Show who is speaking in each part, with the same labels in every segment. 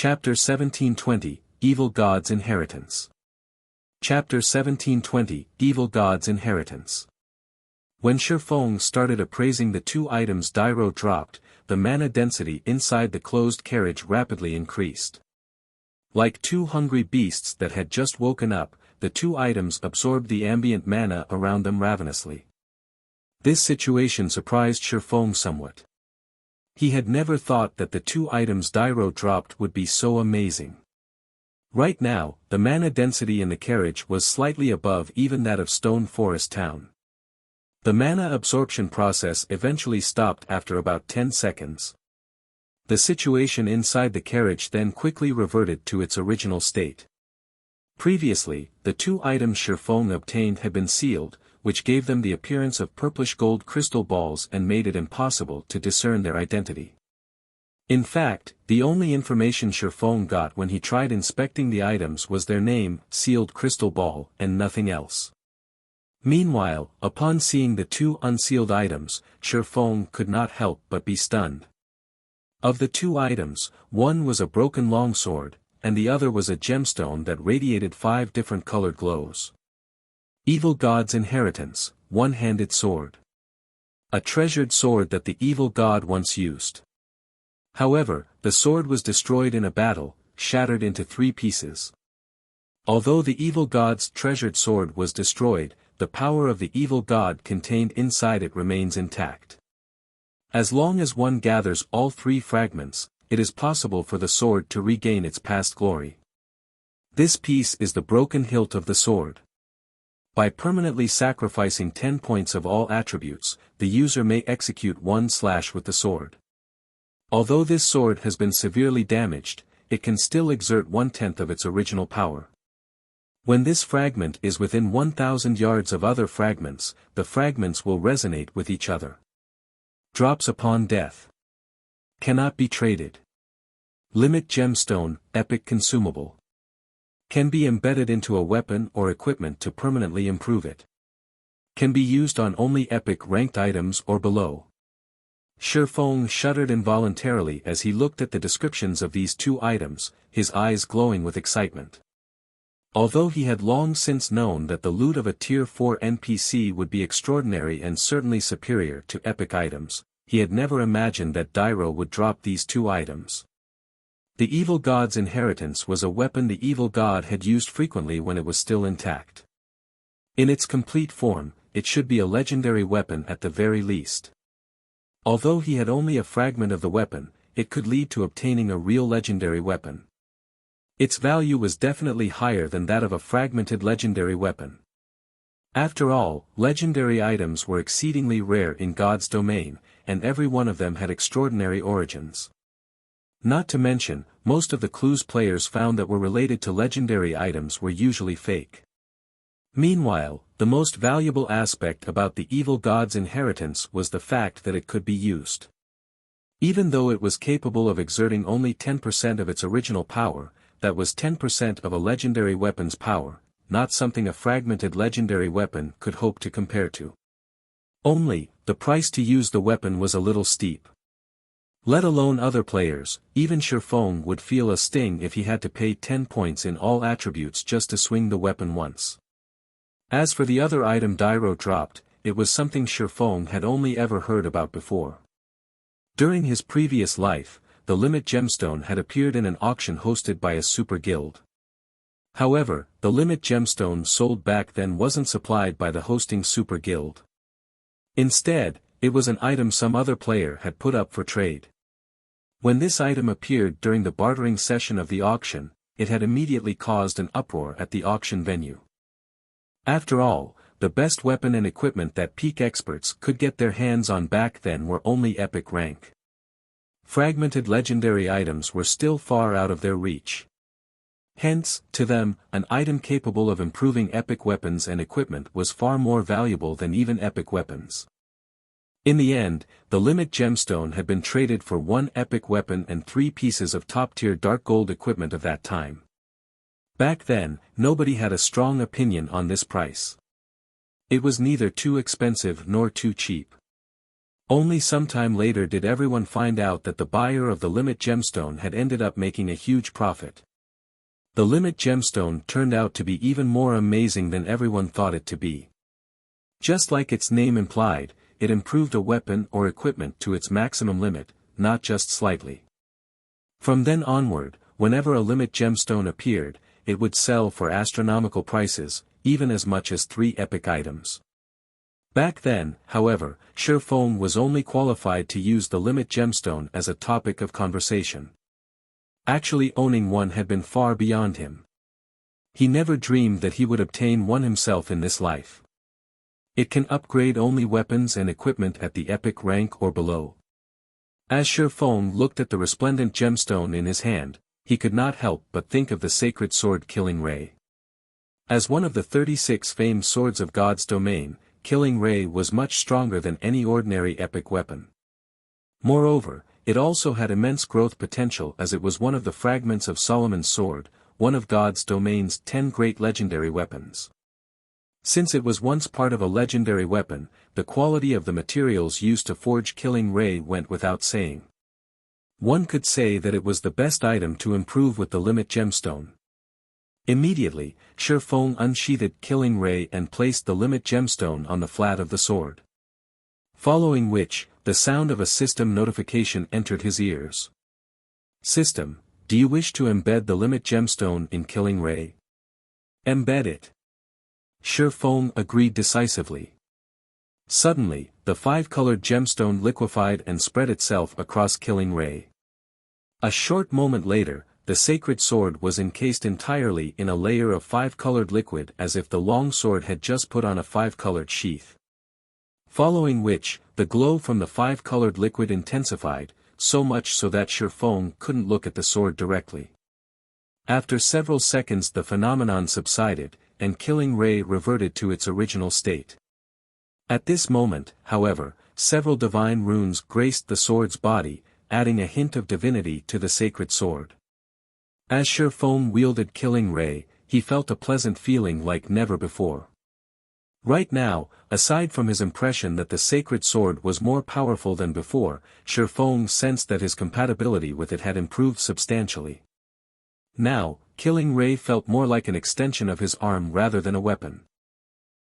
Speaker 1: Chapter 1720, Evil God's Inheritance. Chapter 1720, Evil God's Inheritance. When Shifeng started appraising the two items Dairo dropped, the mana density inside the closed carriage rapidly increased. Like two hungry beasts that had just woken up, the two items absorbed the ambient mana around them ravenously. This situation surprised Shifeng somewhat. He had never thought that the two items Dairo dropped would be so amazing. Right now, the mana density in the carriage was slightly above even that of Stone Forest Town. The mana absorption process eventually stopped after about 10 seconds. The situation inside the carriage then quickly reverted to its original state. Previously, the two items Shifeng obtained had been sealed, which gave them the appearance of purplish-gold crystal balls and made it impossible to discern their identity. In fact, the only information Shifeng got when he tried inspecting the items was their name, sealed crystal ball, and nothing else. Meanwhile, upon seeing the two unsealed items, Shifeng could not help but be stunned. Of the two items, one was a broken longsword, and the other was a gemstone that radiated 5 different colored glows. Evil God's Inheritance, One-Handed Sword. A treasured sword that the evil god once used. However, the sword was destroyed in a battle, shattered into 3 pieces. Although the evil god's treasured sword was destroyed, the power of the evil god contained inside it remains intact. As long as one gathers all 3 fragments, it is possible for the sword to regain its past glory. This piece is the broken hilt of the sword. By permanently sacrificing 10 points of all attributes, the user may execute 1 slash with the sword. Although this sword has been severely damaged, it can still exert 1/10 of its original power. When this fragment is within 1,000 yards of other fragments, the fragments will resonate with each other. Drops upon death. Cannot be traded. Limit gemstone, epic consumable. Can be embedded into a weapon or equipment to permanently improve it. Can be used on only epic ranked items or below. Shifeng shuddered involuntarily as he looked at the descriptions of these two items, his eyes glowing with excitement. Although he had long since known that the loot of a Tier 4 NPC would be extraordinary and certainly superior to epic items, he had never imagined that Dairo would drop these two items. The evil god's inheritance was a weapon the evil god had used frequently when it was still intact. In its complete form, it should be a legendary weapon at the very least. Although he had only a fragment of the weapon, it could lead to obtaining a real legendary weapon. Its value was definitely higher than that of a fragmented legendary weapon. After all, legendary items were exceedingly rare in God's domain, and every one of them had extraordinary origins. Not to mention, most of the clues players found that were related to legendary items were usually fake. Meanwhile, the most valuable aspect about the evil god's inheritance was the fact that it could be used. Even though it was capable of exerting only 10% of its original power, that was 10% of a legendary weapon's power, not something a fragmented legendary weapon could hope to compare to. Only, the price to use the weapon was a little steep. Let alone other players, even Shifeng would feel a sting if he had to pay 10 points in all attributes just to swing the weapon once. As for the other item Dairo dropped, it was something Shifeng had only ever heard about before. During his previous life, the Limit Gemstone had appeared in an auction hosted by a super guild. However, the Limit Gemstone sold back then wasn't supplied by the hosting super guild. Instead, it was an item some other player had put up for trade. When this item appeared during the bartering session of the auction, it had immediately caused an uproar at the auction venue. After all, the best weapon and equipment that peak experts could get their hands on back then were only epic rank. Fragmented legendary items were still far out of their reach. Hence, to them, an item capable of improving epic weapons and equipment was far more valuable than even epic weapons. In the end, the Limit Gemstone had been traded for 1 epic weapon and 3 pieces of top-tier dark gold equipment of that time. Back then, nobody had a strong opinion on this price. It was neither too expensive nor too cheap. Only sometime later did everyone find out that the buyer of the Limit Gemstone had ended up making a huge profit. The Limit Gemstone turned out to be even more amazing than everyone thought it to be. Just like its name implied, it improved a weapon or equipment to its maximum limit, not just slightly. From then onward, whenever a Limit Gemstone appeared, it would sell for astronomical prices, even as much as 3 epic items. Back then, however, Shifeng was only qualified to use the Limit Gemstone as a topic of conversation. Actually owning one had been far beyond him. He never dreamed that he would obtain one himself in this life. It can upgrade only weapons and equipment at the epic rank or below. As Shifeng looked at the resplendent gemstone in his hand, he could not help but think of the sacred sword Killing Ray. As one of the 36 famed swords of God's domain, Killing Ray was much stronger than any ordinary epic weapon. Moreover, it also had immense growth potential as it was one of the fragments of Solomon's sword, one of God's domain's 10 great legendary weapons. Since it was once part of a legendary weapon, the quality of the materials used to forge Killing Ray went without saying. One could say that it was the best item to improve with the Limit Gemstone. Immediately, Shifeng unsheathed Killing Ray and placed the Limit Gemstone on the flat of the sword. Following which, the sound of a system notification entered his ears. System, do you wish to embed the Limit Gemstone in Killing Ray? Embed it. Shifeng agreed decisively. Suddenly, the 5-colored gemstone liquefied and spread itself across Killing Ray. A short moment later, the sacred sword was encased entirely in a layer of 5-colored liquid as if the long sword had just put on a 5-colored sheath. Following which, the glow from the 5-colored liquid intensified, so much so that Shifeng couldn't look at the sword directly. After several seconds the phenomenon subsided, and Killing Ray reverted to its original state. At this moment, however, several divine runes graced the sword's body, adding a hint of divinity to the sacred sword. As Shifeng wielded Killing Ray, he felt a pleasant feeling like never before. Right now, aside from his impression that the sacred sword was more powerful than before, Shifeng sensed that his compatibility with it had improved substantially. Now, Killing Ray felt more like an extension of his arm rather than a weapon.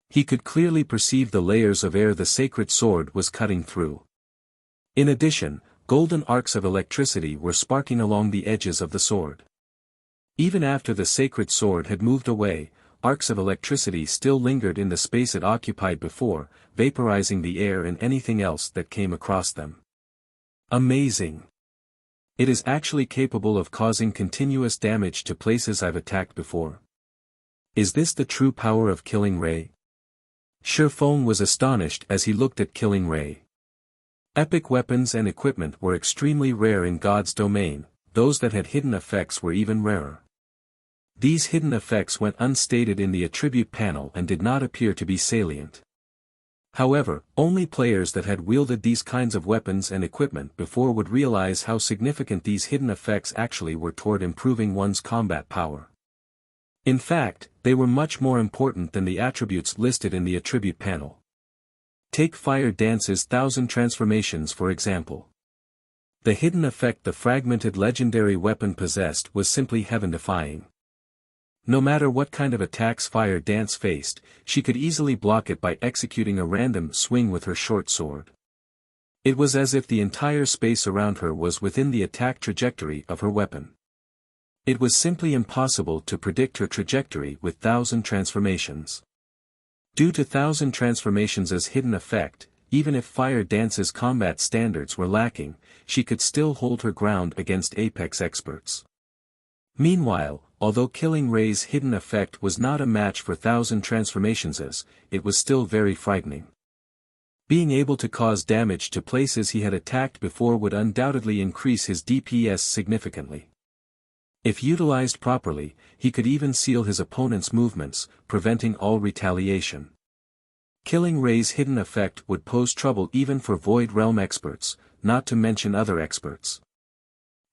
Speaker 1: He could clearly perceive the layers of air the sacred sword was cutting through. In addition, golden arcs of electricity were sparking along the edges of the sword. Even after the sacred sword had moved away, arcs of electricity still lingered in the space it occupied before, vaporizing the air and anything else that came across them. Amazing! It is actually capable of causing continuous damage to places I've attacked before. Is this the true power of Killing Ray? Shifeng was astonished as he looked at Killing Ray. Epic weapons and equipment were extremely rare in God's domain, those that had hidden effects were even rarer. These hidden effects went unstated in the attribute panel and did not appear to be salient. However, only players that had wielded these kinds of weapons and equipment before would realize how significant these hidden effects actually were toward improving one's combat power. In fact, they were much more important than the attributes listed in the attribute panel. Take Fire Dance's 1000 transformations for example. The hidden effect the fragmented legendary weapon possessed was simply heaven-defying. No matter what kind of attacks Fire Dance faced, she could easily block it by executing a random swing with her short sword. It was as if the entire space around her was within the attack trajectory of her weapon. It was simply impossible to predict her trajectory with 1000 transformations. Due to 1000 transformations as hidden effect, even if Fire Dance's combat standards were lacking, she could still hold her ground against Apex experts. Meanwhile, although Killing Ray's hidden effect was not a match for 1000 transformations it was still very frightening. Being able to cause damage to places he had attacked before would undoubtedly increase his DPS significantly. If utilized properly, he could even seal his opponent's movements, preventing all retaliation. Killing Ray's hidden effect would pose trouble even for Void Realm experts, not to mention other experts.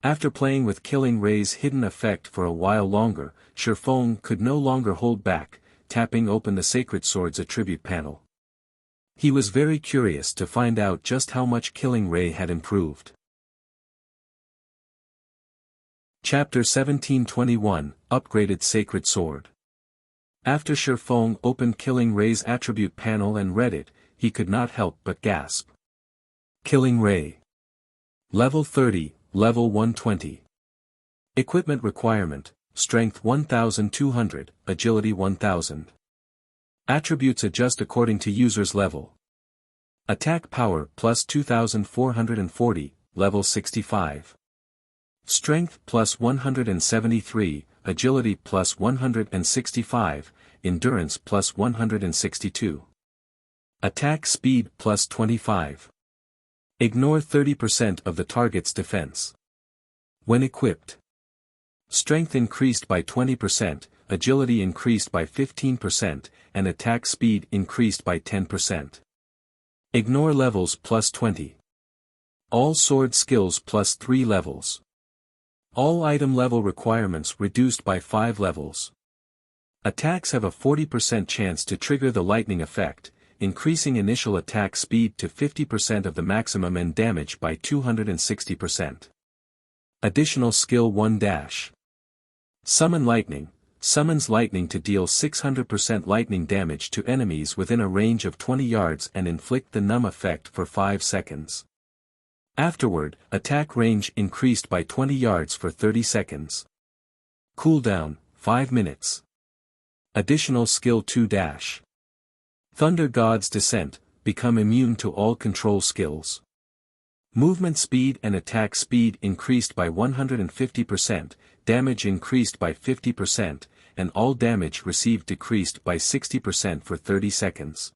Speaker 1: After playing with Killing Ray's hidden effect for a while longer, Shifeng could no longer hold back, tapping open the Sacred Sword's attribute panel. He was very curious to find out just how much Killing Ray had improved. Chapter 1721, Upgraded Sacred Sword. After Shifeng opened Killing Ray's attribute panel and read it, he could not help but gasp. Killing Ray. Level 30, Level 120. Equipment requirement, Strength 1200, Agility 1000. Attributes adjust according to user's level. Attack power plus 2440, Level 65. Strength plus 173, Agility plus 165, Endurance plus 162. Attack speed plus 25. Ignore 30% of the target's defense. When equipped. Strength increased by 20%, Agility increased by 15%, and attack speed increased by 10%. Ignore levels plus 20. All sword skills plus 3 levels. All item level requirements reduced by 5 levels. Attacks have a 40% chance to trigger the lightning effect, increasing initial attack speed to 50% of the maximum and damage by 260%. Additional skill 1 dash. Summon Lightning. Summons lightning to deal 600% lightning damage to enemies within a range of 20 yards and inflict the numb effect for 5 seconds. Afterward, attack range increased by 20 yards for 30 seconds. Cooldown, 5 minutes. Additional skill 2 dash. Thunder God's Descent, become immune to all control skills. Movement speed and attack speed increased by 150%, damage increased by 50%, and all damage received decreased by 60% for 30 seconds.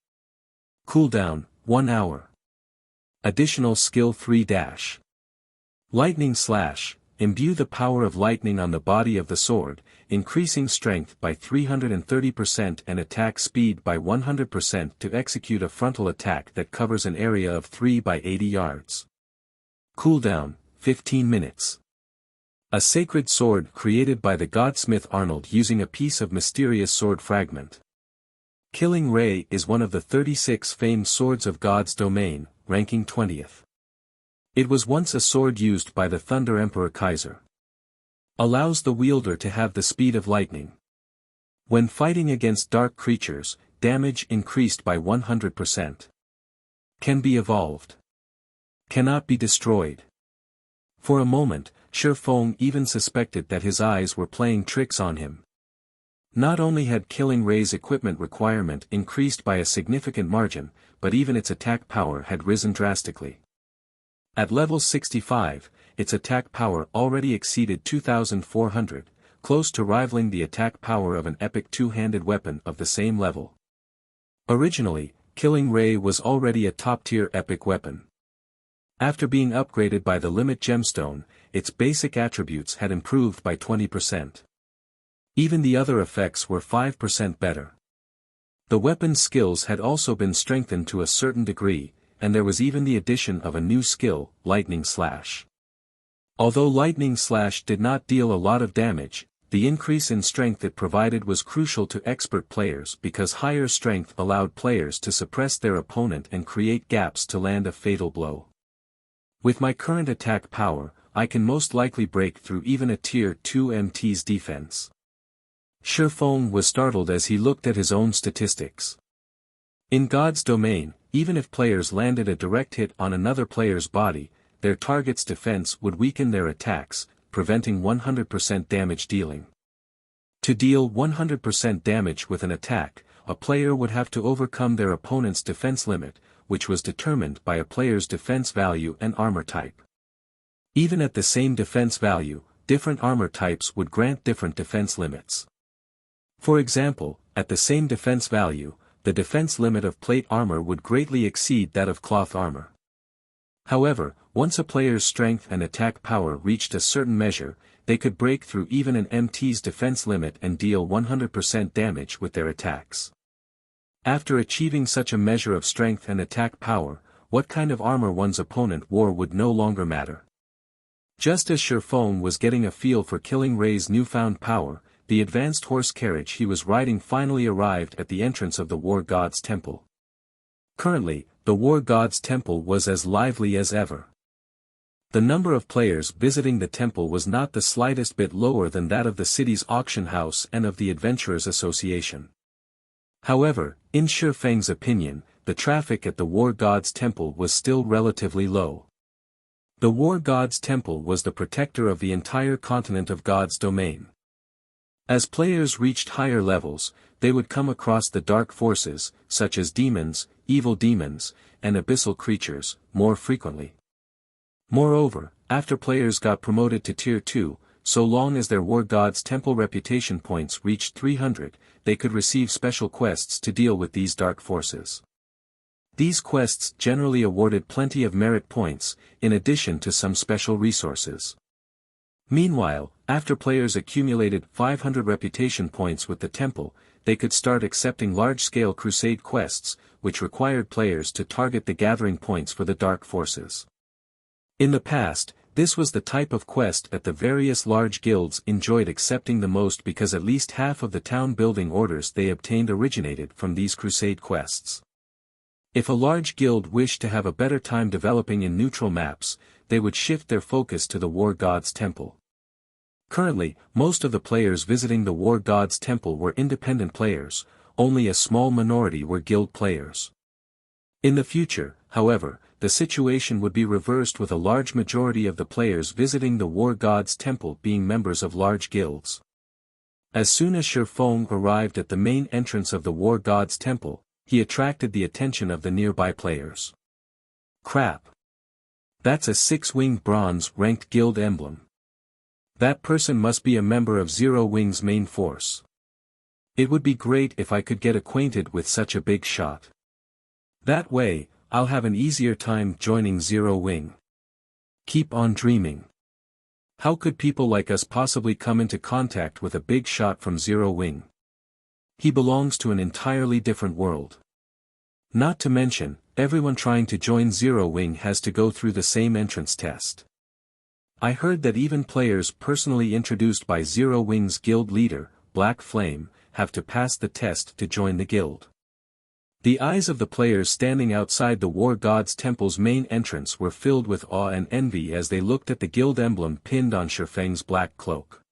Speaker 1: Cooldown, 1 hour. Additional skill 3 dash. Lightning Slash, imbue the power of lightning on the body of the sword, increasing strength by 330% and attack speed by 100% to execute a frontal attack that covers an area of 3 by 80 yards. Cooldown, 15 minutes. A sacred sword created by the godsmith Arnold using a piece of mysterious sword fragment. Killing Ray is one of the 36 famed swords of God's domain, ranking 20th. It was once a sword used by the Thunder Emperor Kaiser. Allows the wielder to have the speed of lightning. When fighting against dark creatures, damage increased by 100%. Can be evolved. Cannot be destroyed. For a moment, Shifeng even suspected that his eyes were playing tricks on him. Not only had Killing Ray's equipment requirement increased by a significant margin, but even its attack power had risen drastically. At level 65, its attack power already exceeded 2,400, close to rivaling the attack power of an epic two-handed weapon of the same level. Originally, Killing Ray was already a top-tier epic weapon. After being upgraded by the Limit Gemstone, its basic attributes had improved by 20%. Even the other effects were 5% better. The weapon's skills had also been strengthened to a certain degree, and there was even the addition of a new skill, Lightning Slash. Although Lightning Slash did not deal a lot of damage, the increase in strength it provided was crucial to expert players because higher strength allowed players to suppress their opponent and create gaps to land a fatal blow. With my current attack power, I can most likely break through even a Tier 2 MT's defense. Shifeng was startled as he looked at his own statistics. In God's domain, even if players landed a direct hit on another player's body, their target's defense would weaken their attacks, preventing 100% damage dealing. To deal 100% damage with an attack, a player would have to overcome their opponent's defense limit, which was determined by a player's defense value and armor type. Even at the same defense value, different armor types would grant different defense limits. For example, at the same defense value, the defense limit of plate armor would greatly exceed that of cloth armor. However, once a player's strength and attack power reached a certain measure, they could break through even an MT's defense limit and deal 100% damage with their attacks. After achieving such a measure of strength and attack power, what kind of armor one's opponent wore would no longer matter. Just as Shifeng was getting a feel for Killing Ray's newfound power, the advanced horse carriage he was riding finally arrived at the entrance of the war god's temple. Currently, the War God's temple was as lively as ever. The number of players visiting the temple was not the slightest bit lower than that of the city's auction house and of the Adventurers Association. However, in Shi Feng's opinion, the traffic at the War God's temple was still relatively low. The War God's temple was the protector of the entire continent of God's domain. As players reached higher levels, they would come across the dark forces, such as demons, evil demons, and abyssal creatures, more frequently. Moreover, after players got promoted to Tier 2, so long as their War God's temple reputation points reached 300, they could receive special quests to deal with these dark forces. These quests generally awarded plenty of merit points, in addition to some special resources. Meanwhile, after players accumulated 500 reputation points with the temple, they could start accepting large-scale crusade quests, which required players to target the gathering points for the dark forces. In the past, this was the type of quest that the various large guilds enjoyed accepting the most because at least half of the town-building orders they obtained originated from these crusade quests. If a large guild wished to have a better time developing in neutral maps, they would shift their focus to the War God's temple. Currently, most of the players visiting the War God's temple were independent players, only a small minority were guild players. In the future, however, the situation would be reversed with a large majority of the players visiting the War God's temple being members of large guilds. As soon as Shi Feng arrived at the main entrance of the War God's temple, he attracted the attention of the nearby players. Crap! That's a 6-winged bronze-ranked guild emblem. That person must be a member of Zero Wing's main force. It would be great if I could get acquainted with such a big shot. That way, I'll have an easier time joining Zero Wing. Keep on dreaming. How could people like us possibly come into contact with a big shot from Zero Wing? He belongs to an entirely different world. Not to mention, everyone trying to join Zero Wing has to go through the same entrance test. I heard that even players personally introduced by Zero Wing's guild leader, Black Flame, have to pass the test to join the guild. The eyes of the players standing outside the War God's temple's main entrance were filled with awe and envy as they looked at the guild emblem pinned on Shi Feng's black cloak.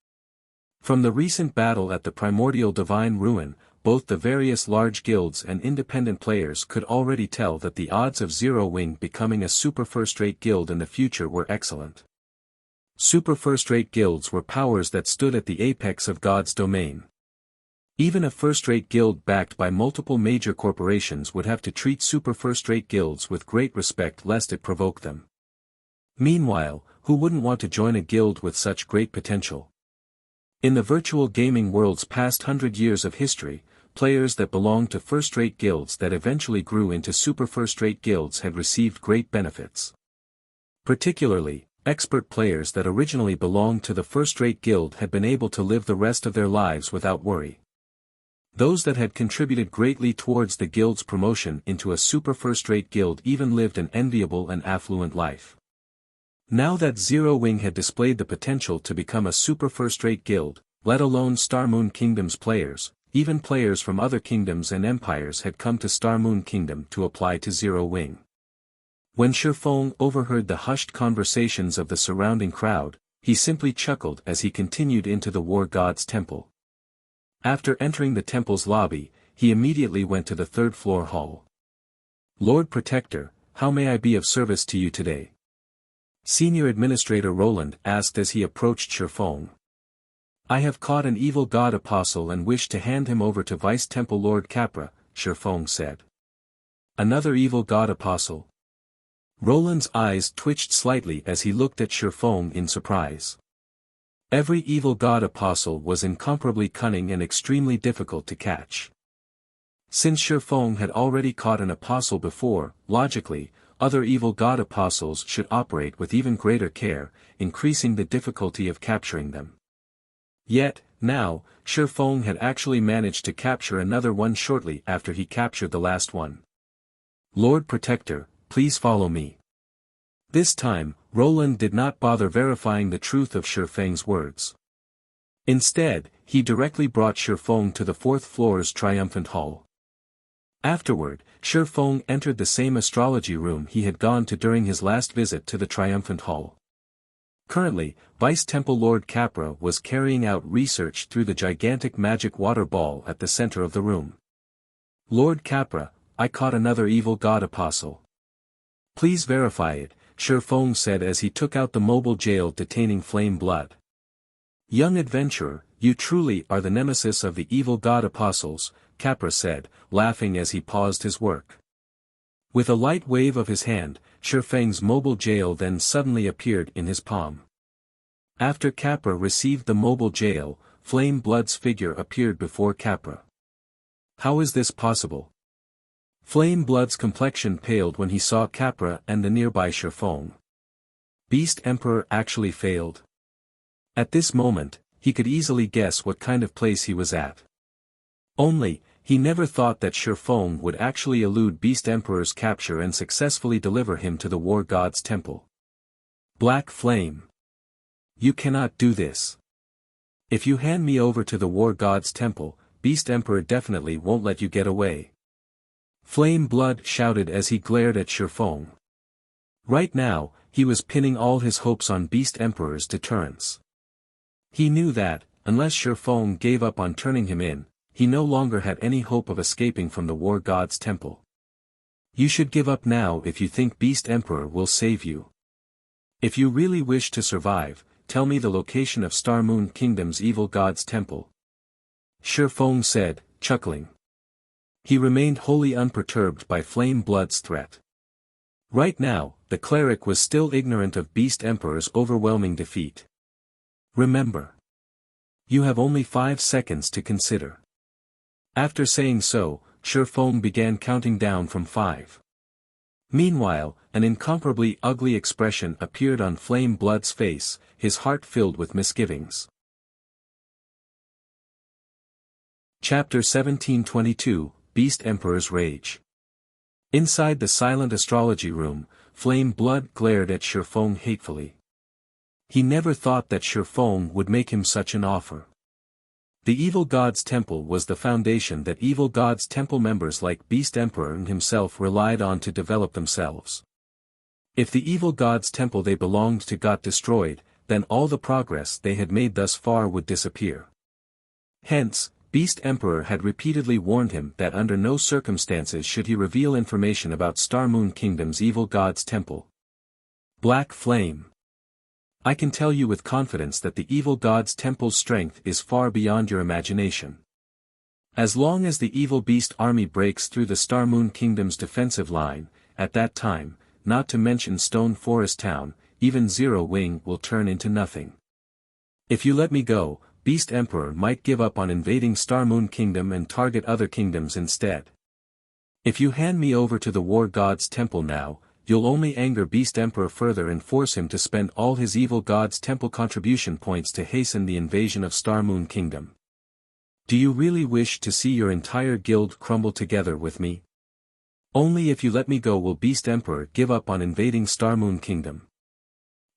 Speaker 1: From the recent battle at the primordial divine ruin, both the various large guilds and independent players could already tell that the odds of Zero Wing becoming a super first-rate guild in the future were excellent. Super first-rate guilds were powers that stood at the apex of God's domain. Even a first-rate guild backed by multiple major corporations would have to treat super first-rate guilds with great respect lest it provoke them. Meanwhile, who wouldn't want to join a guild with such great potential? In the virtual gaming world's past 100 years of history, players that belonged to first-rate guilds that eventually grew into super first-rate guilds had received great benefits. Particularly, expert players that originally belonged to the first-rate guild had been able to live the rest of their lives without worry. Those that had contributed greatly towards the guild's promotion into a super first-rate guild even lived an enviable and affluent life. Now that Zero Wing had displayed the potential to become a super first-rate guild, let alone Star Moon Kingdom's players, even players from other kingdoms and empires had come to Star Moon Kingdom to apply to Zero Wing. When Shi Feng overheard the hushed conversations of the surrounding crowd, he simply chuckled as he continued into the War God's temple. After entering the temple's lobby, he immediately went to the third-floor hall. Lord Protector, how may I be of service to you today? Senior Administrator Roland asked as he approached Shi Feng. I have caught an evil god apostle and wish to hand him over to Vice Temple Lord Capra, Shi Feng said. Another evil god apostle? Roland's eyes twitched slightly as he looked at Shi Feng in surprise. Every evil god apostle was incomparably cunning and extremely difficult to catch. Since Shi Feng had already caught an apostle before, logically, other evil god apostles should operate with even greater care, increasing the difficulty of capturing them. Yet, now, Shi Feng had actually managed to capture another one shortly after he captured the last one. Lord Protector, please follow me. This time, Roland did not bother verifying the truth of Shi Feng's words. Instead, he directly brought Shi Feng to the fourth floor's triumphant hall. Afterward, Shi Feng entered the same astrology room he had gone to during his last visit to the Triumphant Hall. Currently, Vice Temple Lord Capra was carrying out research through the gigantic magic water ball at the center of the room. Lord Capra, I caught another evil god apostle. Please verify it, Shi Feng said as he took out the mobile jail detaining Flame Blood. Young adventurer, you truly are the nemesis of the evil god apostles, Capra said, laughing as he paused his work. With a light wave of his hand, Shi Feng's mobile jail then suddenly appeared in his palm. After Capra received the mobile jail, Flame Blood's figure appeared before Capra. How is this possible? Flame Blood's complexion paled when he saw Capra and the nearby Shi Feng. Beast Emperor actually failed. At this moment, he could easily guess what kind of place he was at. Only, he never thought that Shi Feng would actually elude Beast Emperor's capture and successfully deliver him to the War God's temple. Black Flame. You cannot do this. If you hand me over to the War God's temple, Beast Emperor definitely won't let you get away. Flame Blood shouted as he glared at Shi Feng. Right now, he was pinning all his hopes on Beast Emperor's deterrence. He knew that, unless Shi Feng gave up on turning him in, he no longer had any hope of escaping from the War God's temple. You should give up now if you think Beast Emperor will save you. If you really wish to survive, tell me the location of Star Moon Kingdom's evil god's temple. Shi Feng said, chuckling. He remained wholly unperturbed by Flame Blood's threat. Right now, the cleric was still ignorant of Beast Emperor's overwhelming defeat. Remember. You have only 5 seconds to consider. After saying so, Shi Feng began counting down from 5. Meanwhile, an incomparably ugly expression appeared on Flame Blood's face, his heart filled with misgivings. Chapter 1722, Beast Emperor's Rage. Inside the silent astrology room, Flame Blood glared at Shi Feng hatefully. He never thought that Shi Feng would make him such an offer. The Evil God's Temple was the foundation that Evil God's Temple members like Beast Emperor and himself relied on to develop themselves. If the Evil God's Temple they belonged to got destroyed, then all the progress they had made thus far would disappear. Hence, Beast Emperor had repeatedly warned him that under no circumstances should he reveal information about Star Moon Kingdom's Evil God's Temple. Black Flame. I can tell you with confidence that the Evil God's Temple's strength is far beyond your imagination. As long as the Evil Beast army breaks through the Star Moon Kingdom's defensive line, at that time, not to mention Stone Forest Town, even Zero Wing will turn into nothing. If you let me go, Beast Emperor might give up on invading Star Moon Kingdom and target other kingdoms instead. If you hand me over to the War God's Temple now, you'll only anger Beast Emperor further and force him to spend all his Evil God's Temple contribution points to hasten the invasion of Star Moon Kingdom. Do you really wish to see your entire guild crumble together with me? Only if you let me go will Beast Emperor give up on invading Star Moon Kingdom.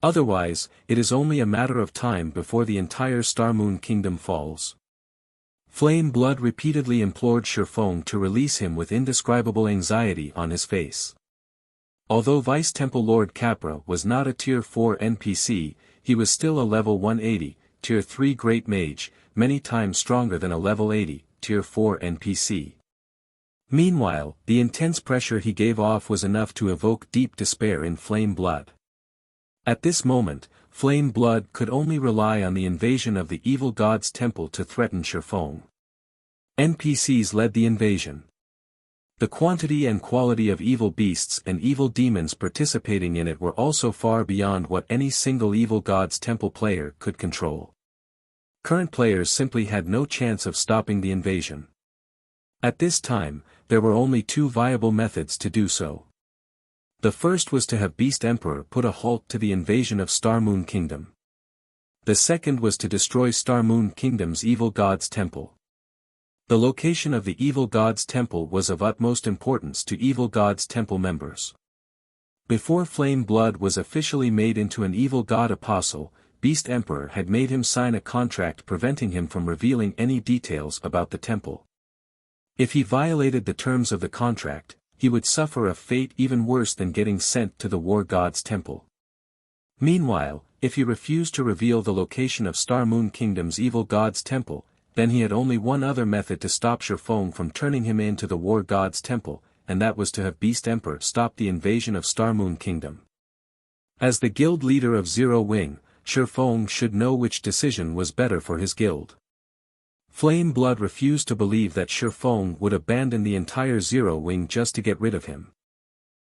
Speaker 1: Otherwise, it is only a matter of time before the entire Star Moon Kingdom falls. Flame Blood repeatedly implored Shi Feng to release him with indescribable anxiety on his face. Although Vice Temple Lord Capra was not a Tier 4 NPC, he was still a level 180, Tier 3 Great Mage, many times stronger than a level 80, Tier 4 NPC. Meanwhile, the intense pressure he gave off was enough to evoke deep despair in Flame Blood. At this moment, Flame Blood could only rely on the invasion of the Evil God's Temple to threaten Shi Feng. NPCs led the invasion. The quantity and quality of evil beasts and evil demons participating in it were also far beyond what any single Evil God's Temple player could control. Current players simply had no chance of stopping the invasion. At this time, there were only 2 viable methods to do so. The first was to have Beast Emperor put a halt to the invasion of Star Moon Kingdom. The second was to destroy Star Moon Kingdom's Evil God's Temple. The location of the Evil God's Temple was of utmost importance to Evil God's Temple members. Before Flame Blood was officially made into an Evil God Apostle, Beast Emperor had made him sign a contract preventing him from revealing any details about the temple. If he violated the terms of the contract, he would suffer a fate even worse than getting sent to the War God's temple. Meanwhile, if he refused to reveal the location of Star Moon Kingdom's evil god's temple, then he had only one other method to stop Shifeng from turning him into the War God's temple, and that was to have Beast Emperor stop the invasion of Star Moon Kingdom. As the guild leader of Zero Wing, Shifeng should know which decision was better for his guild. Flame Blood refused to believe that Shifeng would abandon the entire Zero Wing just to get rid of him.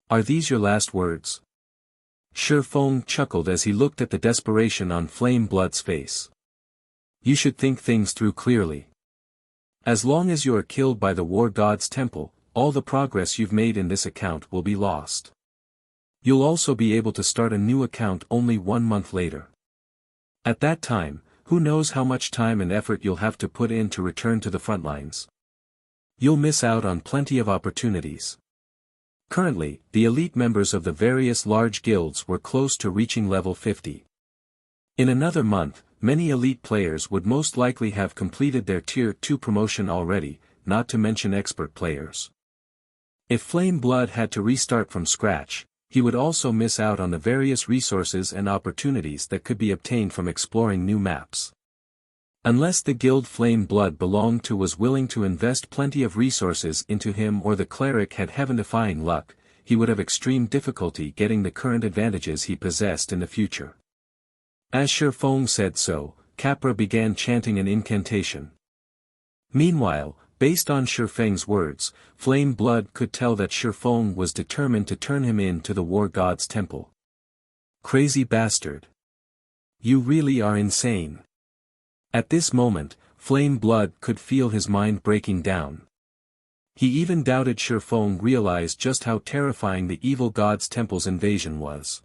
Speaker 1: "Are these your last words?" Shifeng chuckled as he looked at the desperation on Flame Blood's face. "You should think things through clearly. As long as you are killed by the War God's temple, all the progress you've made in this account will be lost. You'll also be able to start a new account only 1 month later. At that time, who knows how much time and effort you'll have to put in to return to the front lines. You'll miss out on plenty of opportunities." Currently, the elite members of the various large guilds were close to reaching level 50. In another month, many elite players would most likely have completed their Tier 2 promotion already, not to mention expert players. If Flame Blood had to restart from scratch, he would also miss out on the various resources and opportunities that could be obtained from exploring new maps. Unless the guild Flame Blood belonged to was willing to invest plenty of resources into him, or the cleric had heaven-defying luck, he would have extreme difficulty getting the current advantages he possessed in the future. As Shifeng said so, Capra began chanting an incantation. Meanwhile, based on Shifeng's words, Flame Blood could tell that Shifeng was determined to turn him into the War God's temple. "Crazy bastard. You really are insane." At this moment, Flame Blood could feel his mind breaking down. He even doubted Shifeng realized just how terrifying the evil god's temple's invasion was.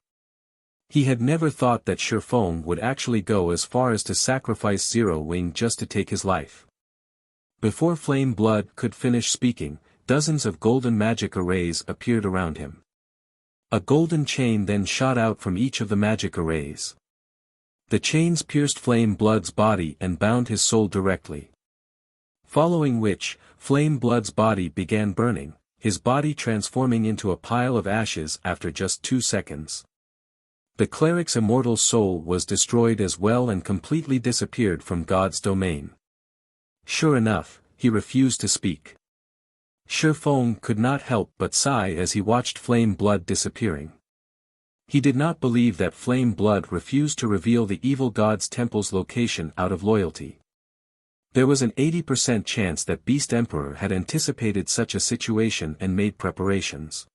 Speaker 1: He had never thought that Shifeng would actually go as far as to sacrifice Zero Wing just to take his life. Before Flame Blood could finish speaking, dozens of golden magic arrays appeared around him. A golden chain then shot out from each of the magic arrays. The chains pierced Flame Blood's body and bound his soul directly. Following which, Flame Blood's body began burning, his body transforming into a pile of ashes after just 2 seconds. The cleric's immortal soul was destroyed as well and completely disappeared from God's domain. Sure enough, he refused to speak. Shifeng could not help but sigh as he watched Flame Blood disappearing. He did not believe that Flame Blood refused to reveal the evil god's temple's location out of loyalty. There was an 80% chance that Beast Emperor had anticipated such a situation and made preparations.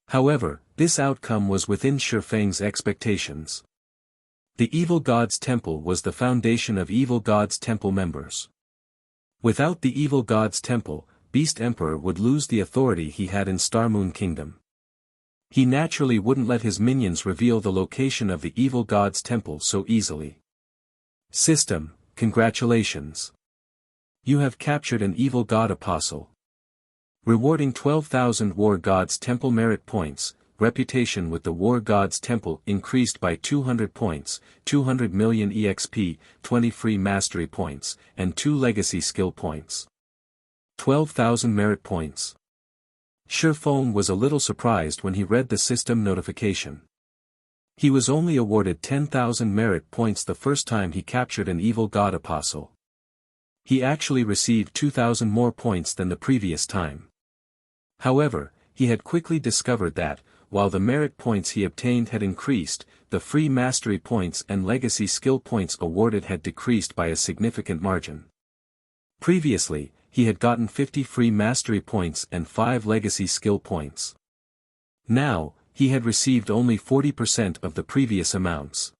Speaker 1: However, this outcome was within Shifeng's expectations. The evil god's temple was the foundation of evil god's temple members. Without the evil god's temple, Beast Emperor would lose the authority he had in Star Moon Kingdom. He naturally wouldn't let his minions reveal the location of the evil god's temple so easily. System, congratulations. You have captured an evil god apostle. Rewarding 12,000 War God's Temple merit points, reputation with the War God's Temple increased by 200 points, 200 million EXP, 20 free mastery points, and 2 legacy skill points. 12,000 merit points. Shifeng was a little surprised when he read the system notification. He was only awarded 10,000 merit points the first time he captured an evil god apostle. He actually received 2,000 more points than the previous time. However, he had quickly discovered that, while the merit points he obtained had increased, the free mastery points and legacy skill points awarded had decreased by a significant margin. Previously, he had gotten 50 free mastery points and 5 legacy skill points. Now, he had received only 40% of the previous amounts.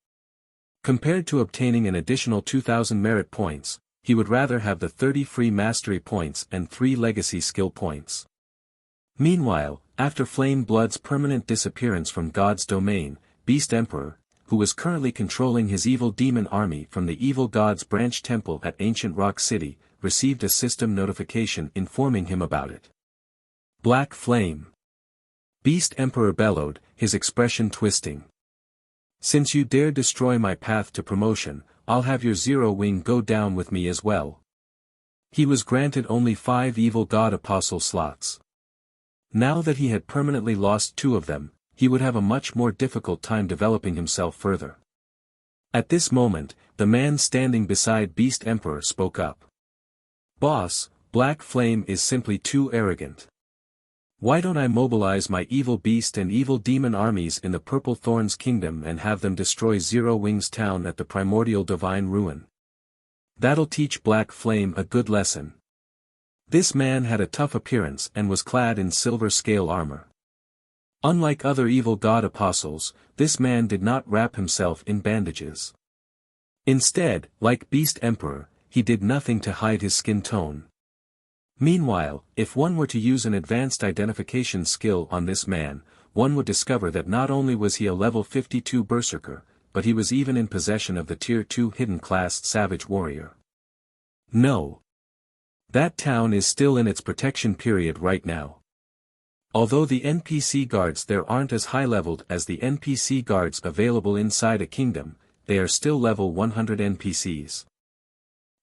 Speaker 1: Compared to obtaining an additional 2,000 merit points, he would rather have the 30 free mastery points and 3 legacy skill points. Meanwhile, after Flame Blood's permanent disappearance from God's domain, Beast Emperor, who was currently controlling his evil demon army from the evil god's branch temple at Ancient Rock City, received a system notification informing him about it. Black Flame. Beast Emperor bellowed, his expression twisting. Since you dare destroy my path to promotion, I'll have your Zero Wing go down with me as well. He was granted only 5 evil god apostle slots. Now that he had permanently lost 2 of them, he would have a much more difficult time developing himself further. At this moment, the man standing beside Beast Emperor spoke up. "Boss, Black Flame is simply too arrogant. Why don't I mobilize my evil beast and evil demon armies in the Purple Thorns Kingdom and have them destroy Zero Wings Town at the Primordial Divine Ruin? That'll teach Black Flame a good lesson." This man had a tough appearance and was clad in silver scale armor. Unlike other evil god apostles, this man did not wrap himself in bandages. Instead, like Beast Emperor, he did nothing to hide his skin tone. Meanwhile, if one were to use an advanced identification skill on this man, one would discover that not only was he a level 52 berserker, but he was even in possession of the tier 2 hidden class savage warrior. No. That town is still in its protection period right now. Although the NPC guards there aren't as high-leveled as the NPC guards available inside a kingdom, they are still level 100 NPCs.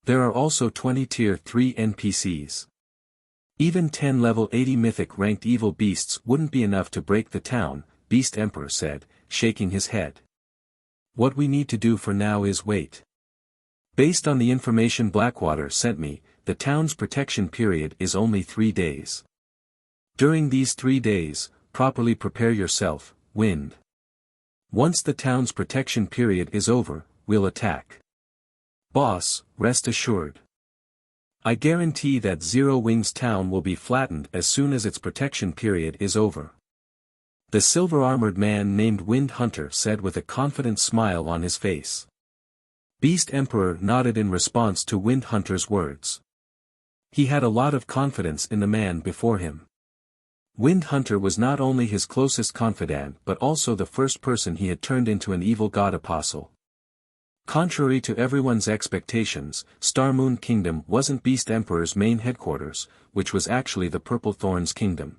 Speaker 1: There are also 20 tier 3 NPCs. Even 10 level 80 mythic ranked evil beasts wouldn't be enough to break the town, Beast Emperor said, shaking his head. What we need to do for now is wait. Based on the information Blackwater sent me, the town's protection period is only 3 days. During these 3 days, properly prepare yourself, Wind. Once the town's protection period is over, we'll attack. Boss, rest assured. I guarantee that Zero Wings Town will be flattened as soon as its protection period is over. The silver-armored man named Wind Hunter said with a confident smile on his face. Beast Emperor nodded in response to Wind Hunter's words. He had a lot of confidence in the man before him. Wind Hunter was not only his closest confidant but also the first person he had turned into an evil god apostle. Contrary to everyone's expectations, Starmoon Kingdom wasn't Beast Emperor's main headquarters, which was actually the Purple Thorns Kingdom.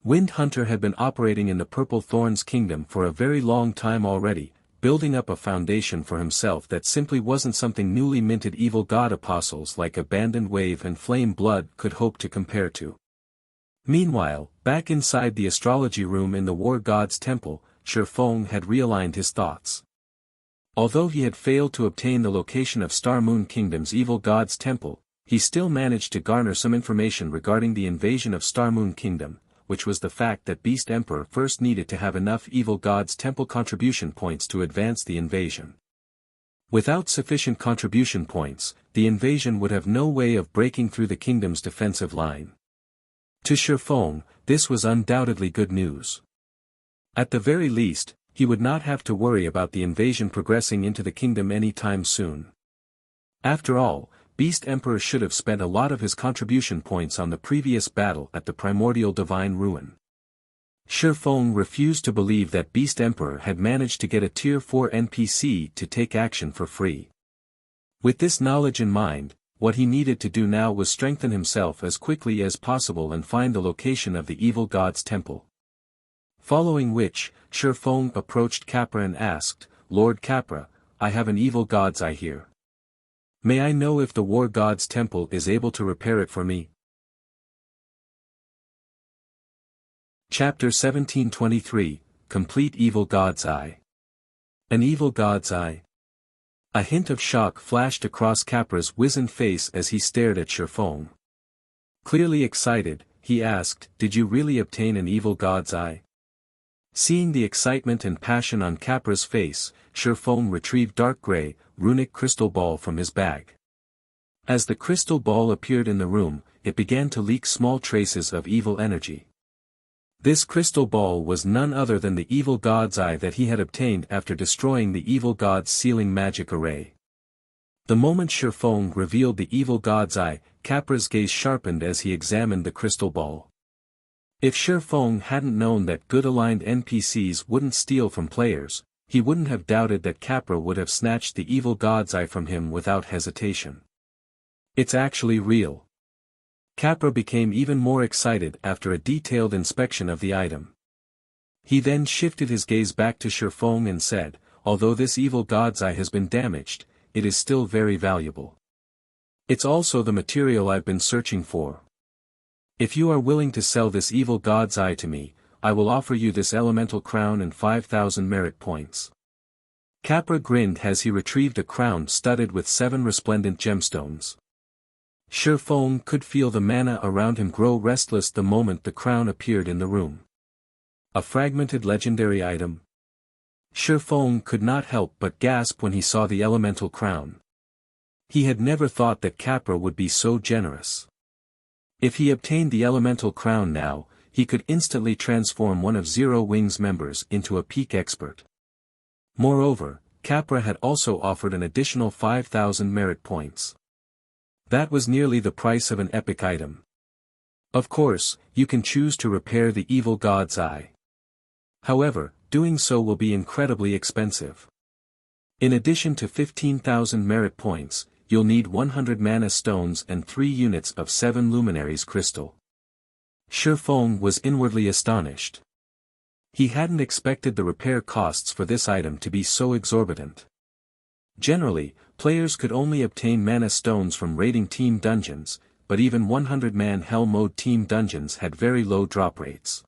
Speaker 1: Wind Hunter had been operating in the Purple Thorns Kingdom for a very long time already, building up a foundation for himself that simply wasn't something newly minted evil god apostles like Abandoned Wave and Flame Blood could hope to compare to. Meanwhile, back inside the astrology room in the War God's Temple, Shifeng had realigned his thoughts. Although he had failed to obtain the location of Starmoon Kingdom's Evil God's Temple, he still managed to garner some information regarding the invasion of Starmoon Kingdom, which was the fact that Beast Emperor first needed to have enough Evil God's Temple contribution points to advance the invasion. Without sufficient contribution points, the invasion would have no way of breaking through the kingdom's defensive line. To Shifeng, this was undoubtedly good news. At the very least, he would not have to worry about the invasion progressing into the kingdom any time soon. After all, Beast Emperor should have spent a lot of his contribution points on the previous battle at the Primordial Divine Ruin. Shifeng refused to believe that Beast Emperor had managed to get a Tier 4 NPC to take action for free. With this knowledge in mind, what he needed to do now was strengthen himself as quickly as possible and find the location of the Evil God's Temple. Following which, Shifeng approached Capra and asked, "Lord Capra, I have an Evil God's Eye here. May I know if the War God's Temple is able to repair it for me?" Chapter 1723, Complete Evil God's Eye. An Evil God's Eye. A hint of shock flashed across Capra's wizened face as he stared at Shifeng. Clearly excited, he asked, "Did you really obtain an Evil God's Eye?" Seeing the excitement and passion on Capra's face, Shifeng retrieved dark gray, runic crystal ball from his bag. As the crystal ball appeared in the room, it began to leak small traces of evil energy. This crystal ball was none other than the Evil God's Eye that he had obtained after destroying the Evil God's sealing magic array. The moment Shifeng revealed the Evil God's Eye, Capra's gaze sharpened as he examined the crystal ball. If Shifeng hadn't known that good-aligned NPCs wouldn't steal from players, he wouldn't have doubted that Capra would have snatched the Evil God's Eye from him without hesitation. It's actually real. Capra became even more excited after a detailed inspection of the item. He then shifted his gaze back to Shifeng and said, "Although this Evil God's Eye has been damaged, it is still very valuable. It's also the material I've been searching for. If you are willing to sell this evil god's eye to me, I will offer you this elemental crown and 5,000 merit points. Capra grinned as he retrieved a crown studded with 7 resplendent gemstones. Shifeng could feel the mana around him grow restless the moment the crown appeared in the room. A fragmented legendary item? Shifeng could not help but gasp when he saw the elemental crown. He had never thought that Capra would be so generous. If he obtained the elemental crown now, he could instantly transform one of Zero Wing's members into a peak expert. Moreover, Capra had also offered an additional 5,000 merit points. That was nearly the price of an epic item. Of course, you can choose to repair the evil god's eye. However, doing so will be incredibly expensive. In addition to 15,000 merit points, you'll need 100 mana stones and 3 units of 7 luminaries crystal. Shifeng was inwardly astonished. He hadn't expected the repair costs for this item to be so exorbitant. Generally, players could only obtain mana stones from raiding team dungeons, but even 100-man Hell Mode team dungeons had very low drop rates.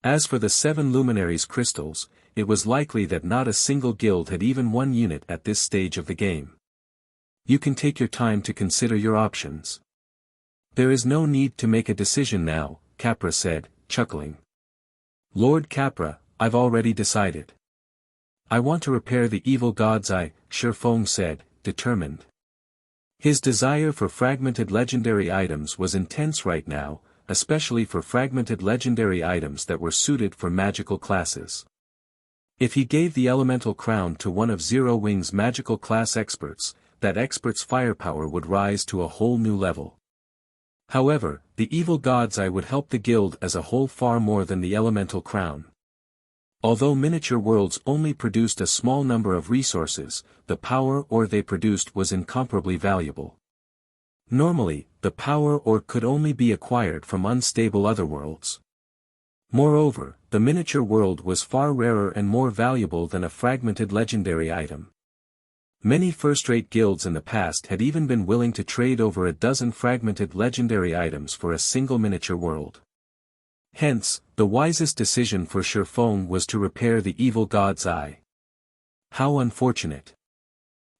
Speaker 1: As for the 7 luminaries crystals, it was likely that not a single guild had even 1 unit at this stage of the game. You can take your time to consider your options. There is no need to make a decision now, Capra said, chuckling. Lord Capra, I've already decided. I want to repair the evil god's eye, Shifeng said, determined. His desire for fragmented legendary items was intense right now, especially for fragmented legendary items that were suited for magical classes. If he gave the elemental crown to one of Zero Wing's magical class experts, that expert's firepower would rise to a whole new level. However, the evil god's eye would help the guild as a whole far more than the elemental crown. Although miniature worlds only produced a small number of resources, the power ore they produced was incomparably valuable. Normally, the power ore could only be acquired from unstable otherworlds. Moreover, the miniature world was far rarer and more valuable than a fragmented legendary item. Many first-rate guilds in the past had even been willing to trade over a dozen fragmented legendary items for a single miniature world. Hence, the wisest decision for Shifeng was to repair the evil god's eye. How unfortunate.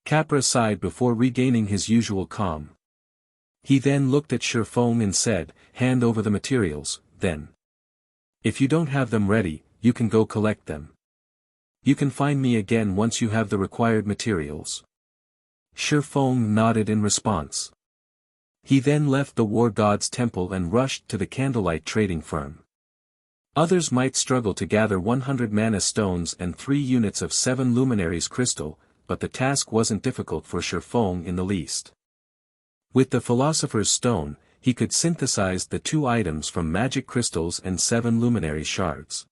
Speaker 1: Capra sighed before regaining his usual calm. He then looked at Shifeng and said, hand over the materials, then. If you don't have them ready, you can go collect them. You can find me again once you have the required materials. Shifeng nodded in response. He then left the war god's temple and rushed to the candlelight trading firm. Others might struggle to gather 100 mana stones and 3 units of 7 luminaries crystal, but the task wasn't difficult for Shifeng in the least. With the Philosopher's Stone, he could synthesize the 2 items from magic crystals and 7 luminary shards.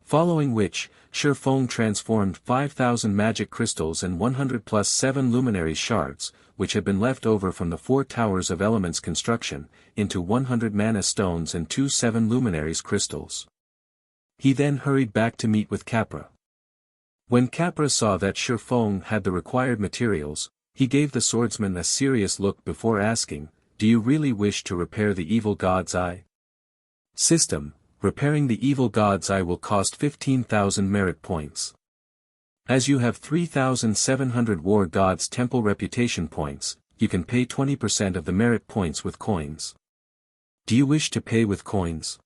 Speaker 1: Following which, Shifeng transformed 5,000 magic crystals and 100 plus 7 luminary shards, which had been left over from the 4 Towers of Elements construction, into 100 mana stones and 2 7 luminaries crystals. He then hurried back to meet with Capra. When Capra saw that Shifeng had the required materials, he gave the swordsman a serious look before asking, do you really wish to repair the evil god's eye? System. Repairing the evil god's eye will cost 15,000 merit points. As you have 3,700 war god's temple reputation points, you can pay 20% of the merit points with coins. Do you wish to pay with coins?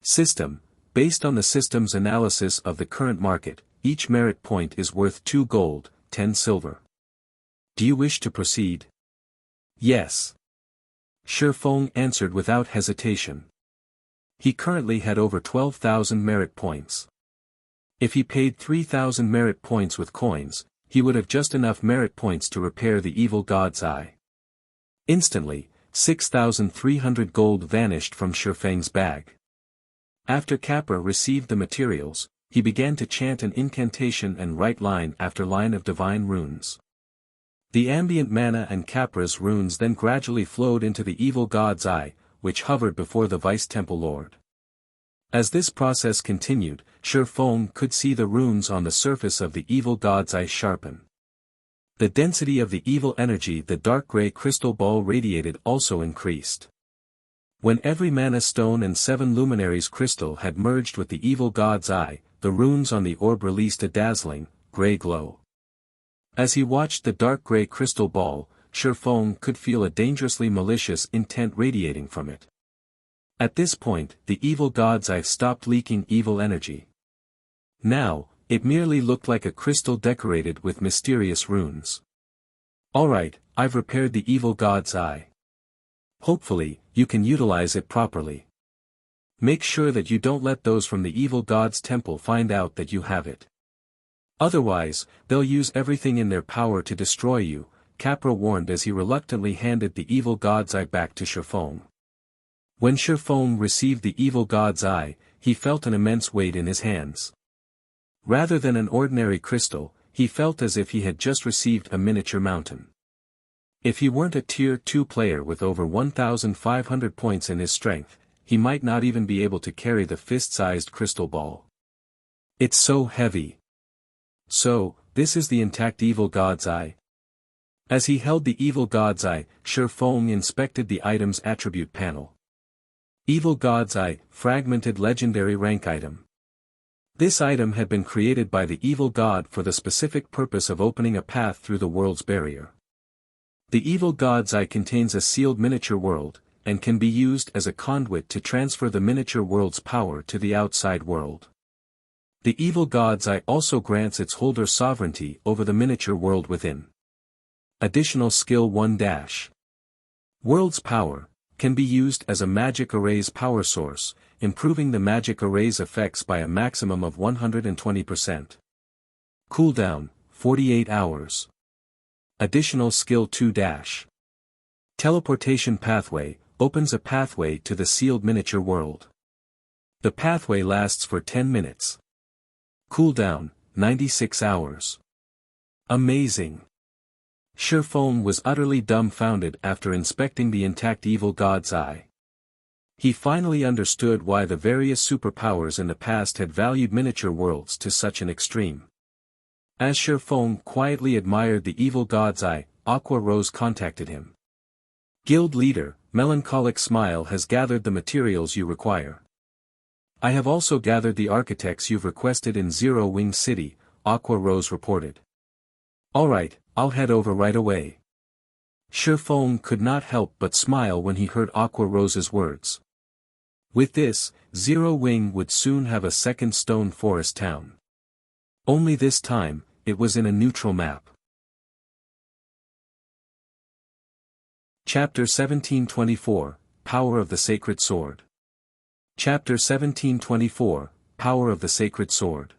Speaker 1: System. Based on the system's analysis of the current market, each merit point is worth 2 gold, 10 silver. Do you wish to proceed? Yes. Shifeng answered without hesitation. He currently had over 12,000 merit points. If he paid 3,000 merit points with coins, he would have just enough merit points to repair the evil god's eye. Instantly, 6,300 gold vanished from Shifeng's bag. After Capra received the materials, he began to chant an incantation and write line after line of divine runes. The ambient mana and Capra's runes then gradually flowed into the evil god's eye, which hovered before the Vice-Temple Lord. As this process continued, Shifeng could see the runes on the surface of the evil god's eye sharpen. The density of the evil energy the dark gray crystal ball radiated also increased. When every mana stone and 7 luminaries crystal had merged with the evil god's eye, the runes on the orb released a dazzling, gray glow. As he watched the dark gray crystal ball, Shifeng could feel a dangerously malicious intent radiating from it. At this point, the evil god's eye stopped leaking evil energy. Now, it merely looked like a crystal decorated with mysterious runes. Alright, I've repaired the evil god's eye. Hopefully, you can utilize it properly. Make sure that you don't let those from the evil god's temple find out that you have it. Otherwise, they'll use everything in their power to destroy you, Capra warned as he reluctantly handed the evil god's eye back to Shifeng. When Shifeng received the evil god's eye, he felt an immense weight in his hands. Rather than an ordinary crystal, he felt as if he had just received a miniature mountain. If he weren't a Tier 2 player with over 1,500 points in his strength, he might not even be able to carry the fist-sized crystal ball. It's so heavy. So, this is the intact evil god's eye? As he held the evil god's eye, Shifeng inspected the item's attribute panel. Evil god's eye, fragmented legendary rank item. This item had been created by the evil god for the specific purpose of opening a path through the world's barrier. The evil god's eye contains a sealed miniature world, and can be used as a conduit to transfer the miniature world's power to the outside world. The evil god's eye also grants its holder sovereignty over the miniature world within. Additional skill 1-. World's power can be used as a magic array's power source, improving the magic array's effects by a maximum of 120%. Cooldown, 48 hours. Additional skill 2-. Teleportation pathway, opens a pathway to the sealed miniature world. The pathway lasts for 10 minutes. Cooldown, 96 hours. Amazing. Shifeng was utterly dumbfounded after inspecting the intact evil god's eye. He finally understood why the various superpowers in the past had valued miniature worlds to such an extreme. As Shifeng quietly admired the evil god's eye, Aqua Rose contacted him. Guild leader, Melancholic Smile has gathered the materials you require. I have also gathered the architects you've requested in Zero Wing City, Aqua Rose reported. Alright, I'll head over right away. Shifeng could not help but smile when he heard Aqua Rose's words. With this, Zero Wing would soon have a second stone forest town. Only this time, it was in a neutral map. Chapter 1724, Power of the Sacred Sword. Chapter 1724, Power of the Sacred Sword.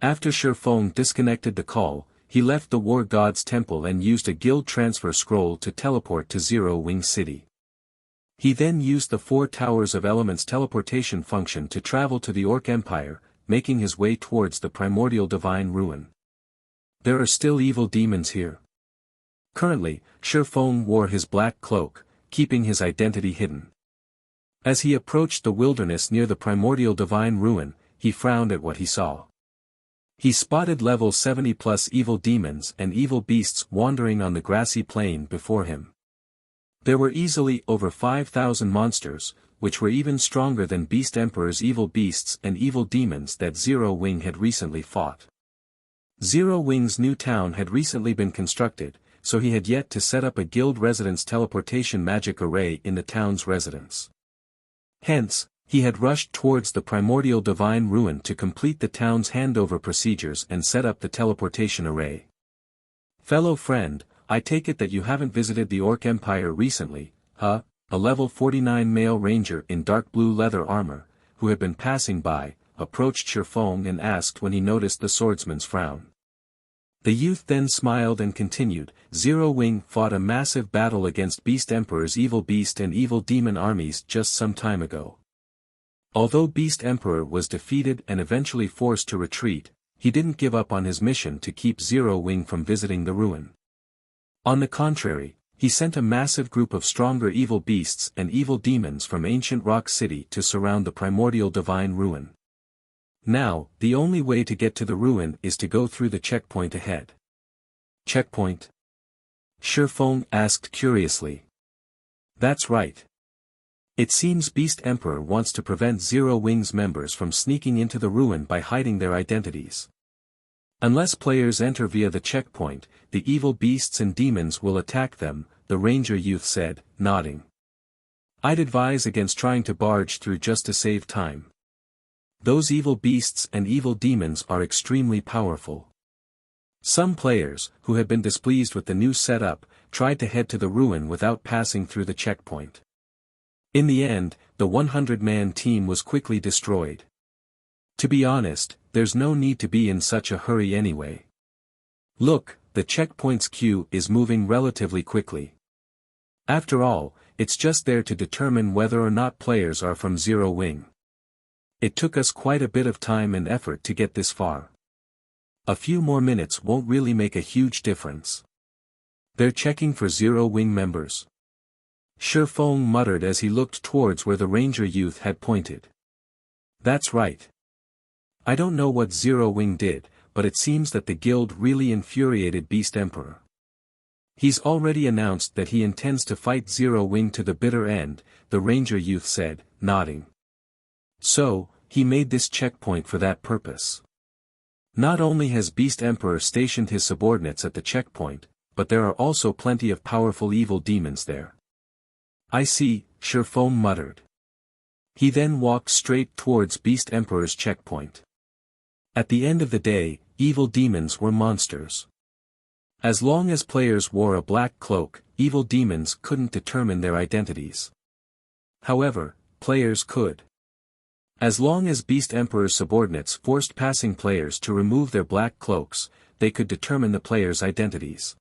Speaker 1: After Shifeng disconnected the call, he left the War God's Temple and used a guild transfer scroll to teleport to Zero Wing City. He then used the Four Towers of Elements teleportation function to travel to the Orc Empire, making his way towards the primordial divine ruin. There are still evil demons here. Currently, Shifeng wore his black cloak, keeping his identity hidden. As he approached the wilderness near the primordial divine ruin, he frowned at what he saw. He spotted level 70+ evil demons and evil beasts wandering on the grassy plain before him. There were easily over 5,000 monsters, which were even stronger than Beast Emperor's evil beasts and evil demons that Zero Wing had recently fought. Zero Wing's new town had recently been constructed, so he had yet to set up a guild residence teleportation magic array in the town's residence. Hence, he had rushed towards the primordial divine ruin to complete the town's handover procedures and set up the teleportation array. Fellow friend, I take it that you haven't visited the Orc Empire recently, huh? A level 49 male ranger in dark blue leather armor, who had been passing by, approached Shifeng and asked when he noticed the swordsman's frown. The youth then smiled and continued, Zero Wing fought a massive battle against Beast Emperor's evil beast and evil demon armies just some time ago. Although Beast Emperor was defeated and eventually forced to retreat, he didn't give up on his mission to keep Zero Wing from visiting the ruin. On the contrary, he sent a massive group of stronger evil beasts and evil demons from ancient Rock City to surround the primordial divine ruin. Now, the only way to get to the ruin is to go through the checkpoint ahead. Checkpoint? Shifeng asked curiously. That's right. It seems Beast Emperor wants to prevent Zero Wing's members from sneaking into the ruin by hiding their identities. Unless players enter via the checkpoint, the evil beasts and demons will attack them, the ranger youth said, nodding. I'd advise against trying to barge through just to save time. Those evil beasts and evil demons are extremely powerful. Some players, who had been displeased with the new setup, tried to head to the ruin without passing through the checkpoint. In the end, the 100-man team was quickly destroyed. To be honest, there's no need to be in such a hurry anyway. Look, the checkpoint's queue is moving relatively quickly. After all, it's just there to determine whether or not players are from Zero Wing. It took us quite a bit of time and effort to get this far. A few more minutes won't really make a huge difference. They're checking for Zero Wing members. Shifeng muttered as he looked towards where the ranger youth had pointed. That's right. I don't know what Zero Wing did, but it seems that the guild really infuriated Beast Emperor. He's already announced that he intends to fight Zero Wing to the bitter end, the ranger youth said, nodding. So, he made this checkpoint for that purpose. Not only has Beast Emperor stationed his subordinates at the checkpoint, but there are also plenty of powerful evil demons there. I see, Shifeng muttered. He then walked straight towards Beast Emperor's checkpoint. At the end of the day, evil demons were monsters. As long as players wore a black cloak, evil demons couldn't determine their identities. However, players could. As long as Beast Emperor's subordinates forced passing players to remove their black cloaks, they could determine the players' identities.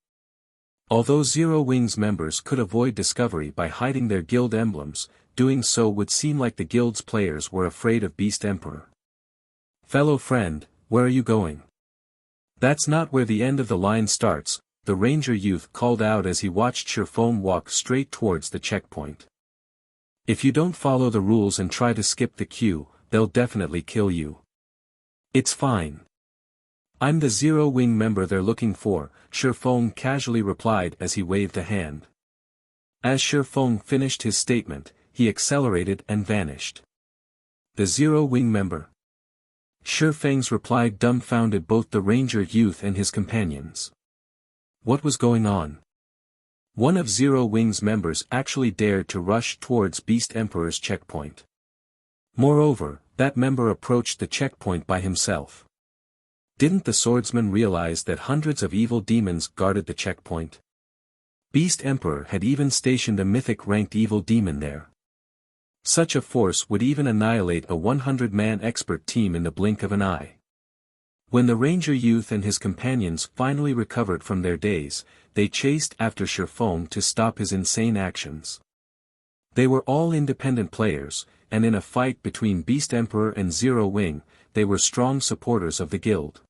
Speaker 1: Although Zero Wing's members could avoid discovery by hiding their guild emblems, doing so would seem like the guild's players were afraid of Beast Emperor. Fellow friend, where are you going? That's not where the end of the line starts, the ranger youth called out as he watched Shifeng walk straight towards the checkpoint. If you don't follow the rules and try to skip the queue, they'll definitely kill you. It's fine. I'm the Zero Wing member they're looking for, Shifeng casually replied as he waved a hand. As Shifeng finished his statement, he accelerated and vanished. The Zero Wing member. Shifeng's reply dumbfounded both the ranger youth and his companions. What was going on? One of Zero Wing's members actually dared to rush towards Beast Emperor's checkpoint. Moreover, that member approached the checkpoint by himself. Didn't the swordsman realize that hundreds of evil demons guarded the checkpoint? Beast Emperor had even stationed a mythic-ranked evil demon there. Such a force would even annihilate a 100-man expert team in the blink of an eye. When the ranger youth and his companions finally recovered from their daze, they chased after Shifeng to stop his insane actions. They were all independent players, and in a fight between Beast Emperor and Zero Wing, they were strong supporters of the guild.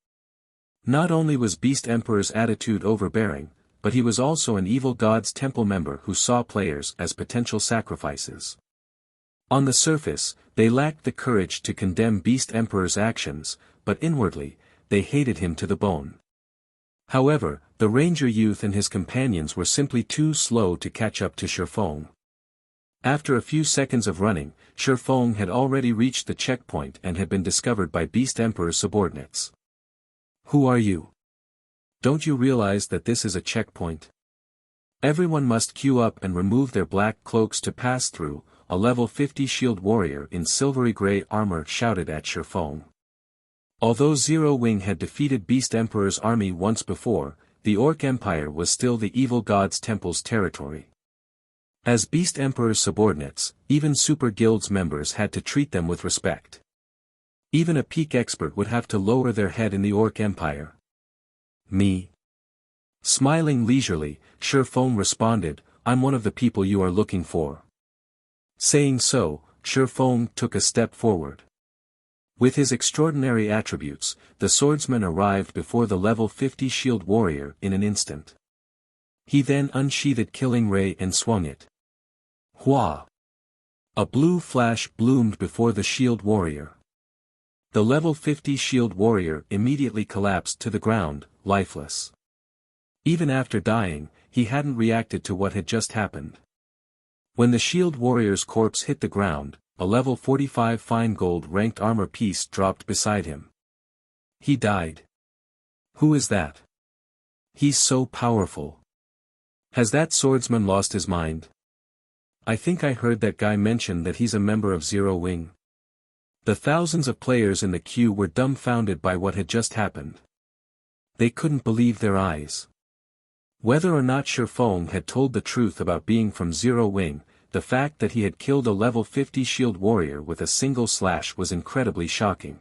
Speaker 1: Not only was Beast Emperor's attitude overbearing, but he was also an evil god's temple member who saw players as potential sacrifices. On the surface, they lacked the courage to condemn Beast Emperor's actions, but inwardly, they hated him to the bone. However, the ranger youth and his companions were simply too slow to catch up to Shifeng. After a few seconds of running, Shifeng had already reached the checkpoint and had been discovered by Beast Emperor's subordinates. Who are you? Don't you realize that this is a checkpoint? Everyone must queue up and remove their black cloaks to pass through, a level 50 shield warrior in silvery gray armor shouted at Shifeng. Although Zero Wing had defeated Beast Emperor's army once before, the Orc Empire was still the evil god's temple's territory. As Beast Emperor's subordinates, even Super Guild's members had to treat them with respect. Even a peak expert would have to lower their head in the Orc Empire. Me? Smiling leisurely, Shifeng responded, I'm one of the people you are looking for. Saying so, Shifeng took a step forward. With his extraordinary attributes, the swordsman arrived before the level 50 shield warrior in an instant. He then unsheathed Killing Ray and swung it. Hua! A blue flash bloomed before the shield warrior. The level 50 shield warrior immediately collapsed to the ground, lifeless. Even after dying, he hadn't reacted to what had just happened. When the shield warrior's corpse hit the ground, a level 45 fine gold ranked armor piece dropped beside him. He died. Who is that? He's so powerful. Has that swordsman lost his mind? I think I heard that guy mention that he's a member of Zero Wing. The thousands of players in the queue were dumbfounded by what had just happened. They couldn't believe their eyes. Whether or not Shifeng had told the truth about being from Zero Wing, the fact that he had killed a level 50 shield warrior with a single slash was incredibly shocking.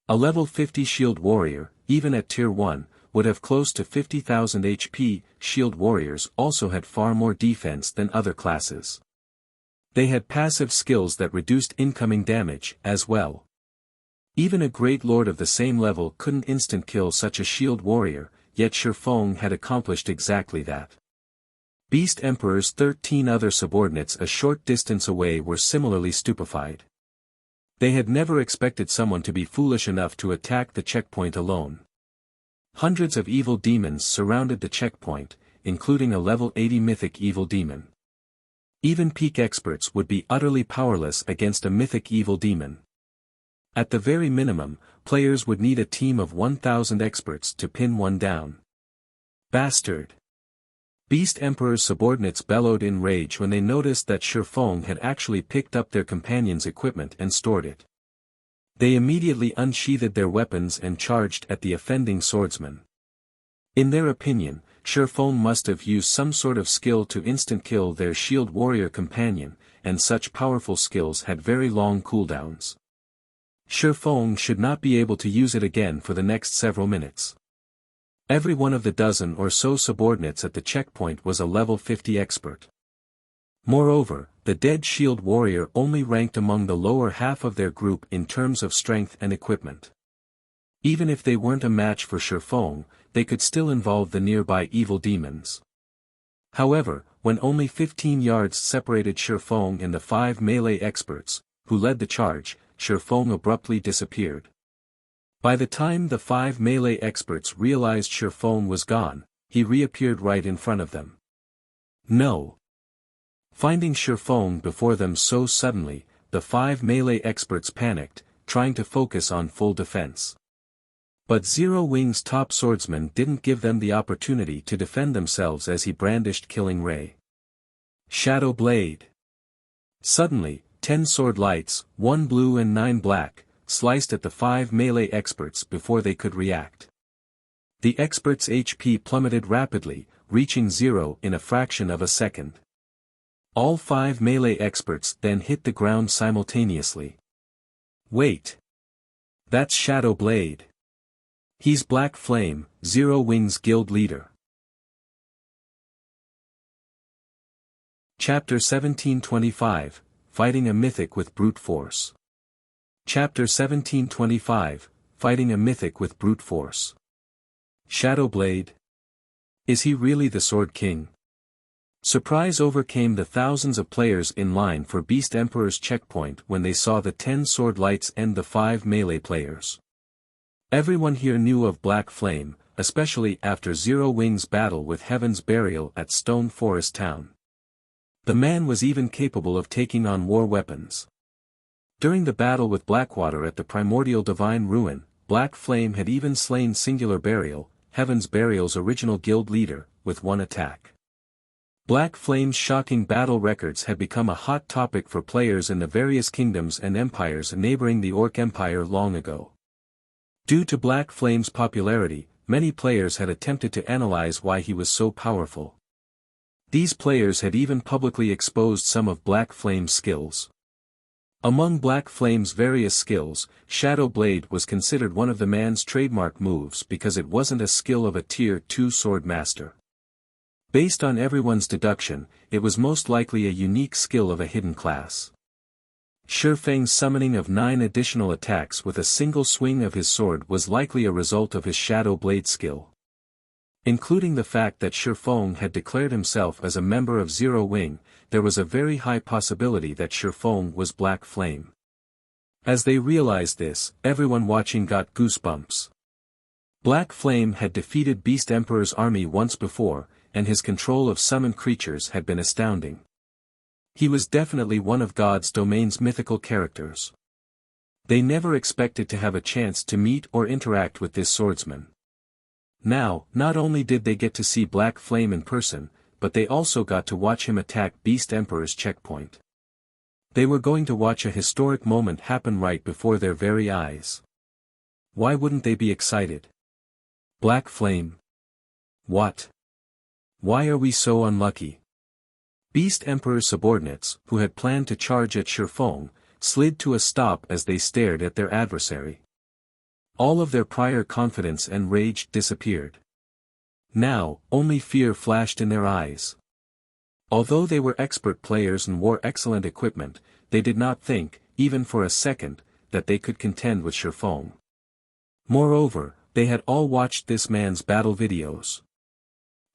Speaker 1: A level 50 shield warrior, even at tier 1, would have close to 50,000 HP. Shield warriors also had far more defense than other classes. They had passive skills that reduced incoming damage as well. Even a great lord of the same level couldn't instant kill such a shield warrior, yet Shifeng had accomplished exactly that. Beast Emperor's 13 other subordinates a short distance away were similarly stupefied. They had never expected someone to be foolish enough to attack the checkpoint alone. Hundreds of evil demons surrounded the checkpoint, including a level 80 mythic evil demon. Even peak experts would be utterly powerless against a mythic evil demon. At the very minimum, players would need a team of 1,000 experts to pin one down. Bastard! Beast Emperor's subordinates bellowed in rage when they noticed that Shifeng had actually picked up their companion's equipment and stored it. They immediately unsheathed their weapons and charged at the offending swordsman. In their opinion, Shifeng must have used some sort of skill to instant kill their shield warrior companion, and such powerful skills had very long cooldowns. Shifeng should not be able to use it again for the next several minutes. Every one of the dozen or so subordinates at the checkpoint was a level 50 expert. Moreover, the dead shield warrior only ranked among the lower half of their group in terms of strength and equipment. Even if they weren't a match for Shifeng, they could still involve the nearby evil demons. However, when only 15 yards separated Shifeng and the 5 melee experts, who led the charge, Shifeng abruptly disappeared. By the time the 5 melee experts realized Shifeng was gone, he reappeared right in front of them. No. Finding Shifeng before them so suddenly, the 5 melee experts panicked, trying to focus on full defense. But Zero Wing's top swordsman didn't give them the opportunity to defend themselves as he brandished Killing Ray. Shadow Blade. Suddenly, 10 sword lights, 1 blue and 9 black, sliced at the 5 melee experts before they could react. The experts' HP plummeted rapidly, reaching 0 in a fraction of a second. All 5 melee experts then hit the ground simultaneously. Wait. That's Shadow Blade. He's Black Flame, Zero Wing's guild leader. Chapter 1725, Fighting a Mythic with Brute Force. Chapter 1725, Fighting a Mythic with Brute Force. Shadow Blade? Is he really the Sword King? Surprise overcame the thousands of players in line for Beast Emperor's checkpoint when they saw the 10 sword lights end the 5 melee players. Everyone here knew of Black Flame, especially after Zero Wing's battle with Heaven's Burial at Stone Forest Town. The man was even capable of taking on war weapons. During the battle with Blackwater at the Primordial Divine Ruin, Black Flame had even slain Singular Burial, Heaven's Burial's original guild leader, with one attack. Black Flame's shocking battle records had become a hot topic for players in the various kingdoms and empires neighboring the Orc Empire long ago. Due to Black Flame's popularity, many players had attempted to analyze why he was so powerful. These players had even publicly exposed some of Black Flame's skills. Among Black Flame's various skills, Shadow Blade was considered one of the man's trademark moves because it wasn't a skill of a Tier 2 sword master. Based on everyone's deduction, it was most likely a unique skill of a hidden class. Shifeng's summoning of 9 additional attacks with a single swing of his sword was likely a result of his Shadow Blade skill. Including the fact that Shifeng had declared himself as a member of Zero Wing, there was a very high possibility that Shifeng was Black Flame. As they realized this, everyone watching got goosebumps. Black Flame had defeated Beast Emperor's army once before, and his control of summoned creatures had been astounding. He was definitely one of God's domain's mythical characters. They never expected to have a chance to meet or interact with this swordsman. Now, not only did they get to see Black Flame in person, but they also got to watch him attack Beast Emperor's checkpoint. They were going to watch a historic moment happen right before their very eyes. Why wouldn't they be excited? Black Flame. What? Why are we so unlucky? Beast Emperor's subordinates, who had planned to charge at Shifeng, slid to a stop as they stared at their adversary. All of their prior confidence and rage disappeared. Now, only fear flashed in their eyes. Although they were expert players and wore excellent equipment, they did not think, even for a second, that they could contend with Shifeng. Moreover, they had all watched this man's battle videos.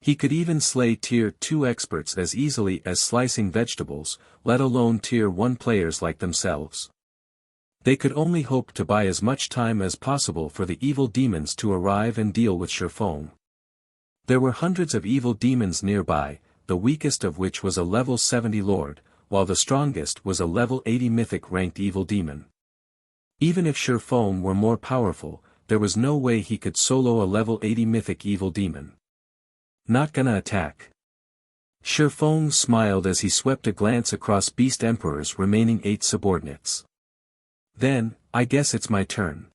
Speaker 1: He could even slay Tier 2 experts as easily as slicing vegetables, let alone Tier 1 players like themselves. They could only hope to buy as much time as possible for the evil demons to arrive and deal with Shifeng. There were hundreds of evil demons nearby, the weakest of which was a level 70 lord, while the strongest was a level 80 mythic ranked evil demon. Even if Shifeng were more powerful, there was no way he could solo a level 80 mythic evil demon. Not gonna attack. Shifeng smiled as he swept a glance across Beast Emperor's remaining 8 subordinates. Then, I guess it's my turn.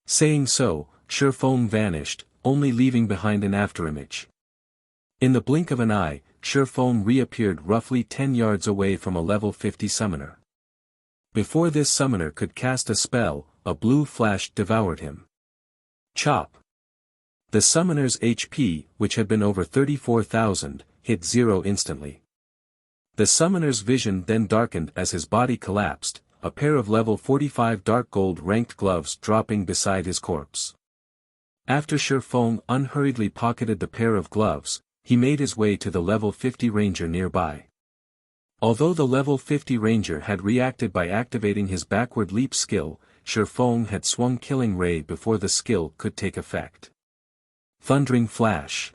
Speaker 1: Saying so, Shifeng vanished, only leaving behind an afterimage. In the blink of an eye, Shifeng reappeared roughly 10 yards away from a level 50 summoner. Before this summoner could cast a spell, a blue flash devoured him. Chop. The summoner's HP, which had been over 34,000, hit 0 instantly. The summoner's vision then darkened as his body collapsed, a pair of level 45 dark gold ranked gloves dropping beside his corpse. After Shifeng unhurriedly pocketed the pair of gloves, he made his way to the level 50 ranger nearby. Although the level 50 ranger had reacted by activating his backward leap skill, Shifeng had swung Killing Ray before the skill could take effect. Thundering Flash.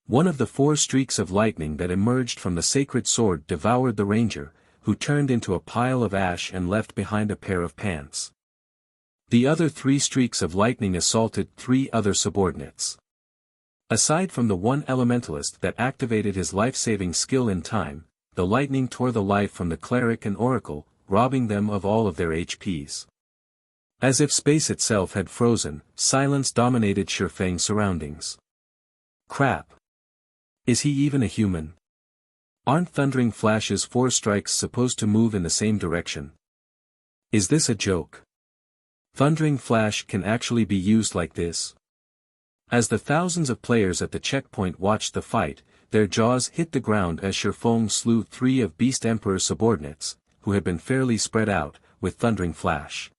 Speaker 1: One of the 4 streaks of lightning that emerged from the sacred sword devoured the ranger, who turned into a pile of ash and left behind a pair of pants. The other 3 streaks of lightning assaulted 3 other subordinates. Aside from the one elementalist that activated his life-saving skill in time, the lightning tore the life from the cleric and oracle, robbing them of all of their HPs. As if space itself had frozen, silence dominated Shifeng's surroundings. Crap. Is he even a human? Aren't Thundering Flash's 4 strikes supposed to move in the same direction? Is this a joke? Thundering Flash can actually be used like this? As the thousands of players at the checkpoint watched the fight, their jaws hit the ground as Shifeng slew 3 of Beast Emperor's subordinates, who had been fairly spread out, with Thundering Flash.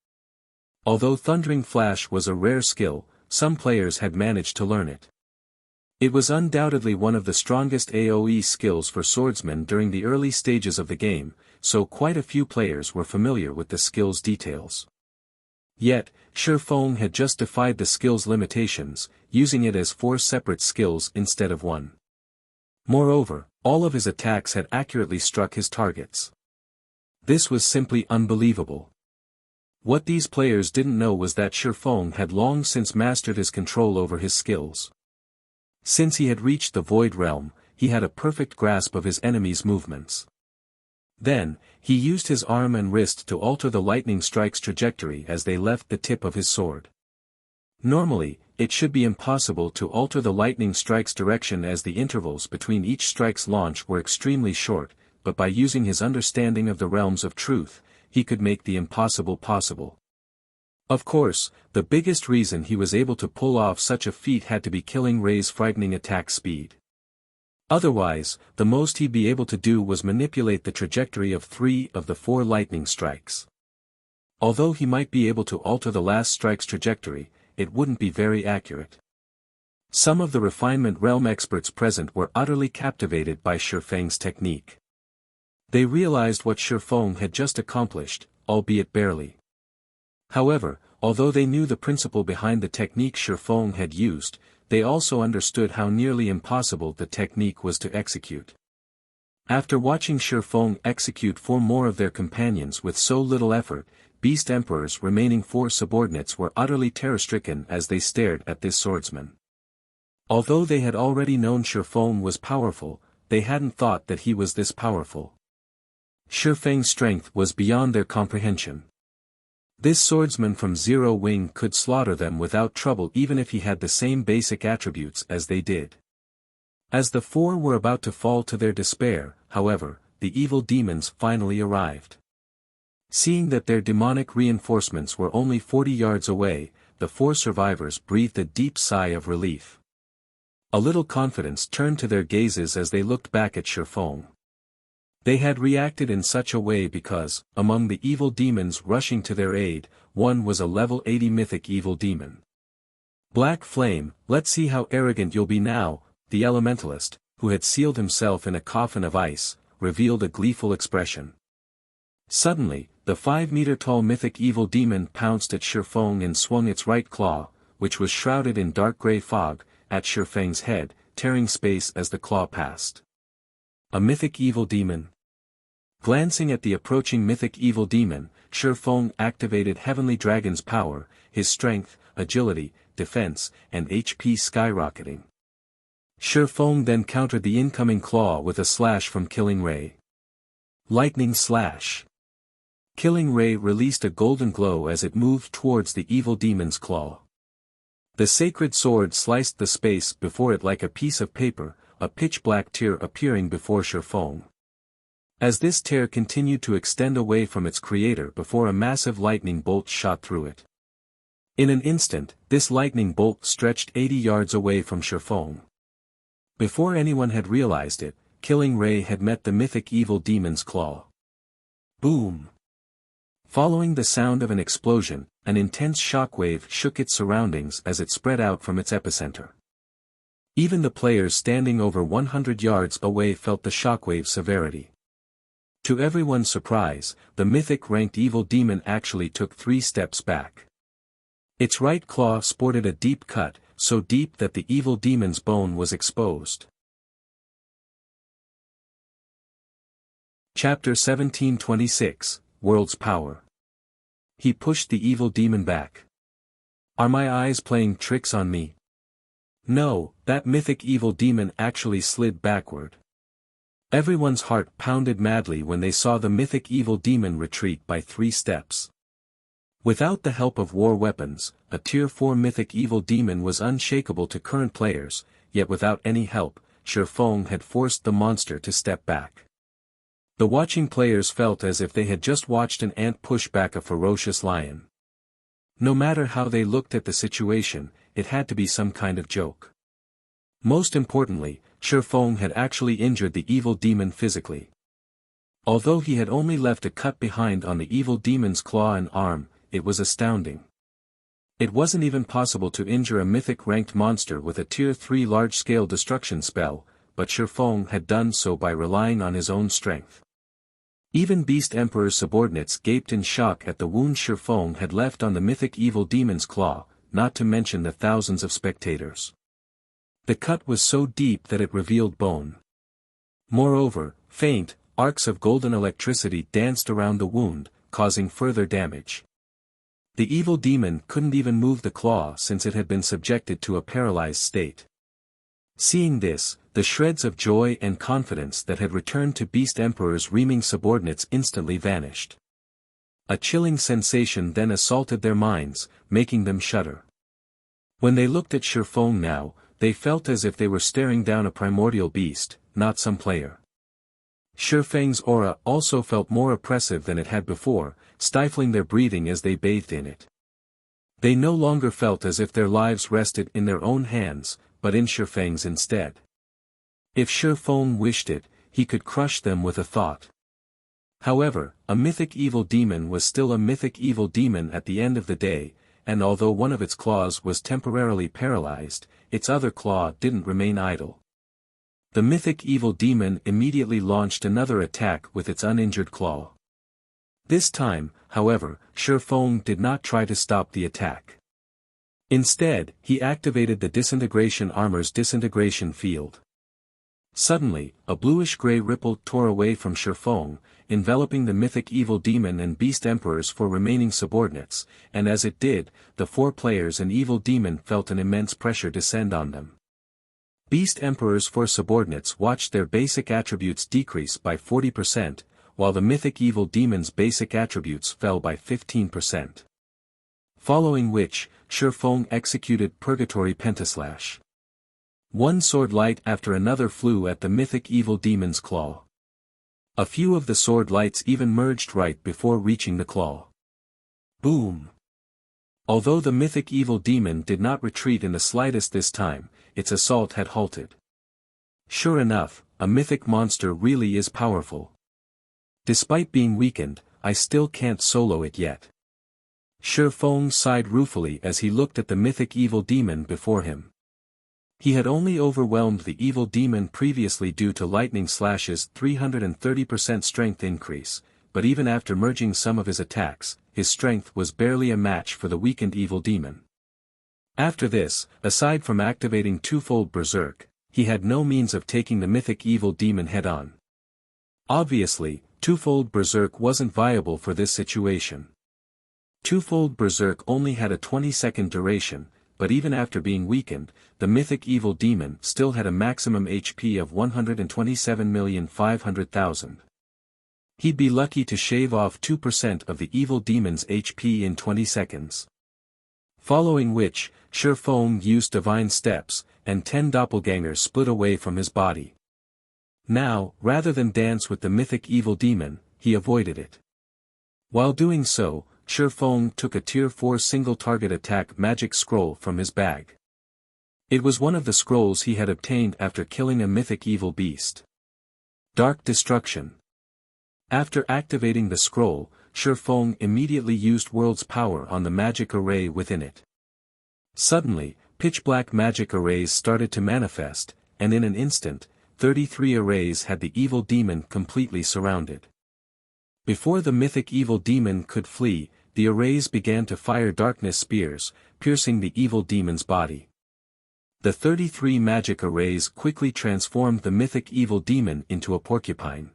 Speaker 1: Although Thundering Flash was a rare skill, some players had managed to learn it. It was undoubtedly one of the strongest AoE skills for swordsmen during the early stages of the game, so quite a few players were familiar with the skill's details. Yet, Shifeng had just defied the skill's limitations, using it as 4 separate skills instead of 1. Moreover, all of his attacks had accurately struck his targets. This was simply unbelievable. What these players didn't know was that Shifeng had long since mastered his control over his skills. Since he had reached the Void Realm, he had a perfect grasp of his enemy's movements. Then, he used his arm and wrist to alter the lightning strike's trajectory as they left the tip of his sword. Normally, it should be impossible to alter the lightning strike's direction as the intervals between each strike's launch were extremely short, but by using his understanding of the realms of truth, he could make the impossible possible. Of course, the biggest reason he was able to pull off such a feat had to be Killing Ray's frightening attack speed. Otherwise, the most he'd be able to do was manipulate the trajectory of 3 of the 4 lightning strikes. Although he might be able to alter the last strike's trajectory, it wouldn't be very accurate. Some of the refinement realm experts present were utterly captivated by Shifeng's technique. They realized what Shifeng had just accomplished, albeit barely. However, Although they knew the principle behind the technique Shifeng had used, they also understood how nearly impossible the technique was to execute. After watching Shifeng execute 4 more of their companions with so little effort, Beast Emperor's remaining 4 subordinates were utterly terror-stricken as they stared at this swordsman. Although they had already known Shifeng was powerful, they hadn't thought that he was this powerful. Shifeng's strength was beyond their comprehension. This swordsman from Zero Wing could slaughter them without trouble even if he had the same basic attributes as they did. As the 4 were about to fall to their despair, however, the evil demons finally arrived. Seeing that their demonic reinforcements were only 40 yards away, the 4 survivors breathed a deep sigh of relief. A little confidence turned to their gazes as they looked back at Shifeng. They had reacted in such a way because, among the evil demons rushing to their aid, one was a level 80 mythic evil demon. Black Flame, let's see how arrogant you'll be now, the elementalist, who had sealed himself in a coffin of ice, revealed a gleeful expression. Suddenly, the 5-meter-tall mythic evil demon pounced at Shifeng and swung its right claw, which was shrouded in dark gray fog, at Shifeng's head, tearing space as the claw passed. A mythic evil demon? Glancing at the approaching mythic evil demon, Shifeng activated Heavenly Dragon's power, his strength, agility, defense, and HP skyrocketing. Shifeng then countered the incoming claw with a slash from Killing Ray. Lightning Slash. Killing Ray released a golden glow as it moved towards the evil demon's claw. The sacred sword sliced the space before it like a piece of paper, a pitch-black tear appearing before Shifeng. As this tear continued to extend away from its creator before a massive lightning bolt shot through it. In an instant, this lightning bolt stretched 80 yards away from Shifeng. Before anyone had realized it, Killing Ray had met the mythic evil demon's claw. Boom! Following the sound of an explosion, an intense shockwave shook its surroundings as it spread out from its epicenter. Even the players standing over 100 yards away felt the shockwave's severity. To everyone's surprise, the mythic-ranked evil demon actually took 3 steps back. Its right claw sported a deep cut, so deep that the evil demon's bone was exposed. Chapter 1726, World's Power. He pushed the evil demon back. Are my eyes playing tricks on me? No, that mythic evil demon actually slid backward. Everyone's heart pounded madly when they saw the mythic evil demon retreat by 3 steps. Without the help of war weapons, a Tier 4 mythic evil demon was unshakable to current players, yet without any help, Shifeng had forced the monster to step back. The watching players felt as if they had just watched an ant push back a ferocious lion. No matter how they looked at the situation, it had to be some kind of joke. Most importantly, Shifeng had actually injured the evil demon physically. Although he had only left a cut behind on the evil demon's claw and arm, it was astounding. It wasn't even possible to injure a mythic-ranked monster with a Tier 3 large-scale destruction spell, but Shifeng had done so by relying on his own strength. Even Beast Emperor's subordinates gaped in shock at the wound Shifeng had left on the mythic evil demon's claw, not to mention the thousands of spectators. The cut was so deep that it revealed bone. Moreover, faint, arcs of golden electricity danced around the wound, causing further damage. The evil demon couldn't even move the claw since it had been subjected to a paralyzed state. Seeing this, the shreds of joy and confidence that had returned to Beast Emperor's reaming subordinates instantly vanished. A chilling sensation then assaulted their minds, making them shudder. When they looked at Shifeng now, they felt as if they were staring down a primordial beast, not some player. Shifeng's aura also felt more oppressive than it had before, stifling their breathing as they bathed in it. They no longer felt as if their lives rested in their own hands, but in Shifeng's instead. If Shifeng wished it, he could crush them with a thought. However, a mythic evil demon was still a mythic evil demon at the end of the day, and although one of its claws was temporarily paralyzed, its other claw didn't remain idle. The mythic evil demon immediately launched another attack with its uninjured claw. This time, however, Shifeng did not try to stop the attack. Instead, he activated the Disintegration Armor's disintegration field. Suddenly, a bluish-gray ripple tore away from Shifeng, enveloping the mythic evil demon and beast emperors for remaining subordinates, and as it did, the 4 players and evil demon felt an immense pressure descend on them. Beast emperors' 4 subordinates watched their basic attributes decrease by 40%, while the mythic evil demon's basic attributes fell by 15%. Following which, Shifeng executed Purgatory Pentaslash. One sword light after another flew at the mythic evil demon's claw. A few of the sword lights even merged right before reaching the claw. Boom! Although the mythic evil demon did not retreat in the slightest this time, its assault had halted. Sure enough, a mythic monster really is powerful. Despite being weakened, I still can't solo it yet. Shifeng sighed ruefully as he looked at the mythic evil demon before him. He had only overwhelmed the evil demon previously due to Lightning Slash's 330% strength increase, but even after merging some of his attacks, his strength was barely a match for the weakened evil demon. After this, aside from activating twofold Berserk, he had no means of taking the mythic evil demon head-on. Obviously, twofold Berserk wasn't viable for this situation. Twofold Berserk only had a 20-second duration, but even after being weakened, the mythic evil demon still had a maximum HP of 127,500,000. He'd be lucky to shave off 2% of the evil demon's HP in 20 seconds. Following which, Shifeng used Divine Steps, and 10 doppelgangers split away from his body. Now, rather than dance with the mythic evil demon, he avoided it. While doing so, Shifeng took a Tier 4 single-target attack magic scroll from his bag. It was one of the scrolls he had obtained after killing a mythic evil beast. Dark Destruction. After activating the scroll, Shifeng immediately used World's Power on the magic array within it. Suddenly, pitch-black magic arrays started to manifest, and in an instant, 33 arrays had the evil demon completely surrounded. Before the mythic evil demon could flee, the arrays began to fire darkness spears, piercing the evil demon's body. The 33 magic arrays quickly transformed the mythic evil demon into a porcupine.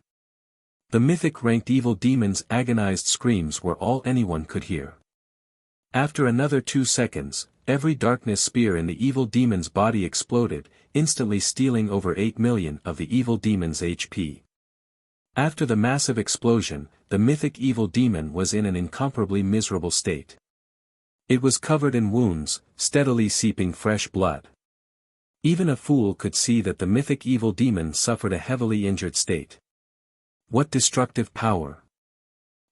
Speaker 1: The mythic-ranked evil demon's agonized screams were all anyone could hear. After another 2 seconds, every darkness spear in the evil demon's body exploded, instantly stealing over 8 million of the evil demon's HP. After the massive explosion, the mythic evil demon was in an incomparably miserable state. It was covered in wounds, steadily seeping fresh blood. Even a fool could see that the mythic evil demon suffered a heavily injured state. What destructive power!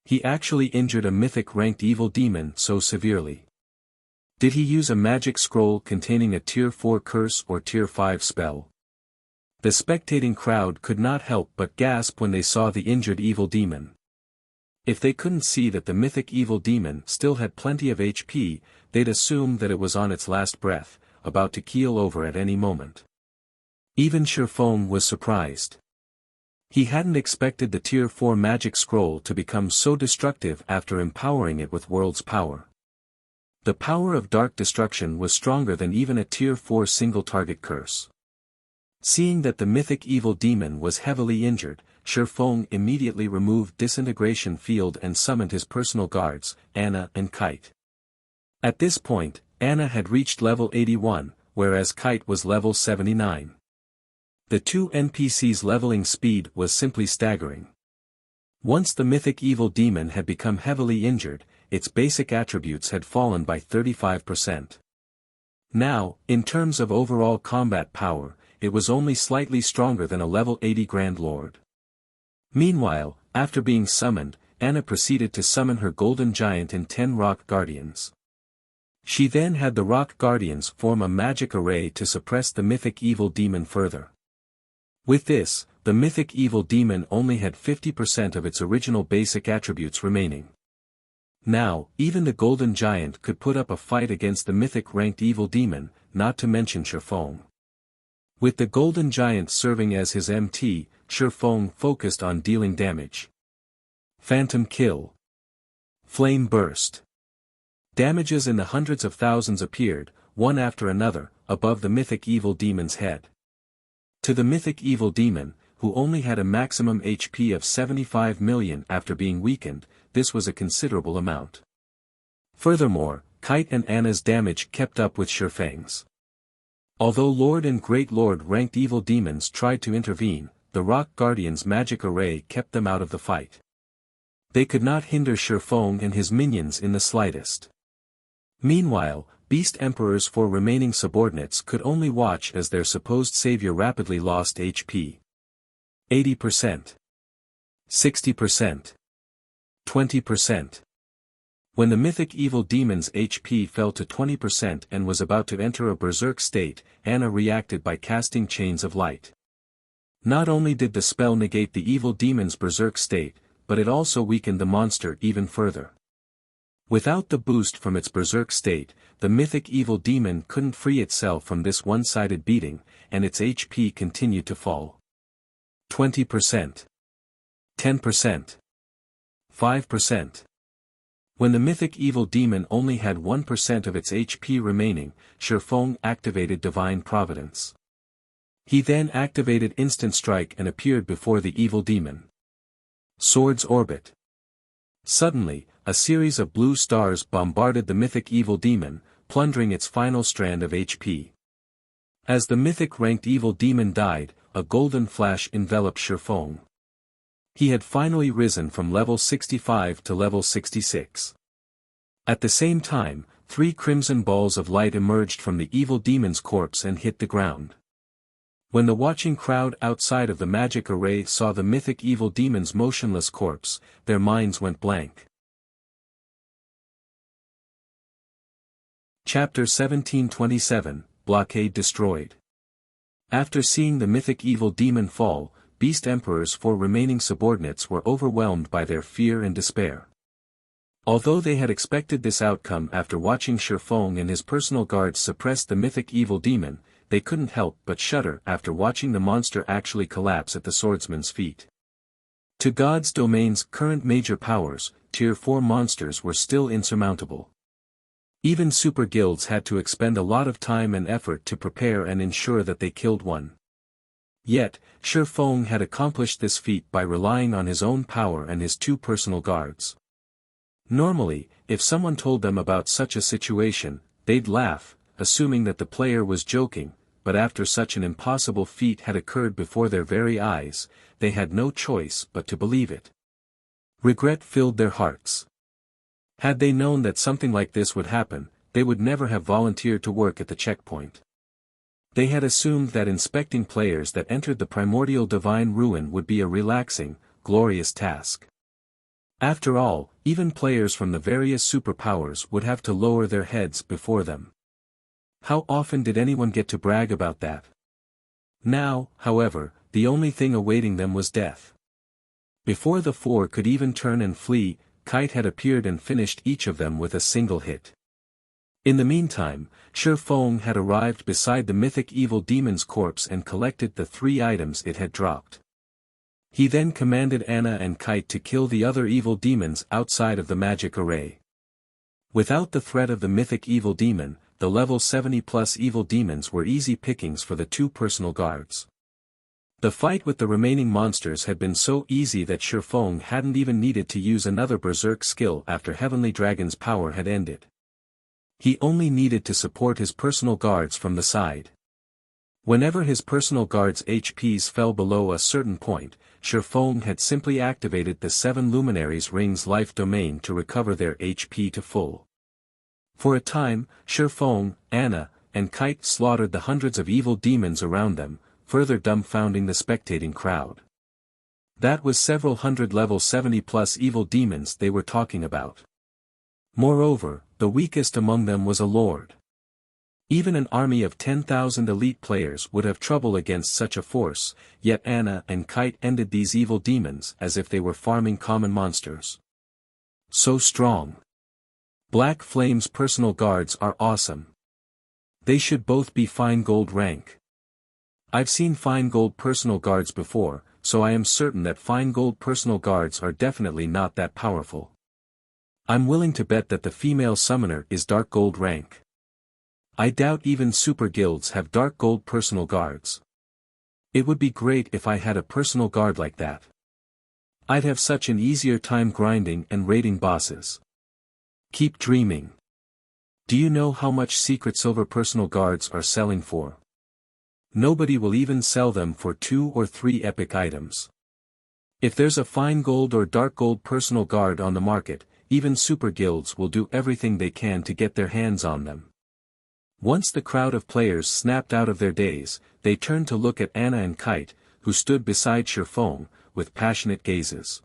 Speaker 1: He actually injured a mythic-ranked evil demon so severely. Did he use a magic scroll containing a Tier 4 curse or Tier 5 spell? The spectating crowd could not help but gasp when they saw the injured evil demon. If they couldn't see that the mythic evil demon still had plenty of HP, they'd assume that it was on its last breath, about to keel over at any moment. Even Shifeng was surprised. He hadn't expected the Tier 4 magic scroll to become so destructive after empowering it with World's Power. The power of Dark Destruction was stronger than even a Tier 4 single-target curse. Seeing that the mythic evil demon was heavily injured, Shifeng immediately removed Disintegration Field and summoned his personal guards, Anna and Kite. At this point, Anna had reached level 81, whereas Kite was level 79. The two NPCs' leveling speed was simply staggering. Once the mythic evil demon had become heavily injured, its basic attributes had fallen by 35%. Now, in terms of overall combat power, it was only slightly stronger than a level 80 Grand Lord. Meanwhile, after being summoned, Anna proceeded to summon her Golden Giant and 10 Rock Guardians. She then had the Rock Guardians form a magic array to suppress the mythic evil demon further. With this, the mythic evil demon only had 50% of its original basic attributes remaining. Now, even the Golden Giant could put up a fight against the mythic-ranked evil demon, not to mention Shifeng. With the Golden Giant serving as his MT, Shifeng focused on dealing damage. Phantom Kill. Flame burst. Damages in the hundreds of thousands appeared, one after another, above the mythic evil demon's head. To the mythic evil demon, who only had a maximum HP of 75 million after being weakened, this was a considerable amount. Furthermore, Kite and Anna's damage kept up with Shifeng's. Although Lord and Great Lord ranked evil demons tried to intervene, the Rock Guardian's magic array kept them out of the fight. They could not hinder Shifeng and his minions in the slightest. Meanwhile, Beast Emperors for remaining subordinates could only watch as their supposed savior rapidly lost HP. 80%. 60%. 20%. When the mythic evil demon's HP fell to 20% and was about to enter a berserk state, Anna reacted by casting Chains of Light. Not only did the spell negate the evil demon's berserk state, but it also weakened the monster even further. Without the boost from its berserk state, the mythic evil demon couldn't free itself from this one-sided beating, and its HP continued to fall. 20%. 10%. 5%. When the mythic evil demon only had 1% of its HP remaining, Shifeng activated Divine Providence. He then activated Instant Strike and appeared before the evil demon. Sword's Orbit. Suddenly, a series of blue stars bombarded the mythic evil demon, plundering its final strand of HP. As the mythic-ranked evil demon died, a golden flash enveloped Shifeng. He had finally risen from level 65 to level 66. At the same time, 3 crimson balls of light emerged from the evil demon's corpse and hit the ground. When the watching crowd outside of the magic array saw the mythic evil demon's motionless corpse, their minds went blank. Chapter 1727, Blockade Destroyed. After seeing the mythic evil demon fall, Beast Emperors for remaining subordinates were overwhelmed by their fear and despair. Although they had expected this outcome after watching Shifeng and his personal guards suppress the mythic evil demon, they couldn't help but shudder after watching the monster actually collapse at the swordsman's feet. To God's domain's current major powers, Tier 4 monsters were still insurmountable. Even super guilds had to expend a lot of time and effort to prepare and ensure that they killed one. Yet, Shifeng had accomplished this feat by relying on his own power and his 2 personal guards. Normally, if someone told them about such a situation, they'd laugh, assuming that the player was joking, but after such an impossible feat had occurred before their very eyes, they had no choice but to believe it. Regret filled their hearts. Had they known that something like this would happen, they would never have volunteered to work at the checkpoint. They had assumed that inspecting players that entered the primordial divine ruin would be a relaxing, glorious task. After all, even players from the various superpowers would have to lower their heads before them. How often did anyone get to brag about that? Now, however, the only thing awaiting them was death. Before the 4 could even turn and flee, Kite had appeared and finished each of them with a single hit. In the meantime, Shifeng had arrived beside the mythic evil demon's corpse and collected the 3 items it had dropped. He then commanded Anna and Kite to kill the other evil demons outside of the magic array. Without the threat of the mythic evil demon, the level 70+ evil demons were easy pickings for the 2 personal guards. The fight with the remaining monsters had been so easy that Shifeng hadn't even needed to use another berserk skill after Heavenly Dragon's power had ended. He only needed to support his personal guards from the side. Whenever his personal guards' HPs fell below a certain point, Shifeng had simply activated the 7 Luminaries' Rings life domain to recover their HP to full. For a time, Shifeng, Anna, and Kite slaughtered the hundreds of evil demons around them, further dumbfounding the spectating crowd. That was several hundred level 70+ evil demons they were talking about. Moreover, the weakest among them was a lord. Even an army of 10,000 elite players would have trouble against such a force, yet Anna and Kite ended these evil demons as if they were farming common monsters. So strong. Black Flame's personal guards are awesome. They should both be fine gold rank. I've seen fine gold personal guards before, so I am certain that fine gold personal guards are definitely not that powerful. I'm willing to bet that the female summoner is dark gold rank. I doubt even super guilds have dark gold personal guards. It would be great if I had a personal guard like that. I'd have such an easier time grinding and raiding bosses. Keep dreaming. Do you know how much secret silver personal guards are selling for? Nobody will even sell them for 2 or 3 epic items. If there's a fine gold or dark gold personal guard on the market, even super guilds will do everything they can to get their hands on them. Once the crowd of players snapped out of their daze, they turned to look at Anna and Kite, who stood beside Shifeng, with passionate gazes.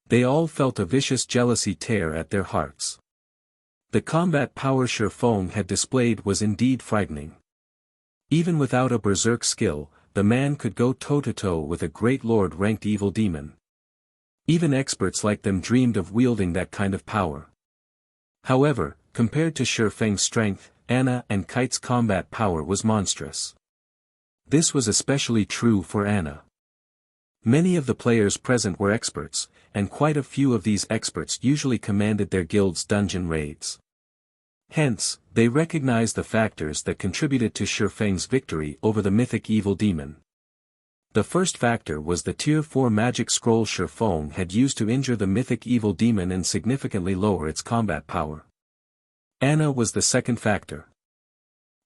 Speaker 1: They all felt a vicious jealousy tear at their hearts. The combat power Shifeng had displayed was indeed frightening. Even without a berserk skill, the man could go toe-to-toe with a great lord-ranked evil demon. Even experts like them dreamed of wielding that kind of power. However, compared to Shifeng's strength, Anna and Kite's combat power was monstrous. This was especially true for Anna. Many of the players present were experts, and quite a few of these experts usually commanded their guild's dungeon raids. Hence, they recognized the factors that contributed to Shifeng's victory over the mythic evil demon. The first factor was the Tier 4 magic scroll Shifeng had used to injure the mythic evil demon and significantly lower its combat power. Anna was the second factor.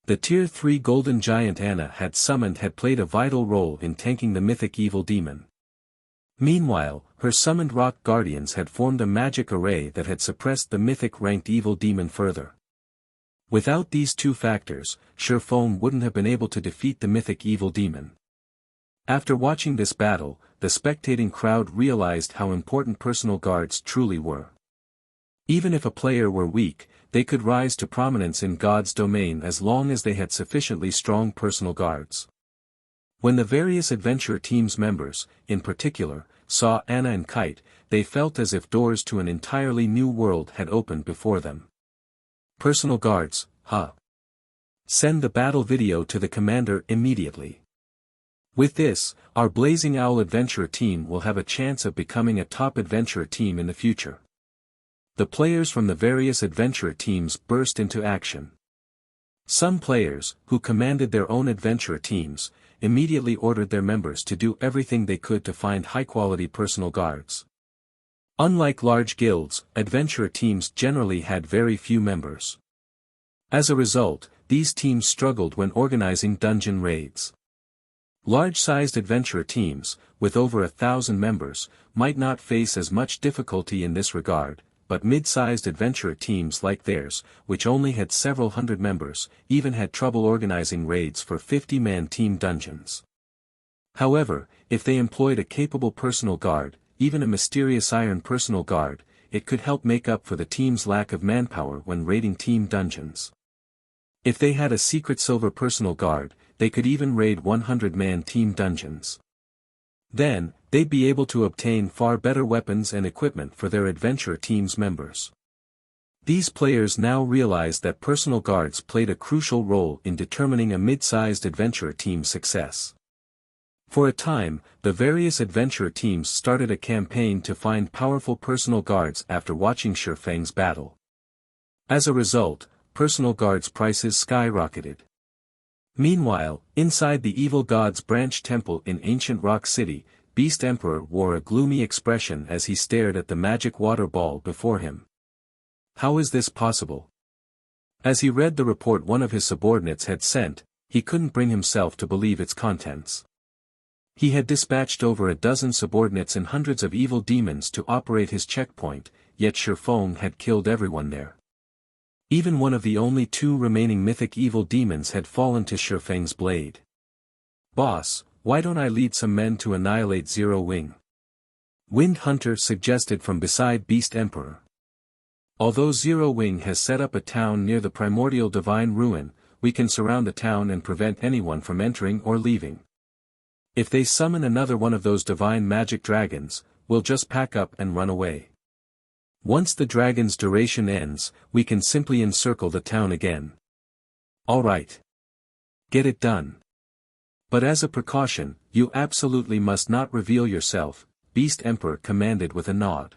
Speaker 1: The Tier 3 golden giant Anna had summoned had played a vital role in tanking the mythic evil demon. Meanwhile, her summoned rock guardians had formed a magic array that had suppressed the mythic-ranked evil demon further. Without these two factors, Shifeng wouldn't have been able to defeat the mythic evil demon. After watching this battle, the spectating crowd realized how important personal guards truly were. Even if a player were weak, they could rise to prominence in God's domain as long as they had sufficiently strong personal guards. When the various adventure team's members, in particular, saw Anna and Kite, they felt as if doors to an entirely new world had opened before them. Personal guards, huh? Send the battle video to the commander immediately. With this, our Blazing Owl adventure team will have a chance of becoming a top adventure team in the future. The players from the various adventure teams burst into action. Some players, who commanded their own adventure teams, immediately ordered their members to do everything they could to find high-quality personal guards. Unlike large guilds, adventure teams generally had very few members. As a result, these teams struggled when organizing dungeon raids. Large-sized adventure teams, with over 1,000 members, might not face as much difficulty in this regard, but mid-sized adventure teams like theirs, which only had several hundred members, even had trouble organizing raids for 50-man team dungeons. However, if they employed a capable personal guard, even a mysterious iron personal guard, it could help make up for the team's lack of manpower when raiding team dungeons. If they had a secret silver personal guard, they could even raid 100-man team dungeons. Then, they'd be able to obtain far better weapons and equipment for their adventure team's members. These players now realized that personal guards played a crucial role in determining a mid-sized adventure team's success. For a time, the various adventure teams started a campaign to find powerful personal guards after watching Shifeng's battle. As a result, personal guards' prices skyrocketed. Meanwhile, inside the Evil God's branch temple in Ancient Rock City, Beast Emperor wore a gloomy expression as he stared at the magic water ball before him. How is this possible? As he read the report one of his subordinates had sent, he couldn't bring himself to believe its contents. He had dispatched over a dozen subordinates and hundreds of evil demons to operate his checkpoint, yet Shifeng had killed everyone there. Even one of the only 2 remaining mythic evil demons had fallen to Shifeng's blade. "Boss, why don't I lead some men to annihilate Zero Wing?" Wind Hunter suggested from beside Beast Emperor. "Although Zero Wing has set up a town near the primordial divine ruin, we can surround the town and prevent anyone from entering or leaving. If they summon another one of those divine magic dragons, we'll just pack up and run away. Once the dragon's duration ends, we can simply encircle the town again." "All right. Get it done. But as a precaution, you absolutely must not reveal yourself," Beast Emperor commanded with a nod.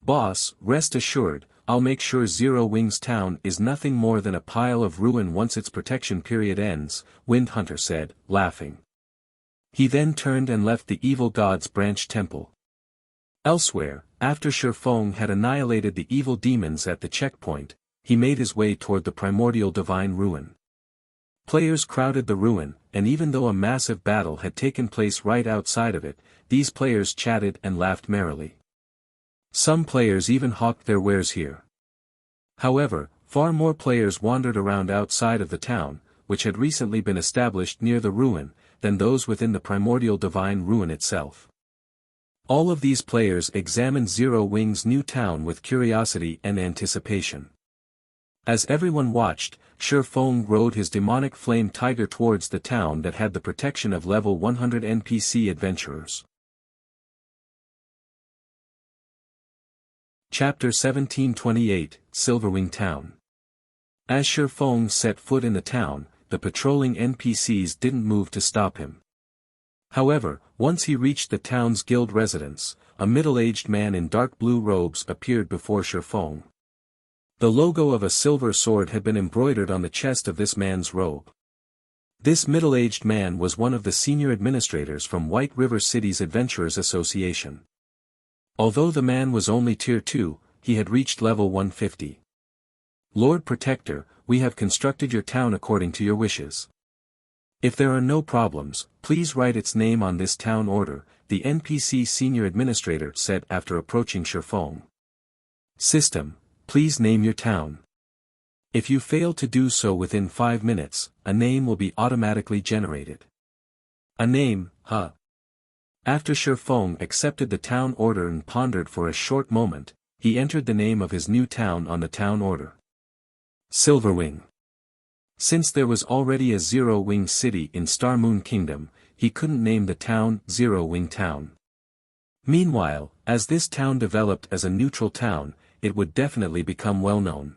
Speaker 1: Boss, rest assured, I'll make sure Zero Wings Town is nothing more than a pile of ruin once its protection period ends, Wind Hunter said, laughing. He then turned and left the evil god's branch temple. Elsewhere, after Shifeng had annihilated the evil demons at the checkpoint, he made his way toward the primordial divine ruin. Players crowded the ruin, and even though a massive battle had taken place right outside of it, these players chatted and laughed merrily. Some players even hawked their wares here. However, far more players wandered around outside of the town, which had recently been established near the ruin, than those within the primordial divine ruin itself. All of these players examined Zero Wing's new town with curiosity and anticipation. As everyone watched, Shifeng rode his demonic flame tiger towards the town that had the protection of level 100 NPC adventurers. Chapter 1728, Silverwing Town. As Shifeng set foot in the town, the patrolling NPCs didn't move to stop him. However, once he reached the town's guild residence, a middle-aged man in dark blue robes appeared before Shifeng. The logo of a silver sword had been embroidered on the chest of this man's robe. This middle-aged man was one of the senior administrators from White River City's Adventurers Association. Although the man was only Tier 2, he had reached level 150. Lord Protector, we have constructed your town according to your wishes. If there are no problems, please write its name on this town order, the NPC senior administrator said after approaching Shifeng. System, please name your town. If you fail to do so within 5 minutes, a name will be automatically generated. A name, huh? After Shifeng accepted the town order and pondered for a short moment, he entered the name of his new town on the town order. Silverwing. Since there was already a Zero Wing city in Star Moon Kingdom, he couldn't name the town Zero Wing Town. Meanwhile, as this town developed as a neutral town, it would definitely become well known.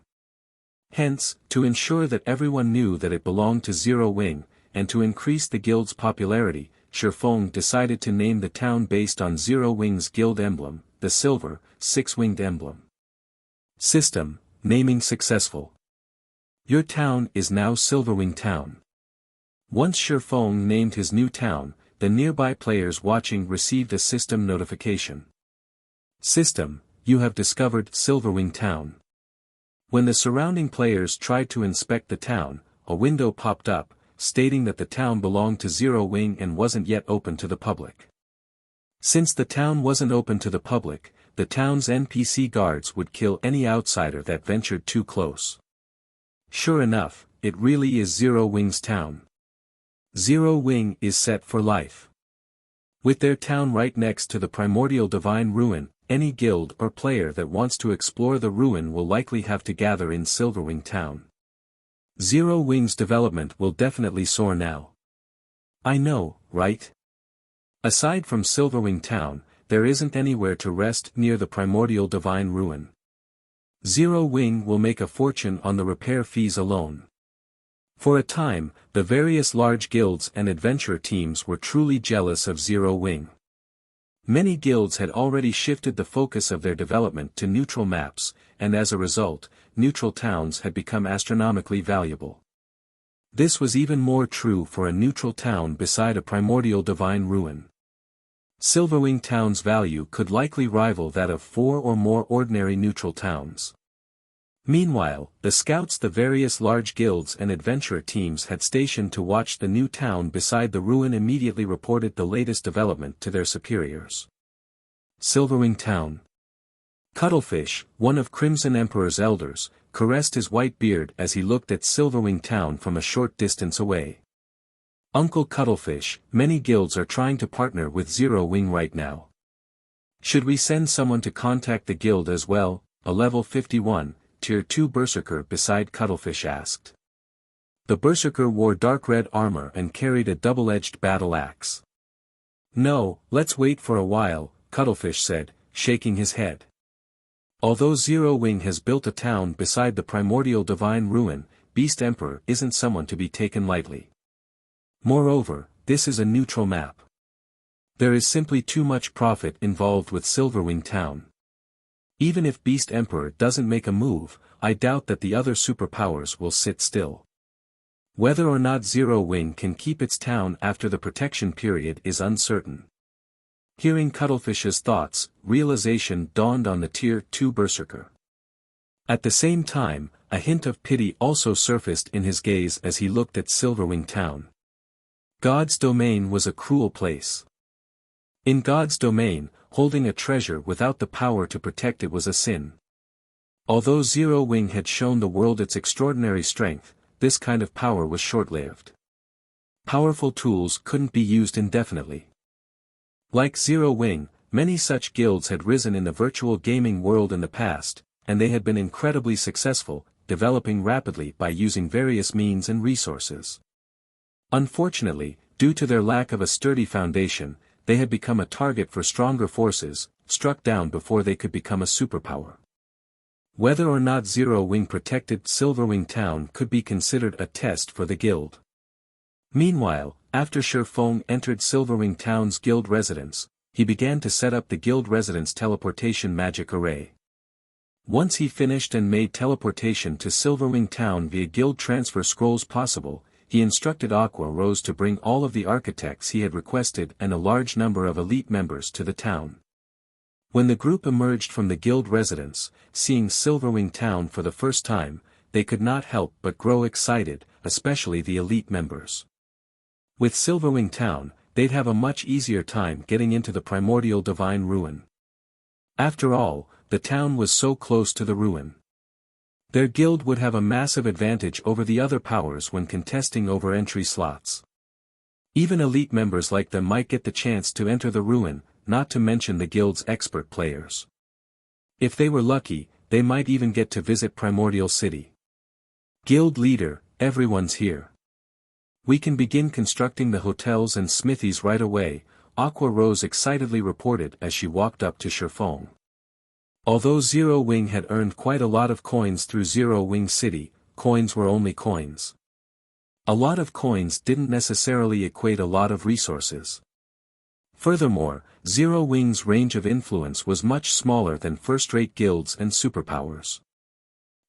Speaker 1: Hence, to ensure that everyone knew that it belonged to Zero Wing, and to increase the guild's popularity, Shifeng decided to name the town based on Zero Wing's guild emblem, the silver, six-winged emblem. System, naming successful. Your town is now Silverwing Town. Once Shifeng named his new town, the nearby players watching received a system notification. System, you have discovered Silverwing Town. When the surrounding players tried to inspect the town, a window popped up, stating that the town belonged to Zero Wing and wasn't yet open to the public. Since the town wasn't open to the public, the town's NPC guards would kill any outsider that ventured too close. Sure enough, it really is Zero Wing's town. Zero Wing is set for life. With their town right next to the primordial divine ruin, any guild or player that wants to explore the ruin will likely have to gather in Silverwing Town. Zero Wing's development will definitely soar now. I know, right? Aside from Silverwing Town, there isn't anywhere to rest near the primordial divine ruin. Zero Wing will make a fortune on the repair fees alone. For a time, the various large guilds and adventure teams were truly jealous of Zero Wing. Many guilds had already shifted the focus of their development to neutral maps, and as a result, neutral towns had become astronomically valuable. This was even more true for a neutral town beside a primordial divine ruin. Silverwing Town's value could likely rival that of 4 or more ordinary neutral towns. Meanwhile, the scouts the various large guilds and adventurer teams had stationed to watch the new town beside the ruin immediately reported the latest development to their superiors. Silverwing Town. Cuttlefish, one of Crimson Emperor's elders, caressed his white beard as he looked at Silverwing Town from a short distance away. Uncle Cuttlefish, many guilds are trying to partner with Zero Wing right now. Should we send someone to contact the guild as well? A level 51, Tier 2 Berserker beside Cuttlefish asked. The Berserker wore dark red armor and carried a double-edged battle axe. No, let's wait for a while, Cuttlefish said, shaking his head. Although Zero Wing has built a town beside the primordial divine ruin, Beast Emperor isn't someone to be taken lightly. Moreover, this is a neutral map. There is simply too much profit involved with Silverwing Town. Even if Beast Emperor doesn't make a move, I doubt that the other superpowers will sit still. Whether or not Zero Wing can keep its town after the protection period is uncertain. Hearing Cuttlefish's thoughts, realization dawned on the Tier 2 Berserker. At the same time, a hint of pity also surfaced in his gaze as he looked at Silverwing Town. God's domain was a cruel place. In God's domain, holding a treasure without the power to protect it was a sin. Although Zero Wing had shown the world its extraordinary strength, this kind of power was short-lived. Powerful tools couldn't be used indefinitely. Like Zero Wing, many such guilds had risen in the virtual gaming world in the past, and they had been incredibly successful, developing rapidly by using various means and resources. Unfortunately, due to their lack of a sturdy foundation, they had become a target for stronger forces, struck down before they could become a superpower. Whether or not Zero Wing protected Silverwing Town could be considered a test for the guild. Meanwhile, after Shifeng entered Silverwing Town's guild residence, he began to set up the guild residence teleportation magic array. Once he finished and made teleportation to Silverwing Town via guild transfer scrolls possible, he instructed Aqua Rose to bring all of the architects he had requested and a large number of elite members to the town. When the group emerged from the guild residence, seeing Silverwing Town for the first time, they could not help but grow excited, especially the elite members. With Silverwing Town, they'd have a much easier time getting into the primordial divine ruin. After all, the town was so close to the ruin. Their guild would have a massive advantage over the other powers when contesting over entry slots. Even elite members like them might get the chance to enter the ruin, not to mention the guild's expert players. If they were lucky, they might even get to visit Primordial City. Guild leader, everyone's here. We can begin constructing the hotels and smithies right away, Aqua Rose excitedly reported as she walked up to Shifeng. Although Zero Wing had earned quite a lot of coins through Zero Wing City, coins were only coins. A lot of coins didn't necessarily equate a lot of resources. Furthermore, Zero Wing's range of influence was much smaller than first-rate guilds and superpowers.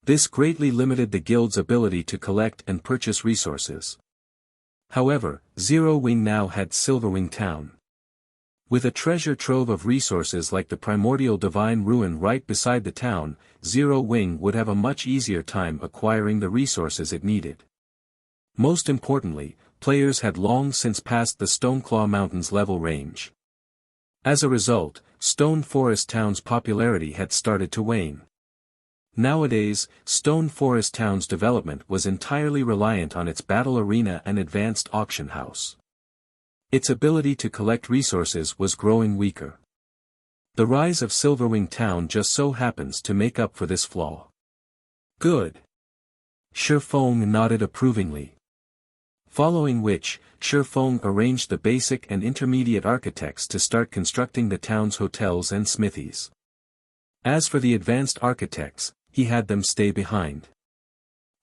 Speaker 1: This greatly limited the guild's ability to collect and purchase resources. However, Zero Wing now had Silverwing Town. With a treasure trove of resources like the primordial divine ruin right beside the town, Zero Wing would have a much easier time acquiring the resources it needed. Most importantly, players had long since passed the Stoneclaw Mountains level range. As a result, Stone Forest Town's popularity had started to wane. Nowadays, Stone Forest Town's development was entirely reliant on its battle arena and advanced auction house. Its ability to collect resources was growing weaker. The rise of Silverwing Town just so happens to make up for this flaw. Good. Shifeng nodded approvingly. Following which, Shifeng arranged the basic and intermediate architects to start constructing the town's hotels and smithies. As for the advanced architects, he had them stay behind.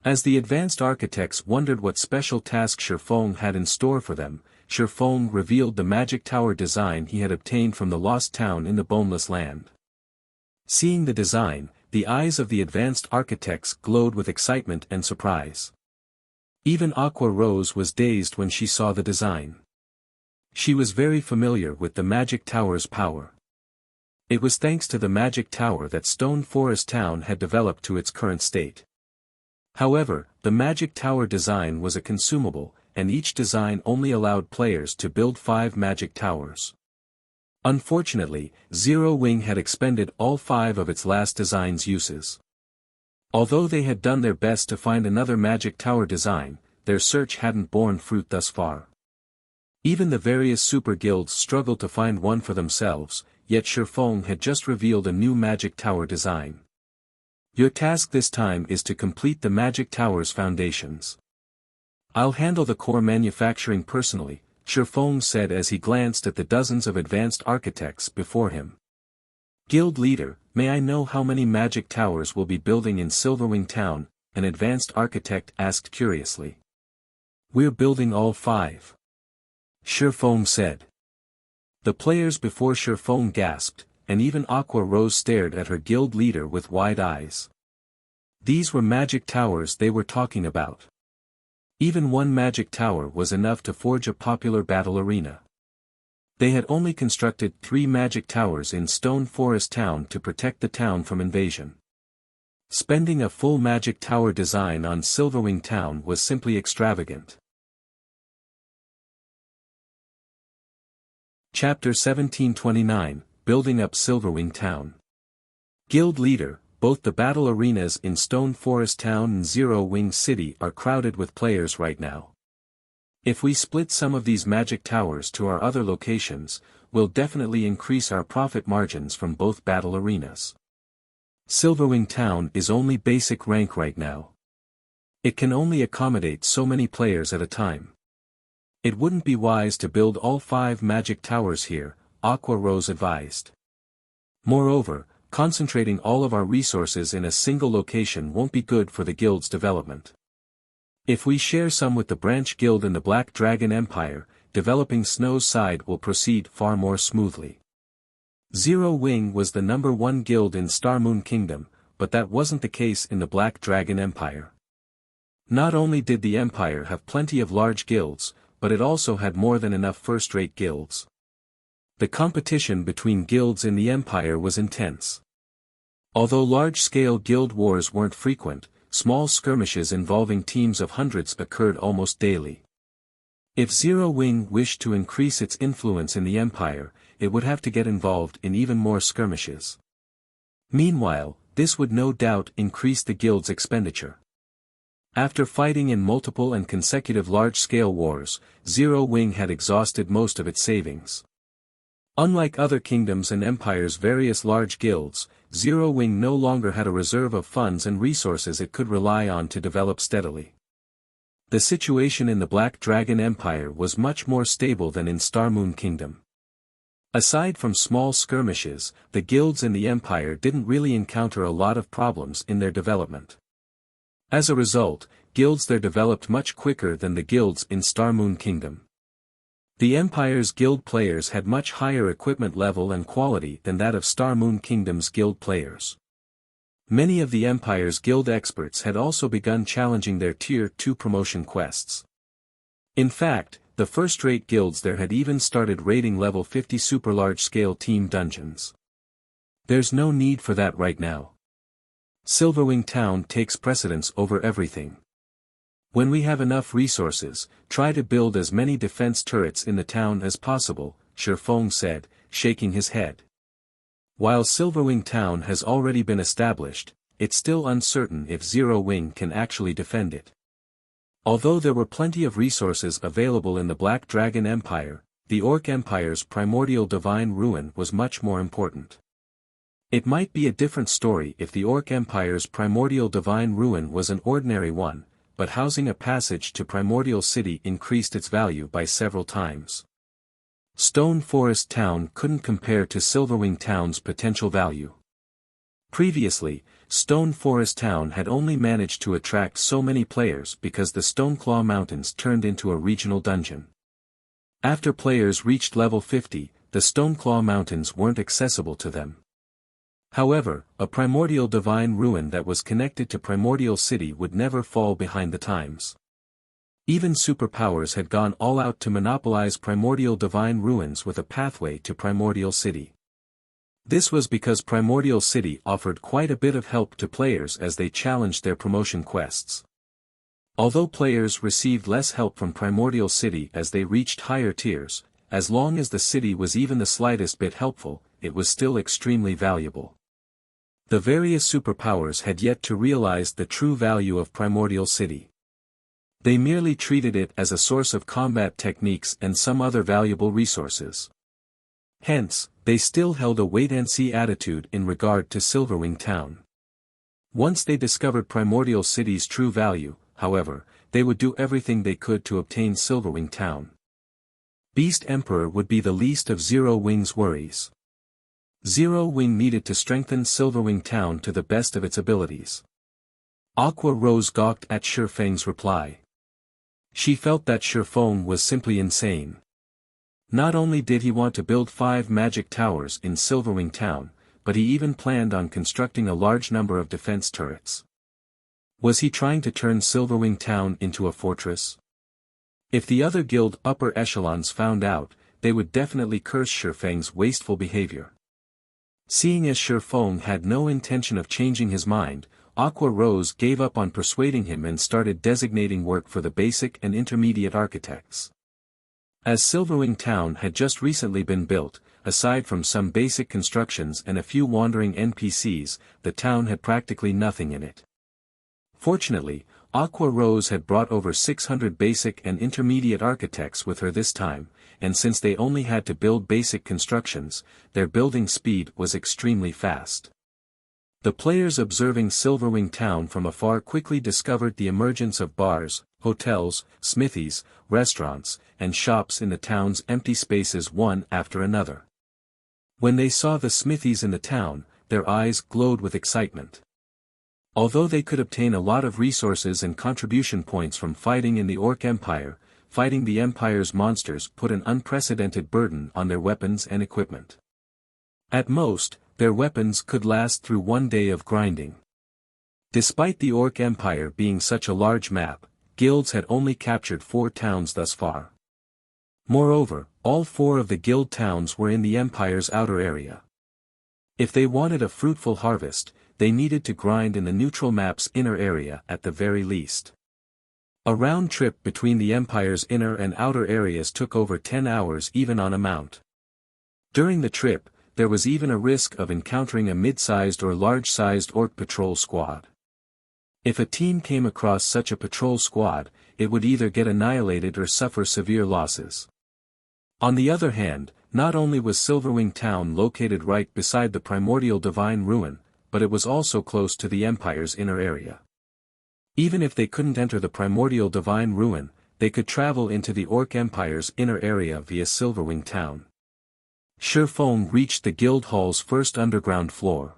Speaker 1: As the advanced architects wondered what special task Shifeng had in store for them, Shifeng revealed the magic tower design he had obtained from the lost town in the Boneless Land. Seeing the design, the eyes of the advanced architects glowed with excitement and surprise. Even Aqua Rose was dazed when she saw the design. She was very familiar with the magic tower's power. It was thanks to the magic tower that Stone Forest Town had developed to its current state. However, the magic tower design was a consumable, and each design only allowed players to build 5 magic towers. Unfortunately, Zero Wing had expended all 5 of its last design's uses. Although they had done their best to find another magic tower design, their search hadn't borne fruit thus far. Even the various super guilds struggled to find one for themselves, yet Shifeng had just revealed a new magic tower design. Your task this time is to complete the magic tower's foundations. I'll handle the core manufacturing personally, Shifeng said as he glanced at the dozens of advanced architects before him. Guild leader, may I know how many magic towers we'll be building in Silverwing Town? An advanced architect asked curiously. We're building all 5. Shifeng said. The players before Shifeng gasped, and even Aqua Rose stared at her guild leader with wide eyes. These were magic towers they were talking about. Even one magic tower was enough to forge a popular battle arena. They had only constructed 3 magic towers in Stone Forest Town to protect the town from invasion. Spending a full magic tower design on Silverwing Town was simply extravagant. Chapter 1729, Building Up Silverwing Town. Guild Leader, both the battle arenas in Stone Forest Town and Zero Wing City are crowded with players right now. If we split some of these magic towers to our other locations, we'll definitely increase our profit margins from both battle arenas. Silverwing Town is only basic rank right now. It can only accommodate so many players at a time. It wouldn't be wise to build all 5 magic towers here, Aqua Rose advised. Moreover, concentrating all of our resources in a single location won't be good for the guild's development. If we share some with the Branch Guild and the Black Dragon Empire, developing Snow's side will proceed far more smoothly. Zero Wing was the number 1 guild in Starmoon Kingdom, but that wasn't the case in the Black Dragon Empire. Not only did the Empire have plenty of large guilds, but it also had more than enough first-rate guilds. The competition between guilds in the Empire was intense. Although large-scale guild wars weren't frequent, small skirmishes involving teams of hundreds occurred almost daily. If Zero Wing wished to increase its influence in the Empire, it would have to get involved in even more skirmishes. Meanwhile, this would no doubt increase the guild's expenditure. After fighting in multiple and consecutive large-scale wars, Zero Wing had exhausted most of its savings. Unlike other kingdoms and empires' various large guilds, Zero Wing no longer had a reserve of funds and resources it could rely on to develop steadily. The situation in the Black Dragon Empire was much more stable than in Starmoon Kingdom. Aside from small skirmishes, the guilds in the Empire didn't really encounter a lot of problems in their development. As a result, guilds there developed much quicker than the guilds in Starmoon Kingdom. The Empire's guild players had much higher equipment level and quality than that of Starmoon Kingdom's guild players. Many of the Empire's guild experts had also begun challenging their Tier 2 promotion quests. In fact, the first-rate guilds there had even started raiding level 50 super large-scale team dungeons. There's no need for that right now. Silverwing Town takes precedence over everything. When we have enough resources, try to build as many defense turrets in the town as possible, Shifeng said, shaking his head. While Silverwing Town has already been established, it's still uncertain if Zero Wing can actually defend it. Although there were plenty of resources available in the Black Dragon Empire, the Orc Empire's primordial divine ruin was much more important. It might be a different story if the Orc Empire's primordial divine ruin was an ordinary one, but housing a passage to Primordial City increased its value by several times. Stone Forest Town couldn't compare to Silverwing Town's potential value. Previously, Stone Forest Town had only managed to attract so many players because the Stoneclaw Mountains turned into a regional dungeon. After players reached level 50, the Stoneclaw Mountains weren't accessible to them. However, a primordial divine ruin that was connected to Primordial City would never fall behind the times. Even superpowers had gone all out to monopolize primordial divine ruins with a pathway to Primordial City. This was because Primordial City offered quite a bit of help to players as they challenged their promotion quests. Although players received less help from Primordial City as they reached higher tiers, as long as the city was even the slightest bit helpful, it was still extremely valuable. The various superpowers had yet to realize the true value of Primordial City. They merely treated it as a source of combat techniques and some other valuable resources. Hence, they still held a wait-and-see attitude in regard to Silverwing Town. Once they discovered Primordial City's true value, however, they would do everything they could to obtain Silverwing Town. Beast Emperor would be the least of Zero Wing's worries. Zero Wing needed to strengthen Silverwing Town to the best of its abilities. Aqua Rose gawked at Shifeng's reply. She felt that Shifeng was simply insane. Not only did he want to build 5 magic towers in Silverwing Town, but he even planned on constructing a large number of defense turrets. Was he trying to turn Silverwing Town into a fortress? If the other guild upper echelons found out, they would definitely curse Shifeng's wasteful behavior. Seeing as Shifeng had no intention of changing his mind, Aqua Rose gave up on persuading him and started designating work for the basic and intermediate architects. As Silverwing Town had just recently been built, aside from some basic constructions and a few wandering NPCs, the town had practically nothing in it. Fortunately, Aqua Rose had brought over 600 basic and intermediate architects with her this time, and since they only had to build basic constructions, their building speed was extremely fast. The players observing Silverwing Town from afar quickly discovered the emergence of bars, hotels, smithies, restaurants, and shops in the town's empty spaces one after another. When they saw the smithies in the town, their eyes glowed with excitement. Although they could obtain a lot of resources and contribution points from fighting in the Orc Empire, fighting the Empire's monsters put an unprecedented burden on their weapons and equipment. At most, their weapons could last through 1 day of grinding. Despite the Orc Empire being such a large map, guilds had only captured 4 towns thus far. Moreover, all 4 of the guild towns were in the Empire's outer area. If they wanted a fruitful harvest, they needed to grind in the neutral map's inner area at the very least. A round trip between the Empire's inner and outer areas took over 10 hours even on a mount. During the trip, there was even a risk of encountering a mid-sized or large-sized Orc patrol squad. If a team came across such a patrol squad, it would either get annihilated or suffer severe losses. On the other hand, not only was Silverwing Town located right beside the primordial divine ruin, but it was also close to the Empire's inner area. Even if they couldn't enter the primordial divine ruin, they could travel into the Orc Empire's inner area via Silverwing Town. Shifeng reached the guild hall's first underground floor.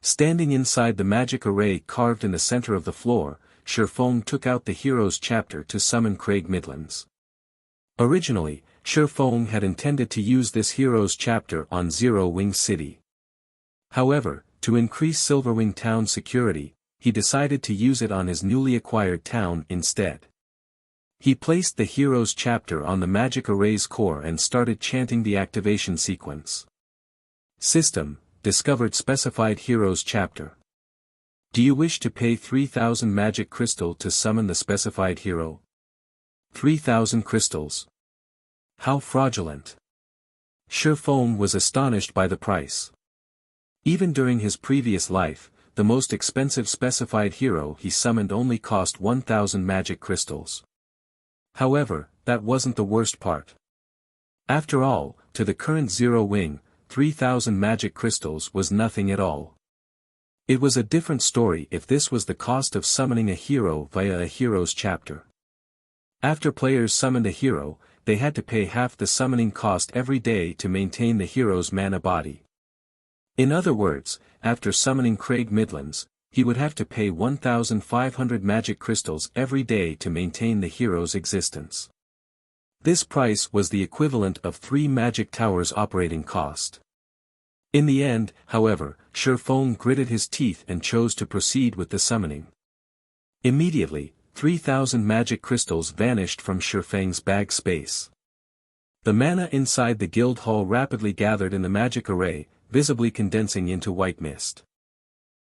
Speaker 1: Standing inside the magic array carved in the center of the floor, Shifeng took out the Heroes chapter to summon Craig Midlands. Originally, Shifeng had intended to use this Heroes chapter on Zero Wing City. However, to increase Silverwing Town's security, he decided to use it on his newly acquired town instead. He placed the Heroes chapter on the magic array's core and started chanting the activation sequence. System, discovered specified Heroes chapter. Do you wish to pay 3,000 magic crystal to summon the specified hero? 3,000 crystals. How fraudulent. Shifeng was astonished by the price. Even during his previous life, the most expensive specified hero he summoned only cost 1,000 magic crystals. However, that wasn't the worst part. After all, to the current Zero Wing, 3,000 magic crystals was nothing at all. It was a different story if this was the cost of summoning a hero via a Heroes chapter. After players summoned a hero, they had to pay half the summoning cost every day to maintain the hero's mana body. In other words, after summoning Craig Midlands, he would have to pay 1,500 magic crystals every day to maintain the hero's existence. This price was the equivalent of 3 magic towers' operating cost. In the end, however, Shifeng gritted his teeth and chose to proceed with the summoning. Immediately, 3,000 magic crystals vanished from Shifeng's bag space. The mana inside the guild hall rapidly gathered in the magic array, visibly condensing into white mist.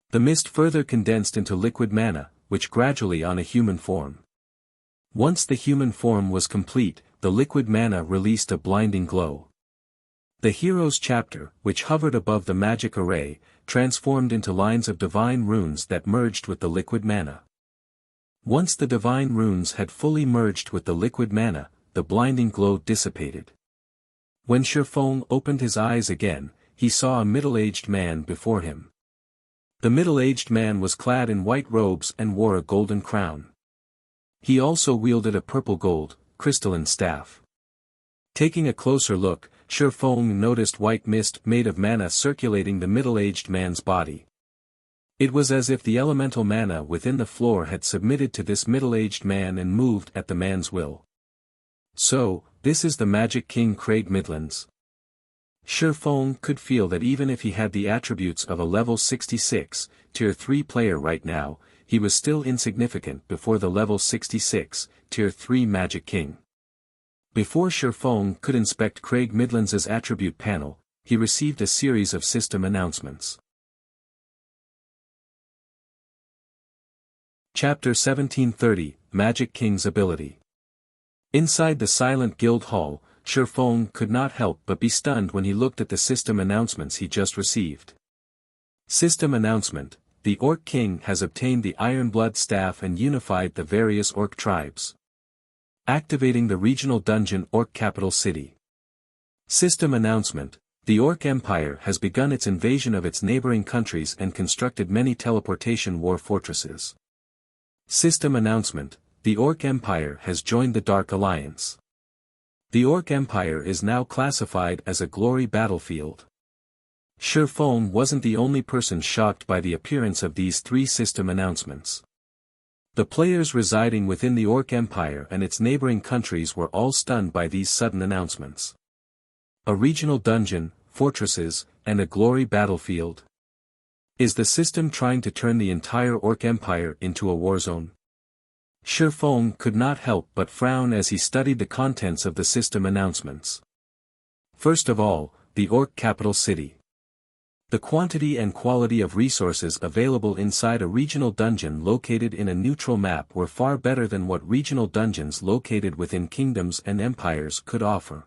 Speaker 1: The mist further condensed into liquid mana, which gradually on a human form. Once the human form was complete, the liquid mana released a blinding glow. The Heroes chapter, which hovered above the magic array, transformed into lines of divine runes that merged with the liquid mana. Once the divine runes had fully merged with the liquid mana, the blinding glow dissipated. When Shifeng opened his eyes again, he saw a middle-aged man before him. The middle-aged man was clad in white robes and wore a golden crown. He also wielded a purple-gold, crystalline staff. Taking a closer look, Shifeng noticed white mist made of mana circulating the middle-aged man's body. It was as if the elemental mana within the floor had submitted to this middle-aged man and moved at the man's will. So, this is the Magic King Craig Midlands. Shi Feng could feel that even if he had the attributes of a level 66, tier 3 player right now, he was still insignificant before the level 66, tier 3 Magic King. Before Shi Feng could inspect Craig Midlands' attribute panel, he received a series of system announcements. Chapter 1730, Magic King's Ability. Inside the Silent Guild Hall, Shi Feng could not help but be stunned when he looked at the system announcements he just received. System announcement: the Orc King has obtained the Ironblood Staff and unified the various Orc tribes. Activating the regional dungeon Orc Capital City. System announcement: the Orc Empire has begun its invasion of its neighboring countries and constructed many teleportation war fortresses. System announcement: the Orc Empire has joined the Dark Alliance. The Orc Empire is now classified as a glory battlefield. Shi Feng wasn't the only person shocked by the appearance of these three system announcements. The players residing within the Orc Empire and its neighboring countries were all stunned by these sudden announcements. A regional dungeon, fortresses, and a glory battlefield? Is the system trying to turn the entire Orc Empire into a war zone? Shi Feng could not help but frown as he studied the contents of the system announcements. First of all, the Orc Capital City. The quantity and quality of resources available inside a regional dungeon located in a neutral map were far better than what regional dungeons located within kingdoms and empires could offer.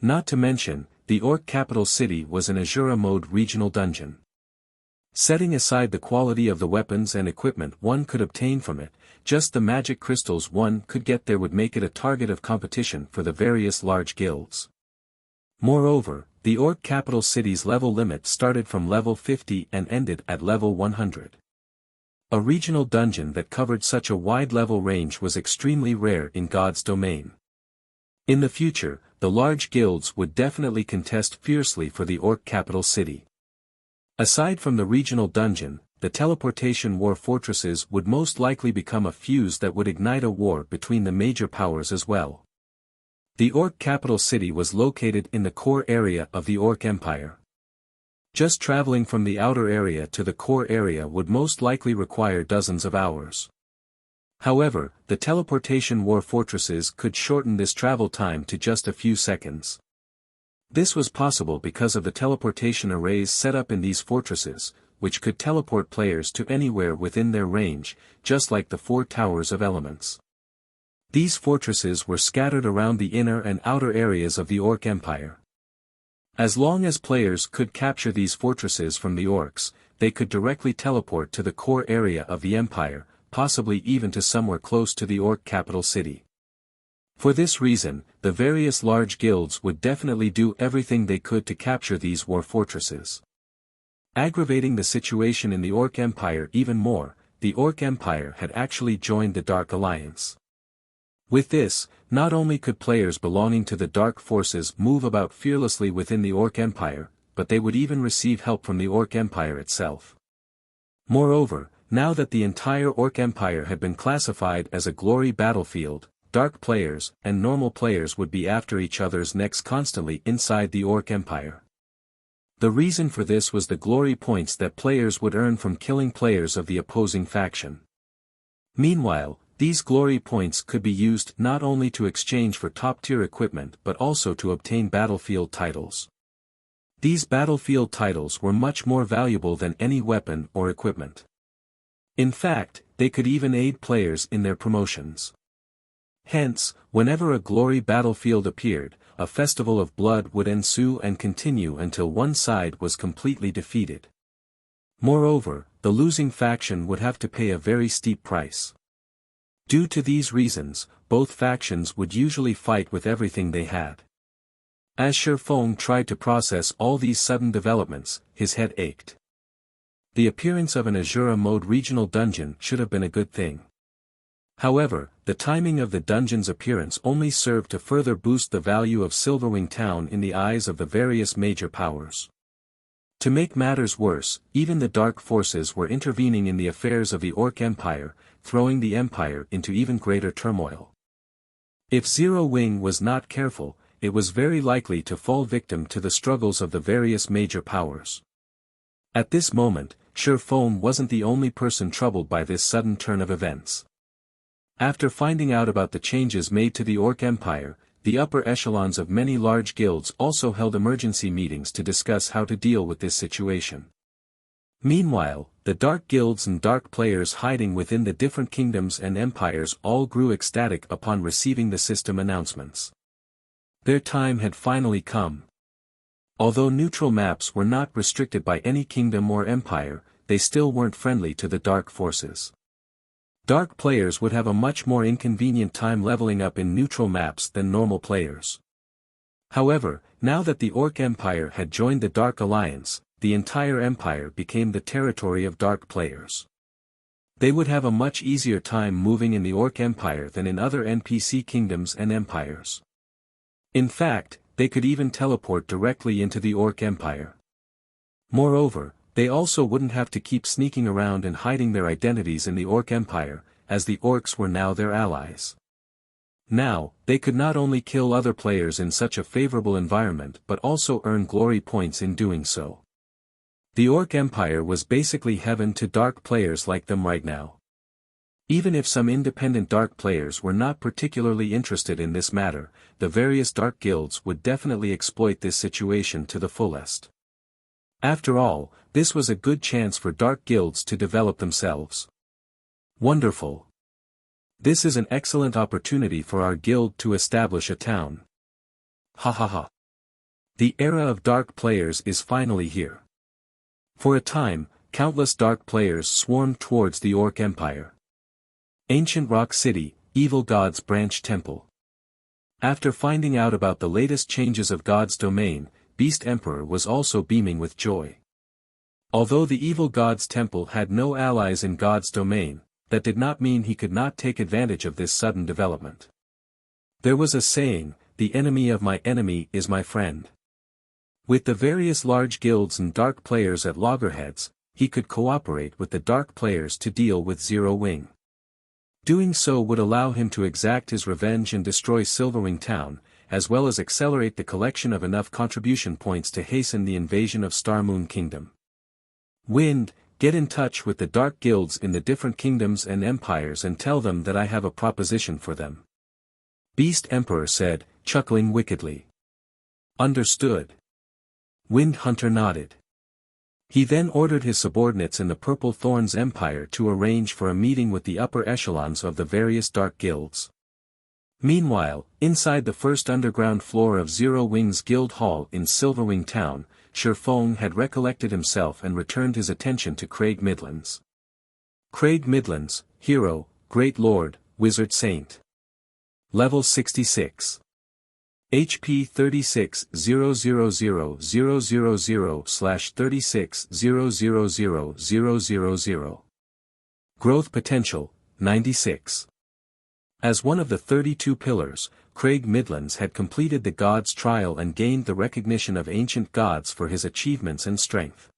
Speaker 1: Not to mention, the Orc Capital City was an Asura mode regional dungeon. Setting aside the quality of the weapons and equipment one could obtain from it, just the magic crystals one could get there would make it a target of competition for the various large guilds. Moreover, the Orc Capital City's level limit started from level 50 and ended at level 100. A regional dungeon that covered such a wide level range was extremely rare in God's domain. In the future, the large guilds would definitely contest fiercely for the Orc Capital City. Aside from the regional dungeon, the teleportation war fortresses would most likely become a fuse that would ignite a war between the major powers as well. The Orc Capital City was located in the core area of the Orc Empire. Just traveling from the outer area to the core area would most likely require dozens of hours. However, the teleportation war fortresses could shorten this travel time to just a few seconds. This was possible because of the teleportation arrays set up in these fortresses, which could teleport players to anywhere within their range, just like the four towers of elements. These fortresses were scattered around the inner and outer areas of the Orc Empire. As long as players could capture these fortresses from the Orcs, they could directly teleport to the core area of the Empire, possibly even to somewhere close to the Orc Capital City. For this reason, the various large guilds would definitely do everything they could to capture these war fortresses. Aggravating the situation in the Orc Empire even more, the Orc Empire had actually joined the Dark Alliance. With this, not only could players belonging to the Dark Forces move about fearlessly within the Orc Empire, but they would even receive help from the Orc Empire itself. Moreover, now that the entire Orc Empire had been classified as a glory battlefield, Dark players and normal players would be after each other's necks constantly inside the Orc Empire. The reason for this was the glory points that players would earn from killing players of the opposing faction. Meanwhile, these glory points could be used not only to exchange for top-tier equipment but also to obtain battlefield titles. These battlefield titles were much more valuable than any weapon or equipment. In fact, they could even aid players in their promotions. Hence, whenever a glory battlefield appeared, a festival of blood would ensue and continue until one side was completely defeated. Moreover, the losing faction would have to pay a very steep price. Due to these reasons, both factions would usually fight with everything they had. As Shi Feng tried to process all these sudden developments, his head ached. The appearance of an Asura mode regional dungeon should have been a good thing. However, the timing of the dungeon's appearance only served to further boost the value of Silverwing Town in the eyes of the various major powers. To make matters worse, even the Dark Forces were intervening in the affairs of the Orc Empire, throwing the Empire into even greater turmoil. If Zero Wing was not careful, it was very likely to fall victim to the struggles of the various major powers. At this moment, Sure Fong wasn't the only person troubled by this sudden turn of events. After finding out about the changes made to the Orc Empire, the upper echelons of many large guilds also held emergency meetings to discuss how to deal with this situation. Meanwhile, the dark guilds and dark players hiding within the different kingdoms and empires all grew ecstatic upon receiving the system announcements. Their time had finally come. Although neutral maps were not restricted by any kingdom or empire, they still weren't friendly to the dark forces. Dark players would have a much more inconvenient time leveling up in neutral maps than normal players. However, now that the Orc Empire had joined the Dark Alliance, the entire empire became the territory of dark players. They would have a much easier time moving in the Orc Empire than in other NPC kingdoms and empires. In fact, they could even teleport directly into the Orc Empire. Moreover, they also wouldn't have to keep sneaking around and hiding their identities in the Orc Empire, as the Orcs were now their allies. Now, they could not only kill other players in such a favorable environment but also earn glory points in doing so. The Orc Empire was basically heaven to dark players like them right now. Even if some independent dark players were not particularly interested in this matter, the various dark guilds would definitely exploit this situation to the fullest. After all, this was a good chance for dark guilds to develop themselves. Wonderful. This is an excellent opportunity for our guild to establish a town. Ha ha ha. The era of dark players is finally here. For a time, countless dark players swarmed towards the Orc Empire. Ancient Rock City, Evil God's Branch Temple. After finding out about the latest changes of God's domain, Beast Emperor was also beaming with joy. Although the Evil God's Temple had no allies in God's domain, that did not mean he could not take advantage of this sudden development. There was a saying, "The enemy of my enemy is my friend." With the various large guilds and dark players at loggerheads, he could cooperate with the dark players to deal with Zero Wing. Doing so would allow him to exact his revenge and destroy Silverwing Town, as well as accelerate the collection of enough contribution points to hasten the invasion of Starmoon Kingdom. Wind, get in touch with the dark guilds in the different kingdoms and empires and tell them that I have a proposition for them. Beast Emperor said, chuckling wickedly. Understood. Wind Hunter nodded. He then ordered his subordinates in the Purple Thorns Empire to arrange for a meeting with the upper echelons of the various dark guilds. Meanwhile, inside the first underground floor of Zero Wing's Guild Hall in Silverwing Town, Sure Fong had recollected himself and returned his attention to Craig Midlands. Craig Midlands, Hero, Great Lord, Wizard Saint. Level 66. HP 36000000/36000000. Growth potential, 96. As one of the 32 pillars, Craig Midlands had completed the God's Trial and gained the recognition of ancient gods for his achievements and strength.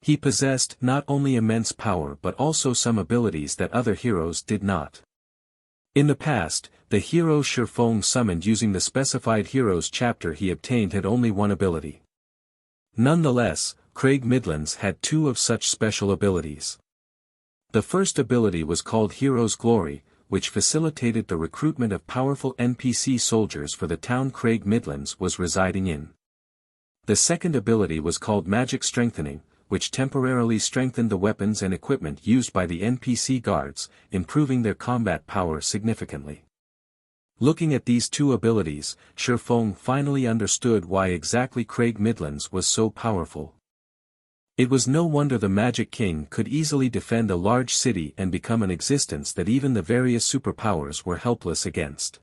Speaker 1: He possessed not only immense power but also some abilities that other heroes did not. In the past, the hero Sure Fong summoned using the specified heroes chapter he obtained had only one ability. Nonetheless, Craig Midlands had two of such special abilities. The first ability was called Hero's Glory, which facilitated the recruitment of powerful NPC soldiers for the town Craig Midlands was residing in. The second ability was called Magic Strengthening, which temporarily strengthened the weapons and equipment used by the NPC guards, improving their combat power significantly. Looking at these two abilities, Sure Fong finally understood why exactly Craig Midlands was so powerful. It was no wonder the Magic King could easily defend a large city and become an existence that even the various superpowers were helpless against.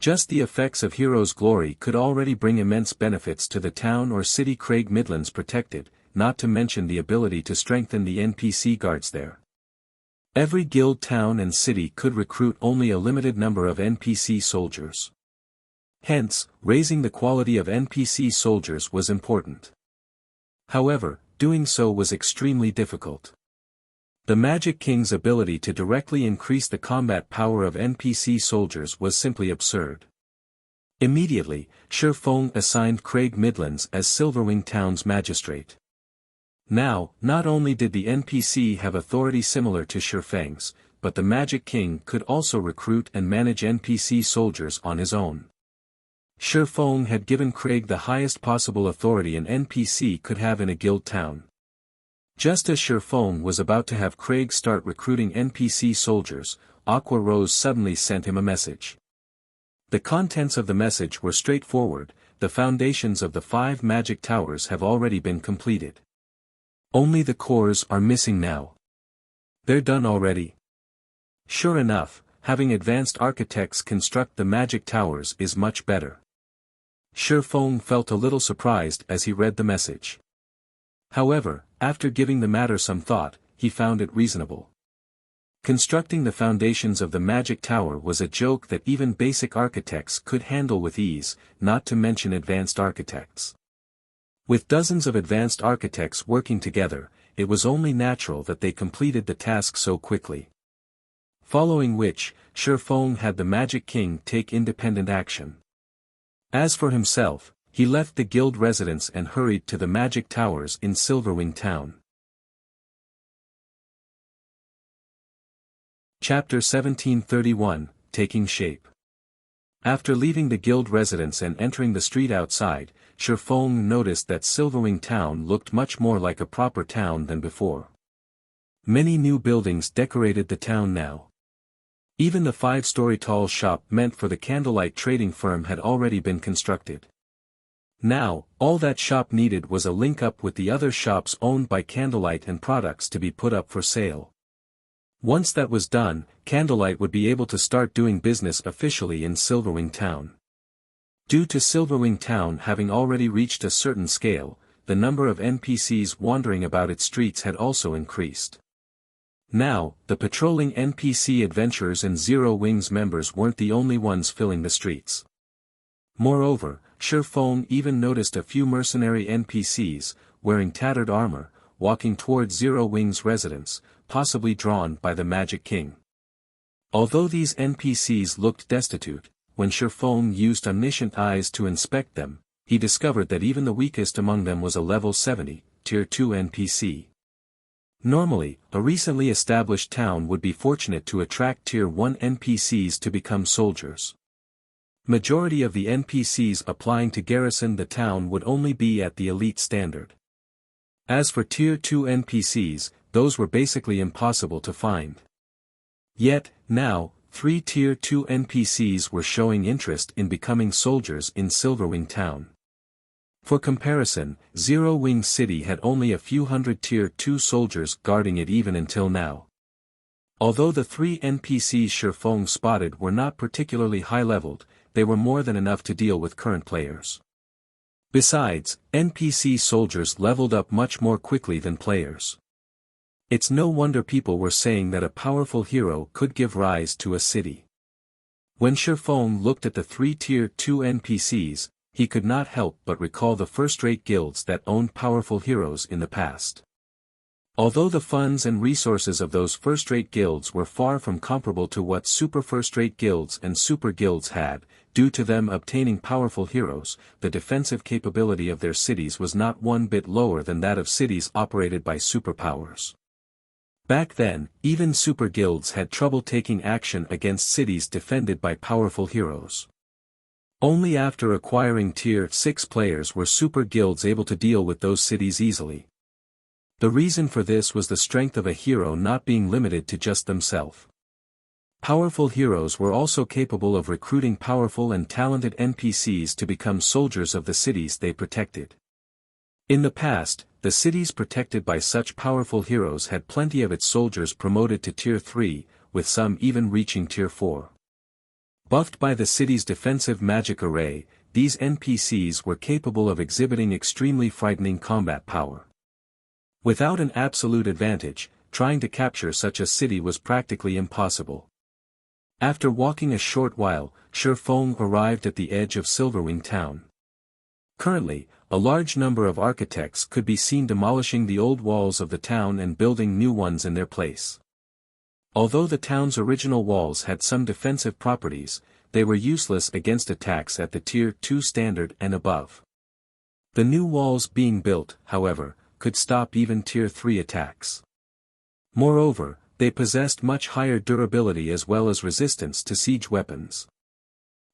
Speaker 1: Just the effects of Hero's Glory could already bring immense benefits to the town or city Craig Midlands protected, not to mention the ability to strengthen the NPC guards there. Every guild town and city could recruit only a limited number of NPC soldiers. Hence, raising the quality of NPC soldiers was important. However, doing so was extremely difficult. The Magic King's ability to directly increase the combat power of NPC soldiers was simply absurd. Immediately, Shi Feng assigned Craig Midlands as Silverwing Town's magistrate. Now, not only did the NPC have authority similar to Shi Feng's, but the Magic King could also recruit and manage NPC soldiers on his own. Shi Feng had given Craig the highest possible authority an NPC could have in a guild town. Just as Shi Feng was about to have Craig start recruiting NPC soldiers, Aqua Rose suddenly sent him a message. The contents of the message were straightforward: the foundations of the 5 magic towers have already been completed. Only the cores are missing now. They're done already. Sure enough, having advanced architects construct the magic towers is much better. Shi Feng felt a little surprised as he read the message. However, after giving the matter some thought, he found it reasonable. Constructing the foundations of the magic tower was a joke that even basic architects could handle with ease, not to mention advanced architects. With dozens of advanced architects working together, it was only natural that they completed the task so quickly. Following which, Shi Feng had the Magic King take independent action. As for himself, he left the guild residence and hurried to the magic towers in Silverwing Town. Chapter 1731, Taking Shape. After leaving the guild residence and entering the street outside, Shi Feng noticed that Silverwing Town looked much more like a proper town than before. Many new buildings decorated the town now. Even the 5-story tall shop meant for the candlelight trading firm had already been constructed. Now, all that shop needed was a link-up with the other shops owned by Candlelight and products to be put up for sale. Once that was done, Candlelight would be able to start doing business officially in Silverwing Town. Due to Silverwing Town having already reached a certain scale, the number of NPCs wandering about its streets had also increased. Now, the patrolling NPC adventurers and Zero Wings members weren't the only ones filling the streets. Moreover, Shi Feng even noticed a few mercenary NPCs, wearing tattered armor, walking towards Zero Wings' residence, possibly drawn by the Magic King. Although these NPCs looked destitute, when Shi Feng used omniscient eyes to inspect them, he discovered that even the weakest among them was a level 70, Tier 2 NPC. Normally, a recently established town would be fortunate to attract Tier 1 NPCs to become soldiers. Majority of the NPCs applying to garrison the town would only be at the elite standard. As for Tier 2 NPCs, those were basically impossible to find. Yet, now, 3 Tier 2 NPCs were showing interest in becoming soldiers in Silverwing Town. For comparison, Zero Wing City had only a few hundred Tier 2 soldiers guarding it even until now. Although the 3 NPCs Shi Feng spotted were not particularly high-leveled, they were more than enough to deal with current players. Besides, NPC soldiers leveled up much more quickly than players. It's no wonder people were saying that a powerful hero could give rise to a city. When Shi Feng looked at the 3 Tier 2 NPCs, he could not help but recall the first-rate guilds that owned powerful heroes in the past. Although the funds and resources of those first-rate guilds were far from comparable to what super first-rate guilds and super guilds had, due to them obtaining powerful heroes, the defensive capability of their cities was not one bit lower than that of cities operated by superpowers. Back then, even super guilds had trouble taking action against cities defended by powerful heroes. Only after acquiring Tier 6 players were super guilds able to deal with those cities easily. The reason for this was the strength of a hero not being limited to just themselves. Powerful heroes were also capable of recruiting powerful and talented NPCs to become soldiers of the cities they protected. In the past, the cities protected by such powerful heroes had plenty of its soldiers promoted to Tier 3, with some even reaching Tier 4. Buffed by the city's defensive magic array, these NPCs were capable of exhibiting extremely frightening combat power. Without an absolute advantage, trying to capture such a city was practically impossible. After walking a short while, Shi Feng arrived at the edge of Silverwing Town. Currently, a large number of architects could be seen demolishing the old walls of the town and building new ones in their place. Although the town's original walls had some defensive properties, they were useless against attacks at the Tier 2 standard and above. The new walls being built, however, could stop even Tier 3 attacks. Moreover, they possessed much higher durability as well as resistance to siege weapons.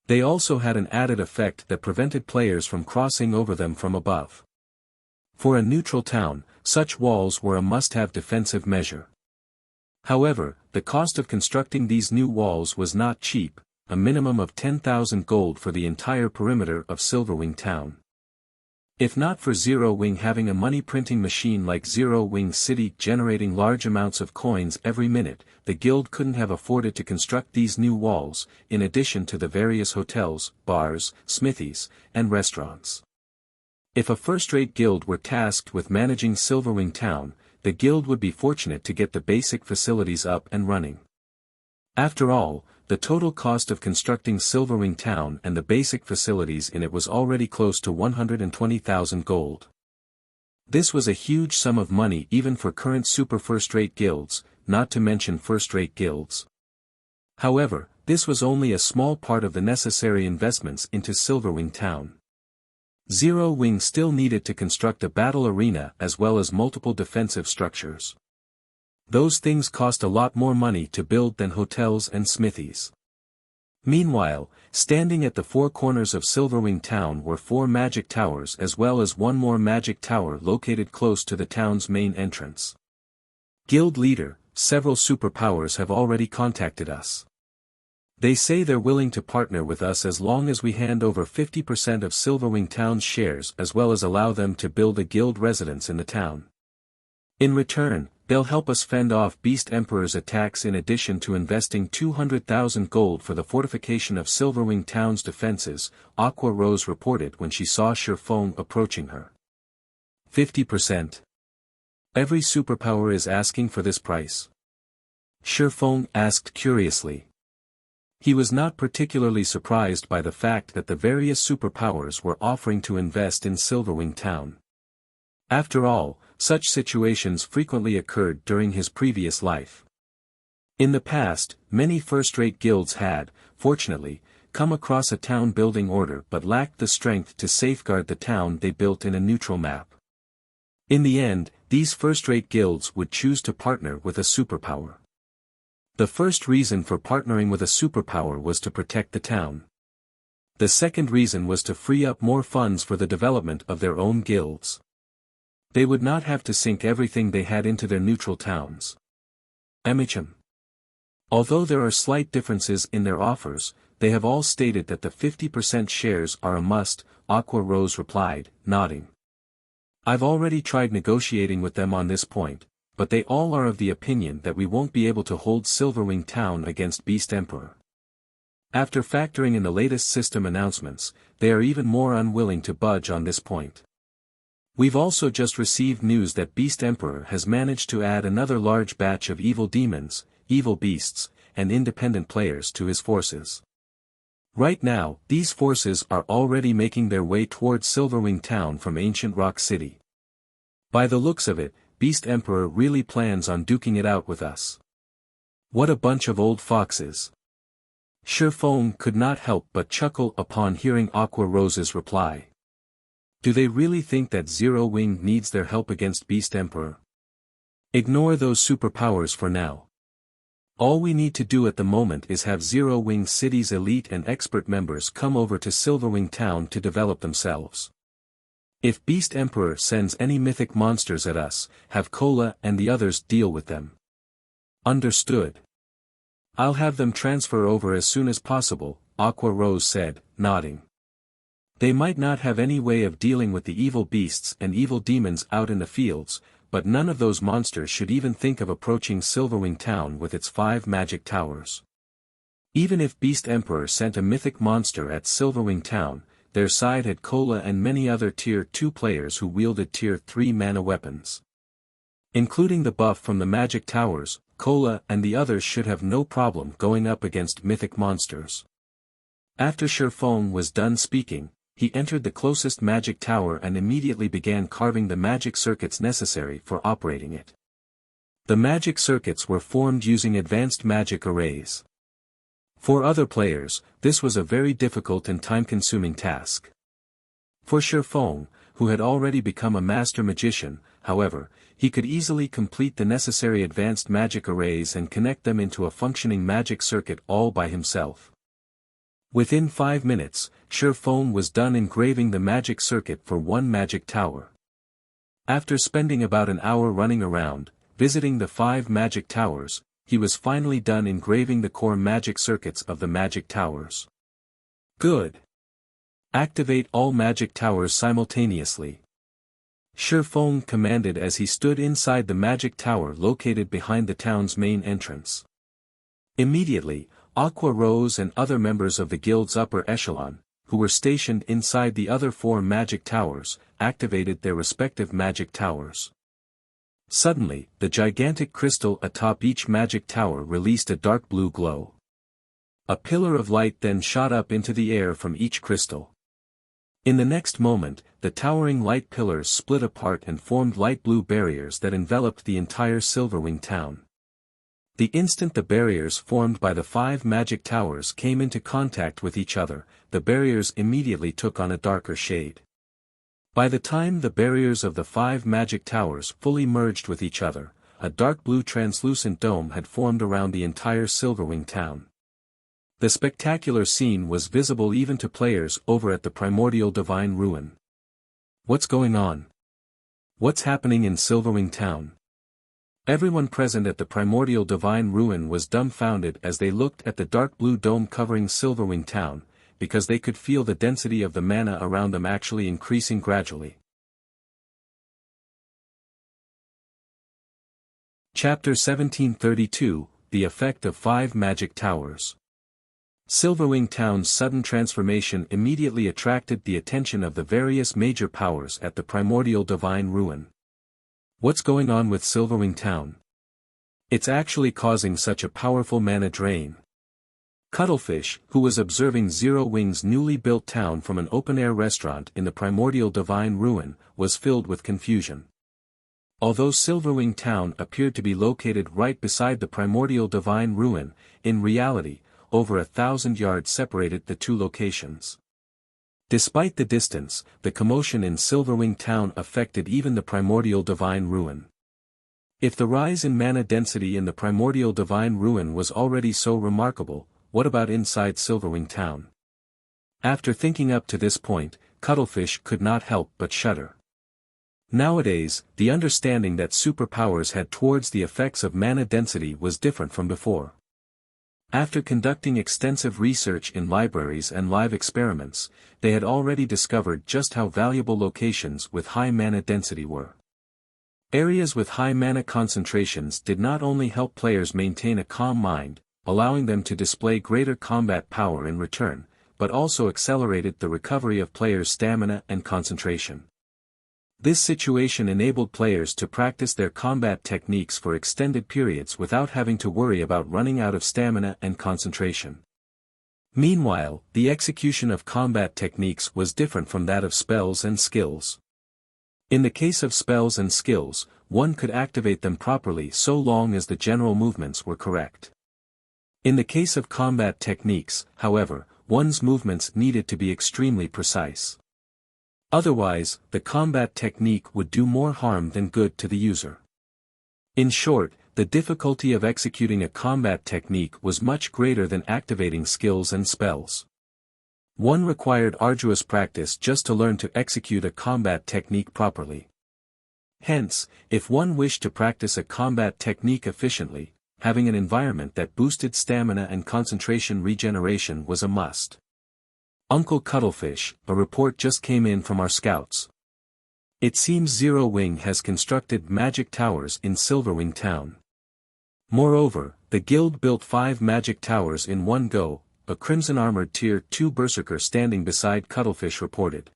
Speaker 1: They also had an added effect that prevented players from crossing over them from above. For a neutral town, such walls were a must-have defensive measure. However, the cost of constructing these new walls was not cheap, a minimum of 10,000 gold for the entire perimeter of Silverwing town. If not for Zero-Wing having a money-printing machine like Zero-Wing City generating large amounts of coins every minute, the guild couldn't have afforded to construct these new walls, in addition to the various hotels, bars, smithies, and restaurants. If a first-rate guild were tasked with managing Silverwing town, the guild would be fortunate to get the basic facilities up and running. After all, the total cost of constructing Silverwing town and the basic facilities in it was already close to 120,000 gold. This was a huge sum of money even for current super first-rate guilds, not to mention first-rate guilds. However, this was only a small part of the necessary investments into Silverwing town. Zero-Wing still needed to construct a battle arena as well as multiple defensive structures. Those things cost a lot more money to build than hotels and smithies. Meanwhile, standing at the four corners of Silverwing town were 4 magic towers as well as one more magic tower located close to the town's main entrance. Guild leader, several superpowers have already contacted us. They say they're willing to partner with us as long as we hand over 50% of Silverwing town's shares as well as allow them to build a guild residence in the town. In return, they'll help us fend off Beast Emperor's attacks in addition to investing 200,000 gold for the fortification of Silverwing town's defenses, Aqua Rose reported when she saw Shifeng approaching her. 50%. Every superpower is asking for this price? Shifeng asked curiously. He was not particularly surprised by the fact that the various superpowers were offering to invest in Silverwing town. After all, such situations frequently occurred during his previous life. In the past, many first-rate guilds had, fortunately, come across a town-building order but lacked the strength to safeguard the town they built in a neutral map. In the end, these first-rate guilds would choose to partner with a superpower. The first reason for partnering with a superpower was to protect the town. The second reason was to free up more funds for the development of their own guilds. They would not have to sink everything they had into their neutral towns. MHM. Although there are slight differences in their offers, they have all stated that the 50% shares are a must, Aqua Rose replied, nodding. I've already tried negotiating with them on this point, but they all are of the opinion that we won't be able to hold Silverwing town against Beast Emperor. After factoring in the latest system announcements, they are even more unwilling to budge on this point. We've also just received news that Beast Emperor has managed to add another large batch of evil demons, evil beasts, and independent players to his forces. Right now, these forces are already making their way towards Silverwing town from Ancient Rock City. By the looks of it, Beast Emperor really plans on duking it out with us. What a bunch of old foxes. Shifeng could not help but chuckle upon hearing Aqua Rose's reply. Do they really think that Zero-Wing needs their help against Beast Emperor? Ignore those superpowers for now. All we need to do at the moment is have Zero-Wing City's elite and expert members come over to Silverwing town to develop themselves. If Beast Emperor sends any mythic monsters at us, have Cola and the others deal with them. Understood. I'll have them transfer over as soon as possible, Aqua Rose said, nodding. They might not have any way of dealing with the evil beasts and evil demons out in the fields, but none of those monsters should even think of approaching Silverwing town with its 5 magic towers. Even if Beast Emperor sent a mythic monster at Silverwing town, their side had Cola and many other Tier 2 players who wielded Tier 3 mana weapons. Including the buff from the magic towers, Cola and the others should have no problem going up against mythic monsters. After Shifeng was done speaking, he entered the closest magic tower and immediately began carving the magic circuits necessary for operating it. The magic circuits were formed using advanced magic arrays. For other players, this was a very difficult and time-consuming task. For Shifeng, who had already become a master magician, however, he could easily complete the necessary advanced magic arrays and connect them into a functioning magic circuit all by himself. Within 5 minutes, Shifeng was done engraving the magic circuit for one magic tower. After spending about an hour running around, visiting the 5 magic towers, he was finally done engraving the core magic circuits of the magic towers. Good. Activate all magic towers simultaneously. Shifeng commanded as he stood inside the magic tower located behind the town's main entrance. Immediately, Aqua Rose and other members of the guild's upper echelon, who were stationed inside the other 4 magic towers, activated their respective magic towers. Suddenly, the gigantic crystal atop each magic tower released a dark blue glow. A pillar of light then shot up into the air from each crystal. In the next moment, the towering light pillars split apart and formed light blue barriers that enveloped the entire Silverwing town. The instant the barriers formed by the 5 magic towers came into contact with each other, the barriers immediately took on a darker shade. By the time the barriers of the 5 magic towers fully merged with each other, a dark blue translucent dome had formed around the entire Silverwing town. The spectacular scene was visible even to players over at the Primordial Divine Ruin. What's going on? What's happening in Silverwing town? Everyone present at the Primordial Divine Ruin was dumbfounded as they looked at the dark blue dome covering Silverwing town, because they could feel the density of the mana around them actually increasing gradually. Chapter 1732, The Effect of 5 Magic Towers. Silverwing town's sudden transformation immediately attracted the attention of the various major powers at the Primordial Divine Ruin. What's going on with Silverwing town? It's actually causing such a powerful mana drain. Cuttlefish, who was observing Zero Wing's newly built town from an open-air restaurant in the Primordial Divine Ruin, was filled with confusion. Although Silverwing town appeared to be located right beside the Primordial Divine Ruin, in reality, over 1,000 yards separated the two locations. Despite the distance, the commotion in Silverwing town affected even the Primordial Divine Ruin. If the rise in mana density in the Primordial Divine Ruin was already so remarkable, what about inside Silverwing town? After thinking up to this point, Cuttlefish could not help but shudder. Nowadays, the understanding that superpowers had towards the effects of mana density was different from before. After conducting extensive research in libraries and live experiments, they had already discovered just how valuable locations with high mana density were. Areas with high mana concentrations did not only help players maintain a calm mind, allowing them to display greater combat power in return, but also accelerated the recovery of players' stamina and concentration. This situation enabled players to practice their combat techniques for extended periods without having to worry about running out of stamina and concentration. Meanwhile, the execution of combat techniques was different from that of spells and skills. In the case of spells and skills, one could activate them properly so long as the general movements were correct. In the case of combat techniques, however, one's movements needed to be extremely precise. Otherwise, the combat technique would do more harm than good to the user. In short, the difficulty of executing a combat technique was much greater than activating skills and spells. One required arduous practice just to learn to execute a combat technique properly. Hence, if one wished to practice a combat technique efficiently, having an environment that boosted stamina and concentration regeneration was a must. Uncle Cuttlefish, a report just came in from our scouts. It seems Zero Wing has constructed magic towers in Silverwing town. Moreover, the guild built 5 magic towers in one go, a crimson-armored Tier 2 berserker standing beside Cuttlefish reported.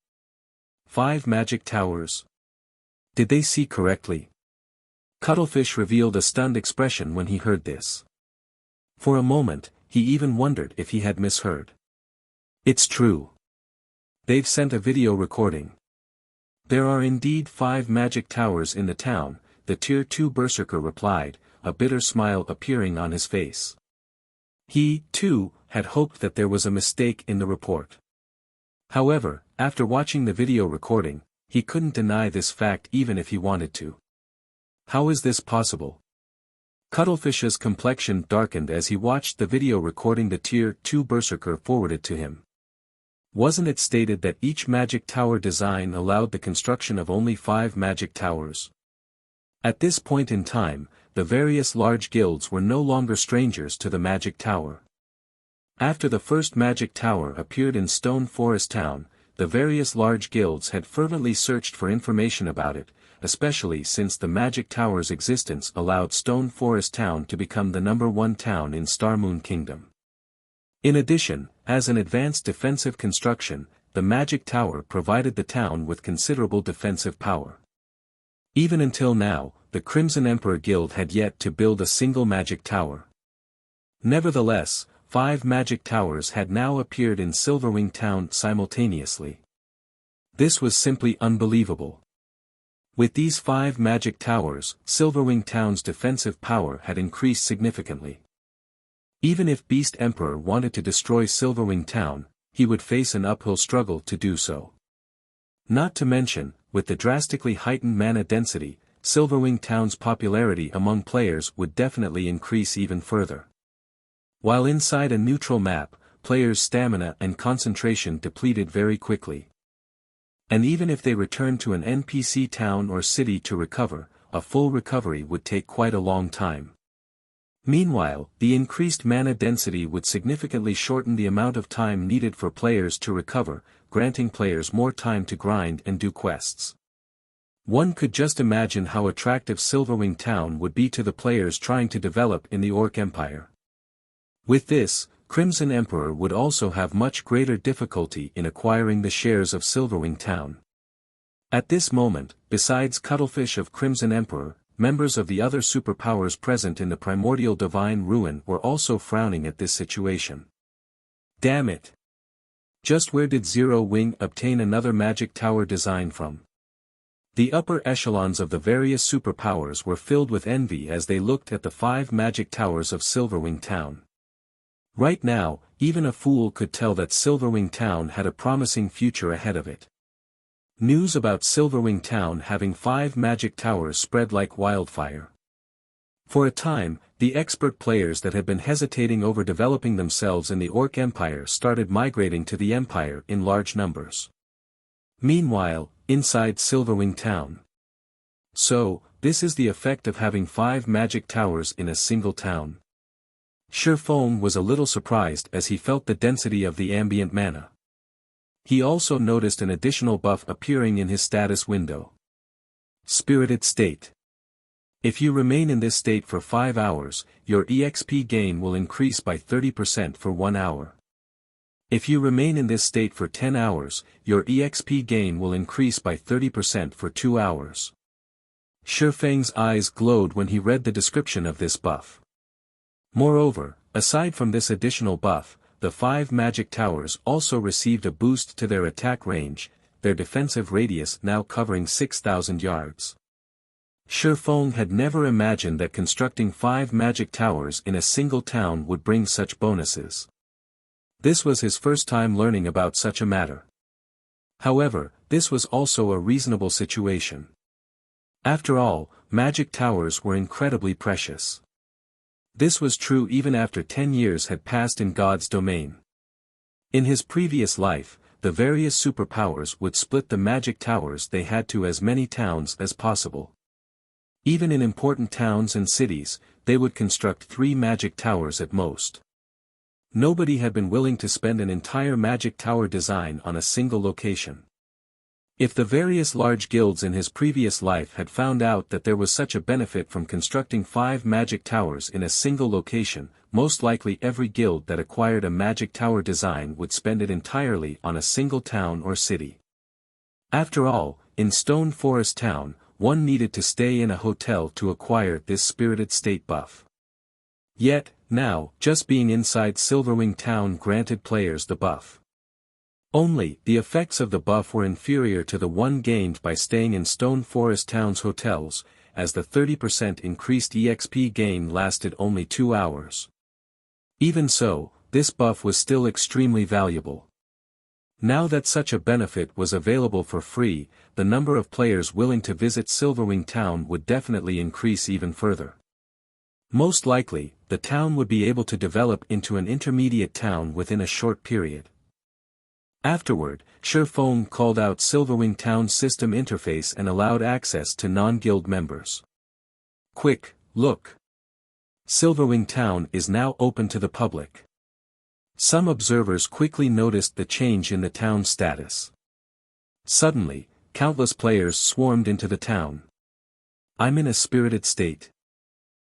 Speaker 1: 5 magic towers? Did they see correctly? Cuttlefish revealed a stunned expression when he heard this. For a moment, he even wondered if he had misheard. It's true. They've sent a video recording. There are indeed 5 magic towers in the town, the Tier 2 Berserker replied, a bitter smile appearing on his face. He, too, had hoped that there was a mistake in the report. However, after watching the video recording, he couldn't deny this fact even if he wanted to. How is this possible? Cuttlefish's complexion darkened as he watched the video recording the Tier 2 Berserker forwarded to him. Wasn't it stated that each magic tower design allowed the construction of only 5 magic towers? At this point in time, the various large guilds were no longer strangers to the magic tower. After the first magic tower appeared in Stone Forest Town, the various large guilds had fervently searched for information about it, especially since the magic tower's existence allowed Stone Forest Town to become the #1 town in Starmoon Kingdom. In addition, as an advanced defensive construction, the magic tower provided the town with considerable defensive power. Even until now, the Crimson Emperor Guild had yet to build a single magic tower. Nevertheless, 5 magic towers had now appeared in Silverwing Town simultaneously. This was simply unbelievable. With these 5 magic towers, Silverwing Town's defensive power had increased significantly. Even if Beast Emperor wanted to destroy Silverwing Town, he would face an uphill struggle to do so. Not to mention, with the drastically heightened mana density, Silverwing Town's popularity among players would definitely increase even further. While inside a neutral map, players' stamina and concentration depleted very quickly. And even if they returned to an NPC town or city to recover, a full recovery would take quite a long time. Meanwhile, the increased mana density would significantly shorten the amount of time needed for players to recover, granting players more time to grind and do quests. One could just imagine how attractive Silverwing Town would be to the players trying to develop in the Orc Empire. With this, Crimson Emperor would also have much greater difficulty in acquiring the shares of Silverwing Town. At this moment, besides Cuttlefish of Crimson Emperor, members of the other superpowers present in the Primordial Divine Ruin were also frowning at this situation. Damn it! Just where did Zero Wing obtain another magic tower design from? The upper echelons of the various superpowers were filled with envy as they looked at the 5 magic towers of Silverwing Town. Right now, even a fool could tell that Silverwing Town had a promising future ahead of it. News about Silverwing Town having 5 magic towers spread like wildfire. For a time, the expert players that had been hesitating over developing themselves in the Orc Empire started migrating to the Empire in large numbers. Meanwhile, inside Silverwing Town. So, this is the effect of having 5 magic towers in a single town. Shifeng was a little surprised as he felt the density of the ambient mana. He also noticed an additional buff appearing in his status window. Spirited State. If you remain in this state for 5 hours, your EXP gain will increase by 30% for 1 hour. If you remain in this state for 10 hours, your EXP gain will increase by 30% for 2 hours. Shifeng's eyes glowed when he read the description of this buff. Moreover, aside from this additional buff, the 5 magic towers also received a boost to their attack range, their defensive radius now covering 6,000 yards. Shifeng had never imagined that constructing 5 magic towers in a single town would bring such bonuses. This was his first time learning about such a matter. However, this was also a reasonable situation. After all, magic towers were incredibly precious. This was true even after 10 years had passed in God's domain. In his previous life, the various superpowers would split the magic towers they had to as many towns as possible. Even in important towns and cities, they would construct 3 magic towers at most. Nobody had been willing to spend an entire magic tower design on a single location. If the various large guilds in his previous life had found out that there was such a benefit from constructing 5 magic towers in a single location, most likely every guild that acquired a magic tower design would spend it entirely on a single town or city. After all, in Stone Forest Town, one needed to stay in a hotel to acquire this Spirited State buff. Yet, now, just being inside Silverwing Town granted players the buff. Only, the effects of the buff were inferior to the one gained by staying in Stone Forest Town's hotels, as the 30% increased EXP gain lasted only 2 hours. Even so, this buff was still extremely valuable. Now that such a benefit was available for free, the number of players willing to visit Silverwing Town would definitely increase even further. Most likely, the town would be able to develop into an intermediate town within a short period. Afterward, Shifeng called out Silverwing Town's system interface and allowed access to non-guild members. Quick, look! Silverwing Town is now open to the public. Some observers quickly noticed the change in the town's status. Suddenly, countless players swarmed into the town. I'm in a spirited state.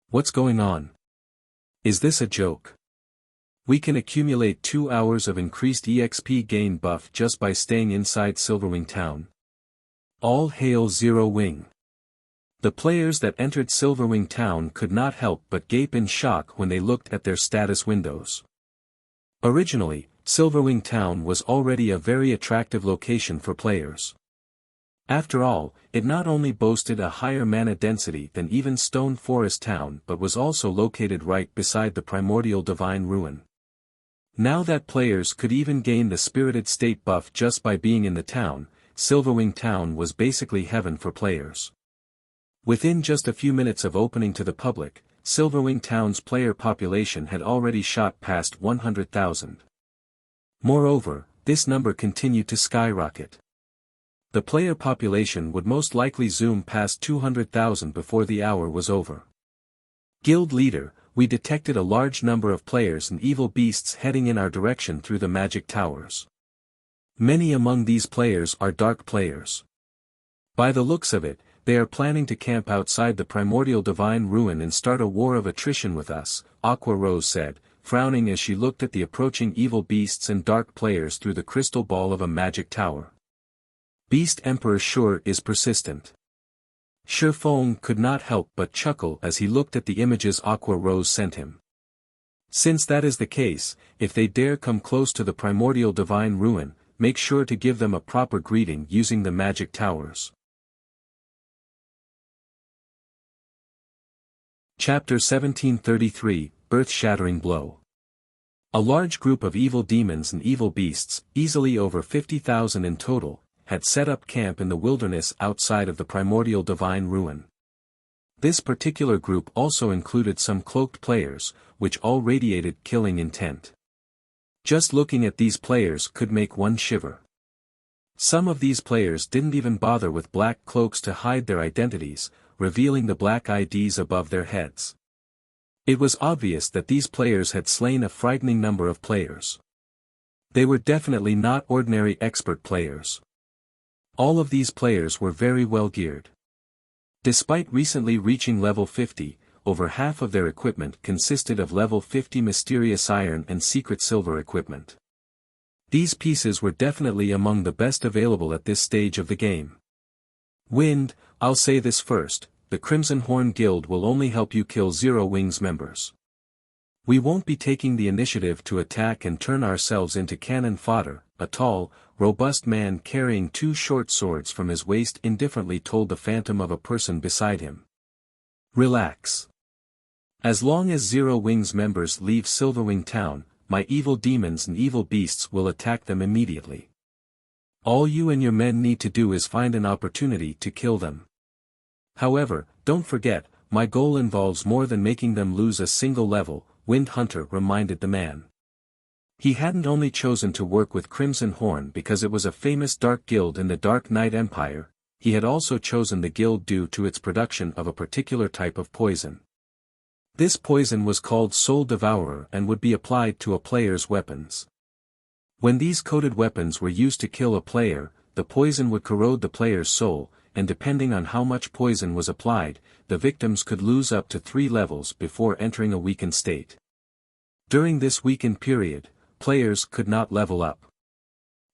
Speaker 1: What's going on? Is this a joke? We can accumulate 2 hours of increased EXP gain buff just by staying inside Silverwing Town. All hail Zero Wing. The players that entered Silverwing Town could not help but gape in shock when they looked at their status windows. Originally, Silverwing Town was already a very attractive location for players. After all, it not only boasted a higher mana density than even Stone Forest Town but was also located right beside the primordial divine ruin. Now that players could even gain the spirited state buff just by being in the town, Silverwing Town was basically heaven for players. Within just a few minutes of opening to the public, Silverwing Town's player population had already shot past 100,000. Moreover, this number continued to skyrocket. The player population would most likely zoom past 200,000 before the hour was over. Guild leader, we detected a large number of players and evil beasts heading in our direction through the magic towers. Many among these players are dark players. By the looks of it, they are planning to camp outside the primordial divine ruin and start a war of attrition with us, Aqua Rose said, frowning as she looked at the approaching evil beasts and dark players through the crystal ball of a magic tower. Beast Emperor sure is persistent. Shifeng could not help but chuckle as he looked at the images Aqua Rose sent him. Since that is the case, if they dare come close to the primordial divine ruin, make sure to give them a proper greeting using the magic towers. Chapter 1733, Earth-shattering blow. A large group of evil demons and evil beasts, easily over 50,000 in total, had set up camp in the wilderness outside of the primordial divine ruin. This particular group also included some cloaked players, which all radiated killing intent. Just looking at these players could make one shiver. Some of these players didn't even bother with black cloaks to hide their identities, revealing the black IDs above their heads. It was obvious that these players had slain a frightening number of players. They were definitely not ordinary expert players. All of these players were very well geared. Despite recently reaching level 50, over half of their equipment consisted of level 50 mysterious iron and secret silver equipment. These pieces were definitely among the best available at this stage of the game. Wind, I'll say this first, the Crimson Horn Guild will only help you kill Zero Wings members. We won't be taking the initiative to attack and turn ourselves into cannon fodder, a tall, robust man carrying 2 short swords from his waist indifferently told the phantom of a person beside him. Relax. As long as Zero Wings members leave Silverwing Town, my evil demons and evil beasts will attack them immediately. All you and your men need to do is find an opportunity to kill them. However, don't forget, my goal involves more than making them lose a single level, Wind Hunter reminded the man. He hadn't only chosen to work with Crimson Horn because it was a famous dark guild in the Dark Knight Empire, he had also chosen the guild due to its production of a particular type of poison. This poison was called Soul Devourer and would be applied to a player's weapons. When these coated weapons were used to kill a player, the poison would corrode the player's soul, and depending on how much poison was applied, the victims could lose up to 3 levels before entering a weakened state. During this weakened period, players could not level up.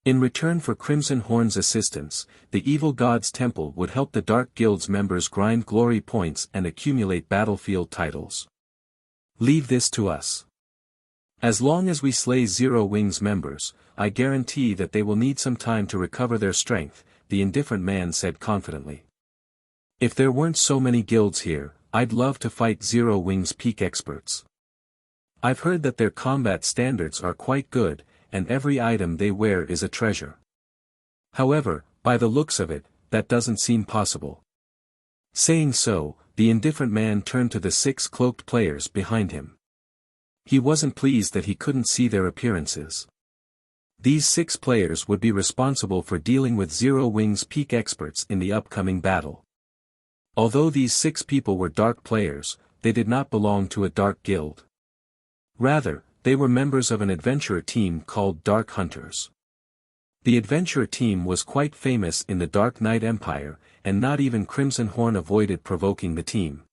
Speaker 1: In return for Crimson Horn's assistance, the Evil God's Temple would help the Dark Guild's members grind glory points and accumulate battlefield titles. Leave this to us. As long as we slay Zero Wings members, I guarantee that they will need some time to recover their strength, the indifferent man said confidently. If there weren't so many guilds here, I'd love to fight Zero Wing's peak experts. I've heard that their combat standards are quite good, and every item they wear is a treasure. However, by the looks of it, that doesn't seem possible. Saying so, the indifferent man turned to the 6 cloaked players behind him. He wasn't pleased that he couldn't see their appearances. These 6 players would be responsible for dealing with Zero Wing's peak experts in the upcoming battle. Although these 6 people were dark players, they did not belong to a dark guild. Rather, they were members of an adventurer team called Dark Hunters. The adventurer team was quite famous in the Dark Knight Empire, and not even Crimson Horn avoided provoking the team.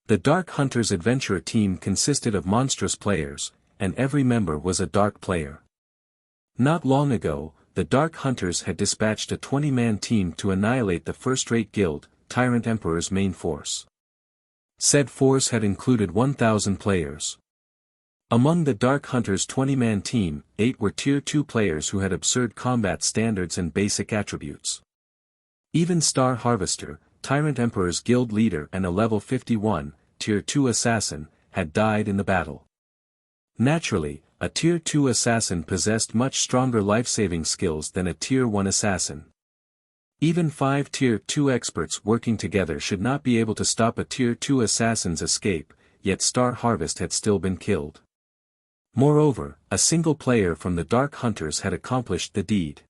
Speaker 1: The Dark Hunters adventurer team consisted of monstrous players, and every member was a dark player. Not long ago, the Dark Hunters had dispatched a 20-man team to annihilate the first-rate guild, Tyrant Emperor's main force. Said force had included 1,000 players. Among the Dark Hunters' 20-man team, 8 were Tier 2 players who had absurd combat standards and basic attributes. Even Star Harvester, Tyrant Emperor's guild leader and a level 51, Tier 2 assassin, had died in the battle. Naturally, a Tier 2 assassin possessed much stronger life-saving skills than a Tier 1 assassin. Even 5 Tier 2 experts working together should not be able to stop a Tier 2 assassin's escape, yet Star Harvest had still been killed. Moreover, a single player from the Dark Hunters had accomplished the deed.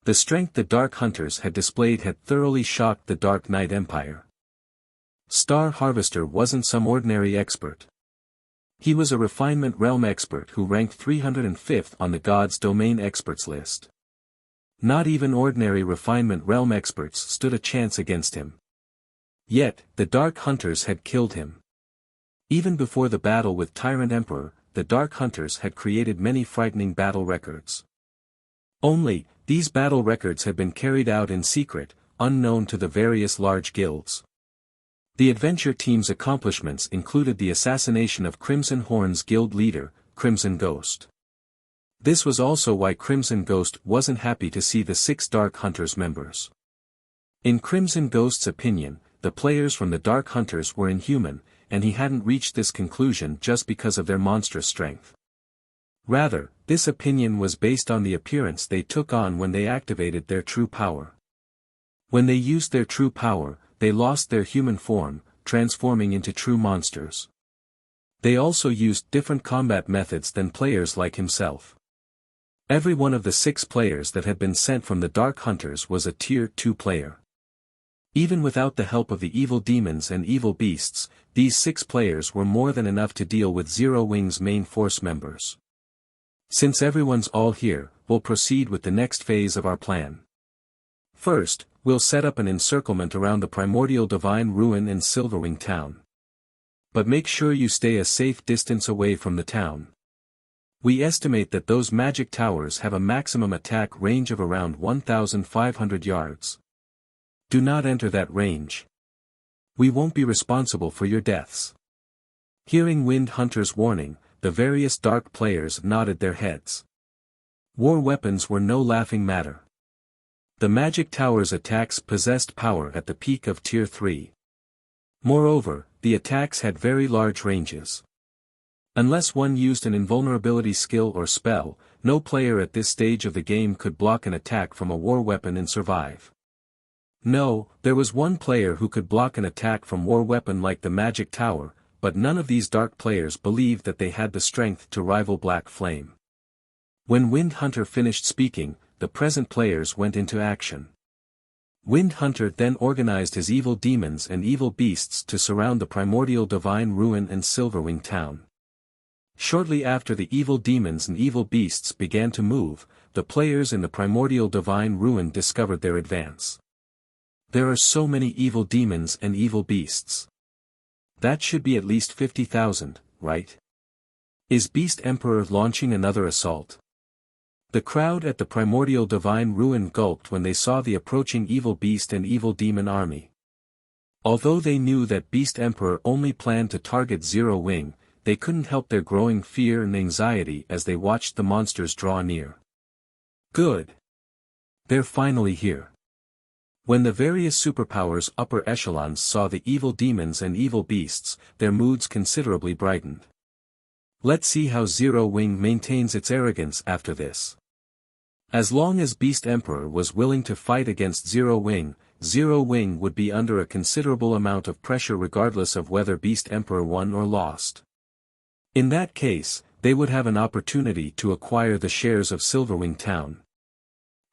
Speaker 1: The strength the Dark Hunters had displayed had thoroughly shocked the Dark Knight Empire. Star Harvester wasn't some ordinary expert. He was a Refinement Realm expert who ranked 305th on the God's Domain experts list. Not even ordinary Refinement Realm experts stood a chance against him. Yet, the Dark Hunters had killed him. Even before the battle with Tyrant Emperor, the Dark Hunters had created many frightening battle records. Only, these battle records had been carried out in secret, unknown to the various large guilds. The adventure team's accomplishments included the assassination of Crimson Horn's guild leader, Crimson Ghost. This was also why Crimson Ghost wasn't happy to see the 6 Dark Hunters members. In Crimson Ghost's opinion, the players from the Dark Hunters were inhuman, and he hadn't reached this conclusion just because of their monstrous strength. Rather, this opinion was based on the appearance they took on when they activated their true power. When they used their true power, they lost their human form, transforming into true monsters. They also used different combat methods than players like himself. Every one of the 6 players that had been sent from the Dark Hunters was a Tier 2 player. Even without the help of the evil demons and evil beasts, these 6 players were more than enough to deal with Zero Wing's main force members. Since everyone's all here, we'll proceed with the next phase of our plan. First, we'll set up an encirclement around the primordial divine ruin in Silverwing town. But make sure you stay a safe distance away from the town. We estimate that those magic towers have a maximum attack range of around 1,500 yards. Do not enter that range. We won't be responsible for your deaths. Hearing Wind Hunter's warning, the various dark players nodded their heads. War weapons were no laughing matter. The magic tower's attacks possessed power at the peak of Tier 3. Moreover, the attacks had very large ranges. Unless one used an invulnerability skill or spell, no player at this stage of the game could block an attack from a war weapon and survive. No, there was one player who could block an attack from war weapon like the magic tower, but none of these dark players believed that they had the strength to rival Black Flame. When Wind Hunter finished speaking, the present players went into action. Wind Hunter then organized his evil demons and evil beasts to surround the primordial divine ruin and Silverwing town. Shortly after the evil demons and evil beasts began to move, the players in the primordial divine ruin discovered their advance. There are so many evil demons and evil beasts. That should be at least 50,000, right? Is Beast Emperor launching another assault? The crowd at the primordial divine ruin gulped when they saw the approaching evil beast and evil demon army. Although they knew that Beast Emperor only planned to target Zero Wing, they couldn't help their growing fear and anxiety as they watched the monsters draw near. Good. They're finally here. When the various superpowers' upper echelons saw the evil demons and evil beasts, their moods considerably brightened. Let's see how Zero Wing maintains its arrogance after this. As long as Beast Emperor was willing to fight against Zero Wing would be under a considerable amount of pressure regardless of whether Beast Emperor won or lost. In that case, they would have an opportunity to acquire the shares of Silverwing Town.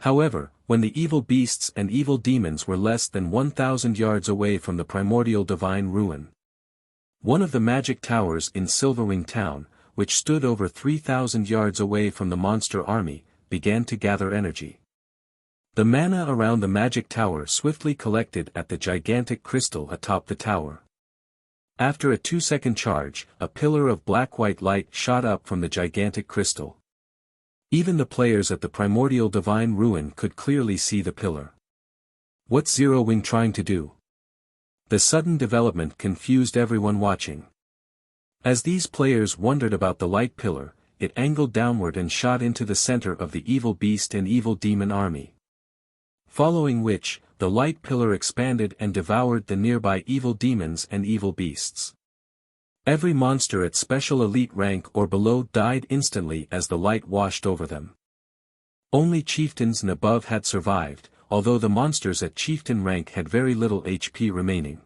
Speaker 1: However, when the evil beasts and evil demons were less than 1,000 yards away from the primordial divine ruin, one of the magic towers in Silverwing Town, which stood over 3,000 yards away from the monster army, began to gather energy. The mana around the magic tower swiftly collected at the gigantic crystal atop the tower. After a 2-second charge, a pillar of black-white light shot up from the gigantic crystal. Even the players at the primordial divine ruin could clearly see the pillar. What's Zero Wing trying to do? The sudden development confused everyone watching. As these players wondered about the light pillar, it angled downward and shot into the center of the evil beast and evil demon army. Following which, the light pillar expanded and devoured the nearby evil demons and evil beasts. Every monster at special elite rank or below died instantly as the light washed over them. Only chieftains and above had survived, although the monsters at chieftain rank had very little HP remaining.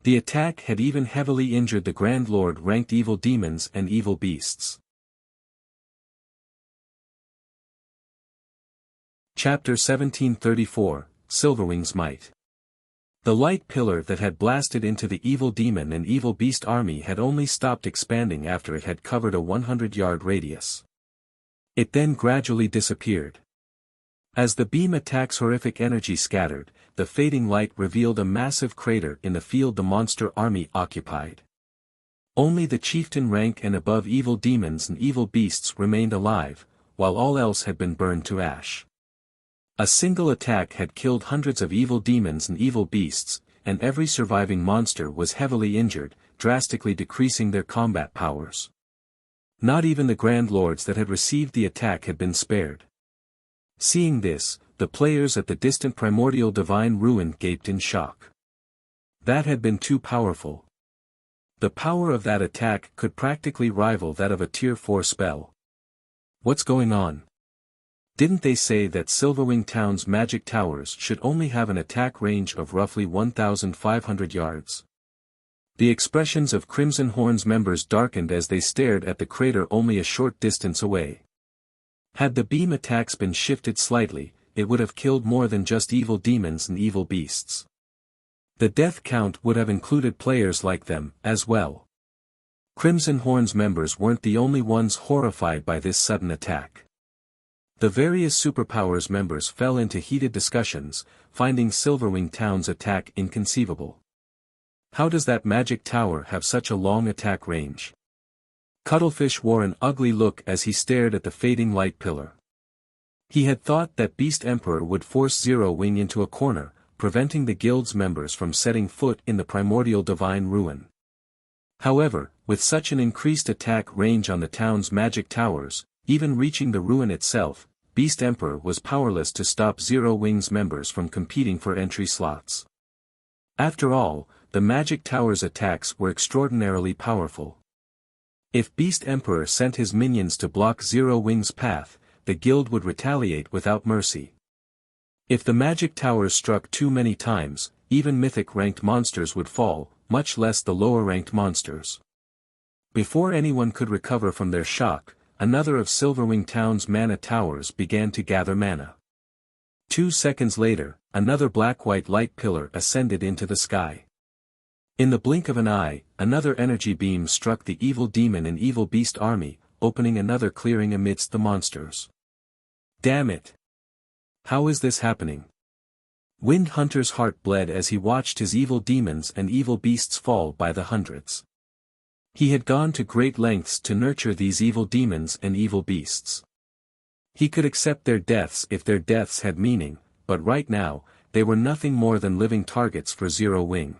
Speaker 1: The attack had even heavily injured the Grand Lord ranked evil demons and evil beasts. Chapter 1734, Silverwing's Might. The light pillar that had blasted into the evil demon and evil beast army had only stopped expanding after it had covered a 100-yard radius. It then gradually disappeared. As the beam attack's horrific energy scattered, the fading light revealed a massive crater in the field the monster army occupied. Only the chieftain rank and above evil demons and evil beasts remained alive, while all else had been burned to ash. A single attack had killed hundreds of evil demons and evil beasts, and every surviving monster was heavily injured, drastically decreasing their combat powers. Not even the Grand Lords that had received the attack had been spared. Seeing this, the players at the distant primordial divine ruin gaped in shock. That had been too powerful. The power of that attack could practically rival that of a Tier 4 spell. What's going on? Didn't they say that Silverwing Town's magic towers should only have an attack range of roughly 1,500 yards? The expressions of Crimson Horn's members darkened as they stared at the crater only a short distance away. Had the beam attacks been shifted slightly, it would have killed more than just evil demons and evil beasts. The death count would have included players like them, as well. Crimson Horn's members weren't the only ones horrified by this sudden attack. The various superpowers members fell into heated discussions, finding Silverwing Town's attack inconceivable. How does that magic tower have such a long attack range? Cuttlefish wore an ugly look as he stared at the fading light pillar. He had thought that Beast Emperor would force Zero Wing into a corner, preventing the guild's members from setting foot in the primordial divine ruin. However, with such an increased attack range on the town's magic towers, even reaching the ruin itself, Beast Emperor was powerless to stop Zero Wing's members from competing for entry slots. After all, the magic tower's attacks were extraordinarily powerful. If Beast Emperor sent his minions to block Zero Wing's path, the guild would retaliate without mercy. If the magic towers struck too many times, even mythic-ranked monsters would fall, much less the lower-ranked monsters. Before anyone could recover from their shock, another of Silverwing Town's mana towers began to gather mana. 2 seconds later, another black-white light pillar ascended into the sky. In the blink of an eye, another energy beam struck the evil demon and evil beast army, opening another clearing amidst the monsters. Damn it! How is this happening? Wind Hunter's heart bled as he watched his evil demons and evil beasts fall by the hundreds. He had gone to great lengths to nurture these evil demons and evil beasts. He could accept their deaths if their deaths had meaning, but right now, they were nothing more than living targets for Zero Wing.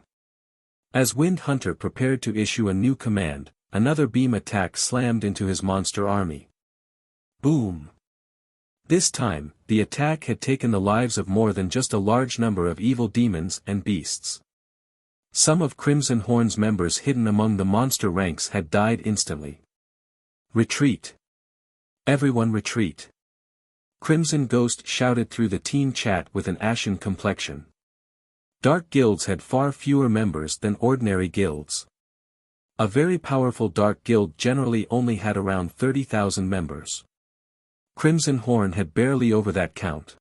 Speaker 1: As Wind Hunter prepared to issue a new command, another beam attack slammed into his monster army. Boom! This time, the attack had taken the lives of more than just a large number of evil demons and beasts. Some of Crimson Horn's members hidden among the monster ranks had died instantly. Retreat! Everyone retreat! Crimson Ghost shouted through the teen chat with an ashen complexion. Dark guilds had far fewer members than ordinary guilds. A very powerful dark guild generally only had around 30,000 members. Crimson Horn had barely over that count.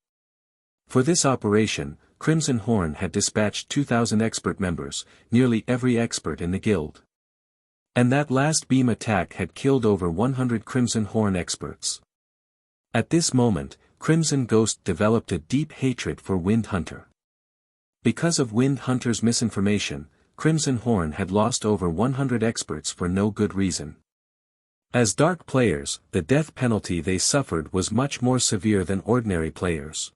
Speaker 1: For this operation, Crimson Horn had dispatched 2,000 expert members, nearly every expert in the guild. And that last beam attack had killed over 100 Crimson Horn experts. At this moment, Crimson Ghost developed a deep hatred for Wind Hunter. Because of Wind Hunter's misinformation, Crimson Horn had lost over 100 experts for no good reason. As dark players, the death penalty they suffered was much more severe than ordinary players.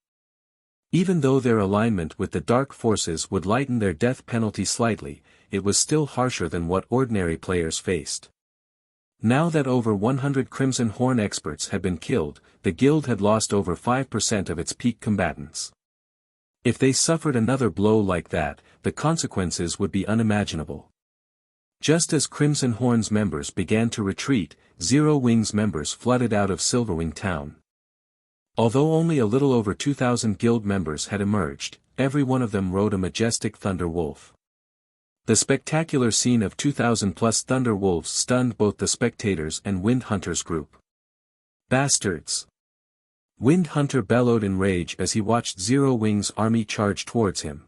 Speaker 1: Even though their alignment with the dark forces would lighten their death penalty slightly, it was still harsher than what ordinary players faced. Now that over 100 Crimson Horn experts had been killed, the guild had lost over 5% of its peak combatants. If they suffered another blow like that, the consequences would be unimaginable. Just as Crimson Horn's members began to retreat, Zero Wing's members flooded out of Silverwing town. Although only a little over 2,000 guild members had emerged, every one of them rode a majestic Thunder Wolf. The spectacular scene of 2,000+ Thunder Wolves stunned both the spectators and Wind Hunter's group. Bastards! Wind Hunter bellowed in rage as he watched Zero Wing's army charge towards him.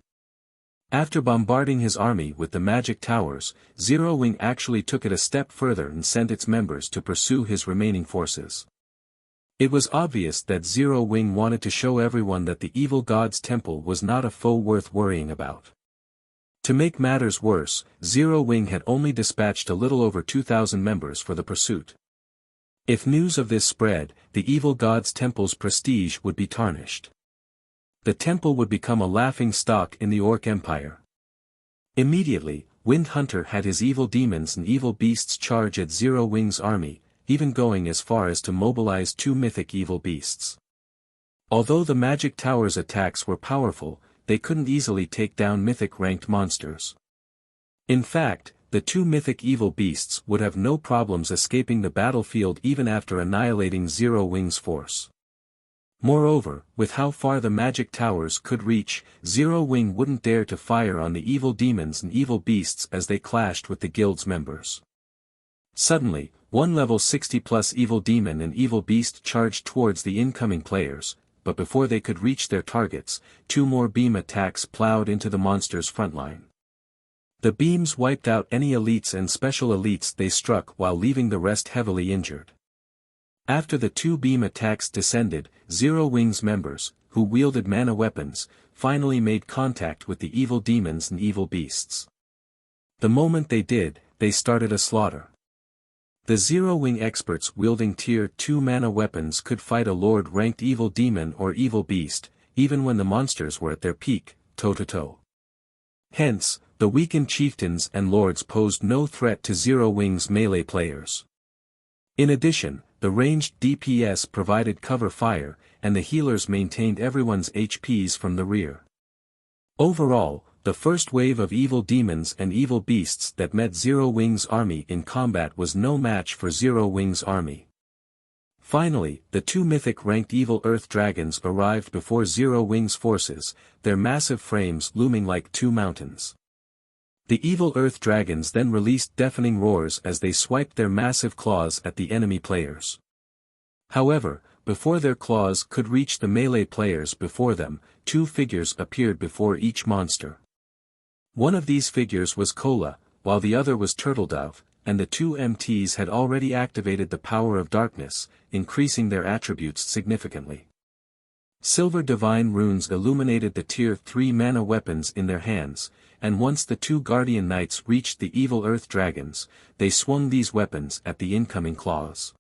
Speaker 1: After bombarding his army with the magic towers, Zero Wing actually took it a step further and sent its members to pursue his remaining forces. It was obvious that Zero Wing wanted to show everyone that the evil god's temple was not a foe worth worrying about. To make matters worse, Zero Wing had only dispatched a little over 2,000 members for the pursuit. If news of this spread, the evil god's temple's prestige would be tarnished. The temple would become a laughing stock in the Orc Empire. Immediately, Wind Hunter had his evil demons and evil beasts charge at Zero Wing's army, even going as far as to mobilize 2 mythic evil beasts. Although the magic tower's attacks were powerful, they couldn't easily take down mythic-ranked monsters. In fact, the 2 mythic evil beasts would have no problems escaping the battlefield even after annihilating Zero Wing's force. Moreover, with how far the magic towers could reach, Zero Wing wouldn't dare to fire on the evil demons and evil beasts as they clashed with the guild's members. Suddenly, one level 60+ evil demon and evil beast charged towards the incoming players, but before they could reach their targets, 2 more beam attacks plowed into the monster's frontline. The beams wiped out any elites and special elites they struck while leaving the rest heavily injured. After the 2 beam attacks descended, Zero Wing's members, who wielded mana weapons, finally made contact with the evil demons and evil beasts. The moment they did, they started a slaughter. The Zero Wing experts wielding tier 2 mana weapons could fight a lord-ranked evil demon or evil beast, even when the monsters were at their peak, toe-to-toe. Hence, the weakened chieftains and lords posed no threat to Zero Wing's melee players. In addition, the ranged DPS provided cover fire, and the healers maintained everyone's HPs from the rear. Overall, the first wave of evil demons and evil beasts that met Zero Wing's army in combat was no match for Zero Wing's army. Finally, the 2 mythic-ranked evil earth dragons arrived before Zero Wing's forces, their massive frames looming like 2 mountains. The evil earth dragons then released deafening roars as they swiped their massive claws at the enemy players. However, before their claws could reach the melee players before them, 2 figures appeared before each monster. One of these figures was Kola, while the other was Turtledove, and the 2 MTs had already activated the power of darkness, increasing their attributes significantly. Silver divine runes illuminated the tier 3 mana weapons in their hands, and once the 2 guardian knights reached the evil earth dragons, they swung these weapons at the incoming claws.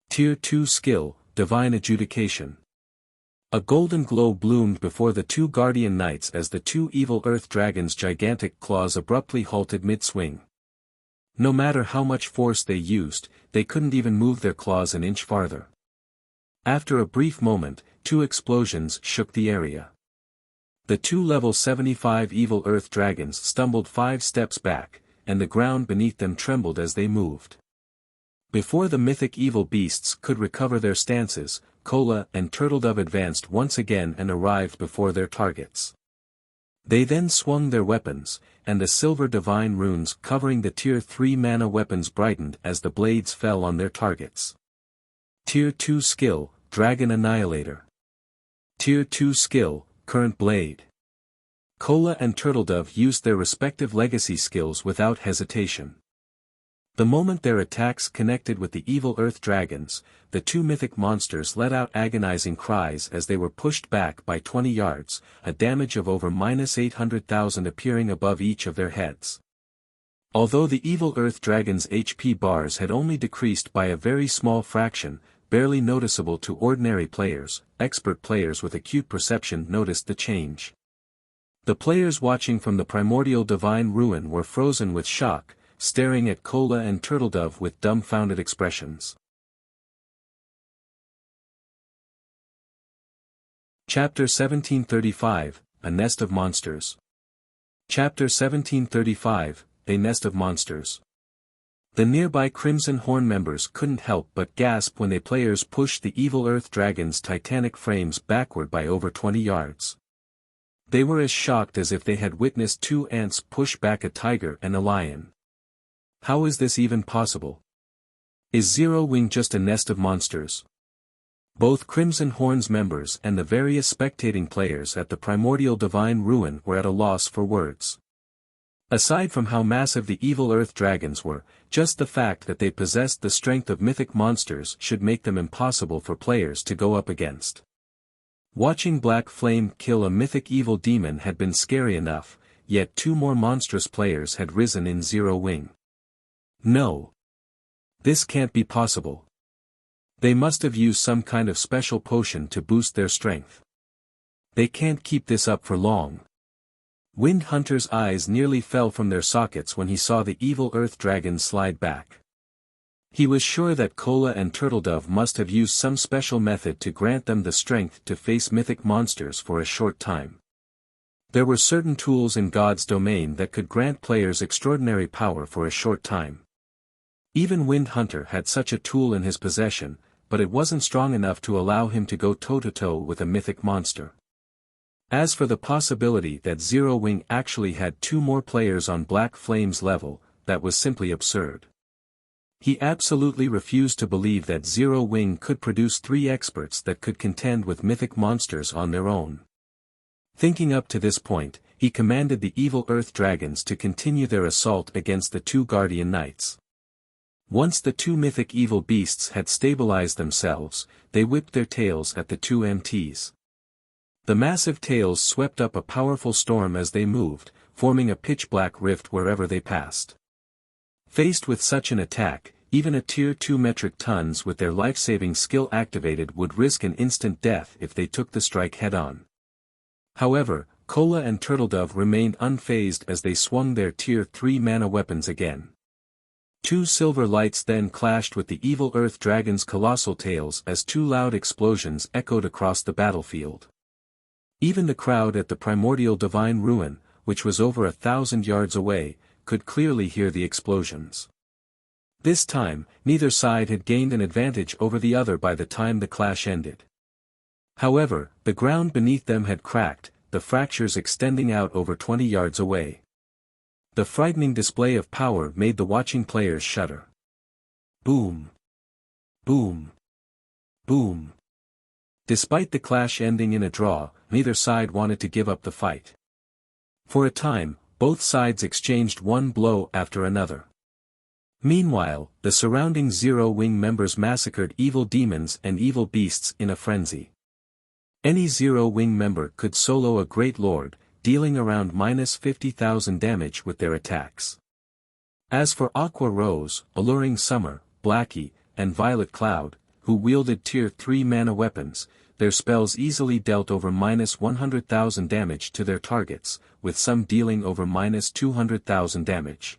Speaker 1: Tier 2 skill, Divine Adjudication. A golden glow bloomed before the 2 guardian knights as the 2 evil earth dragons' gigantic claws abruptly halted mid-swing. No matter how much force they used, they couldn't even move their claws an inch farther. After a brief moment, 2 explosions shook the area. The 2 level 75 evil earth dragons stumbled 5 steps back, and the ground beneath them trembled as they moved. Before the mythic evil beasts could recover their stances, Kola and Turtledove advanced once again and arrived before their targets. They then swung their weapons, and the silver divine runes covering the Tier 3 mana weapons brightened as the blades fell on their targets. Tier 2 skill, Dragon Annihilator. Tier 2 skill, Current Blade. Kola and Turtledove used their respective legacy skills without hesitation. The moment their attacks connected with the evil earth dragons, the 2 mythic monsters let out agonizing cries as they were pushed back by 20 yards, a damage of over -800,000 appearing above each of their heads. Although the evil earth dragons' HP bars had only decreased by a very small fraction, barely noticeable to ordinary players, expert players with acute perception noticed the change. The players watching from the primordial divine ruin were frozen with shock, staring at Kola and Turtledove with dumbfounded expressions. Chapter 1735, A Nest of Monsters. Chapter 1735, A Nest of Monsters. The nearby Crimson Horn members couldn't help but gasp when the players pushed the evil earth dragon's titanic frames backward by over 20 yards. They were as shocked as if they had witnessed 2 ants push back a tiger and a lion. How is this even possible? Is Zero Wing just a nest of monsters? Both Crimson Horn's members and the various spectating players at the primordial divine ruin were at a loss for words. Aside from how massive the evil earth dragons were, just the fact that they possessed the strength of mythic monsters should make them impossible for players to go up against. Watching Black Flame kill a mythic evil demon had been scary enough, yet 2 more monstrous players had risen in Zero Wing. No. This can't be possible. They must have used some kind of special potion to boost their strength. They can't keep this up for long. Wind Hunter's eyes nearly fell from their sockets when he saw the evil earth dragon slide back. He was sure that Kola and Turtledove must have used some special method to grant them the strength to face mythic monsters for a short time. There were certain tools in God's domain that could grant players extraordinary power for a short time. Even Wind Hunter had such a tool in his possession, but it wasn't strong enough to allow him to go toe-to-toe with a mythic monster. As for the possibility that Zero Wing actually had 2 more players on Black Flame's level, that was simply absurd. He absolutely refused to believe that Zero Wing could produce 3 experts that could contend with mythic monsters on their own. Thinking up to this point, he commanded the evil earth dragons to continue their assault against the 2 guardian knights. Once the 2 mythic evil beasts had stabilized themselves, they whipped their tails at the 2 MTs. The massive tails swept up a powerful storm as they moved, forming a pitch-black rift wherever they passed. Faced with such an attack, even a Tier 2 metric tons with their life-saving skill activated would risk an instant death if they took the strike head-on. However, Kola and Turtledove remained unfazed as they swung their Tier 3 mana weapons again. 2 silver lights then clashed with the evil earth dragon's colossal tails as 2 loud explosions echoed across the battlefield. Even the crowd at the primordial divine ruin, which was over 1,000 yards away, could clearly hear the explosions. This time, neither side had gained an advantage over the other by the time the clash ended. However, the ground beneath them had cracked, the fractures extending out over 20 yards away. The frightening display of power made the watching players shudder. Boom. Boom. Boom. Despite the clash ending in a draw, neither side wanted to give up the fight. For a time, both sides exchanged one blow after another. Meanwhile, the surrounding Zero Wing members massacred evil demons and evil beasts in a frenzy. Any Zero Wing member could solo a Great Lord, dealing around -50,000 damage with their attacks. As for Aqua Rose, Alluring Summer, Blackie, and Violet Cloud, who wielded Tier 3 mana weapons, their spells easily dealt over -100,000 damage to their targets, with some dealing over -200,000 damage.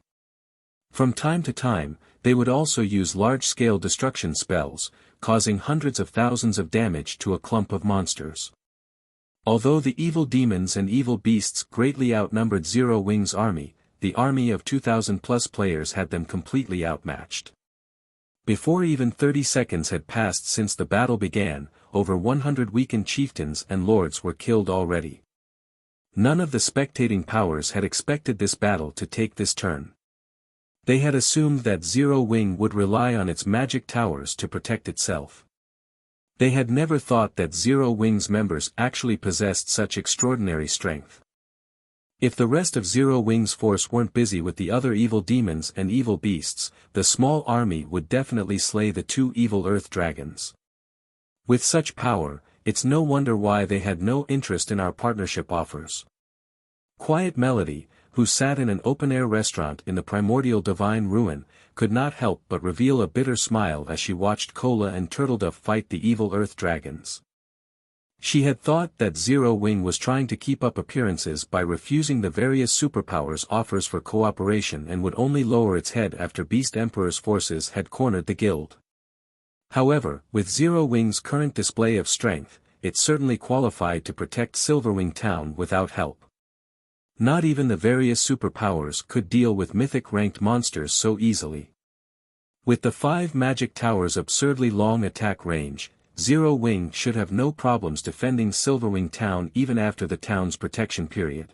Speaker 1: From time to time, they would also use large-scale destruction spells, causing hundreds of thousands of damage to a clump of monsters. Although the evil demons and evil beasts greatly outnumbered Zero Wing's army, the army of 2,000-plus players had them completely outmatched. Before even 30 seconds had passed since the battle began, over 100 weakened chieftains and lords were killed already. None of the spectating powers had expected this battle to take this turn. They had assumed that Zero Wing would rely on its magic towers to protect itself. They had never thought that Zero Wing's members actually possessed such extraordinary strength. If the rest of Zero Wing's force weren't busy with the other evil demons and evil beasts, the small army would definitely slay the two evil earth dragons. With such power, it's no wonder why they had no interest in our partnership offers. Quiet Melody, who sat in an open-air restaurant in the primordial divine ruin, could not help but reveal a bitter smile as she watched Cola and Turtledove fight the evil earth dragons. She had thought that Zero Wing was trying to keep up appearances by refusing the various superpowers' offers for cooperation and would only lower its head after Beast Emperor's forces had cornered the guild. However, with Zero Wing's current display of strength, it certainly qualified to protect Silverwing Town without help. Not even the various superpowers could deal with mythic-ranked monsters so easily. With the 5 magic towers' absurdly long attack range, Zero Wing should have no problems defending Silverwing Town even after the town's protection period.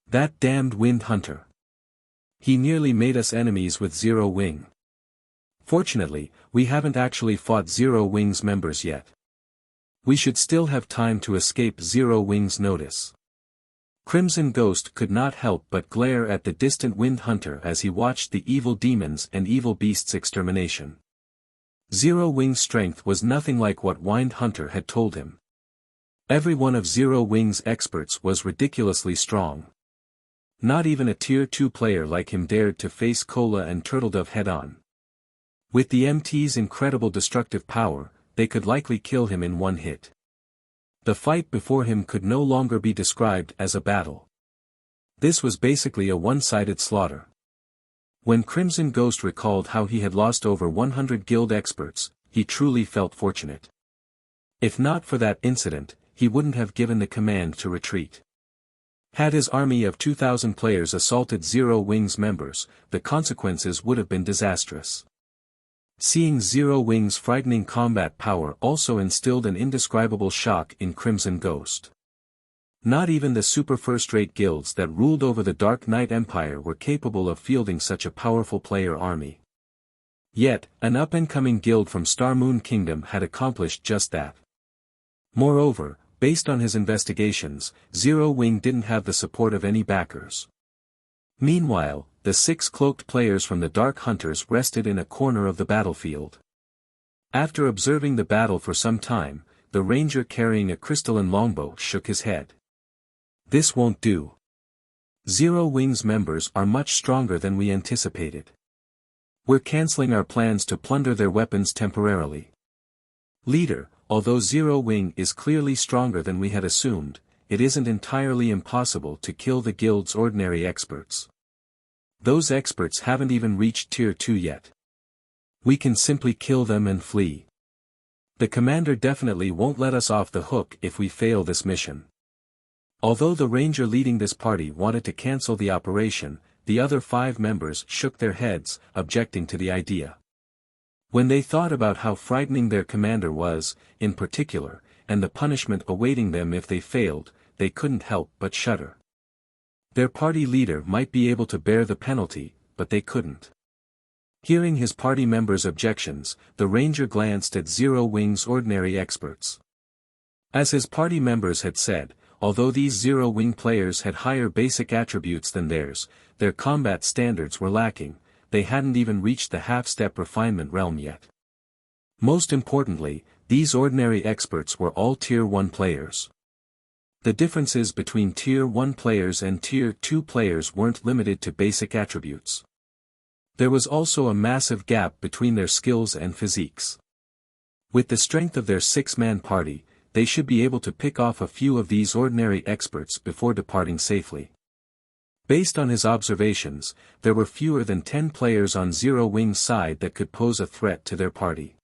Speaker 1: That damned Wind Hunter. He nearly made us enemies with Zero Wing. Fortunately, we haven't actually fought Zero Wing's members yet. We should still have time to escape Zero Wing's notice. Crimson Ghost could not help but glare at the distant Wind Hunter as he watched the evil demons and evil beasts' extermination. Zero Wing's strength was nothing like what Wind Hunter had told him. Every one of Zero Wing's experts was ridiculously strong. Not even a Tier 2 player like him dared to face Cola and Turtledove head-on. With the MT's incredible destructive power, they could likely kill him in one hit. The fight before him could no longer be described as a battle. This was basically a one-sided slaughter. When Crimson Ghost recalled how he had lost over 100 guild experts, he truly felt fortunate. If not for that incident, he wouldn't have given the command to retreat. Had his army of 2,000 players assaulted Zero Wing's members, the consequences would have been disastrous. Seeing Zero Wing's frightening combat power also instilled an indescribable shock in Crimson Ghost. Not even the super first-rate guilds that ruled over the Dark Knight Empire were capable of fielding such a powerful player army. Yet, an up-and-coming guild from Star Moon Kingdom had accomplished just that. Moreover, based on his investigations, Zero Wing didn't have the support of any backers. Meanwhile, the 6 cloaked players from the Dark Hunters rested in a corner of the battlefield. After observing the battle for some time, the ranger carrying a crystalline longbow shook his head. This won't do. Zero Wing's members are much stronger than we anticipated. We're canceling our plans to plunder their weapons temporarily. Leader, although Zero Wing is clearly stronger than we had assumed, it isn't entirely impossible to kill the guild's ordinary experts. Those experts haven't even reached Tier 2 yet. We can simply kill them and flee. The commander definitely won't let us off the hook if we fail this mission. Although the ranger leading this party wanted to cancel the operation, the other 5 members shook their heads, objecting to the idea. When they thought about how frightening their commander was, in particular, and the punishment awaiting them if they failed, they couldn't help but shudder. Their party leader might be able to bear the penalty, but they couldn't. Hearing his party members' objections, the ranger glanced at Zero Wing's ordinary experts. As his party members had said, although these Zero Wing players had higher basic attributes than theirs, their combat standards were lacking, they hadn't even reached the half-step refinement realm yet. Most importantly, these ordinary experts were all Tier 1 players. The differences between Tier 1 players and Tier 2 players weren't limited to basic attributes. There was also a massive gap between their skills and physiques. With the strength of their 6-man party, they should be able to pick off a few of these ordinary experts before departing safely. Based on his observations, there were fewer than 10 players on Zero Wing's side that could pose a threat to their party.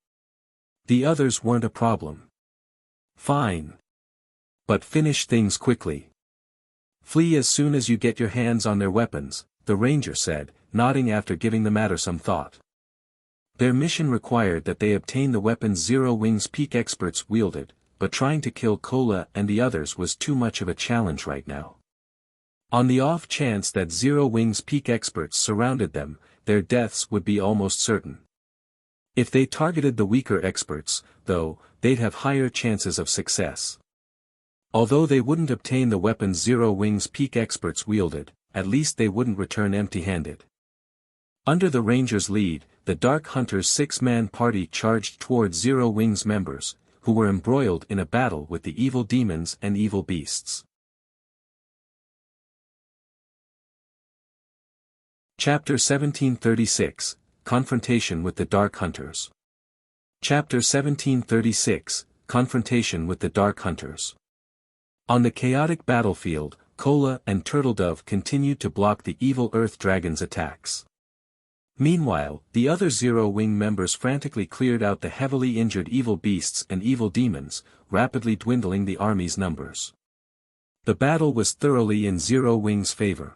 Speaker 1: The others weren't a problem. Fine. But finish things quickly. Flee as soon as you get your hands on their weapons, the ranger said, nodding after giving the matter some thought. Their mission required that they obtain the weapons Zero Wing's peak experts wielded, but trying to kill Kola and the others was too much of a challenge right now. On the off chance that Zero Wing's peak experts surrounded them, their deaths would be almost certain. If they targeted the weaker experts, though, they'd have higher chances of success. Although they wouldn't obtain the weapons Zero Wing's peak experts wielded, at least they wouldn't return empty-handed. Under the Ranger's lead, the Dark Hunter's 6-man party charged towards Zero Wing's members, who were embroiled in a battle with the evil demons and evil beasts. Chapter 1736, Confrontation with the Dark Hunters. Chapter 1736, Confrontation with the Dark Hunters. On the chaotic battlefield, Kola and Turtledove continued to block the evil Earth Dragon's attacks. Meanwhile, the other Zero Wing members frantically cleared out the heavily injured evil beasts and evil demons, rapidly dwindling the army's numbers. The battle was thoroughly in Zero Wing's favor.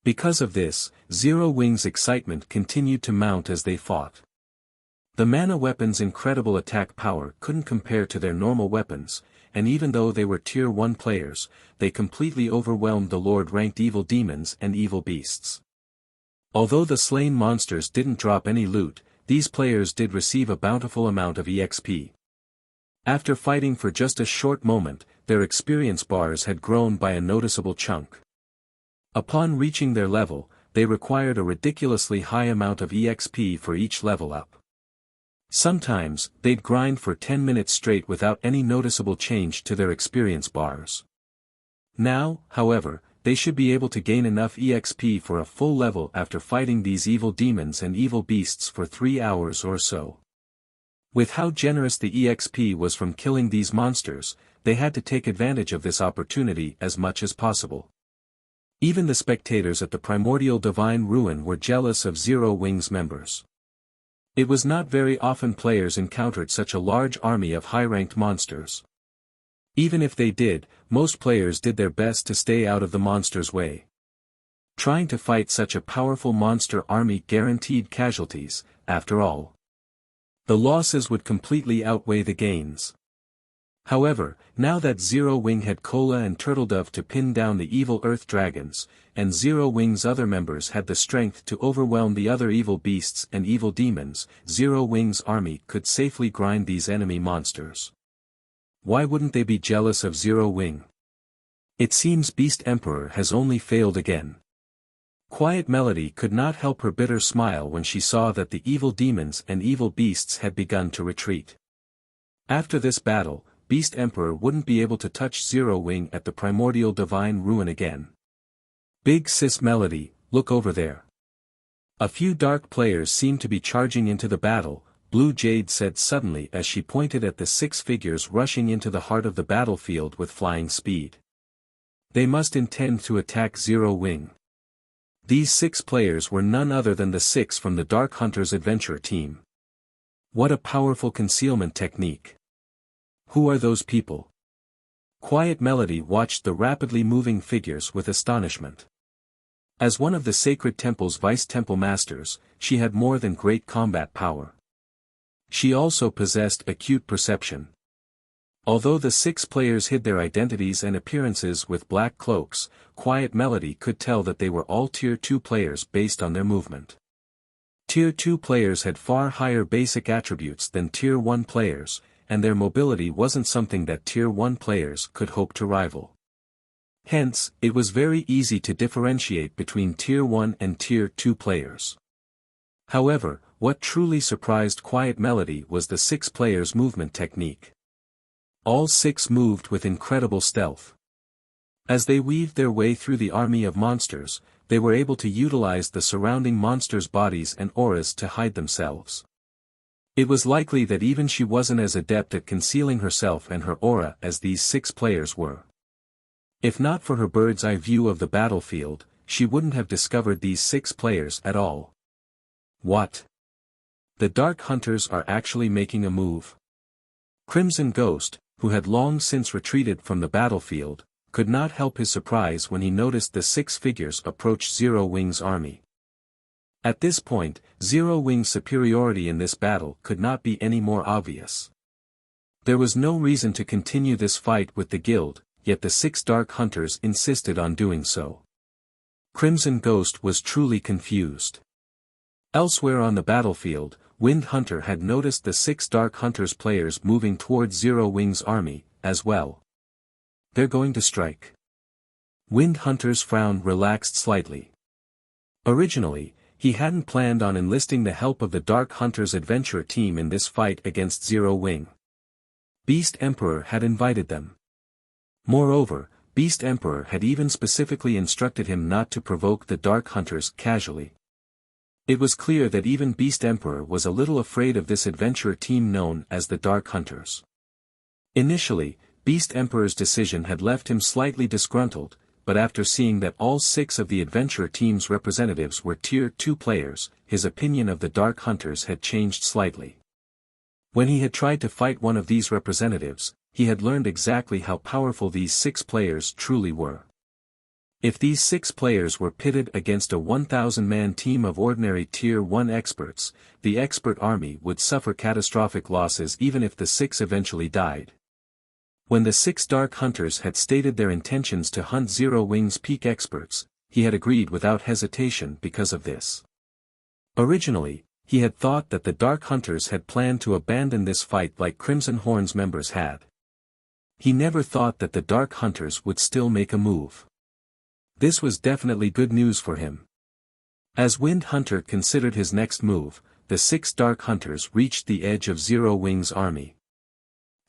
Speaker 1: Because of this, Zero Wing's excitement continued to mount as they fought. The mana weapons' incredible attack power couldn't compare to their normal weapons, and even though they were Tier 1 players, they completely overwhelmed the Lord-ranked evil demons and evil beasts. Although the slain monsters didn't drop any loot, these players did receive a bountiful amount of EXP. After fighting for just a short moment, their experience bars had grown by a noticeable chunk. Upon reaching their level, they required a ridiculously high amount of EXP for each level up. Sometimes, they'd grind for 10 minutes straight without any noticeable change to their experience bars. Now, however, they should be able to gain enough EXP for a full level after fighting these evil demons and evil beasts for 3 hours or so. With how generous the EXP was from killing these monsters, they had to take advantage of this opportunity as much as possible. Even the spectators at the primordial divine ruin were jealous of Zero Wing's members. It was not very often players encountered such a large army of high-ranked monsters. Even if they did, most players did their best to stay out of the monsters' way. Trying to fight such a powerful monster army guaranteed casualties, after all. The losses would completely outweigh the gains. However, now that Zero Wing had Kola and Turtledove to pin down the evil Earth Dragons, and Zero Wing's other members had the strength to overwhelm the other evil beasts and evil demons, Zero Wing's army could safely grind these enemy monsters. Why wouldn't they be jealous of Zero Wing? It seems Beast Emperor has only failed again. Quiet Melody could not help her bitter smile when she saw that the evil demons and evil beasts had begun to retreat. After this battle, Beast Emperor wouldn't be able to touch Zero Wing at the primordial divine ruin again. Big Sis Melody, look over there. A few dark players seem to be charging into the battle, Blue Jade said suddenly as she pointed at the 6 figures rushing into the heart of the battlefield with flying speed. They must intend to attack Zero Wing. These 6 players were none other than the 6 from the Dark Hunters adventure team. What a powerful concealment technique. Who are those people? Quiet Melody watched the rapidly moving figures with astonishment. As one of the Sacred Temple's Vice-Temple Masters, she had more than great combat power. She also possessed acute perception. Although the 6 players hid their identities and appearances with black cloaks, Quiet Melody could tell that they were all Tier 2 players based on their movement. Tier 2 players had far higher basic attributes than Tier 1 players, and their mobility wasn't something that Tier 1 players could hope to rival. Hence, it was very easy to differentiate between Tier 1 and Tier 2 players. However, what truly surprised Quiet Melody was the 6 players' movement technique. All 6 moved with incredible stealth. As they weaved their way through the army of monsters, they were able to utilize the surrounding monsters' bodies and auras to hide themselves. It was likely that even she wasn't as adept at concealing herself and her aura as these 6 players were. If not for her bird's-eye view of the battlefield, she wouldn't have discovered these 6 players at all. What? The Dark Hunters are actually making a move. Crimson Ghost, who had long since retreated from the battlefield, could not help his surprise when he noticed the 6 figures approach Zero Wing's army. At this point, Zero Wing's superiority in this battle could not be any more obvious. There was no reason to continue this fight with the guild, yet the 6 Dark Hunters insisted on doing so. Crimson Ghost was truly confused. Elsewhere on the battlefield, Wind Hunter had noticed the 6 Dark Hunters players moving towards Zero Wing's army, as well. They're going to strike. Wind Hunter's frown relaxed slightly. Originally, he hadn't planned on enlisting the help of the Dark Hunters adventure team in this fight against Zero Wing. Beast Emperor had invited them. Moreover, Beast Emperor had even specifically instructed him not to provoke the Dark Hunters casually. It was clear that even Beast Emperor was a little afraid of this adventurer team known as the Dark Hunters. Initially, Beast Emperor's decision had left him slightly disgruntled, but after seeing that all 6 of the adventurer team's representatives were Tier 2 players, his opinion of the Dark Hunters had changed slightly. When he had tried to fight one of these representatives, he had learned exactly how powerful these 6 players truly were. If these 6 players were pitted against a 1,000-man team of ordinary Tier 1 experts, the expert army would suffer catastrophic losses even if the 6 eventually died. When the 6 Dark Hunters had stated their intentions to hunt Zero Wing's peak experts, he had agreed without hesitation because of this. Originally, he had thought that the Dark Hunters had planned to abandon this fight like Crimson Horn's members had. He never thought that the Dark Hunters would still make a move. This was definitely good news for him. As Wind Hunter considered his next move, the 6 Dark Hunters reached the edge of Zero Wing's army.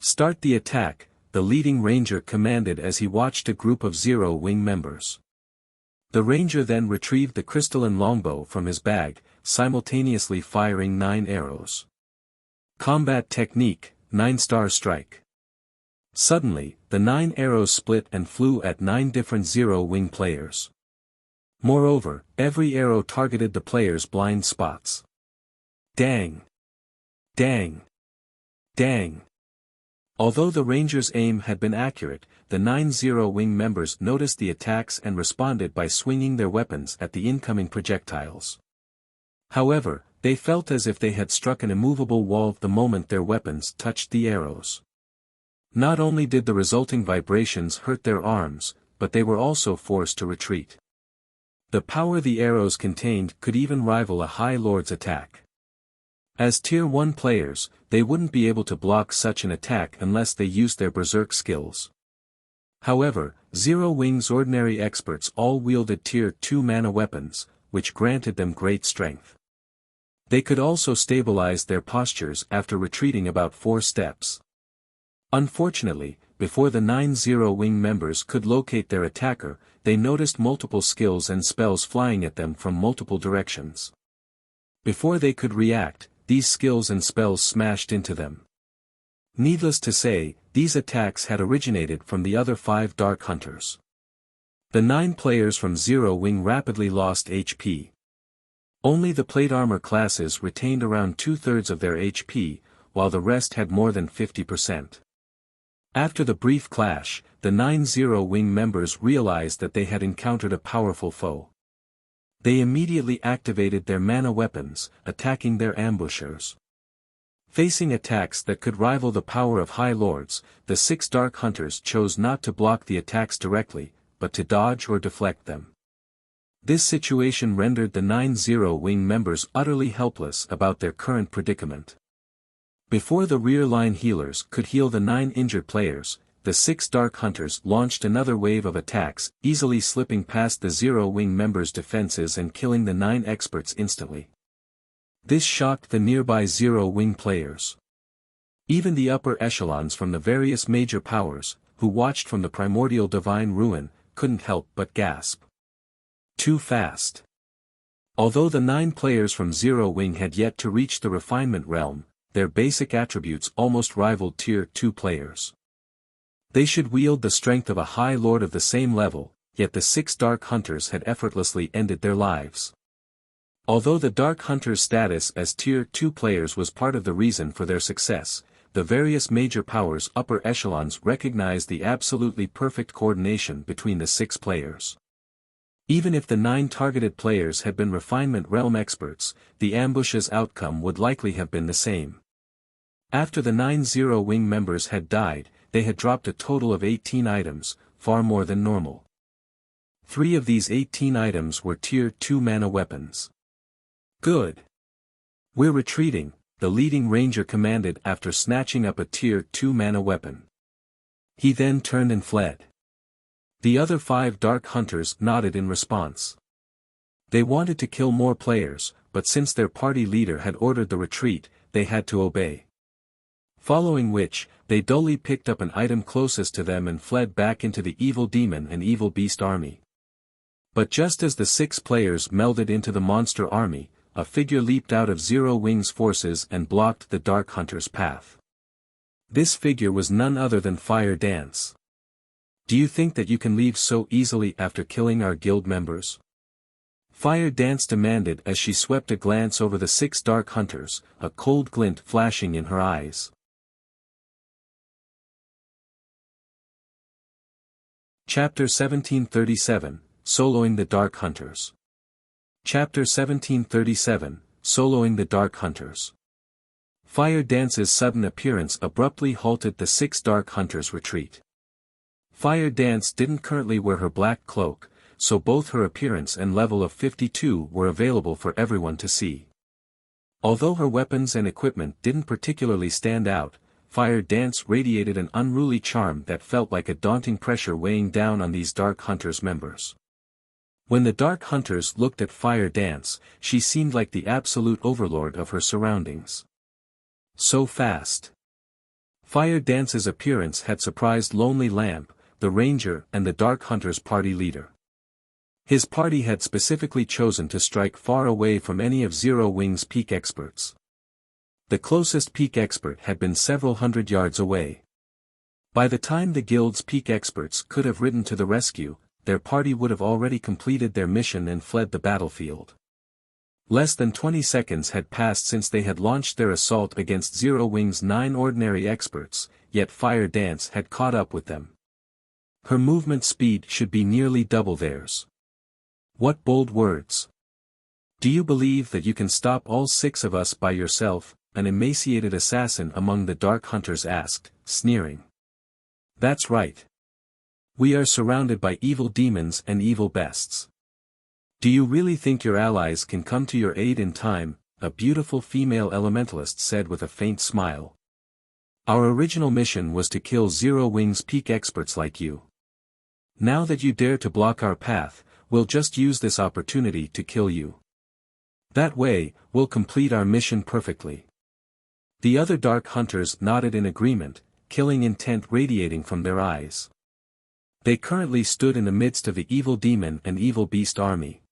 Speaker 1: "Start the attack," the leading ranger commanded as he watched a group of Zero Wing members. The ranger then retrieved the crystalline longbow from his bag, simultaneously firing 9 arrows. Combat technique, 9-star strike. Suddenly, the 9 arrows split and flew at 9 different Zero Wing players. Moreover, every arrow targeted the players' blind spots. Dang! Dang! Dang! Although the ranger's aim had been accurate, the 9 Zero Wing members noticed the attacks and responded by swinging their weapons at the incoming projectiles. However, they felt as if they had struck an immovable wall the moment their weapons touched the arrows. Not only did the resulting vibrations hurt their arms, but they were also forced to retreat. The power the arrows contained could even rival a High Lord's attack. As Tier 1 players, they wouldn't be able to block such an attack unless they used their berserk skills. However, Zero Wing's ordinary experts all wielded Tier 2 mana weapons, which granted them great strength. They could also stabilize their postures after retreating about 4 steps. Unfortunately, before the 9 Zero Wing members could locate their attacker, they noticed multiple skills and spells flying at them from multiple directions. Before they could react, these skills and spells smashed into them. Needless to say, these attacks had originated from the other 5 Dark Hunters. The 9 players from Zero Wing rapidly lost HP. Only the plate armor classes retained around 2/3 of their HP, while the rest had more than 50%. After the brief clash, the 9 Zero Wing members realized that they had encountered a powerful foe. They immediately activated their mana weapons, attacking their ambushers. Facing attacks that could rival the power of High Lords, the 6 Dark Hunters chose not to block the attacks directly, but to dodge or deflect them. This situation rendered the 9 Zero Wing members utterly helpless about their current predicament. Before the rear-line healers could heal the 9 injured players, the 6 Dark Hunters launched another wave of attacks, easily slipping past the Zero Wing members' defenses and killing the 9 experts instantly. This shocked the nearby Zero Wing players. Even the upper echelons from the various major powers, who watched from the primordial divine ruin, couldn't help but gasp. Too fast. Although the 9 players from Zero Wing had yet to reach the refinement realm, their basic attributes almost rivaled Tier 2 players. They should wield the strength of a High Lord of the same level, yet the 6 Dark Hunters had effortlessly ended their lives. Although the Dark Hunters' status as Tier 2 players was part of the reason for their success, the various major powers' upper echelons recognized the absolutely perfect coordination between the 6 players. Even if the 9 targeted players had been Refinement Realm experts, the ambush's outcome would likely have been the same. After the 9 Zero-Wing members had died, they had dropped a total of 18 items, far more than normal. 3 of these 18 items were Tier 2 mana weapons. Good. We're retreating, the leading ranger commanded after snatching up a Tier 2 mana weapon. He then turned and fled. The other 5 Dark Hunters nodded in response. They wanted to kill more players, but since their party leader had ordered the retreat, they had to obey. Following which, they dully picked up an item closest to them and fled back into the Evil Demon and Evil Beast army. But just as the 6 players melded into the monster army, a figure leaped out of Zero-Wing's forces and blocked the Dark Hunter's path. This figure was none other than Fire Dance. Do you think that you can leave so easily after killing our guild members? Fire Dance demanded as she swept a glance over the 6 Dark Hunters, a cold glint flashing in her eyes. Chapter 1737, Soloing the Dark Hunters. Chapter 1737, Soloing the Dark Hunters. Fire Dance's sudden appearance abruptly halted the 6 Dark Hunters' retreat. Fire Dance didn't currently wear her black cloak, so both her appearance and level of 52 were available for everyone to see. Although her weapons and equipment didn't particularly stand out, Fire Dance radiated an unruly charm that felt like a daunting pressure weighing down on these Dark Hunters members. When the Dark Hunters looked at Fire Dance, she seemed like the absolute overlord of her surroundings. So fast. Fire Dance's appearance had surprised Lonely Lamp, the Ranger and the Dark Hunters' party leader. His party had specifically chosen to strike far away from any of Zero-Wing's peak experts. The closest peak expert had been several hundred yards away. By the time the guild's peak experts could have ridden to the rescue, their party would have already completed their mission and fled the battlefield. Less than 20 seconds had passed since they had launched their assault against Zero-Wing's 9 ordinary experts, yet Fire Dance had caught up with them. Her movement speed should be nearly double theirs. What bold words! Do you believe that you can stop all 6 of us by yourself? An emaciated assassin among the Dark Hunters asked, sneering. That's right. We are surrounded by evil demons and evil beasts. Do you really think your allies can come to your aid in time? A beautiful female elementalist said with a faint smile. Our original mission was to kill Zero-Wing's peak experts like you. Now that you dare to block our path, we'll just use this opportunity to kill you. That way, we'll complete our mission perfectly. The other Dark Hunters nodded in agreement, killing intent radiating from their eyes. They currently stood in the midst of the Evil Demon and Evil Beast army.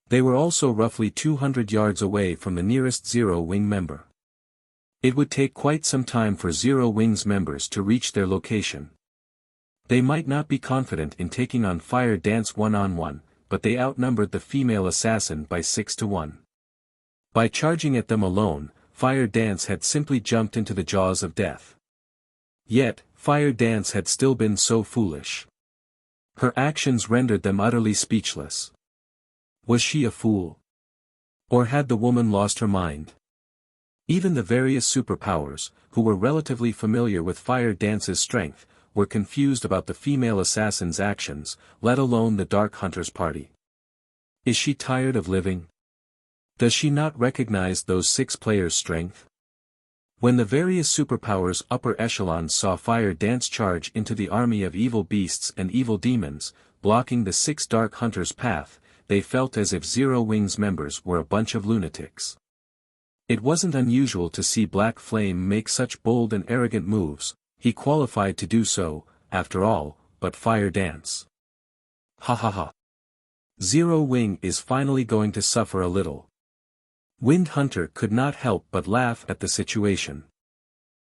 Speaker 1: They were also roughly 200 yards away from the nearest Zero-Wing member. It would take quite some time for Zero-Wing's members to reach their location. They might not be confident in taking on Fire Dance one-on-one, but they outnumbered the female assassin by 6 to 1. By charging at them alone, Fire Dance had simply jumped into the jaws of death. Yet, Fire Dance had still been so foolish. Her actions rendered them utterly speechless. Was she a fool? Or had the woman lost her mind? Even the various superpowers, who were relatively familiar with Fire Dance's strength, were confused about the female assassin's actions, let alone the Dark Hunters' party. Is she tired of living? Does she not recognize those 6 players' strength? When the various superpowers' upper echelons saw Fire Dance charge into the army of evil beasts and evil demons, blocking the 6 Dark Hunters' path, they felt as if Zero-Wing's members were a bunch of lunatics. It wasn't unusual to see Black Flame make such bold and arrogant moves. He qualified to do so, after all, but Fire Dance. Ha ha ha. Zero-Wing is finally going to suffer a little. Wind Hunter could not help but laugh at the situation.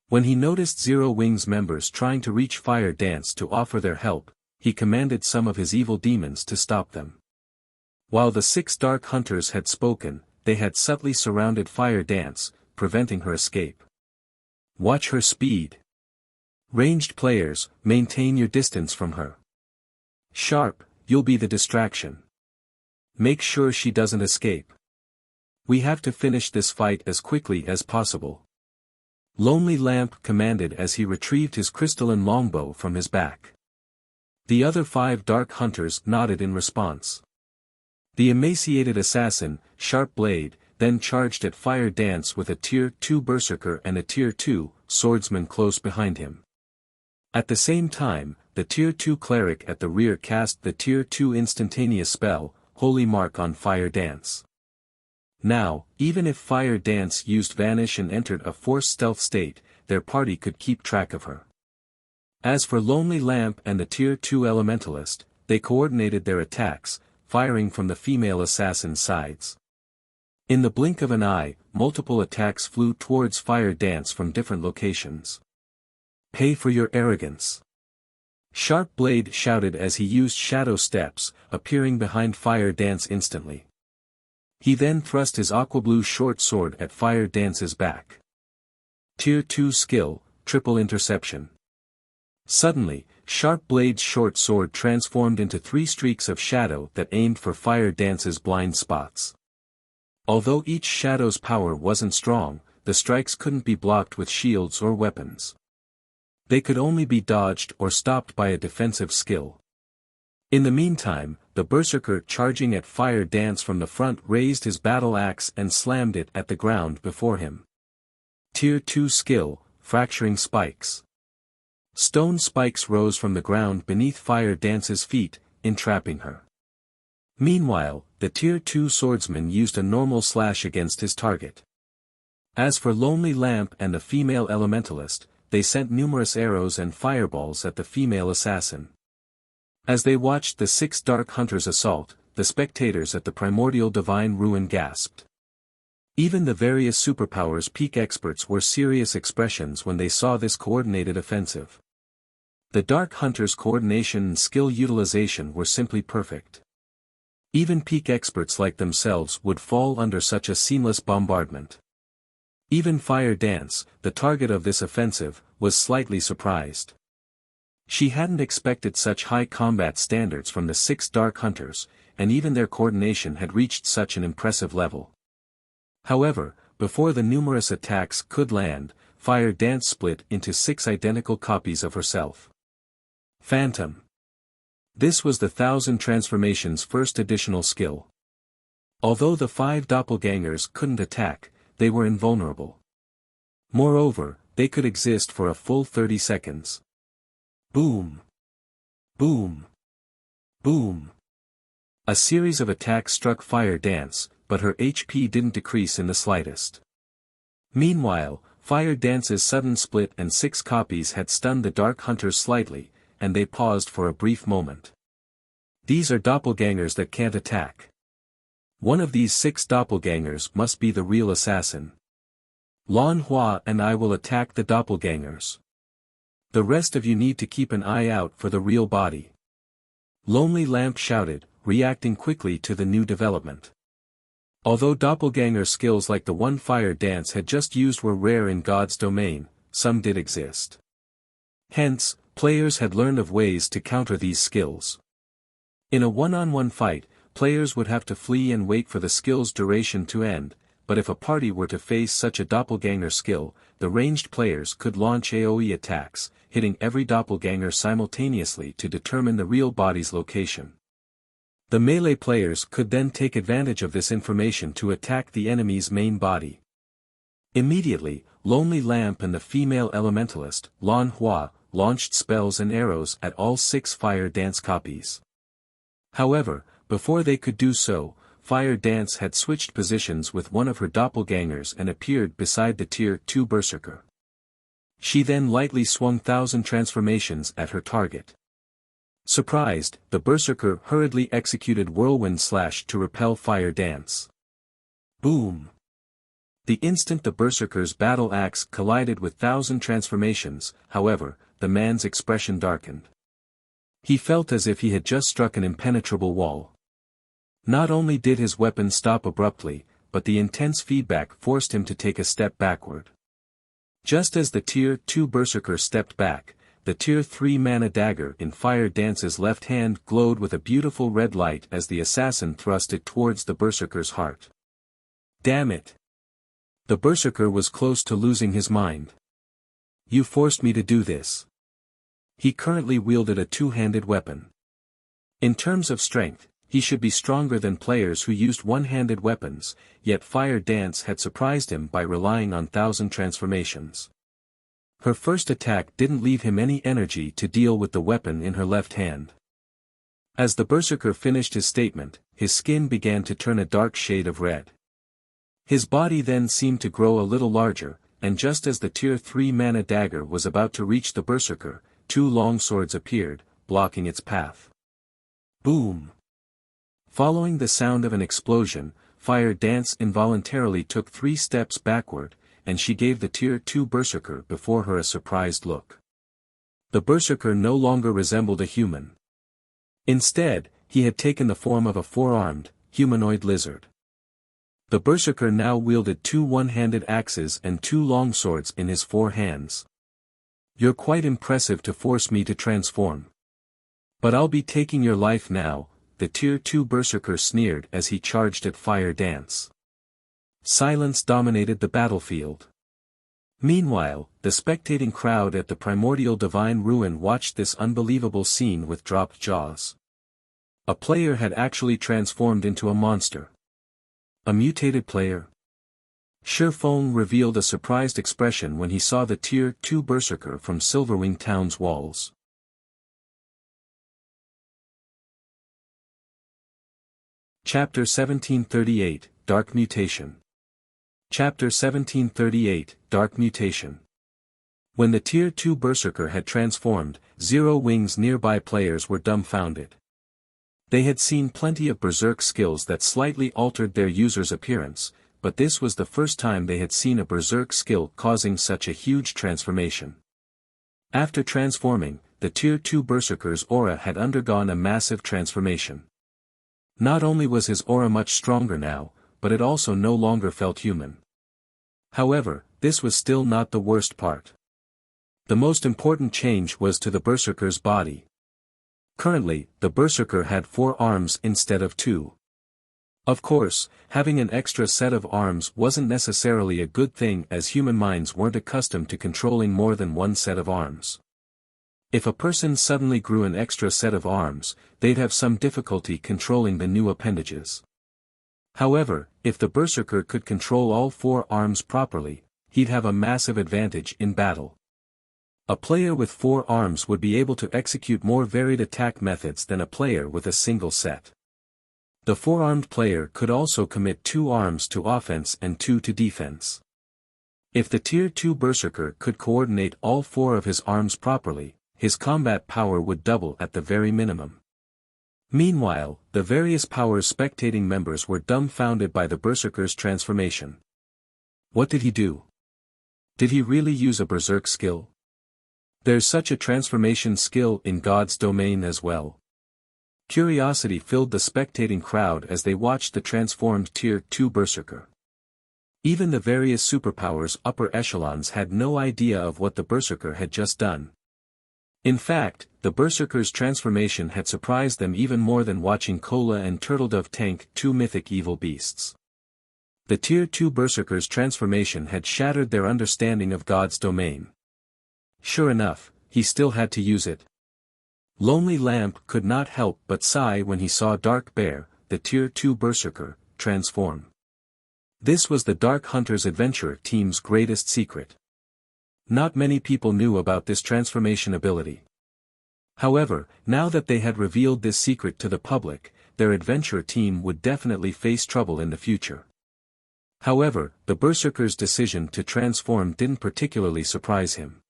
Speaker 1: When he noticed Zero-Wing's members trying to reach Fire Dance to offer their help, he commanded some of his evil demons to stop them. While the 6 dark hunters had spoken, they had subtly surrounded Fire Dance, preventing her escape. Watch her speed. Ranged players, maintain your distance from her. Sharp, you'll be the distraction. Make sure she doesn't escape. We have to finish this fight as quickly as possible. Lonely Lamp commanded as he retrieved his crystalline longbow from his back. The other 5 dark hunters nodded in response. The emaciated assassin, Sharp Blade, then charged at Fire Dance with a Tier 2 Berserker and a Tier 2 Swordsman close behind him. At the same time, the Tier 2 Cleric at the rear cast the Tier 2 instantaneous spell, Holy Mark on Fire Dance. Now, even if Fire Dance used Vanish and entered a forced stealth state, their party could keep track of her. As for Lonely Lamp and the Tier 2 Elementalist, they coordinated their attacks, firing from the female assassin's sides. In the blink of an eye, multiple attacks flew towards Fire Dance from different locations. Pay for your arrogance. Sharp Blade shouted as he used shadow steps, appearing behind Fire Dance instantly. He then thrust his aquablue short sword at Fire Dance's back. Tier 2 skill, Triple Interception. Suddenly, Sharp Blade's short sword transformed into 3 streaks of shadow that aimed for Fire Dance's blind spots. Although each shadow's power wasn't strong, the strikes couldn't be blocked with shields or weapons. They could only be dodged or stopped by a defensive skill. In the meantime, the Berserker charging at Fire Dance from the front raised his battle axe and slammed it at the ground before him. Tier 2 skill, Fracturing Spikes. Stone spikes rose from the ground beneath Fire Dance's feet, entrapping her. Meanwhile, the Tier 2 Swordsman used a normal slash against his target. As for Lonely Lamp and the female Elementalist, they sent numerous arrows and fireballs at the female assassin. As they watched the 6 dark hunters assault, the spectators at the primordial divine ruin gasped. Even the various superpowers peak experts wore serious expressions when they saw this coordinated offensive. The dark hunters' coordination and skill utilization were simply perfect. Even peak experts like themselves would fall under such a seamless bombardment. Even Fire Dance, the target of this offensive, was slightly surprised. She hadn't expected such high combat standards from the 6 dark hunters, and even their coordination had reached such an impressive level. However, before the numerous attacks could land, Fire Dance split into 6 identical copies of herself. Phantom. This was the 1000 Transformations' first additional skill. Although the 5 doppelgangers couldn't attack, they were invulnerable. Moreover, they could exist for a full 30 seconds. Boom. Boom. Boom. A series of attacks struck Fire Dance, but her HP didn't decrease in the slightest. Meanwhile, Fire Dance's sudden split and 6 copies had stunned the Dark Hunters slightly, and they paused for a brief moment. These are doppelgangers that can't attack. One of these 6 doppelgangers must be the real assassin. Lan Hua and I will attack the doppelgangers. The rest of you need to keep an eye out for the real body. Lonely Lamp shouted, reacting quickly to the new development. Although doppelganger skills like the one Fire Dance had just used were rare in God's domain, some did exist. Hence, players had learned of ways to counter these skills. In a one-on-one fight, players would have to flee and wait for the skill's duration to end, but if a party were to face such a doppelganger skill, the ranged players could launch AoE attacks, hitting every doppelganger simultaneously to determine the real body's location. The melee players could then take advantage of this information to attack the enemy's main body. Immediately, Lonely Lamp and the female elementalist, Lan Hua, launched spells and arrows at all 6 Fire Dance copies. However, before they could do so, Fire Dance had switched positions with one of her doppelgangers and appeared beside the Tier 2 Berserker. She then lightly swung 1000 transformations at her target. Surprised, the Berserker hurriedly executed Whirlwind Slash to repel Fire Dance. Boom! The instant the Berserker's battle axe collided with 1000 transformations, however, the man's expression darkened. He felt as if he had just struck an impenetrable wall. Not only did his weapon stop abruptly, but the intense feedback forced him to take a step backward. Just as the Tier 2 Berserker stepped back, the Tier 3 mana dagger in Fire Dance's left hand glowed with a beautiful red light as the assassin thrust it towards the Berserker's heart. Damn it! The Berserker was close to losing his mind. You forced me to do this. He currently wielded a two-handed weapon. In terms of strength, he should be stronger than players who used one-handed weapons, yet Fire Dance had surprised him by relying on 1,000 transformations. Her first attack didn't leave him any energy to deal with the weapon in her left hand. As the Berserker finished his statement, his skin began to turn a dark shade of red. His body then seemed to grow a little larger, and just as the Tier 3 mana dagger was about to reach the Berserker, two long swords appeared, blocking its path. Boom! Following the sound of an explosion, Fire Dance involuntarily took 3 steps backward, and she gave the Tier 2 Berserker before her a surprised look. The Berserker no longer resembled a human. Instead, he had taken the form of a four-armed, humanoid lizard. The Berserker now wielded 2 one-handed axes and 2 long swords in his 4 hands. You're quite impressive to force me to transform. But I'll be taking your life now, the Tier 2 Berserker sneered as he charged at Fire Dance. Silence dominated the battlefield. Meanwhile, the spectating crowd at the Primordial Divine Ruin watched this unbelievable scene with dropped jaws. A player had actually transformed into a monster. A mutated player? Shifeng revealed a surprised expression when he saw the Tier 2 Berserker from Silverwing Town's walls. Chapter 1738, Dark Mutation. Chapter 1738, Dark Mutation. When the Tier 2 Berserker had transformed, Zero Wing's nearby players were dumbfounded. They had seen plenty of berserk skills that slightly altered their user's appearance, but this was the first time they had seen a berserk skill causing such a huge transformation. After transforming, the Tier 2 Berserker's aura had undergone a massive transformation. Not only was his aura much stronger now, but it also no longer felt human. However, this was still not the worst part. The most important change was to the Berserker's body. Currently, the Berserker had 4 arms instead of 2. Of course, having an extra set of arms wasn't necessarily a good thing as human minds weren't accustomed to controlling more than one set of arms. If a person suddenly grew an extra set of arms, they'd have some difficulty controlling the new appendages. However, if the Berserker could control all 4 arms properly, he'd have a massive advantage in battle. A player with 4 arms would be able to execute more varied attack methods than a player with a single set. The 4-armed player could also commit 2 arms to offense and 2 to defense. If the Tier 2 Berserker could coordinate all 4 of his arms properly, his combat power would double at the very minimum. Meanwhile, the various Powers spectating members were dumbfounded by the Berserker's transformation. What did he do? Did he really use a berserk skill? There's such a transformation skill in God's domain as well. Curiosity filled the spectating crowd as they watched the transformed Tier 2 Berserker. Even the various superpowers upper echelons had no idea of what the Berserker had just done. In fact, the Berserker's transformation had surprised them even more than watching Kola and Turtledove tank 2 mythic evil beasts. The Tier 2 Berserker's transformation had shattered their understanding of God's domain. Sure enough, he still had to use it. Lonely Lamp could not help but sigh when he saw Dark Bear, the Tier 2 Berserker, transform. This was the Dark Hunters Adventure team's greatest secret. Not many people knew about this transformation ability. However, now that they had revealed this secret to the public, their adventure team would definitely face trouble in the future. However, the Berserker's decision to transform didn't particularly surprise him.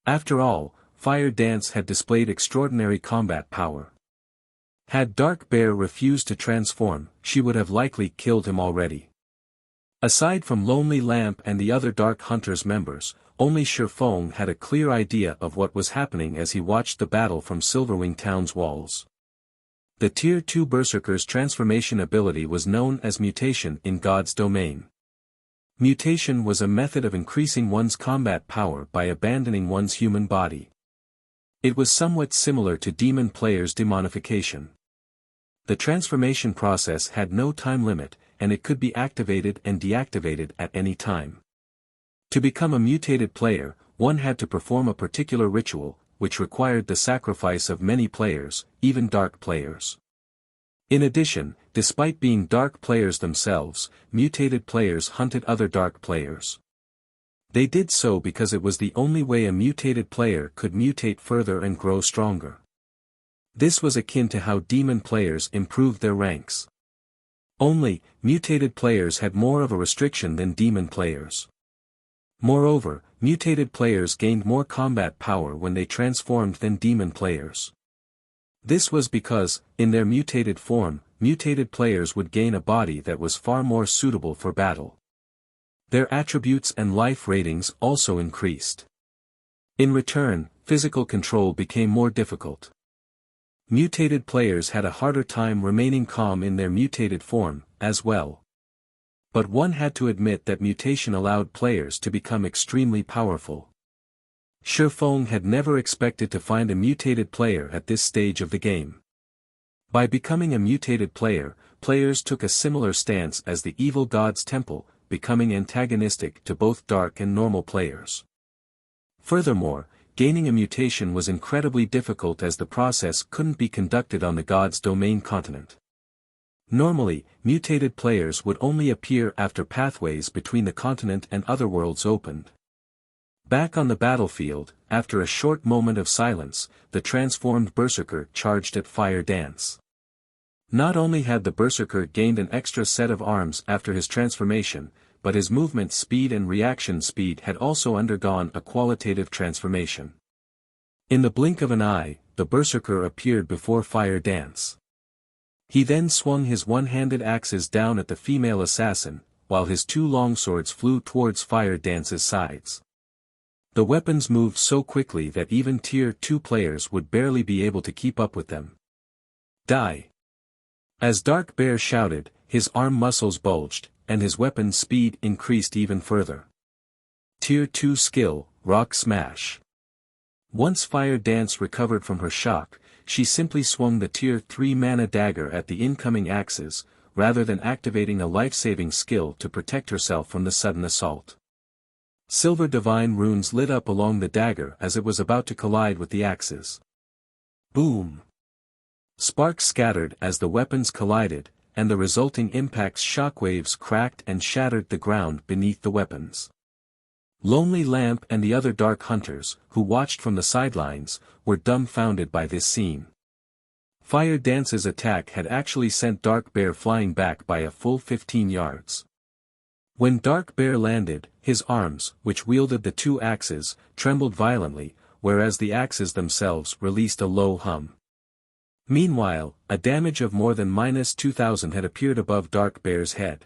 Speaker 1: After all, Fire Dance had displayed extraordinary combat power. Had Dark Bear refused to transform, she would have likely killed him already. Aside from Lonely Lamp and the other Dark Hunters members, only Shifeng had a clear idea of what was happening as he watched the battle from Silverwing Town's walls. The Tier 2 Berserker's transformation ability was known as Mutation in God's domain. Mutation was a method of increasing one's combat power by abandoning one's human body. It was somewhat similar to Demon Player's demonification. The transformation process had no time limit, and it could be activated and deactivated at any time. To become a mutated player, one had to perform a particular ritual, which required the sacrifice of many players, even dark players. In addition, despite being dark players themselves, mutated players hunted other dark players. They did so because it was the only way a mutated player could mutate further and grow stronger. This was akin to how demon players improved their ranks. Only, mutated players had more of a restriction than demon players. Moreover, mutated players gained more combat power when they transformed than demon players. This was because, in their mutated form, mutated players would gain a body that was far more suitable for battle. Their attributes and life ratings also increased. In return, physical control became more difficult. Mutated players had a harder time remaining calm in their mutated form, as well. But one had to admit that mutation allowed players to become extremely powerful. Shifeng had never expected to find a mutated player at this stage of the game. By becoming a mutated player, players took a similar stance as the evil god's temple, becoming antagonistic to both dark and normal players. Furthermore, gaining a mutation was incredibly difficult as the process couldn't be conducted on the god's domain continent. Normally, mutated players would only appear after pathways between the continent and other worlds opened. Back on the battlefield, after a short moment of silence, the transformed Berserker charged at Fire Dance. Not only had the Berserker gained an extra set of arms after his transformation, but his movement speed and reaction speed had also undergone a qualitative transformation. In the blink of an eye, the Berserker appeared before Fire Dance. He then swung his one-handed axes down at the female assassin, while his two longswords flew towards Fire Dance's sides. The weapons moved so quickly that even Tier 2 players would barely be able to keep up with them. Die! As Dark Bear shouted, his arm muscles bulged, and his weapon's speed increased even further. Tier 2 skill, Rock Smash. Once Fire Dance recovered from her shock, she simply swung the Tier 3 mana dagger at the incoming axes, rather than activating a life-saving skill to protect herself from the sudden assault. Silver divine runes lit up along the dagger as it was about to collide with the axes. Boom! Sparks scattered as the weapons collided, and the resulting impact's shockwaves cracked and shattered the ground beneath the weapons. Lonely Lamp and the other dark hunters, who watched from the sidelines, were dumbfounded by this scene. Fire Dance's attack had actually sent Dark Bear flying back by a full 15 yards. When Dark Bear landed, his arms, which wielded the two axes, trembled violently, whereas the axes themselves released a low hum. Meanwhile, a damage of more than -2,000 had appeared above Dark Bear's head.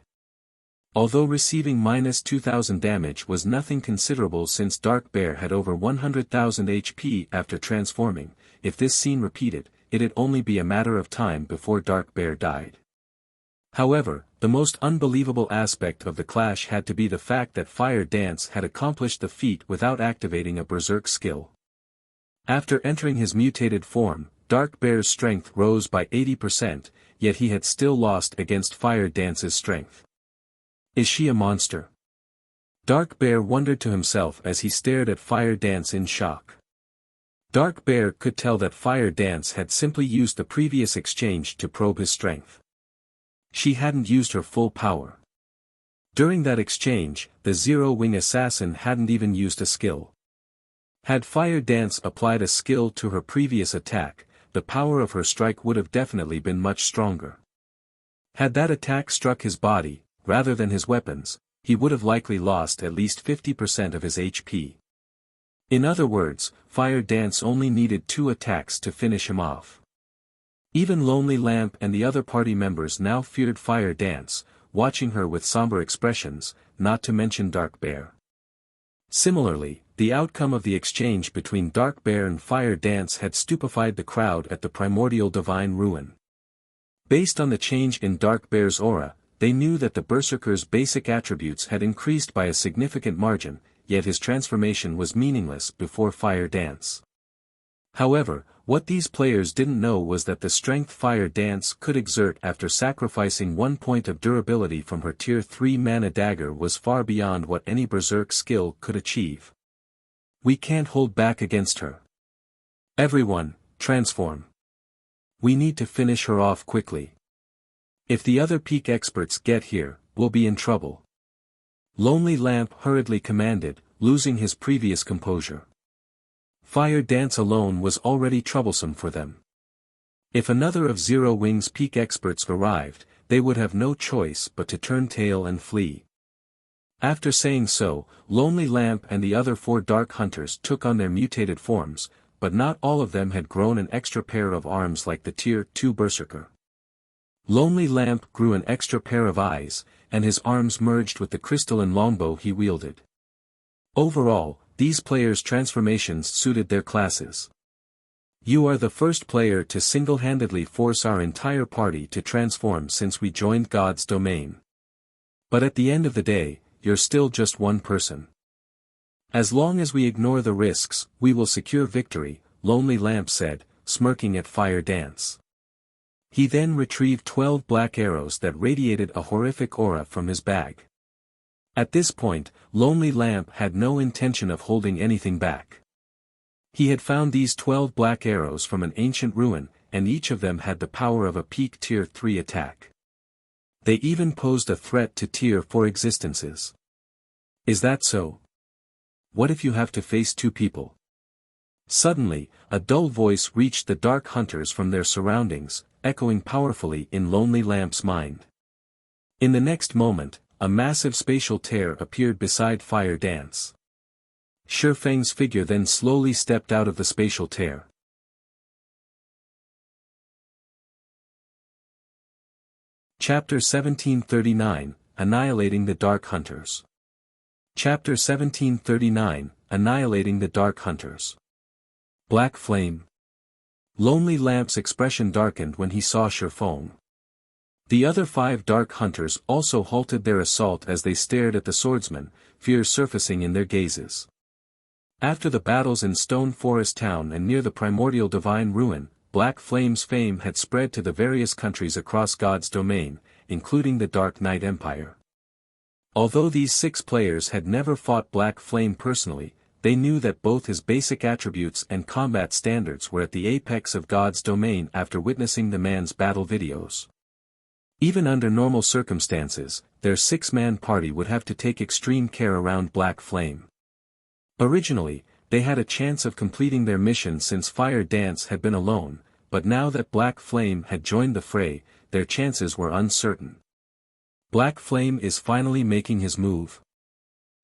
Speaker 1: Although receiving -2,000 damage was nothing considerable since Dark Bear had over 100,000 HP after transforming, if this scene repeated, it'd only be a matter of time before Dark Bear died. However, the most unbelievable aspect of the clash had to be the fact that Fire Dance had accomplished the feat without activating a berserk skill. After entering his mutated form, Dark Bear's strength rose by 80%, yet he had still lost against Fire Dance's strength. Is she a monster? Dark Bear wondered to himself as he stared at Fire Dance in shock. Dark Bear could tell that Fire Dance had simply used the previous exchange to probe his strength. She hadn't used her full power. During that exchange, the Zero-Wing Assassin hadn't even used a skill. Had Fire Dance applied a skill to her previous attack, the power of her strike would have definitely been much stronger. Had that attack struck his body, rather than his weapons, he would have likely lost at least 50% of his HP. In other words, Fire Dance only needed 2 attacks to finish him off. Even Lonely Lamp and the other party members now feared Fire Dance, watching her with somber expressions, not to mention Dark Bear. Similarly, the outcome of the exchange between Dark Bear and Fire Dance had stupefied the crowd at the primordial divine ruin. Based on the change in Dark Bear's aura, they knew that the Berserker's basic attributes had increased by a significant margin, yet his transformation was meaningless before Fire Dance. However, what these players didn't know was that the strength Fire Dance could exert after sacrificing 1 point of durability from her Tier 3 mana dagger was far beyond what any Berserk skill could achieve. We can't hold back against her. Everyone, transform. We need to finish her off quickly. If the other peak experts get here, we'll be in trouble. Lonely Lamp hurriedly commanded, losing his previous composure. Fire Dance alone was already troublesome for them. If another of Zero Wing's peak experts arrived, they would have no choice but to turn tail and flee. After saying so, Lonely Lamp and the other 4 Dark Hunters took on their mutated forms, but not all of them had grown an extra pair of arms like the Tier 2 Berserker. Lonely Lamp grew an extra pair of eyes, and his arms merged with the crystalline longbow he wielded. Overall, these players' transformations suited their classes. You are the first player to single-handedly force our entire party to transform since we joined God's domain. But at the end of the day, you're still just one person. As long as we ignore the risks, we will secure victory, Lonely Lamp said, smirking at Fire Dance. He then retrieved 12 black arrows that radiated a horrific aura from his bag. At this point, Lonely Lamp had no intention of holding anything back. He had found these 12 black arrows from an ancient ruin, and each of them had the power of a peak Tier 3 attack. They even posed a threat to Tier 4 existences. Is that so? What if you have to face 2 people? Suddenly, a dull voice reached the Dark Hunters from their surroundings, echoing powerfully in Lonely Lamp's mind. In the next moment, a massive spatial tear appeared beside Fire Dance. Shifeng's figure then slowly stepped out of the spatial tear. Chapter 1739, Annihilating the Dark Hunters. Chapter 1739, Annihilating the Dark Hunters. Black Flame. Lonely Lamp's expression darkened when he saw Shifeng. The other 5 Dark Hunters also halted their assault as they stared at the swordsman, fear surfacing in their gazes. After the battles in Stone Forest Town and near the primordial divine ruin, Black Flame's fame had spread to the various countries across God's domain, including the Dark Knight Empire. Although these 6 players had never fought Black Flame personally, they knew that both his basic attributes and combat standards were at the apex of God's domain after witnessing the man's battle videos. Even under normal circumstances, their 6-man party would have to take extreme care around Black Flame. Originally, they had a chance of completing their mission since Fire Dance had been alone, but now that Black Flame had joined the fray, their chances were uncertain. Black Flame is finally making his move.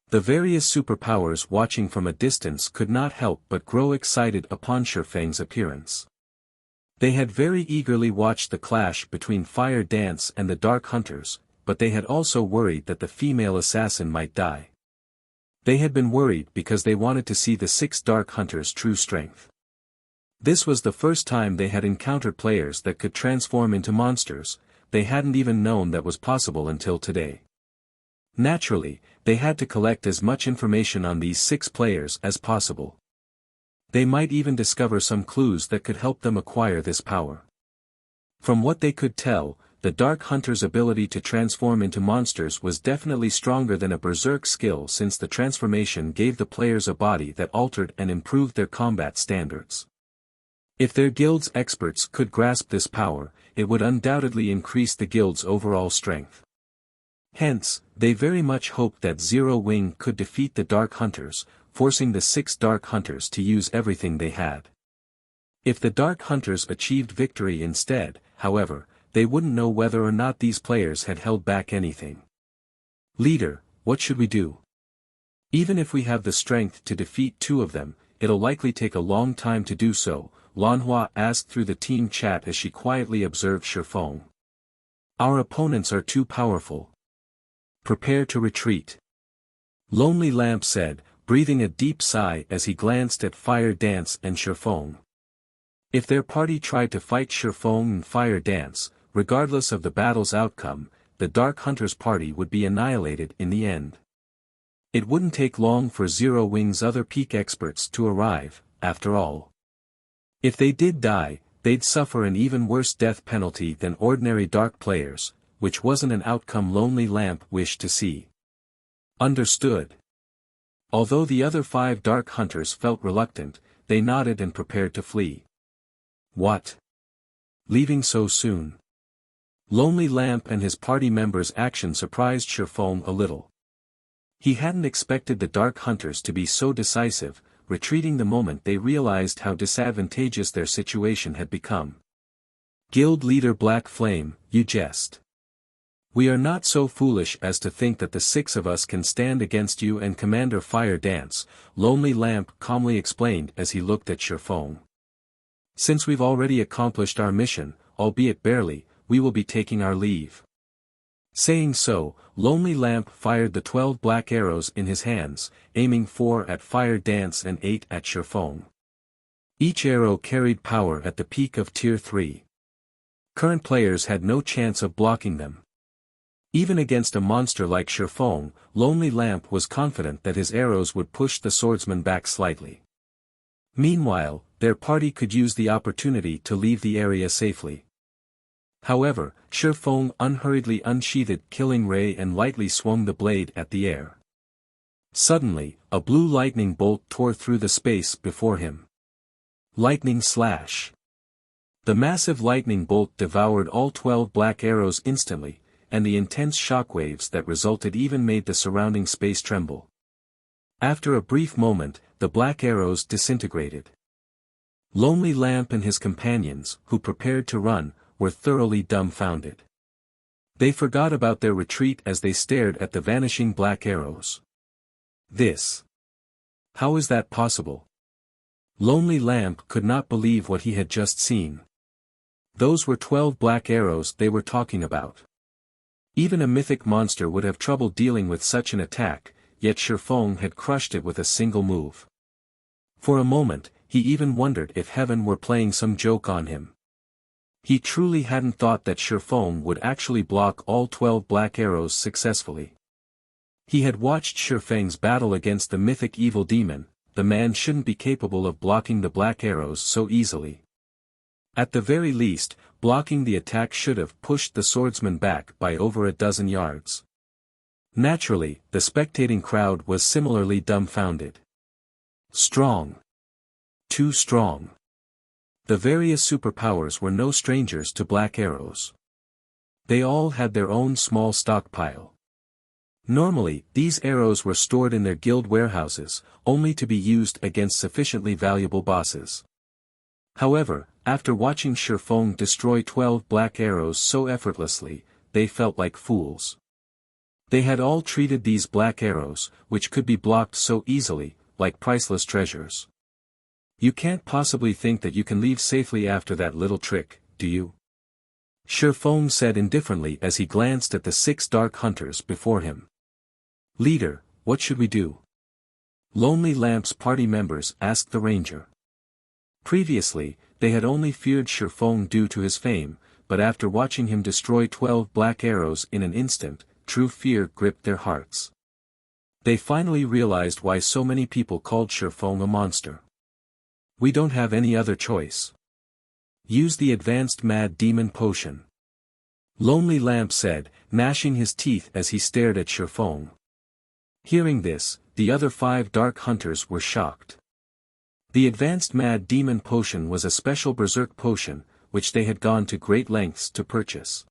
Speaker 1: The various superpowers watching from a distance could not help but grow excited upon Shifeng's appearance. They had very eagerly watched the clash between Fire Dance and the Dark Hunters, but they had also worried that the female assassin might die. They had been worried because they wanted to see the 6 Dark Hunters' true strength. This was the first time they had encountered players that could transform into monsters. They hadn't even known that was possible until today. Naturally, they had to collect as much information on these 6 players as possible. They might even discover some clues that could help them acquire this power. From what they could tell, the Dark Hunter's ability to transform into monsters was definitely stronger than a Berserk skill since the transformation gave the players a body that altered and improved their combat standards. If their guild's experts could grasp this power, it would undoubtedly increase the guild's overall strength. Hence, they very much hoped that Zero Wing could defeat the Dark Hunters, forcing the 6 Dark Hunters to use everything they had. If the Dark Hunters achieved victory instead, however, they wouldn't know whether or not these players had held back anything. Leader, what should we do? Even if we have the strength to defeat 2 of them, it'll likely take a long time to do so, Lanhua asked through the team chat as she quietly observed Shifeng. Our opponents are too powerful. Prepare to retreat. Lonely Lamp said, breathing a deep sigh as he glanced at Fire Dance and Shifeng. If their party tried to fight Shifeng and Fire Dance, regardless of the battle's outcome, the Dark Hunter's party would be annihilated in the end. It wouldn't take long for Zero Wing's other peak experts to arrive, after all. If they did die, they'd suffer an even worse death penalty than ordinary Dark players, which wasn't an outcome Lonely Lamp wished to see. Understood. Although the other 5 Dark Hunters felt reluctant, they nodded and prepared to flee. What? Leaving so soon? Lonely Lamp and his party members' action surprised Shifeng a little. He hadn't expected the Dark Hunters to be so decisive, retreating the moment they realized how disadvantageous their situation had become. Guild Leader Black Flame, you jest. We are not so foolish as to think that the 6 of us can stand against you and Commander Fire Dance, Lonely Lamp calmly explained as he looked at Shifeng. Since we've already accomplished our mission, albeit barely, we will be taking our leave. Saying so, Lonely Lamp fired the 12 black arrows in his hands, aiming 4 at Fire Dance and 8 at Shifeng. Each arrow carried power at the peak of Tier 3. Current players had no chance of blocking them. Even against a monster like Shifeng, Lonely Lamp was confident that his arrows would push the swordsman back slightly. Meanwhile, their party could use the opportunity to leave the area safely. However, Shifeng unhurriedly unsheathed Killing Ray and lightly swung the blade at the air. Suddenly, a blue lightning bolt tore through the space before him. Lightning Slash. The massive lightning bolt devoured all 12 black arrows instantly, and the intense shockwaves that resulted even made the surrounding space tremble. After a brief moment, the black arrows disintegrated. Lonely Lamp and his companions, who prepared to run, were thoroughly dumbfounded. They forgot about their retreat as they stared at the vanishing black arrows. This. How is that possible? Lonely Lamp could not believe what he had just seen. Those were 12 black arrows they were talking about. Even a mythic monster would have trouble dealing with such an attack, yet Shifeng had crushed it with a single move. For a moment, he even wondered if heaven were playing some joke on him. He truly hadn't thought that Shifeng would actually block all 12 black arrows successfully. He had watched Shifeng's battle against the mythic evil demon. The man shouldn't be capable of blocking the black arrows so easily. At the very least, blocking the attack should have pushed the swordsman back by over a dozen yards. Naturally, the spectating crowd was similarly dumbfounded. Strong. Too strong. The various superpowers were no strangers to black arrows. They all had their own small stockpile. Normally, these arrows were stored in their guild warehouses, only to be used against sufficiently valuable bosses. However, after watching Shifeng destroy 12 black arrows so effortlessly, they felt like fools. They had all treated these black arrows, which could be blocked so easily, like priceless treasures. You can't possibly think that you can leave safely after that little trick, do you? Shifeng said indifferently as he glanced at the 6 dark hunters before him. Leader, what should we do? Lonely Lamp's party members asked the ranger. Previously, they had only feared Shifeng due to his fame, but after watching him destroy 12 black arrows in an instant, true fear gripped their hearts. They finally realized why so many people called Shifeng a monster. We don't have any other choice. Use the advanced Mad Demon Potion. Lonely Lamp said, gnashing his teeth as he stared at Shifeng. Hearing this, the other 5 dark hunters were shocked. The advanced Mad Demon Potion was a special berserk potion, which they had gone to great lengths to purchase.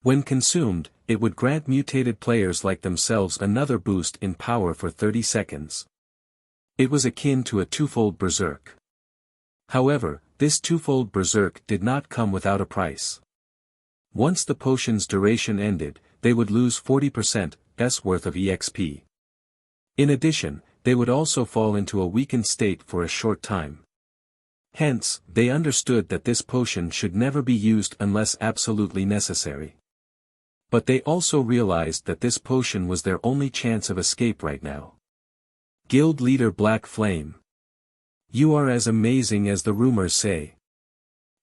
Speaker 1: When consumed, it would grant mutated players like themselves another boost in power for 30 seconds. It was akin to a twofold berserk. However, this twofold berserk did not come without a price. Once the potion's duration ended, they would lose 40% worth of EXP. In addition, they would also fall into a weakened state for a short time. Hence, they understood that this potion should never be used unless absolutely necessary. But they also realized that this potion was their only chance of escape right now. Guild Leader Black Flame. You are as amazing as the rumors say.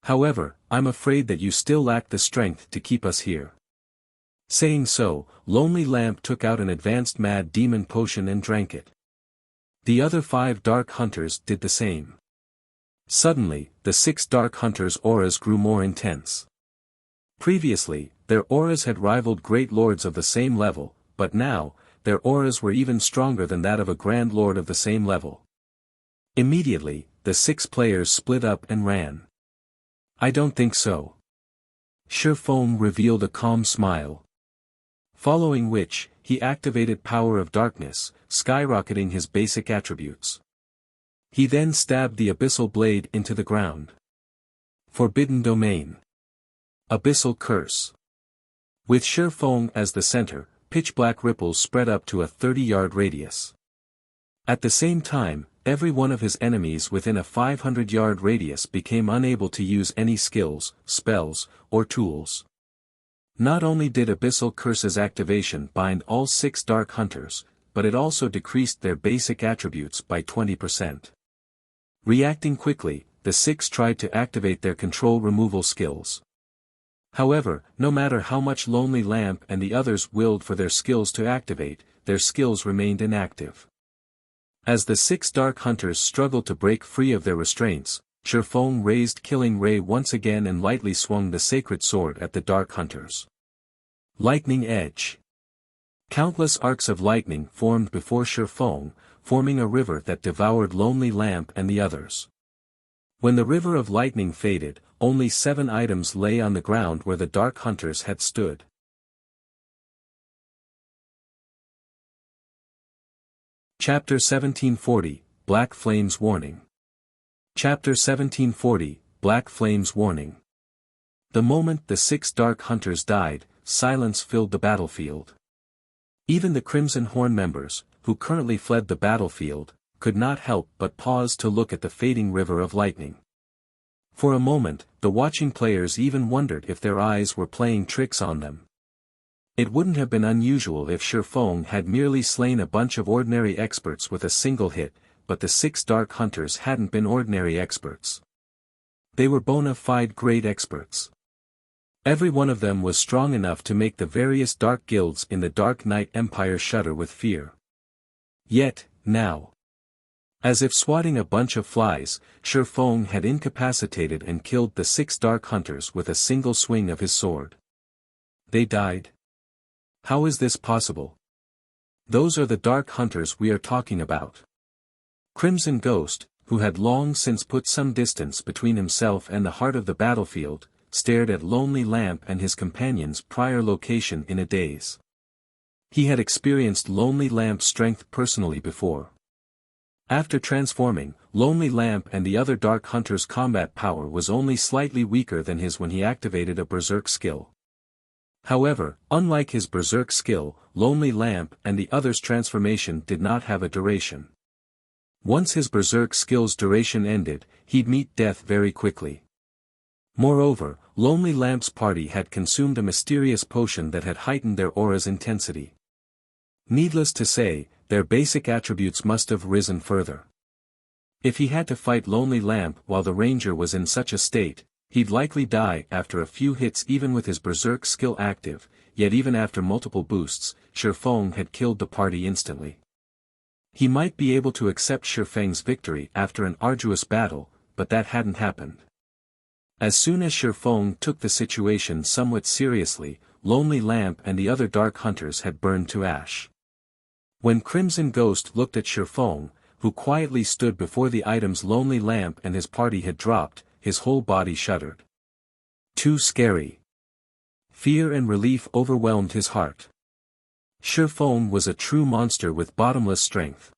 Speaker 1: However, I'm afraid that you still lack the strength to keep us here. Saying so, Lonely Lamp took out an advanced Mad Demon potion and drank it. The other 5 Dark Hunters did the same. Suddenly, the 6 Dark Hunters' auras grew more intense. Previously, their auras had rivaled great lords of the same level, but now, their auras were even stronger than that of a Grand Lord of the same level. Immediately, the 6 players split up and ran. I don't think so. Shifeng revealed a calm smile. Following which, he activated Power of Darkness, skyrocketing his basic attributes. He then stabbed the Abyssal Blade into the ground. Forbidden Domain. Abyssal Curse. With Shifeng as the center, pitch-black ripples spread up to a 30-yard radius. At the same time, every one of his enemies within a 500-yard radius became unable to use any skills, spells, or tools. Not only did Abyssal Curse's activation bind all 6 Dark Hunters, but it also decreased their basic attributes by 20%. Reacting quickly, the 6 tried to activate their control removal skills. However, no matter how much Lonely Lamp and the others willed for their skills to activate, their skills remained inactive. As the 6 Dark Hunters struggled to break free of their restraints, Shifeng raised Killing Ray once again and lightly swung the sacred sword at the Dark Hunters. Lightning Edge. Countless arcs of lightning formed before Shifeng, forming a river that devoured Lonely Lamp and the others. When the river of lightning faded, only 7 items lay on the ground where the Dark Hunters had stood. Chapter 1740, Black Flames Warning. Chapter 1740, Black Flames Warning. The moment the 6 Dark Hunters died, silence filled the battlefield. Even the Crimson Horn members, who currently fled the battlefield, could not help but pause to look at the fading river of lightning. For a moment, the watching players even wondered if their eyes were playing tricks on them. It wouldn't have been unusual if Shifeng had merely slain a bunch of ordinary experts with a single hit, but the 6 Dark Hunters hadn't been ordinary experts. They were bona fide great experts. Every one of them was strong enough to make the various dark guilds in the Dark Knight Empire shudder with fear. Yet, now, as if swatting a bunch of flies, Shifeng had incapacitated and killed the 6 Dark Hunters with a single swing of his sword. They died. How is this possible? Those are the Dark Hunters we are talking about. Crimson Ghost, who had long since put some distance between himself and the heart of the battlefield, stared at Lonely Lamp and his companion's prior location in a daze. He had experienced Lonely Lamp's strength personally before. After transforming, Lonely Lamp and the other Dark Hunters' combat power was only slightly weaker than his when he activated a Berserk skill. However, unlike his Berserk skill, Lonely Lamp and the others' transformation did not have a duration. Once his Berserk skill's duration ended, he'd meet death very quickly. Moreover, Lonely Lamp's party had consumed a mysterious potion that had heightened their aura's intensity. Needless to say, their basic attributes must have risen further. If he had to fight Lonely Lamp while the Ranger was in such a state, he'd likely die after a few hits even with his Berserk skill active, yet even after multiple boosts, Shifeng had killed the party instantly. He might be able to accept Shifeng's victory after an arduous battle, but that hadn't happened. As soon as Shifeng took the situation somewhat seriously, Lonely Lamp and the other Dark Hunters had burned to ash. When Crimson Ghost looked at Shifeng, who quietly stood before the items Lonely Lamp and his party had dropped, his whole body shuddered. Too scary. Fear and relief overwhelmed his heart. Shifeng was a true monster with bottomless strength.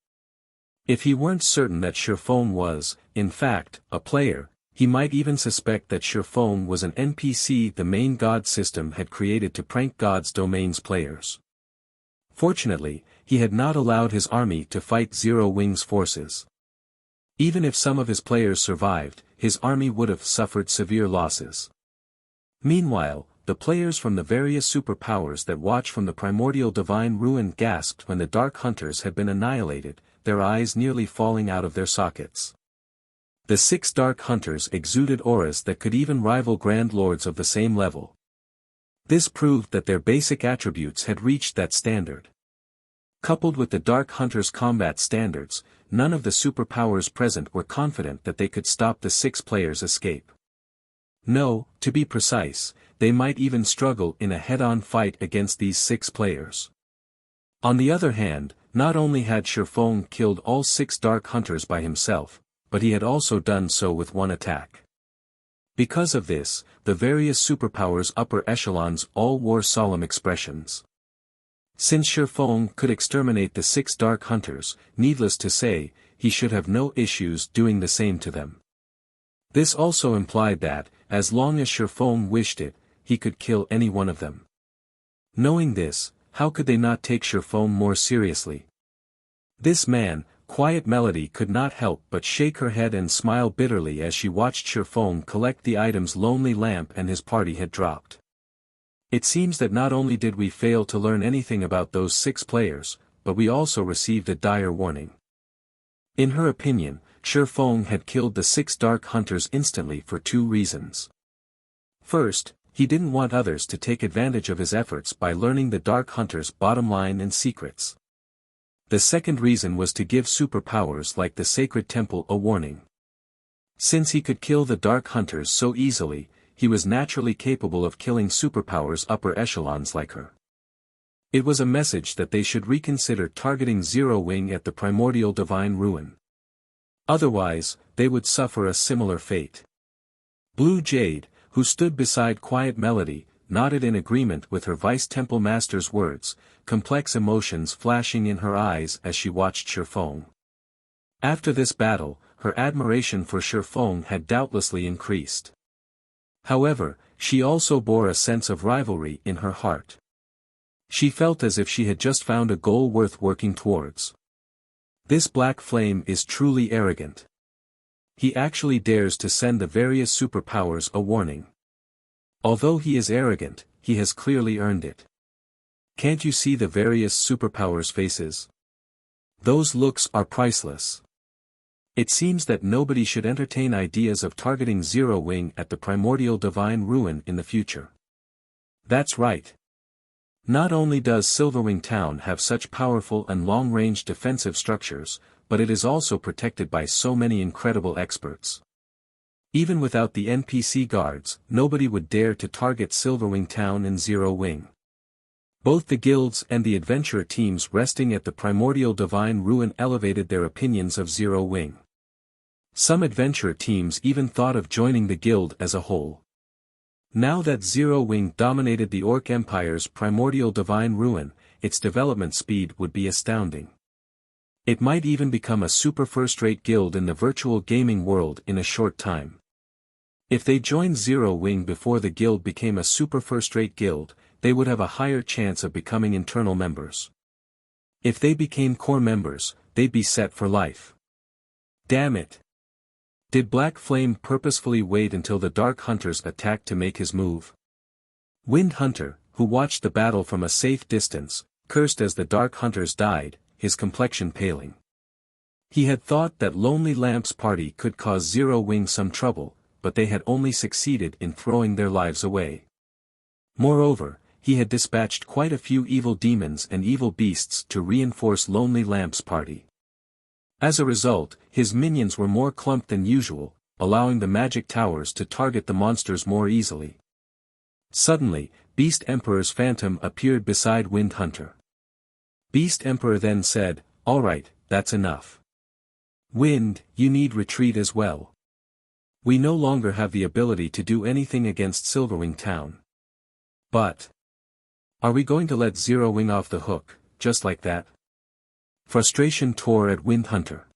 Speaker 1: If he weren't certain that Shifeng was, in fact, a player, he might even suspect that Shifeng was an NPC the main god system had created to prank God's Domain's players. Fortunately, he had not allowed his army to fight Zero Wing's forces. Even if some of his players survived, his army would have suffered severe losses. Meanwhile, the players from the various superpowers that watch from the primordial divine ruin gasped when the Dark Hunters had been annihilated, their eyes nearly falling out of their sockets. The 6 Dark Hunters exuded auras that could even rival Grand Lords of the same level. This proved that their basic attributes had reached that standard. Coupled with the Dark Hunters' combat standards, none of the superpowers present were confident that they could stop the 6 players' escape. No, to be precise, they might even struggle in a head-on fight against these 6 players. On the other hand, not only had Shifeng killed all 6 Dark Hunters by himself, but he had also done so with one attack. Because of this, the various superpowers' upper echelons all wore solemn expressions. Since Shifeng could exterminate the 6 Dark Hunters, needless to say, he should have no issues doing the same to them. This also implied that, as long as Shifeng wished it, he could kill any one of them. Knowing this, how could they not take Shifeng more seriously? This man, Quiet Melody, could not help but shake her head and smile bitterly as she watched Shifeng collect the items Lonely Lamp and his party had dropped. It seems that not only did we fail to learn anything about those 6 players, but we also received a dire warning. In her opinion, Shifeng had killed the 6 Dark Hunters instantly for 2 reasons. First, he didn't want others to take advantage of his efforts by learning the Dark Hunters' bottom line and secrets. The second reason was to give superpowers like the Sacred Temple a warning. Since he could kill the Dark Hunters so easily, he was naturally capable of killing superpowers upper echelons like her. It was a message that they should reconsider targeting Zero Wing at the Primordial Divine Ruin. Otherwise, they would suffer a similar fate. Blue Jade, who stood beside Quiet Melody, nodded in agreement with her Vice Temple Master's words, complex emotions flashing in her eyes as she watched Shifeng. After this battle, her admiration for Shifeng had doubtlessly increased. However, she also bore a sense of rivalry in her heart. She felt as if she had just found a goal worth working towards. This black flame is truly arrogant. He actually dares to send the various superpowers a warning. Although he is arrogant, he has clearly earned it. Can't you see the various superpowers' faces? Those looks are priceless. It seems that nobody should entertain ideas of targeting Zero Wing at the Primordial Divine Ruin in the future. That's right. Not only does Silverwing Town have such powerful and long-range defensive structures, but it is also protected by so many incredible experts. Even without the NPC guards, nobody would dare to target Silverwing Town and Zero Wing. Both the guilds and the adventurer teams resting at the Primordial Divine Ruin elevated their opinions of Zero Wing. Some adventurer teams even thought of joining the guild as a whole. Now that Zero Wing dominated the Orc Empire's Primordial Divine Ruin, its development speed would be astounding. It might even become a super first-rate guild in the virtual gaming world in a short time. If they joined Zero Wing before the guild became a super first-rate guild, they would have a higher chance of becoming internal members. If they became core members, they'd be set for life. Damn it! Did Black Flame purposefully wait until the Dark Hunters attacked to make his move? Wind Hunter, who watched the battle from a safe distance, cursed as the Dark Hunters died, his complexion paling. He had thought that Lonely Lamp's party could cause Zero Wing some trouble, but they had only succeeded in throwing their lives away. Moreover, he had dispatched quite a few evil demons and evil beasts to reinforce Lonely Lamp's party. As a result, his minions were more clumped than usual, allowing the magic towers to target the monsters more easily. Suddenly, Beast Emperor's phantom appeared beside Wind Hunter. Beast Emperor then said, "Alright, that's enough. Wind, you need retreat as well. We no longer have the ability to do anything against Silverwing Town. But are we going to let Zero Wing off the hook, just like that?" Frustration tore at Wind Hunter.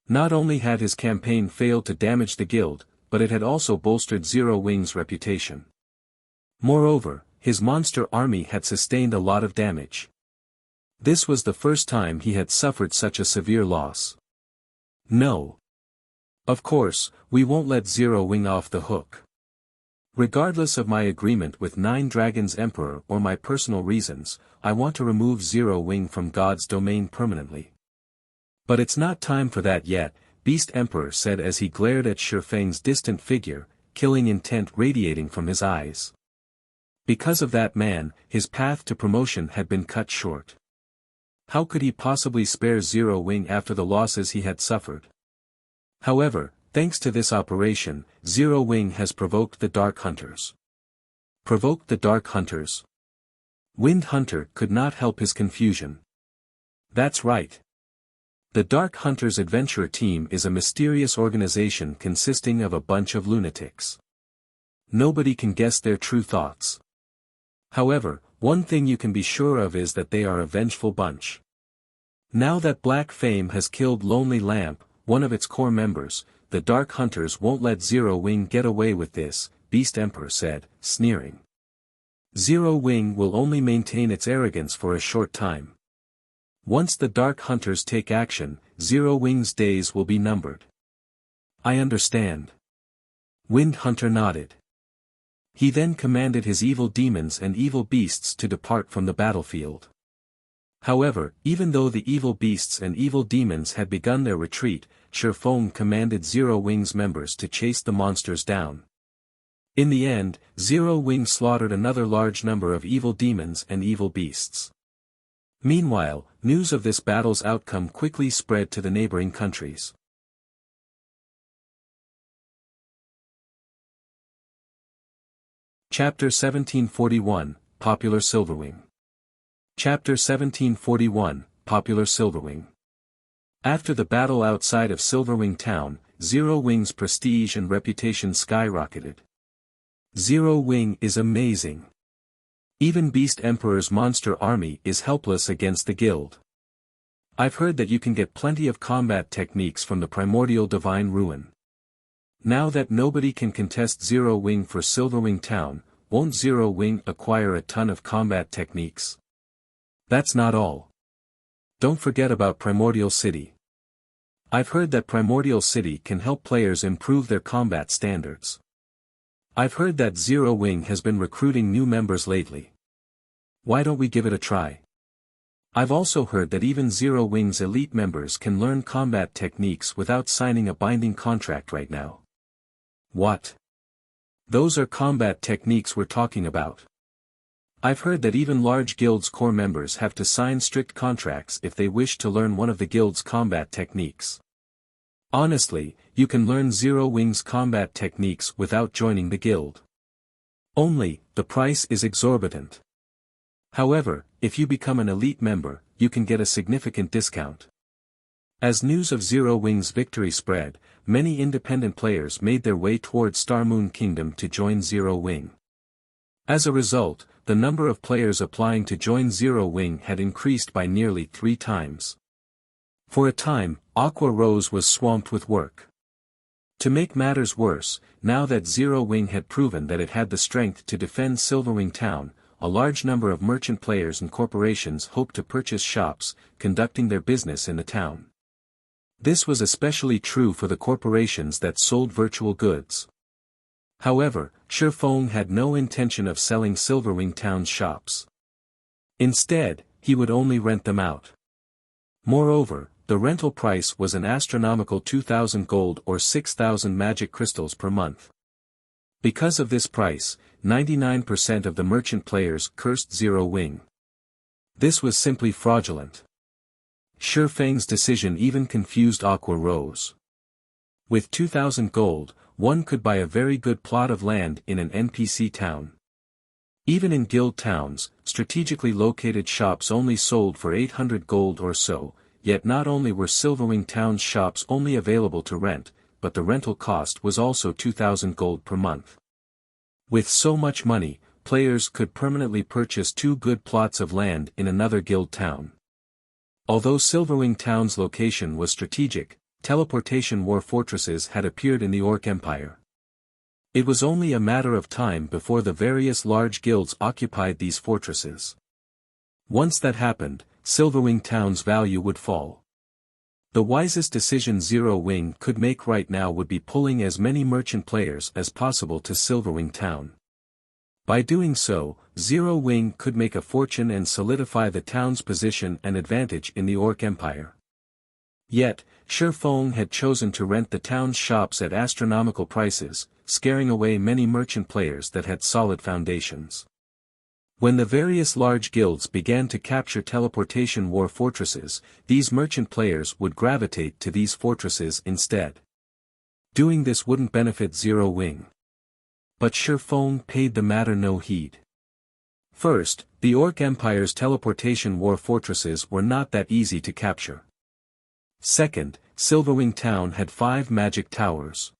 Speaker 1: Not only had his campaign failed to damage the guild, but it had also bolstered Zero Wing's reputation. Moreover, his monster army had sustained a lot of damage. This was the first time he had suffered such a severe loss. No. Of course, we won't let Zero Wing off the hook. Regardless of my agreement with Nine Dragons Emperor or my personal reasons, I want to remove Zero Wing from God's domain permanently. But it's not time for that yet, Beast Emperor said as he glared at Shi Feng's distant figure, killing intent radiating from his eyes. Because of that man, his path to promotion had been cut short. How could he possibly spare Zero Wing after the losses he had suffered? However, thanks to this operation, Zero Wing has provoked the Dark Hunters. Provoked the Dark Hunters? Wind Hunter could not help his confusion. That's right. The Dark Hunters Adventurer Team is a mysterious organization consisting of a bunch of lunatics. Nobody can guess their true thoughts. However, one thing you can be sure of is that they are a vengeful bunch. Now that Black Fame has killed Lonely Lamp, one of its core members, the Dark Hunters won't let Zero Wing get away with this, Beast Emperor said, sneering. Zero Wing will only maintain its arrogance for a short time. Once the Dark Hunters take action, Zero Wing's days will be numbered. I understand. Wind Hunter nodded. He then commanded his evil demons and evil beasts to depart from the battlefield. However, even though the evil beasts and evil demons had begun their retreat, Shi Feng commanded Zero Wing's members to chase the monsters down. In the end, Zero Wing slaughtered another large number of evil demons and evil beasts. Meanwhile, news of this battle's outcome quickly spread to the neighboring countries. Chapter 1741, Popular Silverwing. Chapter 1741, Popular Silverwing. After the battle outside of Silverwing Town, Zero Wing's prestige and reputation skyrocketed. Zero Wing is amazing. Even Beast Emperor's monster army is helpless against the guild. I've heard that you can get plenty of combat techniques from the primordial divine ruin. Now that nobody can contest Zero Wing for Silverwing Town, won't Zero Wing acquire a ton of combat techniques? That's not all. Don't forget about Primordial City. I've heard that Primordial City can help players improve their combat standards. I've heard that Zero Wing has been recruiting new members lately. Why don't we give it a try? I've also heard that even Zero Wing's elite members can learn combat techniques without signing a binding contract right now. What? Those are combat techniques we're talking about. I've heard that even large guilds' core members have to sign strict contracts if they wish to learn one of the guild's combat techniques. Honestly, you can learn Zero Wing's combat techniques without joining the guild. Only, the price is exorbitant. However, if you become an elite member, you can get a significant discount. As news of Zero Wing's victory spread, many independent players made their way toward Star Moon Kingdom to join Zero Wing. As a result, the number of players applying to join Zero Wing had increased by nearly 3 times. For a time, Aqua Rose was swamped with work. To make matters worse, now that Zero Wing had proven that it had the strength to defend Silverwing Town, a large number of merchant players and corporations hoped to purchase shops, conducting their business in the town. This was especially true for the corporations that sold virtual goods. However, Shi Feng had no intention of selling Silverwing Town's shops. Instead, he would only rent them out. Moreover, the rental price was an astronomical 2,000 gold or 6,000 magic crystals per month. Because of this price, 99% of the merchant players cursed Zero Wing. This was simply fraudulent. Shi Feng's decision even confused Aqua Rose. With 2,000 gold, one could buy a very good plot of land in an NPC town. Even in guild towns, strategically located shops only sold for 800 gold or so, yet not only were Silverwing Town's shops only available to rent, but the rental cost was also 2,000 gold per month. With so much money, players could permanently purchase 2 good plots of land in another guild town. Although Silverwing Town's location was strategic, teleportation war fortresses had appeared in the Orc Empire. It was only a matter of time before the various large guilds occupied these fortresses. Once that happened, Silverwing Town's value would fall. The wisest decision Zero Wing could make right now would be pulling as many merchant players as possible to Silverwing Town. By doing so, Zero Wing could make a fortune and solidify the town's position and advantage in the Orc Empire. Yet, Shifeng had chosen to rent the town's shops at astronomical prices, scaring away many merchant players that had solid foundations. When the various large guilds began to capture teleportation war fortresses, these merchant players would gravitate to these fortresses instead. Doing this wouldn't benefit Zero Wing. But Shifeng paid the matter no heed. First, the Orc Empire's teleportation war fortresses were not that easy to capture. Second, Silverwing Town had 5 magic towers.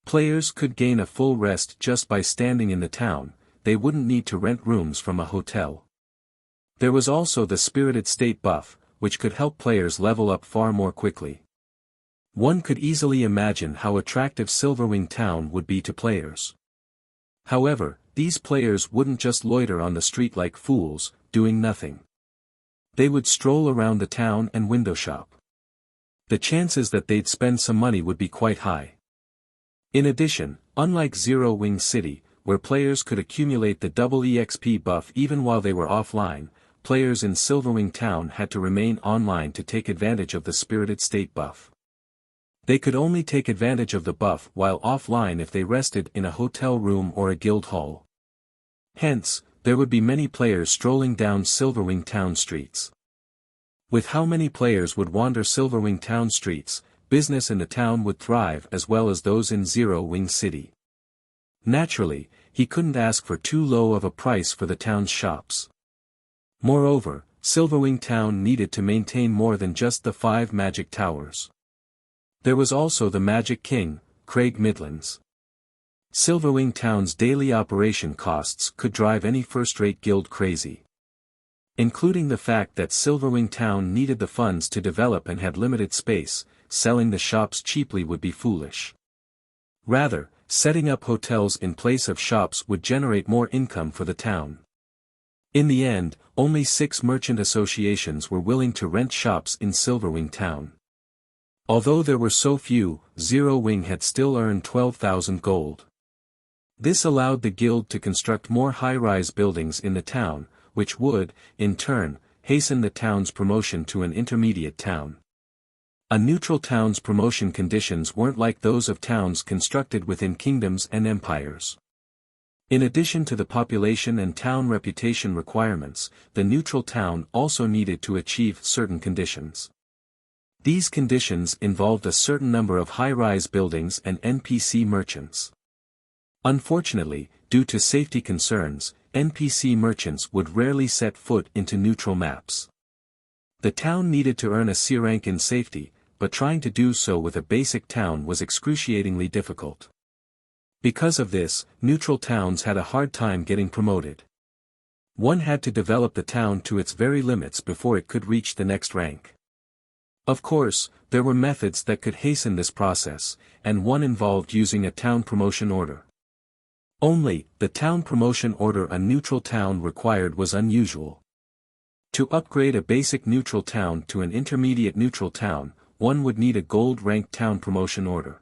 Speaker 1: Players could gain a full rest just by standing in the town, they wouldn't need to rent rooms from a hotel. There was also the Spirited State buff, which could help players level up far more quickly. One could easily imagine how attractive Silverwing Town would be to players. However, these players wouldn't just loiter on the street like fools, doing nothing. They would stroll around the town and window shop. The chances that they'd spend some money would be quite high. In addition, unlike Zero Wing City, where players could accumulate the double EXP buff even while they were offline, players in Silverwing Town had to remain online to take advantage of the Spirited State buff. They could only take advantage of the buff while offline if they rested in a hotel room or a guild hall. Hence, there would be many players strolling down Silverwing Town streets. With how many players would wander Silverwing Town streets, business in the town would thrive as well as those in Zero Wing City. Naturally, he couldn't ask for too low of a price for the town's shops. Moreover, Silverwing Town needed to maintain more than just the 5 magic towers. There was also the Magic King, Craig Midlands. Silverwing Town's daily operation costs could drive any first-rate guild crazy. Including the fact that Silverwing Town needed the funds to develop and had limited space, selling the shops cheaply would be foolish. Rather, setting up hotels in place of shops would generate more income for the town. In the end, only 6 merchant associations were willing to rent shops in Silverwing Town. Although there were so few, Zero Wing had still earned 12,000 gold. This allowed the guild to construct more high-rise buildings in the town, which would, in turn, hasten the town's promotion to an intermediate town. A neutral town's promotion conditions weren't like those of towns constructed within kingdoms and empires. In addition to the population and town reputation requirements, the neutral town also needed to achieve certain conditions. These conditions involved a certain number of high-rise buildings and NPC merchants. Unfortunately, due to safety concerns, NPC merchants would rarely set foot into neutral maps. The town needed to earn a C rank in safety, but trying to do so with a basic town was excruciatingly difficult. Because of this, neutral towns had a hard time getting promoted. One had to develop the town to its very limits before it could reach the next rank. Of course, there were methods that could hasten this process, and one involved using a town promotion order. Only, the town promotion order a neutral town required was unusual. To upgrade a basic neutral town to an intermediate neutral town, one would need a gold-ranked town promotion order.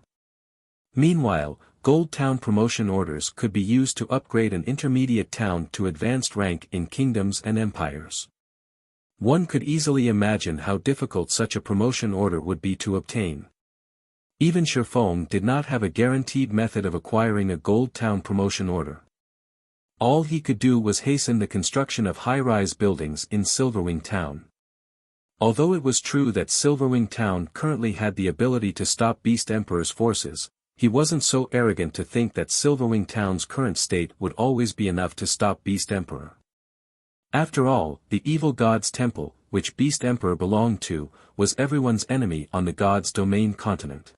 Speaker 1: Meanwhile, gold town promotion orders could be used to upgrade an intermediate town to advanced rank in kingdoms and empires. One could easily imagine how difficult such a promotion order would be to obtain. Even Shifeng did not have a guaranteed method of acquiring a gold town promotion order. All he could do was hasten the construction of high-rise buildings in Silverwing Town. Although it was true that Silverwing Town currently had the ability to stop Beast Emperor's forces, he wasn't so arrogant to think that Silverwing Town's current state would always be enough to stop Beast Emperor. After all, the evil god's temple, which Beast Emperor belonged to, was everyone's enemy on the god's domain continent.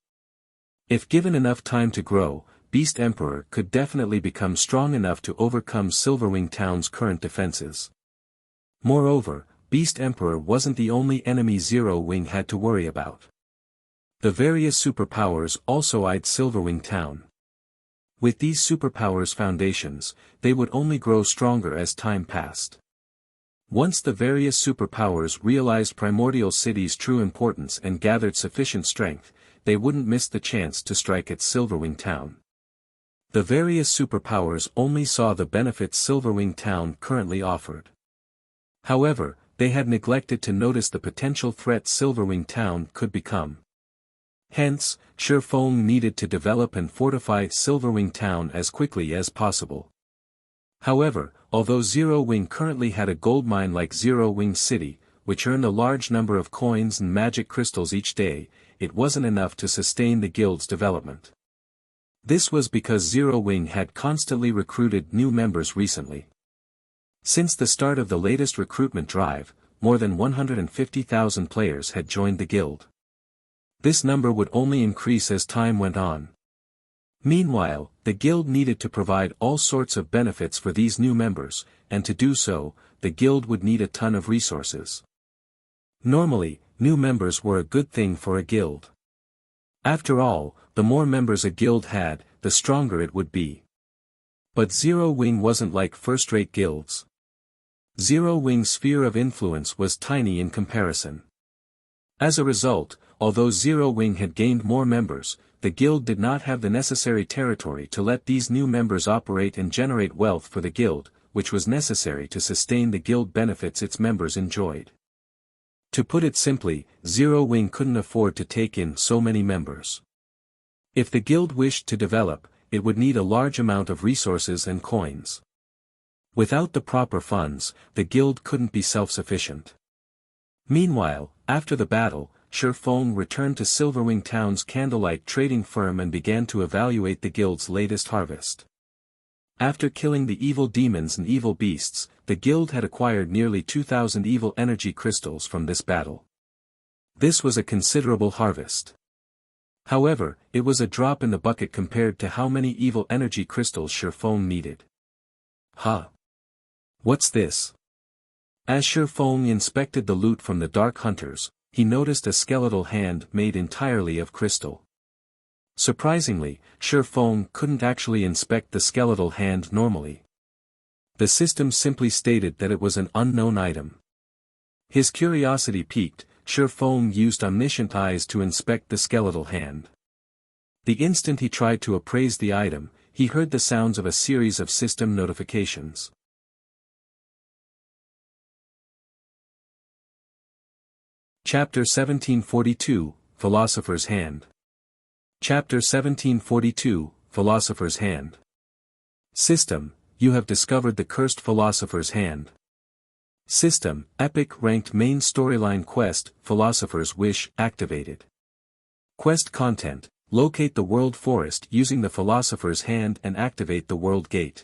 Speaker 1: If given enough time to grow, Beast Emperor could definitely become strong enough to overcome Silverwing Town's current defenses. Moreover, Beast Emperor wasn't the only enemy Zero Wing had to worry about. The various superpowers also eyed Silverwing Town. With these superpowers' foundations, they would only grow stronger as time passed. Once the various superpowers realized Primordial City's true importance and gathered sufficient strength, they wouldn't miss the chance to strike at Silverwing Town. The various superpowers only saw the benefits Silverwing Town currently offered. However, they had neglected to notice the potential threat Silverwing Town could become. Hence, Shifeng needed to develop and fortify Silverwing Town as quickly as possible. However, although Zero Wing currently had a gold mine like Zero Wing City, which earned a large number of coins and magic crystals each day, it wasn't enough to sustain the guild's development. This was because Zero Wing had constantly recruited new members recently. Since the start of the latest recruitment drive, more than 150,000 players had joined the guild. This number would only increase as time went on. Meanwhile, the guild needed to provide all sorts of benefits for these new members, and to do so, the guild would need a ton of resources. Normally, new members were a good thing for a guild. After all, the more members a guild had, the stronger it would be. But Zero Wing wasn't like first-rate guilds. Zero Wing's sphere of influence was tiny in comparison. As a result, although Zero Wing had gained more members, the guild did not have the necessary territory to let these new members operate and generate wealth for the guild, which was necessary to sustain the guild benefits its members enjoyed. To put it simply, Zero Wing couldn't afford to take in so many members. If the guild wished to develop, it would need a large amount of resources and coins. Without the proper funds, the guild couldn't be self-sufficient. Meanwhile, after the battle, Shifeng returned to Silverwing Town's candlelight trading firm and began to evaluate the guild's latest harvest. After killing the evil demons and evil beasts, the guild had acquired nearly 2,000 evil energy crystals from this battle. This was a considerable harvest. However, it was a drop in the bucket compared to how many evil energy crystals Shifeng needed. Huh? What's this? As Shifeng inspected the loot from the Dark Hunters, he noticed a skeletal hand made entirely of crystal. Surprisingly, Shifeng couldn't actually inspect the skeletal hand normally. The system simply stated that it was an unknown item. His curiosity piqued, Shifeng used omniscient eyes to inspect the skeletal hand. The instant he tried to appraise the item, he heard the sounds of a series of system notifications. Chapter 1742, Philosopher's Hand. Chapter 1742, Philosopher's Hand. System, you have discovered the cursed Philosopher's Hand. System, epic ranked main storyline quest, Philosopher's Wish, activated. Quest content, locate the World Forest using the Philosopher's Hand and activate the World Gate.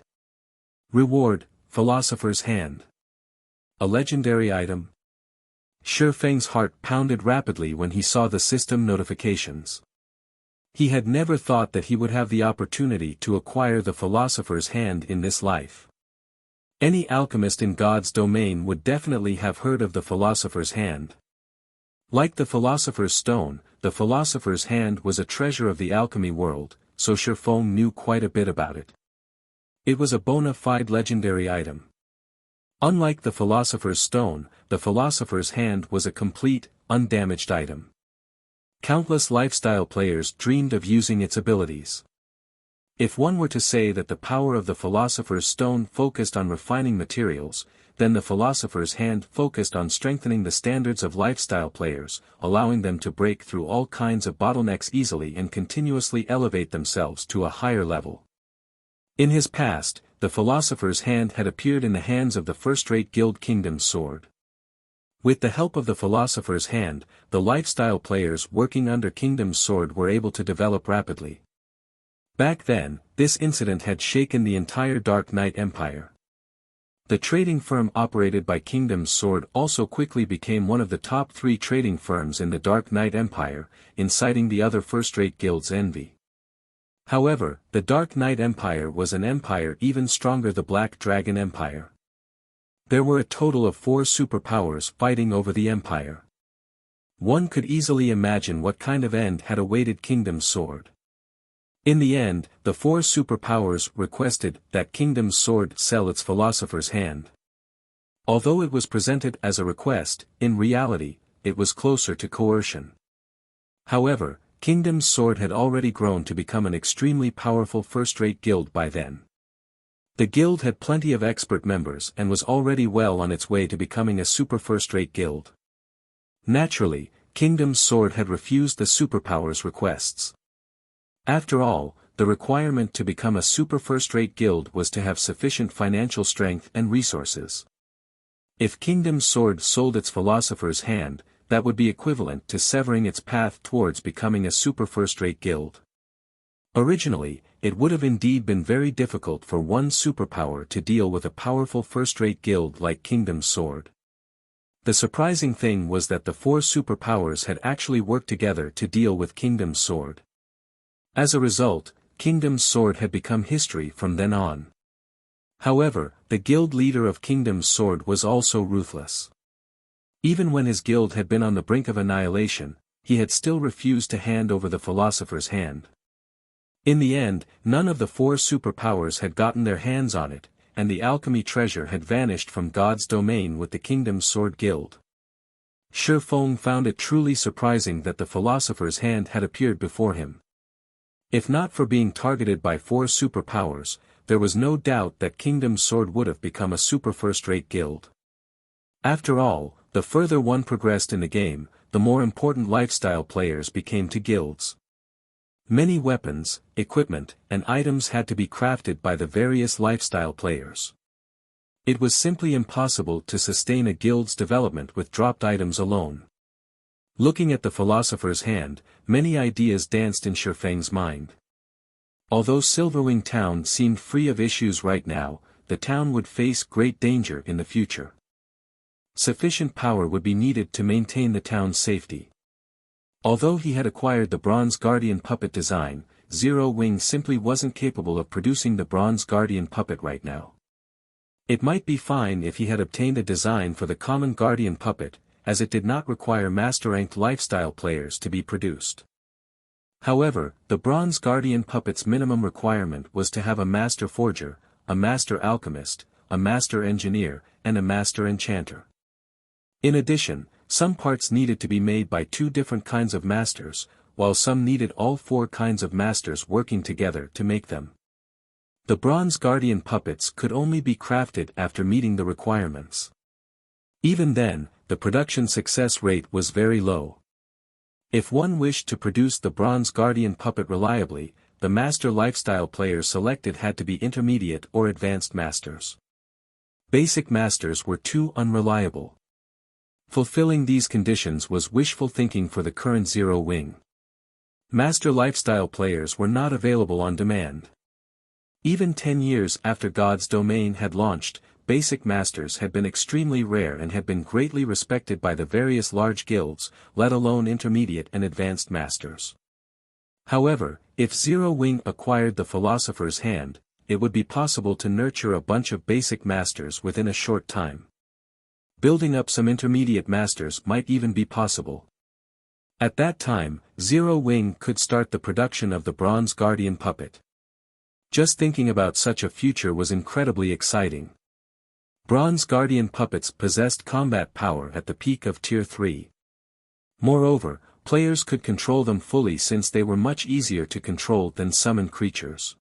Speaker 1: Reward, Philosopher's Hand. A legendary item. Shifeng's heart pounded rapidly when he saw the system notifications. He had never thought that he would have the opportunity to acquire the Philosopher's Hand in this life. Any alchemist in God's domain would definitely have heard of the Philosopher's Hand. Like the Philosopher's Stone, the Philosopher's Hand was a treasure of the alchemy world, so Shifeng knew quite a bit about it. It was a bona fide legendary item. Unlike the Philosopher's Stone, the Philosopher's Hand was a complete, undamaged item. Countless lifestyle players dreamed of using its abilities. If one were to say that the power of the Philosopher's Stone focused on refining materials, then the Philosopher's Hand focused on strengthening the standards of lifestyle players, allowing them to break through all kinds of bottlenecks easily and continuously elevate themselves to a higher level. In his past, the Philosopher's Hand had appeared in the hands of the first-rate guild Kingdom's Sword. With the help of the Philosopher's Hand, the lifestyle players working under Kingdom's Sword were able to develop rapidly. Back then, this incident had shaken the entire Dark Knight Empire. The trading firm operated by Kingdom's Sword also quickly became one of the top 3 trading firms in the Dark Knight Empire, inciting the other first-rate guilds' envy. However, the Dark Knight Empire was an empire even stronger, the Black Dragon Empire. There were a total of 4 superpowers fighting over the empire. One could easily imagine what kind of end had awaited Kingdom's Sword. In the end, the 4 superpowers requested that Kingdom's Sword sell its Philosopher's Hand. Although it was presented as a request, in reality, it was closer to coercion. However, Kingdom's Sword had already grown to become an extremely powerful first-rate guild by then. The guild had plenty of expert members and was already well on its way to becoming a super first-rate guild. Naturally, Kingdom's Sword had refused the superpowers requests. After all, the requirement to become a super first-rate guild was to have sufficient financial strength and resources. If Kingdom's Sword sold its Philosopher's Hand, that would be equivalent to severing its path towards becoming a super first-rate guild. Originally, it would have indeed been very difficult for one superpower to deal with a powerful first-rate guild like Kingdom's Sword. The surprising thing was that the four superpowers had actually worked together to deal with Kingdom's Sword. As a result, Kingdom's Sword had become history from then on. However, the guild leader of Kingdom's Sword was also ruthless. Even when his guild had been on the brink of annihilation, he had still refused to hand over the Philosopher's Hand. In the end, none of the four superpowers had gotten their hands on it, and the alchemy treasure had vanished from God's domain with the Kingdom's Sword Guild. Shi Feng found it truly surprising that the Philosopher's Hand had appeared before him. If not for being targeted by four superpowers, there was no doubt that Kingdom's Sword would have become a super first-rate guild. After all, the further one progressed in the game, the more important lifestyle players became to guilds. Many weapons, equipment, and items had to be crafted by the various lifestyle players. It was simply impossible to sustain a guild's development with dropped items alone. Looking at the Philosopher's Hand, many ideas danced in Shi Feng's mind. Although Silverwing Town seemed free of issues right now, the town would face great danger in the future. Sufficient power would be needed to maintain the town's safety. Although he had acquired the Bronze Guardian puppet design, Zero Wing simply wasn't capable of producing the Bronze Guardian puppet right now. It might be fine if he had obtained a design for the common Guardian puppet, as it did not require master-ranked lifestyle players to be produced. However, the Bronze Guardian puppet's minimum requirement was to have a Master Forger, a Master Alchemist, a Master Engineer, and a Master Enchanter. In addition, some parts needed to be made by two different kinds of masters, while some needed all four kinds of masters working together to make them. The Bronze Guardian puppets could only be crafted after meeting the requirements. Even then, the production success rate was very low. If one wished to produce the Bronze Guardian puppet reliably, the master lifestyle players selected had to be intermediate or advanced masters. Basic masters were too unreliable. Fulfilling these conditions was wishful thinking for the current Zero Wing. Master lifestyle players were not available on demand. Even 10 years after God's Domain had launched, basic masters had been extremely rare and had been greatly respected by the various large guilds, let alone intermediate and advanced masters. However, if Zero Wing acquired the Philosopher's Hand, it would be possible to nurture a bunch of basic masters within a short time. Building up some intermediate masters might even be possible. At that time, Zero Wing could start the production of the Bronze Guardian puppet. Just thinking about such a future was incredibly exciting. Bronze Guardian puppets possessed combat power at the peak of Tier 3. Moreover, players could control them fully since they were much easier to control than summoned creatures.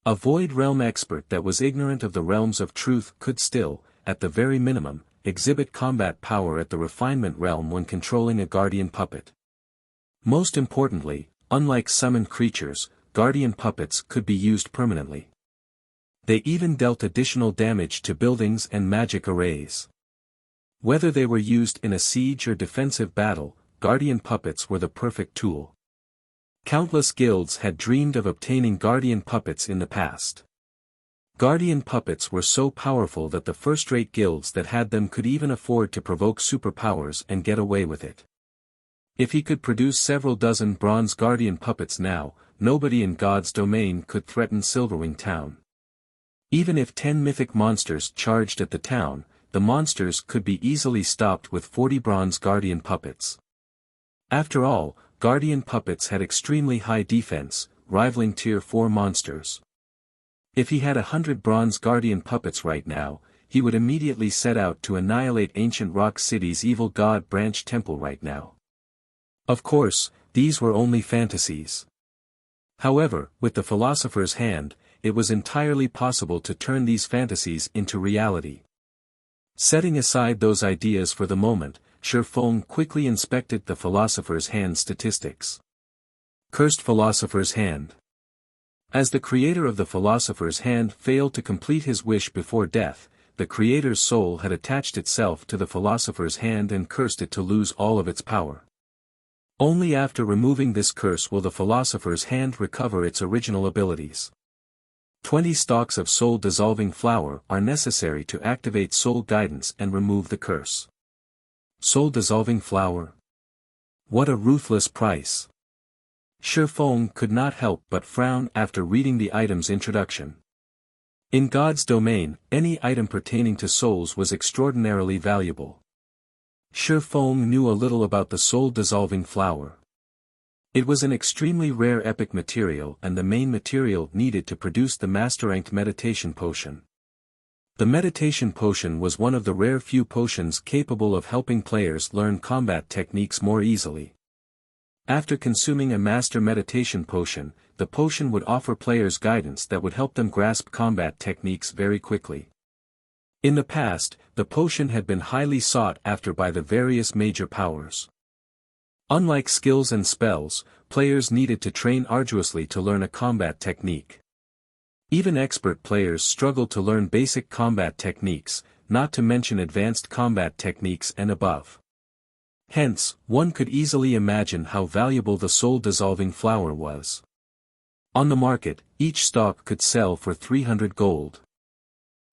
Speaker 1: A Void Realm expert that was ignorant of the realms of truth could still, at the very minimum, exhibit combat power at the refinement realm when controlling a guardian puppet. Most importantly, unlike summoned creatures, guardian puppets could be used permanently. They even dealt additional damage to buildings and magic arrays. Whether they were used in a siege or defensive battle, guardian puppets were the perfect tool. Countless guilds had dreamed of obtaining guardian puppets in the past. Guardian puppets were so powerful that the first-rate guilds that had them could even afford to provoke superpowers and get away with it. If he could produce several dozen Bronze Guardian puppets now, nobody in God's Domain could threaten Silverwing Town. Even if 10 mythic monsters charged at the town, the monsters could be easily stopped with 40 Bronze Guardian puppets. After all, Guardian puppets had extremely high defense, rivaling Tier 4 monsters. If he had 100 Bronze Guardian puppets right now, he would immediately set out to annihilate Ancient Rock City's evil god Branch Temple right now. Of course, these were only fantasies. However, with the Philosopher's Hand, it was entirely possible to turn these fantasies into reality. Setting aside those ideas for the moment, Shifeng quickly inspected the Philosopher's Hand statistics. Cursed Philosopher's Hand. As the creator of the Philosopher's Hand failed to complete his wish before death, the creator's soul had attached itself to the Philosopher's Hand and cursed it to lose all of its power. Only after removing this curse will the Philosopher's Hand recover its original abilities. 20 stalks of soul-dissolving flower are necessary to activate soul guidance and remove the curse. Soul-dissolving flower? What a ruthless price! Shifeng could not help but frown after reading the item's introduction. In God's domain, any item pertaining to souls was extraordinarily valuable. Shifeng knew a little about the soul-dissolving flower. It was an extremely rare epic material and the main material needed to produce the master-ranked meditation potion. The meditation potion was one of the rare few potions capable of helping players learn combat techniques more easily. After consuming a master meditation potion, the potion would offer players guidance that would help them grasp combat techniques very quickly. In the past, the potion had been highly sought after by the various major powers. Unlike skills and spells, players needed to train arduously to learn a combat technique. Even expert players struggled to learn basic combat techniques, not to mention advanced combat techniques and above. Hence, one could easily imagine how valuable the soul-dissolving flower was. On the market, each stalk could sell for 300 gold.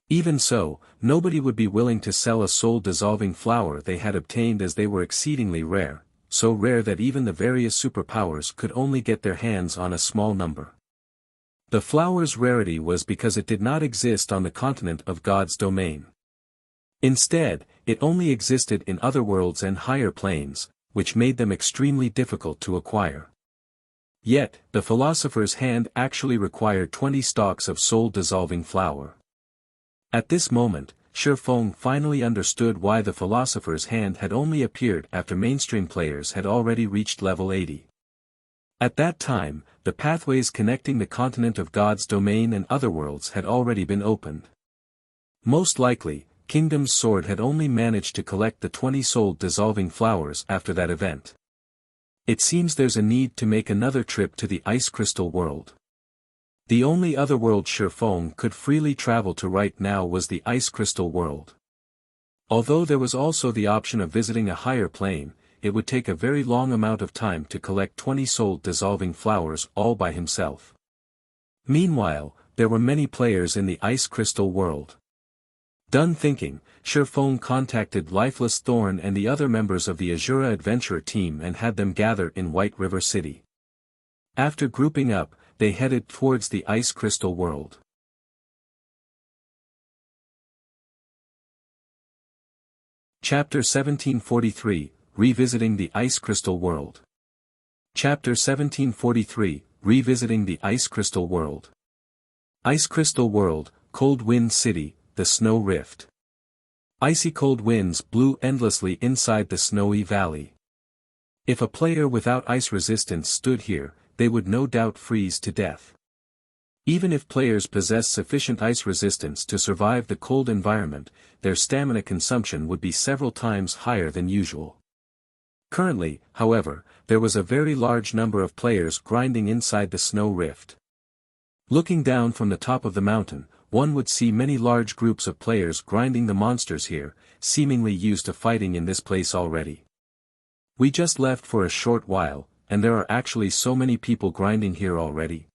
Speaker 1: Even so, nobody would be willing to sell a soul-dissolving flower they had obtained, as they were exceedingly rare, so rare that even the various superpowers could only get their hands on a small number. The flower's rarity was because it did not exist on the continent of God's domain. Instead, it only existed in other worlds and higher planes, which made them extremely difficult to acquire. Yet, the Philosopher's Hand actually required 20 stalks of soul-dissolving flower. At this moment, Shifeng finally understood why the Philosopher's Hand had only appeared after mainstream players had already reached level 80. At that time, the pathways connecting the continent of God's domain and other worlds had already been opened. Most likely, Kingdom's Sword had only managed to collect the 20 soul-dissolving flowers after that event. It seems there's a need to make another trip to the Ice Crystal world. The only other world Shifeng could freely travel to right now was the Ice Crystal world. Although there was also the option of visiting a higher plane, it would take a very long amount of time to collect 20 soul-dissolving flowers all by himself. Meanwhile, there were many players in the Ice Crystal world. Done thinking, Shifeng contacted Lifeless Thorn and the other members of the Asura adventurer team and had them gather in White River City. After grouping up, they headed towards the Ice Crystal world. Chapter 1743, Revisiting the Ice Crystal World. Chapter 1743, Revisiting the Ice Crystal World. Ice Crystal World, Cold Wind City, the Snow Rift. Icy cold winds blew endlessly inside the snowy valley. If a player without ice resistance stood here, they would no doubt freeze to death. Even if players possessed sufficient ice resistance to survive the cold environment, their stamina consumption would be several times higher than usual. Currently, however, there was a very large number of players grinding inside the snow rift. Looking down from the top of the mountain, one would see many large groups of players grinding the monsters here, seemingly used to fighting in this place already. We just left for a short while, and there are actually so many people grinding here already.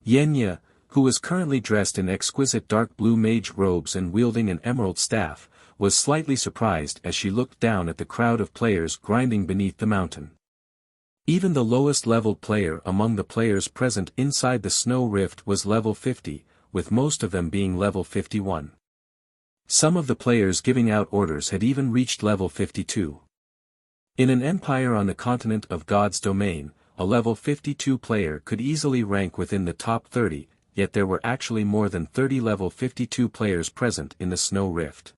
Speaker 1: Yenya, who was currently dressed in exquisite dark blue mage robes and wielding an emerald staff, was slightly surprised as she looked down at the crowd of players grinding beneath the mountain. Even the lowest leveled player among the players present inside the snow rift was level 50, with most of them being level 51. Some of the players giving out orders had even reached level 52. In an empire on the continent of God's domain, a level 52 player could easily rank within the top 30, yet there were actually more than 30 level 52 players present in the snow rift.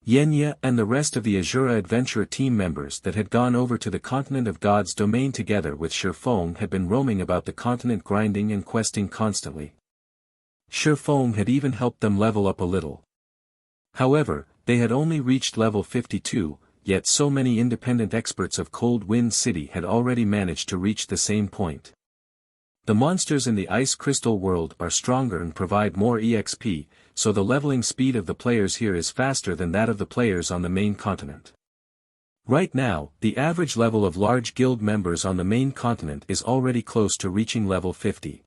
Speaker 1: Yenya and the rest of the Asura adventurer team members that had gone over to the continent of God's domain together with Shifeng had been roaming about the continent grinding and questing constantly. Shifeng had even helped them level up a little. However, they had only reached level 52, yet so many independent experts of Cold Wind City had already managed to reach the same point. The monsters in the Ice Crystal world are stronger and provide more EXP, so the leveling speed of the players here is faster than that of the players on the main continent. Right now, the average level of large guild members on the main continent is already close to reaching level 50.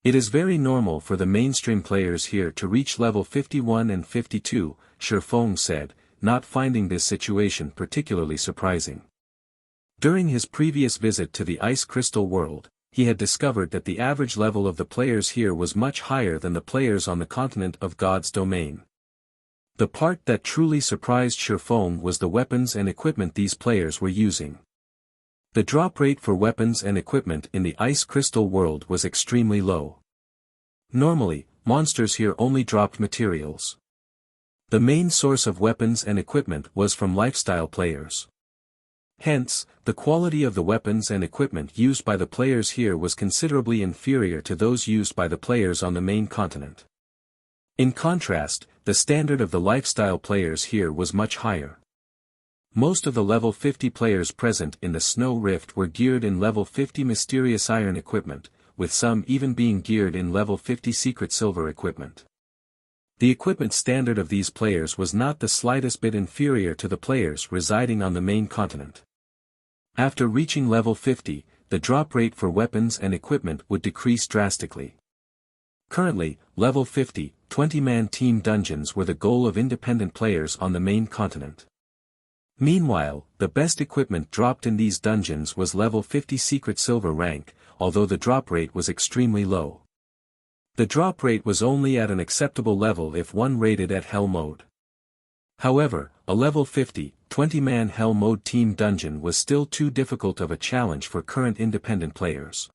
Speaker 1: It is very normal for the mainstream players here to reach level 51 and 52, Shifeng said, not finding this situation particularly surprising. During his previous visit to the Ice Crystal world, he had discovered that the average level of the players here was much higher than the players on the continent of God's domain. The part that truly surprised Shifeng was the weapons and equipment these players were using. The drop rate for weapons and equipment in the Ice Crystal world was extremely low. Normally, monsters here only dropped materials. The main source of weapons and equipment was from lifestyle players. Hence, the quality of the weapons and equipment used by the players here was considerably inferior to those used by the players on the main continent. In contrast, the standard of the lifestyle players here was much higher. Most of the level 50 players present in the Snow Rift were geared in level 50 mysterious iron equipment, with some even being geared in level 50 secret silver equipment. The equipment standard of these players was not the slightest bit inferior to the players residing on the main continent. After reaching level 50, the drop rate for weapons and equipment would decrease drastically. Currently, level 50, 20-man team dungeons were the goal of independent players on the main continent. Meanwhile, the best equipment dropped in these dungeons was level 50 secret silver rank, although the drop rate was extremely low. The drop rate was only at an acceptable level if one rated at Hell mode. However, a level 50, 20-man Hell mode team dungeon was still too difficult of a challenge for current independent players.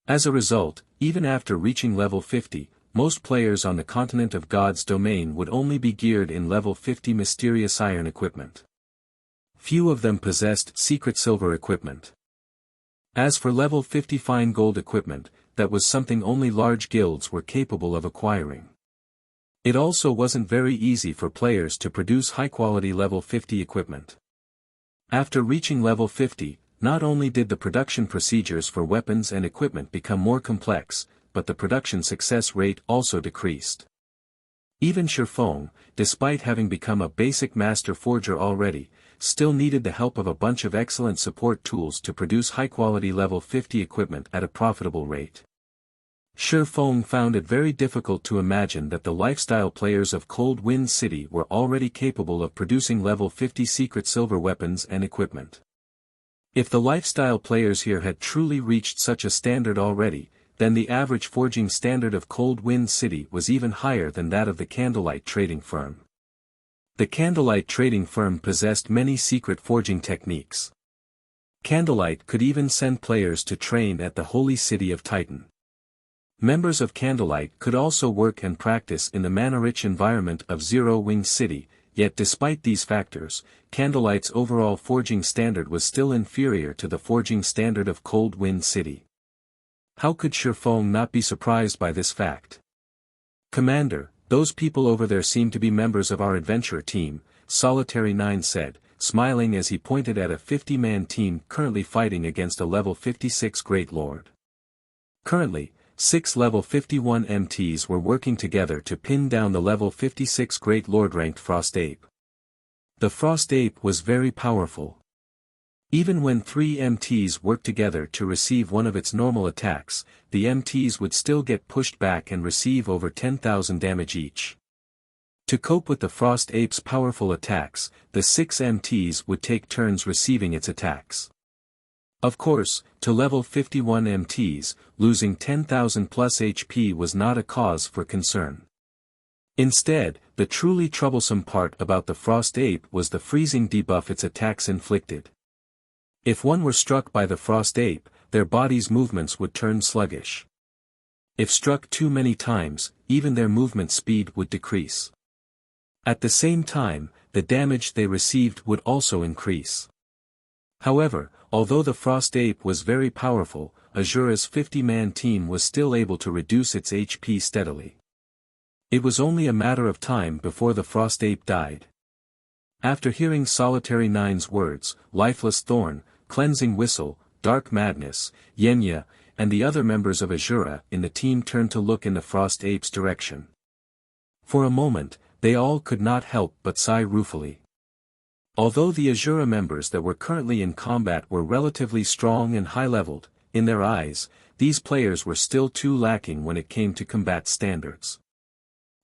Speaker 1: As a result, even after reaching level 50, most players on the continent of God's domain would only be geared in level 50 mysterious iron equipment. Few of them possessed secret silver equipment. As for level 50 fine gold equipment, that was something only large guilds were capable of acquiring. It also wasn't very easy for players to produce high-quality level 50 equipment. After reaching level 50, not only did the production procedures for weapons and equipment become more complex, but the production success rate also decreased. Even Shifeng, despite having become a basic master forger already, still needed the help of a bunch of excellent support tools to produce high-quality level 50 equipment at a profitable rate. Shifeng found it very difficult to imagine that the lifestyle players of Cold Wind City were already capable of producing level 50 secret silver weapons and equipment. If the lifestyle players here had truly reached such a standard already, then the average forging standard of Cold Wind City was even higher than that of the Candlelight trading firm. The Candlelight trading firm possessed many secret forging techniques. Candlelight could even send players to train at the holy city of Titan. Members of Candlelight could also work and practice in the mana-rich environment of Zero-Wing City, yet despite these factors, Candlelight's overall forging standard was still inferior to the forging standard of Cold Wind City. How could Shifeng not be surprised by this fact? "Commander, those people over there seem to be members of our adventurer team," Solitary 9 said, smiling as he pointed at a 50-man team currently fighting against a level 56 Great Lord. Currently, 6 level 51 MTs were working together to pin down the level 56 Great Lord ranked Frost Ape. The Frost Ape was very powerful. Even when 3 MTs worked together to receive one of its normal attacks, the MTs would still get pushed back and receive over 10,000 damage each. To cope with the Frost Ape's powerful attacks, the 6 MTs would take turns receiving its attacks. Of course, to level 51 MTs, losing 10,000 plus HP was not a cause for concern. Instead, the truly troublesome part about the Frost Ape was the freezing debuff its attacks inflicted. If one were struck by the Frost Ape, their body's movements would turn sluggish. If struck too many times, even their movement speed would decrease. At the same time, the damage they received would also increase. However, although the Frost Ape was very powerful, Asura's 50-man team was still able to reduce its HP steadily. It was only a matter of time before the Frost Ape died. After hearing Solitary Nine's words, Lifeless Thorn, Cleansing Whistle, Dark Madness, Yenya, and the other members of Asura in the team turned to look in the Frost Ape's direction. For a moment, they all could not help but sigh ruefully. Although the Asura members that were currently in combat were relatively strong and high-leveled, in their eyes, these players were still too lacking when it came to combat standards.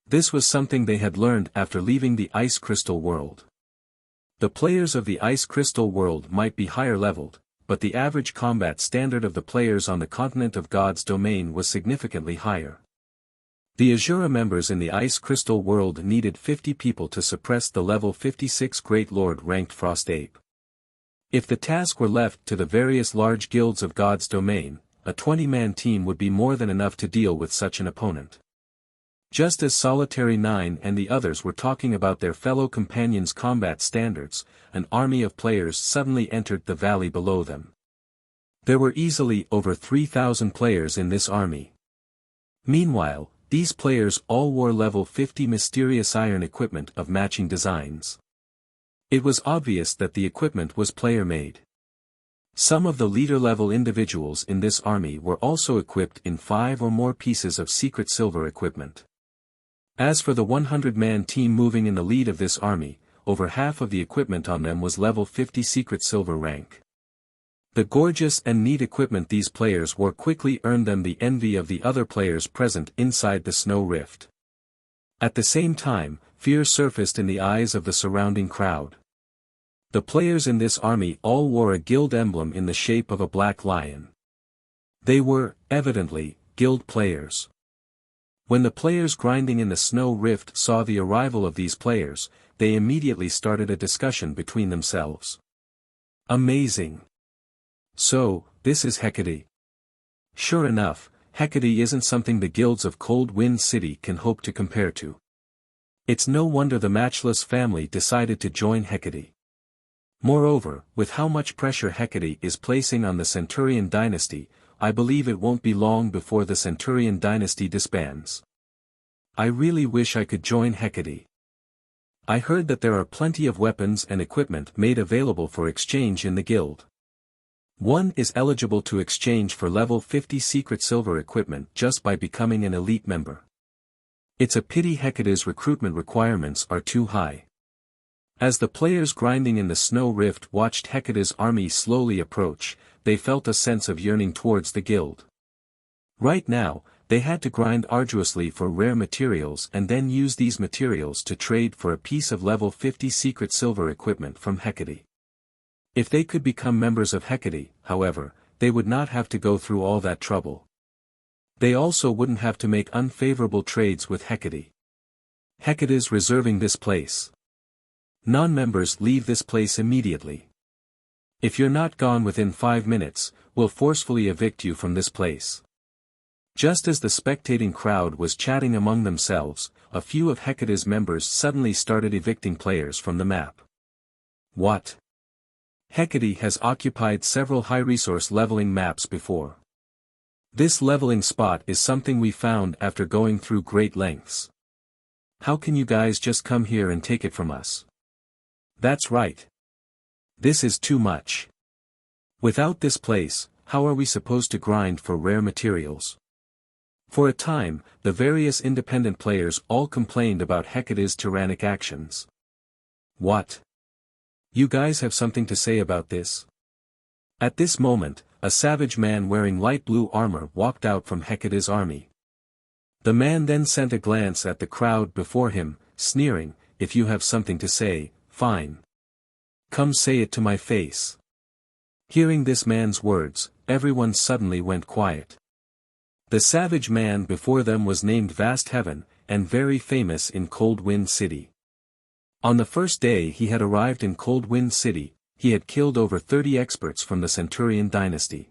Speaker 1: This was something they had learned after leaving the Ice Crystal world. The players of the Ice Crystal world might be higher-leveled, but the average combat standard of the players on the continent of God's domain was significantly higher. The Asura members in the Ice Crystal world needed 50 people to suppress the level 56 Great Lord ranked Frost Ape. If the task were left to the various large guilds of God's domain, a 20-man team would be more than enough to deal with such an opponent. Just as Solitary Nine and the others were talking about their fellow companions' combat standards, an army of players suddenly entered the valley below them. There were easily over 3,000 players in this army. Meanwhile, these players all wore level 50 mysterious iron equipment of matching designs. It was obvious that the equipment was player-made. Some of the leader-level individuals in this army were also equipped in 5 or more pieces of secret silver equipment. As for the 100-man team moving in the lead of this army, over half of the equipment on them was level 50 secret silver rank. The gorgeous and neat equipment these players wore quickly earned them the envy of the other players present inside the snow rift. At the same time, fear surfaced in the eyes of the surrounding crowd. The players in this army all wore a guild emblem in the shape of a black lion. They were, evidently, guild players. When the players grinding in the snow rift saw the arrival of these players, they immediately started a discussion between themselves. Amazing! So, this is Hecate. Sure enough, Hecate isn't something the guilds of Cold Wind City can hope to compare to. It's no wonder the Matchless family decided to join Hecate. Moreover, with how much pressure Hecate is placing on the Centurion dynasty, I believe it won't be long before the Centurion dynasty disbands. I really wish I could join Hecate. I heard that there are plenty of weapons and equipment made available for exchange in the guild. One is eligible to exchange for level 50 secret silver equipment just by becoming an elite member. It's a pity Hecate's recruitment requirements are too high. As the players grinding in the snow rift watched Hecate's army slowly approach, they felt a sense of yearning towards the guild. Right now, they had to grind arduously for rare materials and then use these materials to trade for a piece of level 50 secret silver equipment from Hecate. If they could become members of Hecate, however, they would not have to go through all that trouble. They also wouldn't have to make unfavorable trades with Hecate. Hecate's reserving this place. Non-members leave this place immediately. If you're not gone within 5 minutes, we'll forcefully evict you from this place. Just as the spectating crowd was chatting among themselves, a few of Hecate's members suddenly started evicting players from the map. What? Hecate has occupied several high-resource leveling maps before. This leveling spot is something we found after going through great lengths. How can you guys just come here and take it from us? That's right. This is too much. Without this place, how are we supposed to grind for rare materials? For a time, the various independent players all complained about Hecate's tyrannic actions. What? You guys have something to say about this? At this moment, a savage man wearing light blue armor walked out from Hecate's army. The man then sent a glance at the crowd before him, sneering, "If you have something to say, fine. Come say it to my face." Hearing this man's words, everyone suddenly went quiet. The savage man before them was named Vast Heaven, and very famous in Cold Wind City. On the first day he had arrived in Cold Wind City, he had killed over 30 experts from the Centurion dynasty.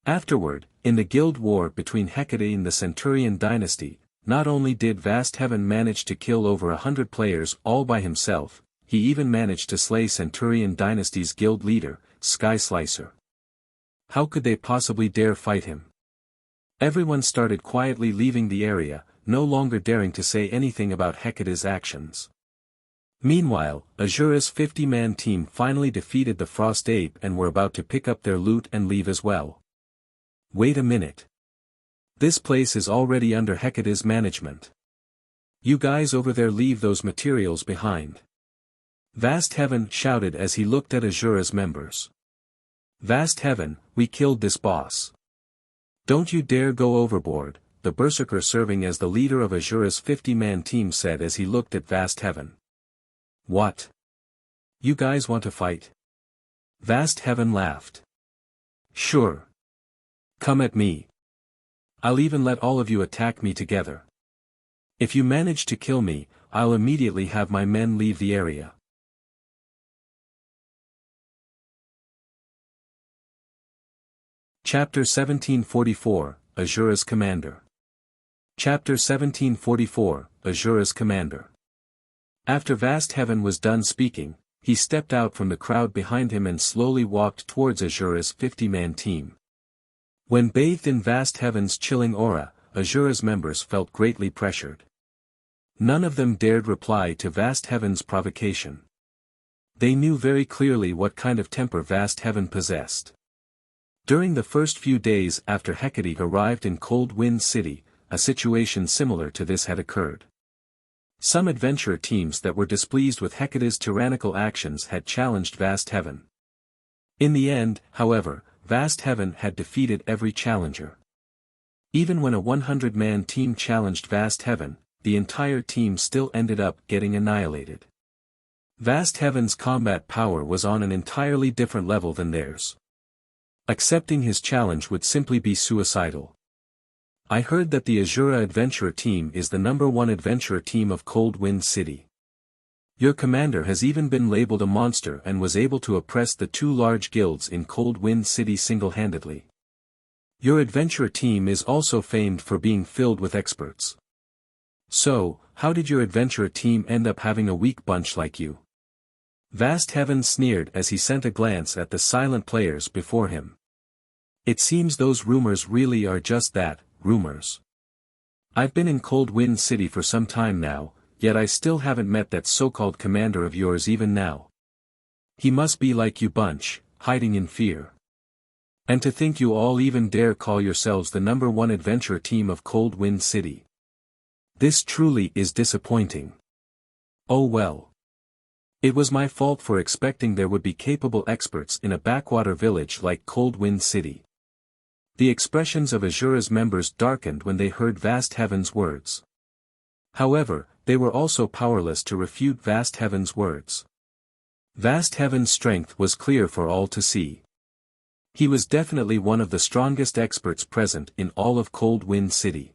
Speaker 1: Afterward, in the guild war between Hecate and the Centurion dynasty, not only did Vast Heaven manage to kill over 100 players all by himself, he even managed to slay Centurion Dynasty's guild leader, Sky Slicer. How could they possibly dare fight him? Everyone started quietly leaving the area, no longer daring to say anything about Hecate's actions. Meanwhile, Asura's 50-man team finally defeated the Frost Ape and were about to pick up their loot and leave as well. Wait a minute. This place is already under Hecate's management. You guys over there leave those materials behind. Vast Heaven shouted as he looked at Asura's members. Vast Heaven, we killed this boss. Don't you dare go overboard, the Berserker serving as the leader of Asura's 50-man team said as he looked at Vast Heaven. What? You guys want to fight? Vast Heaven laughed. Sure. Come at me. I'll even let all of you attack me together. If you manage to kill me, I'll immediately have my men leave the area. Chapter 1744, Asura's Commander. Chapter 1744, Asura's Commander. After Vast Heaven was done speaking, he stepped out from the crowd behind him and slowly walked towards Asura's 50-man team. When bathed in Vast Heaven's chilling aura, Asura's members felt greatly pressured. None of them dared reply to Vast Heaven's provocation. They knew very clearly what kind of temper Vast Heaven possessed. During the first few days after Hecate arrived in Cold Wind City, a situation similar to this had occurred. Some adventurer teams that were displeased with Hecate's tyrannical actions had challenged Vast Heaven. In the end, however, Vast Heaven had defeated every challenger. Even when a 100-man team challenged Vast Heaven, the entire team still ended up getting annihilated. Vast Heaven's combat power was on an entirely different level than theirs. Accepting his challenge would simply be suicidal. I heard that the Asura Adventurer Team is the #1 adventurer team of Cold Wind City. Your commander has even been labeled a monster and was able to oppress the 2 large guilds in Cold Wind City single-handedly. Your adventurer team is also famed for being filled with experts. So, how did your adventurer team end up having a weak bunch like you? Vast Heaven sneered as he sent a glance at the silent players before him. It seems those rumors really are just that, rumors. I've been in Cold Wind City for some time now, yet I still haven't met that so-called commander of yours even now. He must be like you bunch, hiding in fear. And to think you all even dare call yourselves the #1 adventurer team of Cold Wind City. This truly is disappointing. Oh well. It was my fault for expecting there would be capable experts in a backwater village like Cold Wind City. The expressions of Asura's members darkened when they heard Vast Heaven's words. However, they were also powerless to refute Vast Heaven's words. Vast Heaven's strength was clear for all to see. He was definitely one of the strongest experts present in all of Cold Wind City.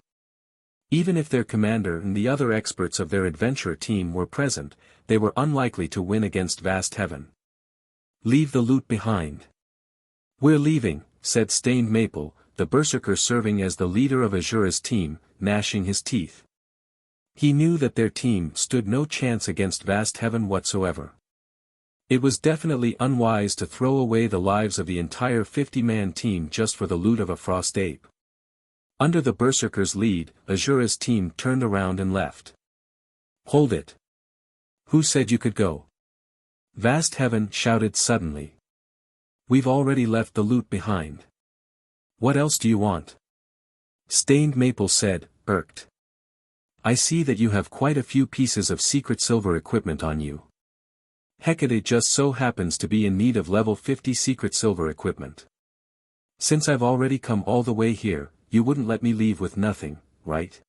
Speaker 1: Even if their commander and the other experts of their adventurer team were present, they were unlikely to win against Vast Heaven. Leave the loot behind. We're leaving, said Stained Maple, the berserker serving as the leader of Asura's team, gnashing his teeth. He knew that their team stood no chance against Vast Heaven whatsoever. It was definitely unwise to throw away the lives of the entire 50-man team just for the loot of a Frost Ape. Under the berserker's lead, Asura's team turned around and left. Hold it. Who said you could go? Vast Heaven shouted suddenly. We've already left the loot behind. What else do you want? Stained Maple said, irked. I see that you have quite a few pieces of secret silver equipment on you. Hecate just so happens to be in need of level 50 secret silver equipment. Since I've already come all the way here, you wouldn't let me leave with nothing, right?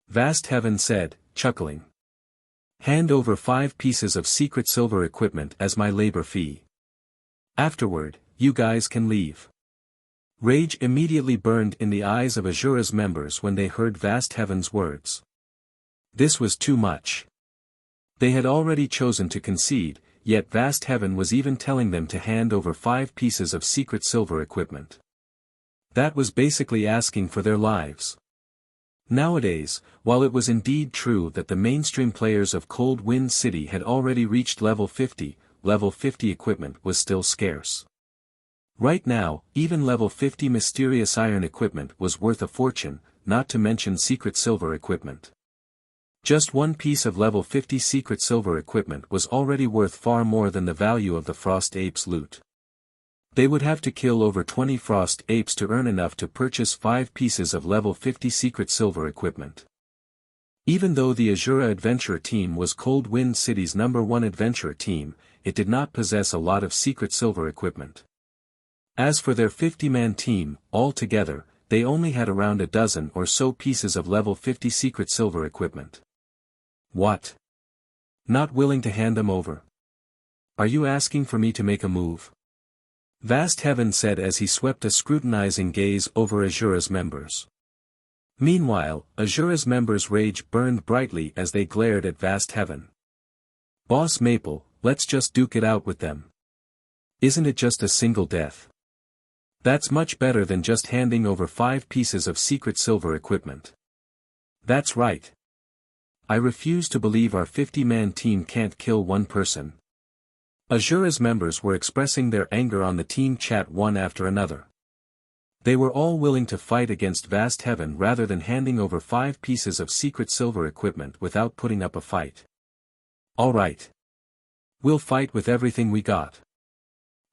Speaker 1: Vast Heaven said, chuckling. Hand over 5 pieces of secret silver equipment as my labor fee. Afterward, you guys can leave. Rage immediately burned in the eyes of Asura's members when they heard Vast Heaven's words. This was too much. They had already chosen to concede, yet Vast Heaven was even telling them to hand over 5 pieces of secret silver equipment. That was basically asking for their lives. Nowadays, while it was indeed true that the mainstream players of Cold Wind City had already reached level 50 equipment was still scarce. Right now, even level 50 mysterious iron equipment was worth a fortune, not to mention secret silver equipment. Just one piece of level 50 secret silver equipment was already worth far more than the value of the Frost Apes' loot. They would have to kill over 20 Frost Apes to earn enough to purchase 5 pieces of level 50 secret silver equipment. Even though the Asura Adventurer team was Cold Wind City's #1 adventurer team, it did not possess a lot of secret silver equipment. As for their 50-man team, altogether, they only had around a dozen or so pieces of level 50 secret silver equipment. What? Not willing to hand them over? Are you asking for me to make a move? Vast Heaven said as he swept a scrutinizing gaze over Asura's members. Meanwhile, Asura's members' rage burned brightly as they glared at Vast Heaven. Boss Maple, let's just duke it out with them. Isn't it just a single death? That's much better than just handing over 5 pieces of secret silver equipment. That's right. I refuse to believe our 50-man team can't kill one person. Asura's members were expressing their anger on the team chat one after another. They were all willing to fight against Vast Heaven rather than handing over 5 pieces of secret silver equipment without putting up a fight. Alright. We'll fight with everything we got.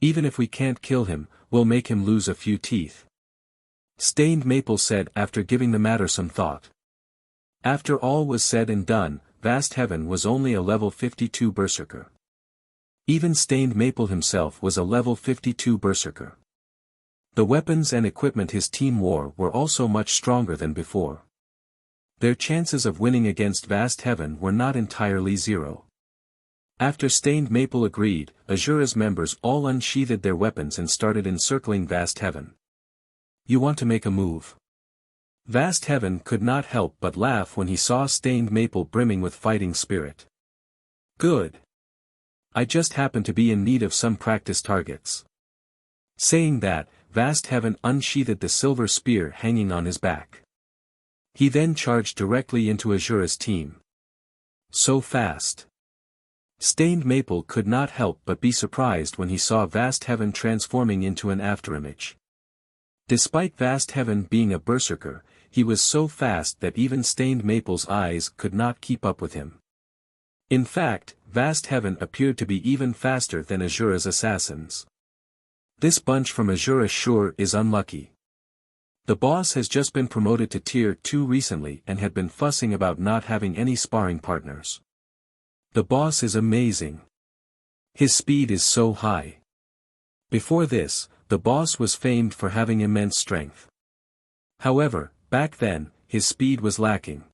Speaker 1: Even if we can't kill him, we'll make him lose a few teeth. Stained Maple said after giving the matter some thought. After all was said and done, Vast Heaven was only a level 52 berserker. Even Stained Maple himself was a level 52 berserker. The weapons and equipment his team wore were also much stronger than before. Their chances of winning against Vast Heaven were not entirely zero. After Stained Maple agreed, Asura's members all unsheathed their weapons and started encircling Vast Heaven. You want to make a move? Vast Heaven could not help but laugh when he saw Stained Maple brimming with fighting spirit. Good. I just happen to be in need of some practice targets. Saying that, Vast Heaven unsheathed the silver spear hanging on his back. He then charged directly into Asura's team. So fast. Stained Maple could not help but be surprised when he saw Vast Heaven transforming into an afterimage. Despite Vast Heaven being a berserker, he was so fast that even Stained Maple's eyes could not keep up with him. In fact, Vast Heaven appeared to be even faster than Asura's assassins. This bunch from Asura sure is unlucky. The boss has just been promoted to Tier 2 recently and had been fussing about not having any sparring partners. The boss is amazing. His speed is so high. Before this, the boss was famed for having immense strength. However, back then, his speed was lacking.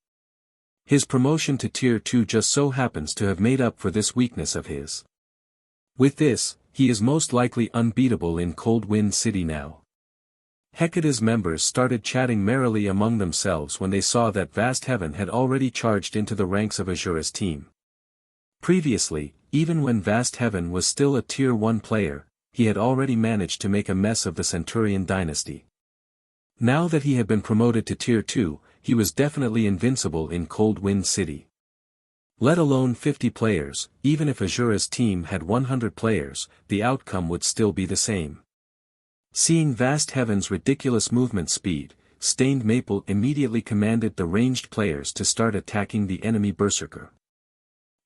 Speaker 1: His promotion to Tier 2 just so happens to have made up for this weakness of his. With this, he is most likely unbeatable in Cold Wind City now. Hecate's members started chatting merrily among themselves when they saw that Vast Heaven had already charged into the ranks of Asura's team. Previously, even when Vast Heaven was still a Tier 1 player, he had already managed to make a mess of the Centurion dynasty. Now that he had been promoted to Tier 2, he was definitely invincible in Cold Wind City. Let alone 50 players, even if Asura's team had 100 players, the outcome would still be the same. Seeing Vast Heaven's ridiculous movement speed, Stained Maple immediately commanded the ranged players to start attacking the enemy berserker.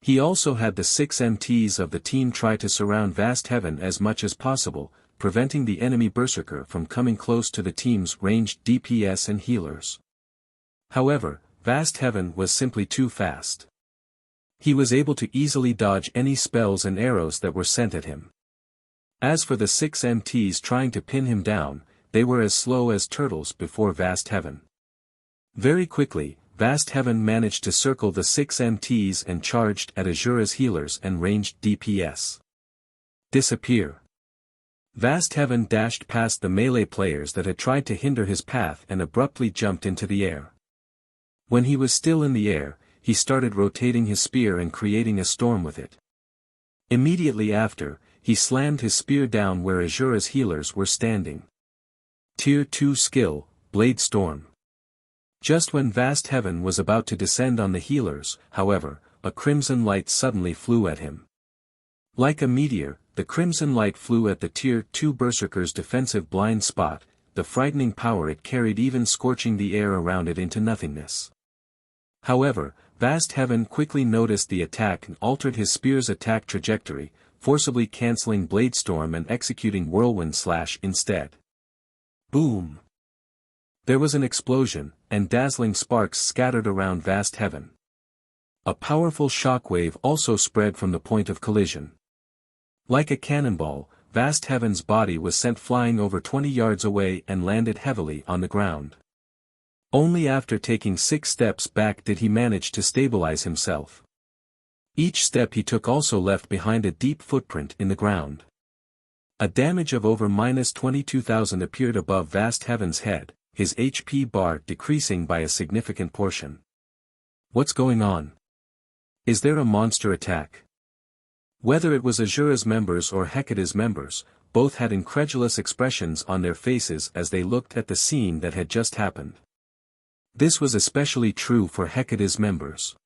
Speaker 1: He also had the 6 MTs of the team try to surround Vast Heaven as much as possible, preventing the enemy berserker from coming close to the team's ranged DPS and healers. However, Vast Heaven was simply too fast. He was able to easily dodge any spells and arrows that were sent at him. As for the 6 MTs trying to pin him down, they were as slow as turtles before Vast Heaven. Very quickly, Vast Heaven managed to circle the 6 MTs and charged at Asura's healers and ranged DPS. Disappear. Vast Heaven dashed past the melee players that had tried to hinder his path and abruptly jumped into the air. When he was still in the air, he started rotating his spear and creating a storm with it. Immediately after, he slammed his spear down where Asura's healers were standing. Tier 2 skill, Blade Storm. Just when vast heaven was about to descend on the healers, however, a crimson light suddenly flew at him. Like a meteor, the crimson light flew at the Tier 2 Berserker's defensive blind spot, the frightening power it carried even scorching the air around it into nothingness. However, vast heaven quickly noticed the attack and altered his spear's attack trajectory, forcibly cancelling Bladestorm and executing Whirlwind Slash instead. Boom! There was an explosion, and dazzling sparks scattered around vast heaven. A powerful shockwave also spread from the point of collision. Like a cannonball, vast heaven's body was sent flying over 20 yards away and landed heavily on the ground. Only after taking 6 steps back did he manage to stabilize himself. Each step he took also left behind a deep footprint in the ground. A damage of over -22,000 appeared above vast heaven's head, his HP bar decreasing by a significant portion. What's going on? Is there a monster attack? Whether it was Asura's members or Hecate's members, both had incredulous expressions on their faces as they looked at the scene that had just happened. This was especially true for Hecate's members.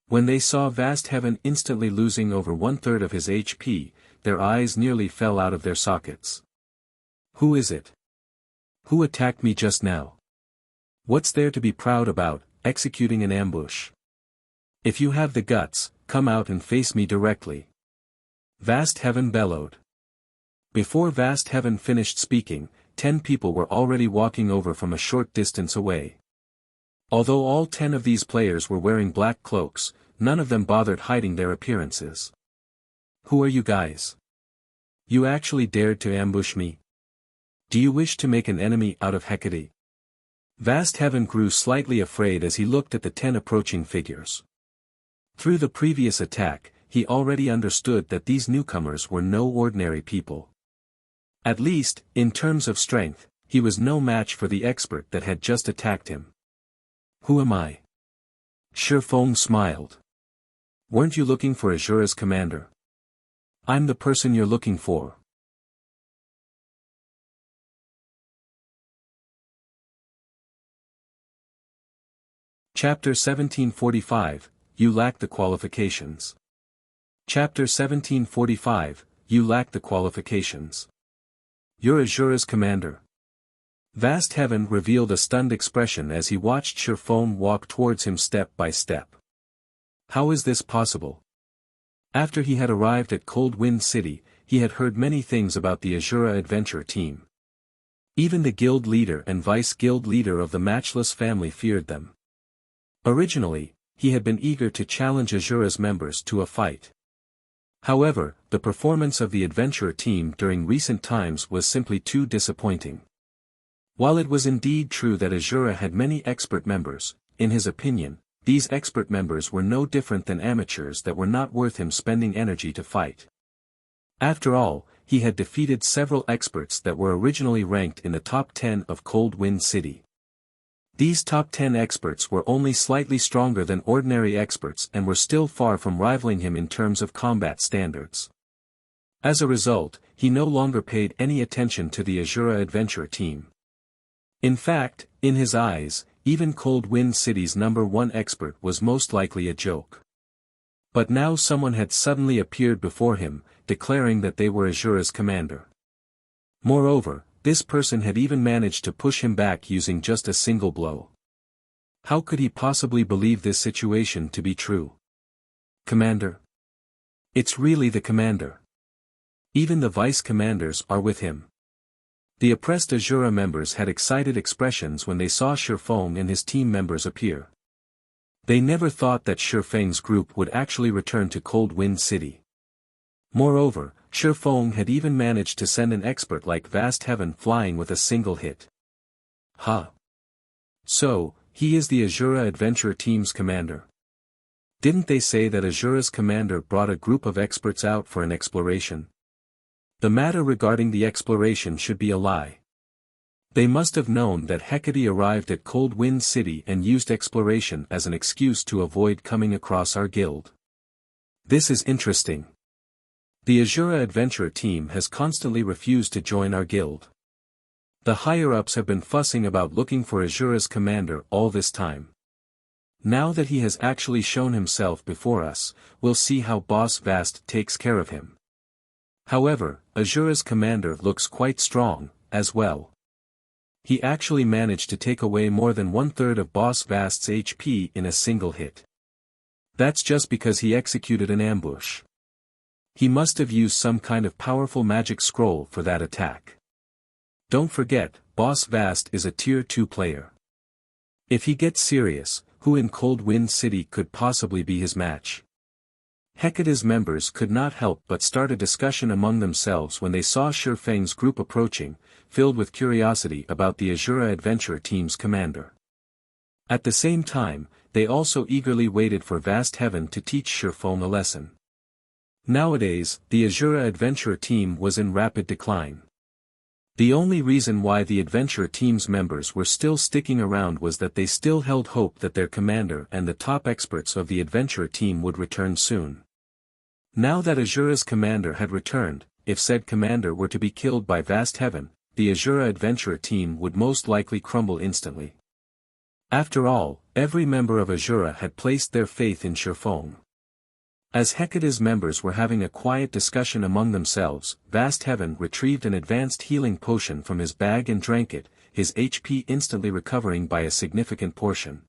Speaker 1: When they saw vast heaven instantly losing over 1/3 of his HP, their eyes nearly fell out of their sockets. Who is it? Who attacked me just now? What's there to be proud about, executing an ambush? If you have the guts, come out and face me directly. Vast heaven bellowed. Before vast heaven finished speaking, 10 people were already walking over from a short distance away. Although all 10 of these players were wearing black cloaks, none of them bothered hiding their appearances. Who are you guys? You actually dared to ambush me? Do you wish to make an enemy out of Hecate? Vast heaven grew slightly afraid as he looked at the 10 approaching figures. Through the previous attack, he already understood that these newcomers were no ordinary people. At least, in terms of strength, he was no match for the expert that had just attacked him. Who am I? Shifeng smiled. Weren't you looking for Asura's commander? I'm the person you're looking for. Chapter 1745, You Lack the Qualifications. Chapter 1745, You Lack the Qualifications. You're Asura's commander. Vast heaven revealed a stunned expression as he watched Shifeng walk towards him step by step. How is this possible? After he had arrived at Cold Wind City, he had heard many things about the Asura adventure team. Even the guild leader and vice-guild leader of the Matchless family feared them. Originally, he had been eager to challenge Asura's members to a fight. However, the performance of the adventurer team during recent times was simply too disappointing. While it was indeed true that Asura had many expert members, in his opinion, these expert members were no different than amateurs that were not worth him spending energy to fight. After all, he had defeated several experts that were originally ranked in the top 10 of Cold Wind City. These top 10 experts were only slightly stronger than ordinary experts and were still far from rivaling him in terms of combat standards. As a result, he no longer paid any attention to the Asura adventure team. In fact, in his eyes, even Cold Wind City's #1 expert was most likely a joke. But now someone had suddenly appeared before him, declaring that they were Asura's commander. Moreover, this person had even managed to push him back using just a single blow. How could he possibly believe this situation to be true? Commander? It's really the commander. Even the vice-commanders are with him. The oppressed Asura members had excited expressions when they saw Shifeng and his team members appear. They never thought that Shifeng's group would actually return to Cold Wind City. Moreover, Shifeng had even managed to send an expert like Vast Heaven flying with a single hit. Huh. So, he is the Asura adventure team's commander. Didn't they say that Asura's commander brought a group of experts out for an exploration? The matter regarding the exploration should be a lie. They must have known that Hecate arrived at Cold Wind City and used exploration as an excuse to avoid coming across our guild. This is interesting. The Asura adventure team has constantly refused to join our guild. The higher-ups have been fussing about looking for Asura's commander all this time. Now that he has actually shown himself before us, we'll see how Boss Vast takes care of him. However, Asura's commander looks quite strong, as well. He actually managed to take away more than 1/3 of Boss Vast's HP in a single hit. That's just because he executed an ambush. He must have used some kind of powerful magic scroll for that attack. Don't forget, Boss Vast is a Tier 2 player. If he gets serious, who in Cold Wind City could possibly be his match? Hecate's members could not help but start a discussion among themselves when they saw Shifeng's group approaching, filled with curiosity about the Asura adventure team's commander. At the same time, they also eagerly waited for Vast Heaven to teach Shifeng a lesson. Nowadays, the Asura adventure team was in rapid decline. The only reason why the adventure team's members were still sticking around was that they still held hope that their commander and the top experts of the adventure team would return soon. Now that Asura's commander had returned, if said commander were to be killed by Vast Heaven, the Asura adventure team would most likely crumble instantly. After all, every member of Asura had placed their faith in Shifeng. As Hecate's members were having a quiet discussion among themselves, Vast Heaven retrieved an advanced healing potion from his bag and drank it, his HP instantly recovering by a significant portion.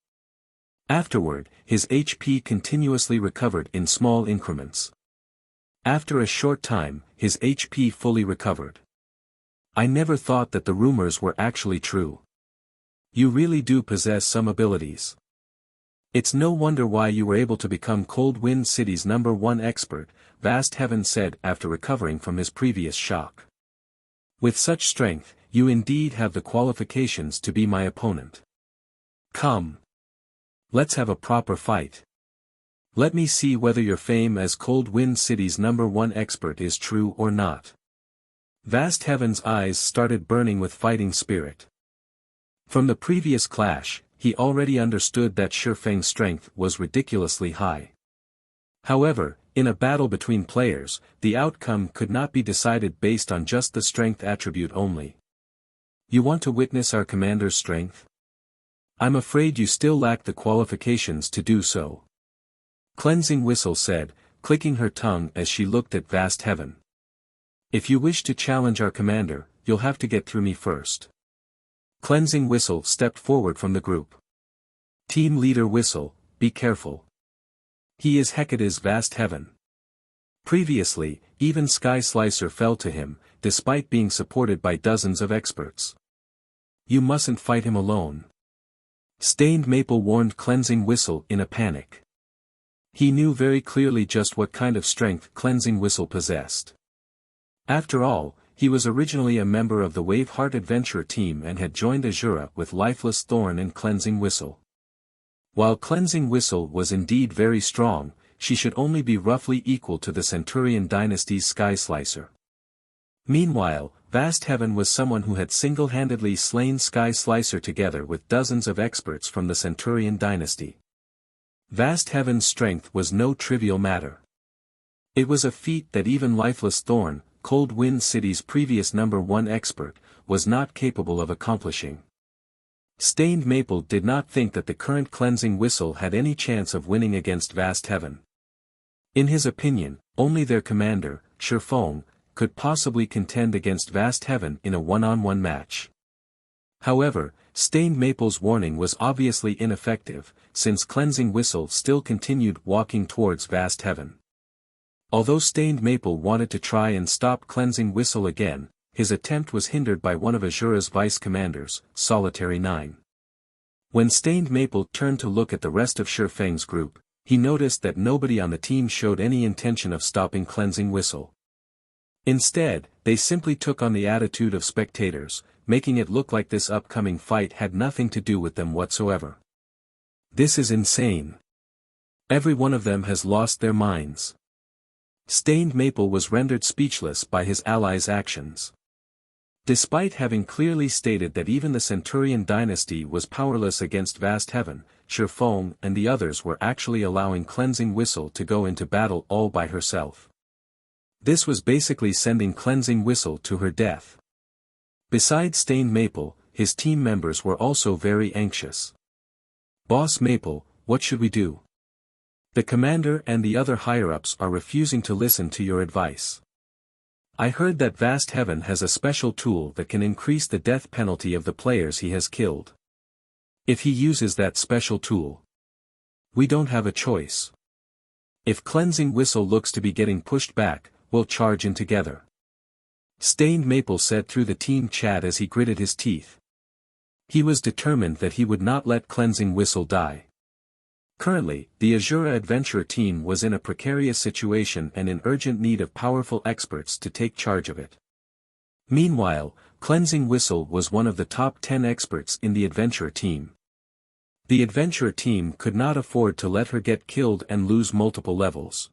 Speaker 1: Afterward, his HP continuously recovered in small increments. After a short time, his HP fully recovered. I never thought that the rumors were actually true. You really do possess some abilities. It's no wonder why you were able to become Cold Wind City's #1 expert, Vast Heaven said after recovering from his previous shock. With such strength, you indeed have the qualifications to be my opponent. Come. Let's have a proper fight. Let me see whether your fame as Cold Wind City's #1 expert is true or not. Vast Heaven's eyes started burning with fighting spirit. From the previous clash, he already understood that Shifeng's strength was ridiculously high. However, in a battle between players, the outcome could not be decided based on just the strength attribute only. You want to witness our commander's strength? I'm afraid you still lack the qualifications to do so. Cleansing Whistle said, clicking her tongue as she looked at Vast Heaven. If you wish to challenge our commander, you'll have to get through me first. Cleansing Whistle stepped forward from the group. Team Leader Whistle, be careful. He is Hecate's Vast Heaven. Previously, even Sky Slicer fell to him, despite being supported by dozens of experts. You mustn't fight him alone. Stained Maple warned Cleansing Whistle in a panic. He knew very clearly just what kind of strength Cleansing Whistle possessed. After all, he was originally a member of the Waveheart Adventure team and had joined Asura with Lifeless Thorn and Cleansing Whistle. While Cleansing Whistle was indeed very strong, she should only be roughly equal to the Centurion Dynasty's Sky Slicer. Meanwhile, Vast Heaven was someone who had single-handedly slain Sky Slicer together with dozens of experts from the Centurion Dynasty. Vast Heaven's strength was no trivial matter. It was a feat that even Lifeless Thorn, Cold Wind City's previous #1 expert, was not capable of accomplishing. Stained Maple did not think that the current Cleansing Whistle had any chance of winning against Vast Heaven. In his opinion, only their commander, Shifeng, could possibly contend against Vast Heaven in a one-on-one match. However, Stained Maple's warning was obviously ineffective, since Cleansing Whistle still continued walking towards Vast Heaven. Although Stained Maple wanted to try and stop Cleansing Whistle again, his attempt was hindered by one of Asura's vice-commanders, Solitary 9. When Stained Maple turned to look at the rest of Shifeng's group, he noticed that nobody on the team showed any intention of stopping Cleansing Whistle. Instead, they simply took on the attitude of spectators, making it look like this upcoming fight had nothing to do with them whatsoever. This is insane. Every one of them has lost their minds. Stained Maple was rendered speechless by his allies' actions. Despite having clearly stated that even the Centurion Dynasty was powerless against Vast Heaven, Shifeng and the others were actually allowing Cleansing Whistle to go into battle all by herself. This was basically sending Cleansing Whistle to her death. Besides Stained Maple, his team members were also very anxious. "Boss Maple, what should we do? The commander and the other higher-ups are refusing to listen to your advice. I heard that Vast Heaven has a special tool that can increase the death penalty of the players he has killed. If he uses that special tool, we don't have a choice. If Cleansing Whistle looks to be getting pushed back, we'll charge in together," Stained Maple said through the team chat as he gritted his teeth. He was determined that he would not let Cleansing Whistle die. Currently, the Asura adventurer team was in a precarious situation and in urgent need of powerful experts to take charge of it. Meanwhile, Cleansing Whistle was one of the top 10 experts in the adventurer team. The adventurer team could not afford to let her get killed and lose multiple levels.